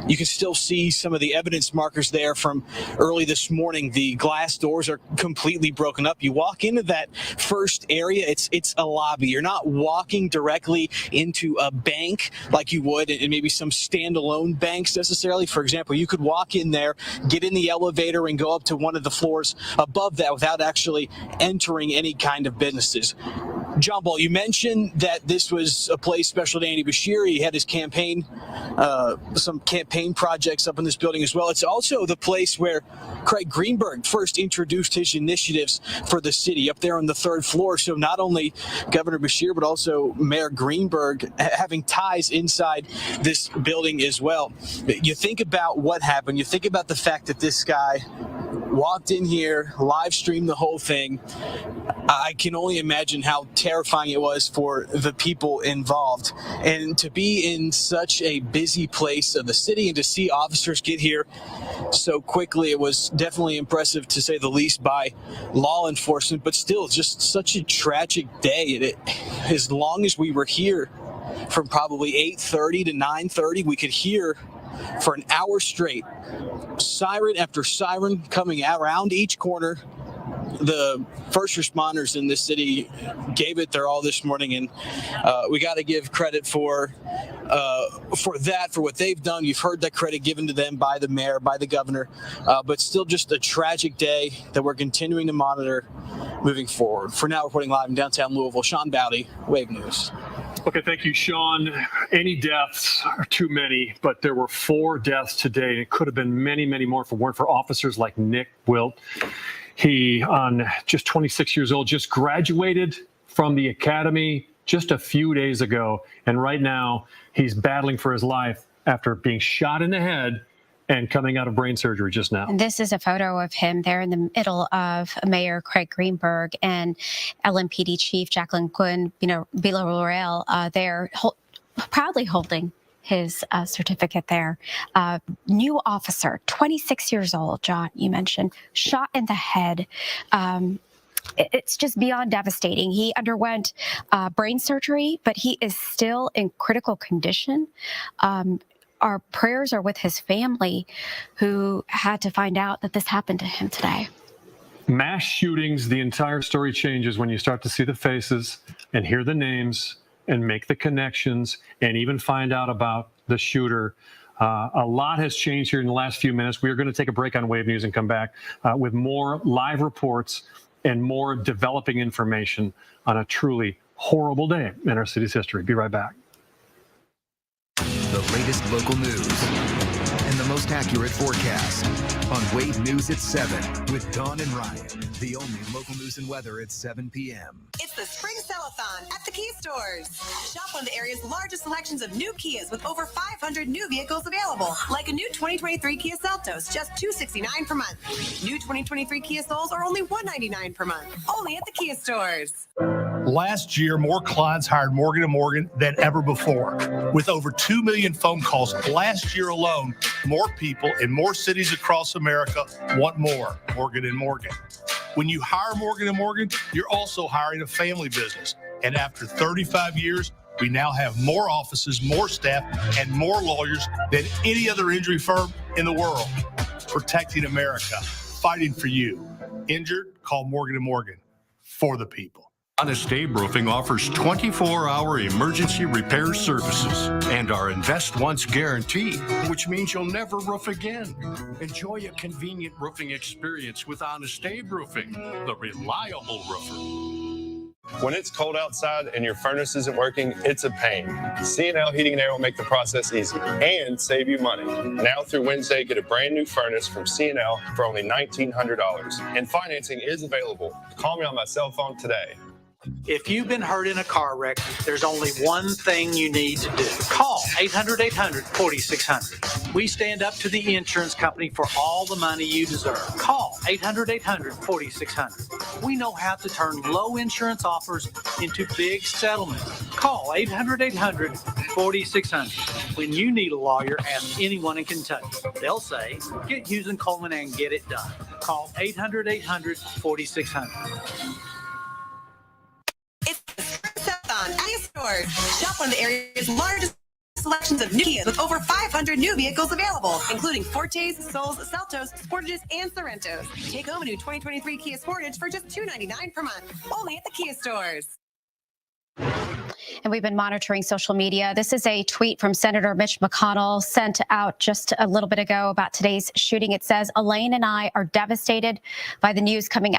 you can still see some of the evidence markers there from early this morning. The glass doors are completely broken up. You walk into that first area, it's a lobby. You're not walking directly into a bank like you would in maybe some standalone banks necessarily. For example, you could walk in there, get in the elevator, and go up to one of the floors above that without actually entering any kind of businesses. John Ball, you mentioned that this was a place special to Andy Bashir. He had his campaign, some campaign projects up in this building as well. It's also the place where Craig Greenberg first introduced his initiatives for the city up there on the third floor. So not only Governor Bashir, but also Mayor Greenberg having ties inside this building as well. You think about what happened. You think about the fact that this guy walked in here, live streamed the whole thing. I can only imagine how terrifying it was for the people involved. And to be in such a busy place of the city and to see officers get here so quickly, it was definitely impressive to say the least by law enforcement, but still just such a tragic day. As long as we were here from probably 8:30 to 9:30, we could hear for an hour straight, siren after siren coming around each corner. The first responders in this city gave it their all this morning, and we got to give credit for that, for what they've done. You've heard that credit given to them by the mayor, by the governor, but still just a tragic day that we're continuing to monitor moving forward. For now, reporting live in downtown Louisville, Sean Bowdy, Wave News. Okay, thank you, Sean. Any deaths are too many, but there were 4 deaths today. It could have been many, many more if it weren't for officers like Nick Wilt. He, on just 26 years old, just graduated from the academy just a few days ago. And right now, he's battling for his life after being shot in the head and coming out of brain surgery just now. And this is a photo of him there in the middle of Mayor Craig Greenberg and LMPD Chief Jacqueline Quinn, Villarreal, there proudly holding his certificate there. New officer, 26 years old, John, you mentioned, shot in the head. It's just beyond devastating. He underwent brain surgery, but he is still in critical condition. Our prayers are with his family, who had to find out that this happened to him today. Mass shootings, the entire story changes when you start to see the faces and hear the names and make the connections and even find out about the shooter. A lot has changed here in the last few minutes. We are going to take a break on Wave News and come back with more live reports and more developing information on a truly horrible day in our city's history. Be right back. The latest local news and the most accurate forecast on Wave News at 7 with Dawn and Ryan. The only local news and weather at 7 p.m. It's the Spring Sell-a-thon at the Kia stores. Shop one of the area's largest selections of new Kias with over 500 new vehicles available, like a new 2023 Kia Seltos, just $269 per month. New 2023 Kia Souls are only $199 per month, only at the Kia stores. Last year, more clients hired Morgan & Morgan than ever before. With over 2 million phone calls last year alone, more people in more cities across America want more Morgan & Morgan. When you hire Morgan & Morgan, you're also hiring a family business. And after 35 years, we now have more offices, more staff, and more lawyers than any other injury firm in the world. Protecting America, fighting for you. Injured? Call Morgan & Morgan. For the people. Honest Abe Roofing offers 24-hour emergency repair services and our Invest Once guarantee, which means you'll never roof again. Enjoy a convenient roofing experience with Honest Abe Roofing, the reliable roofer. When it's cold outside and your furnace isn't working, it's a pain. C&L Heating and Air will make the process easy and save you money. Now through Wednesday, get a brand new furnace from C&L for only $1,900. And financing is available. Call me on my cell phone today. If you've been hurt in a car wreck, there's only one thing you need to do. Call 800-800-4600. We stand up to the insurance company for all the money you deserve. Call 800-800-4600. We know how to turn low insurance offers into big settlements. Call 800-800-4600. When you need a lawyer, ask anyone in Kentucky. They'll say, get Hughes and Coleman and get it done. Call 800-800-4600. At Kia stores. Shop one of the area's largest selections of new Kias with over 500 new vehicles available, including Fortes, Souls, Seltos, Sportages, and Sorrentos. Take home a new 2023 Kia Sportage for just $299 per month, only at the Kia stores. And we've been monitoring social media. This is a tweet from Senator Mitch McConnell sent out just a little bit ago about today's shooting. It says, Elaine and I are devastated by the news coming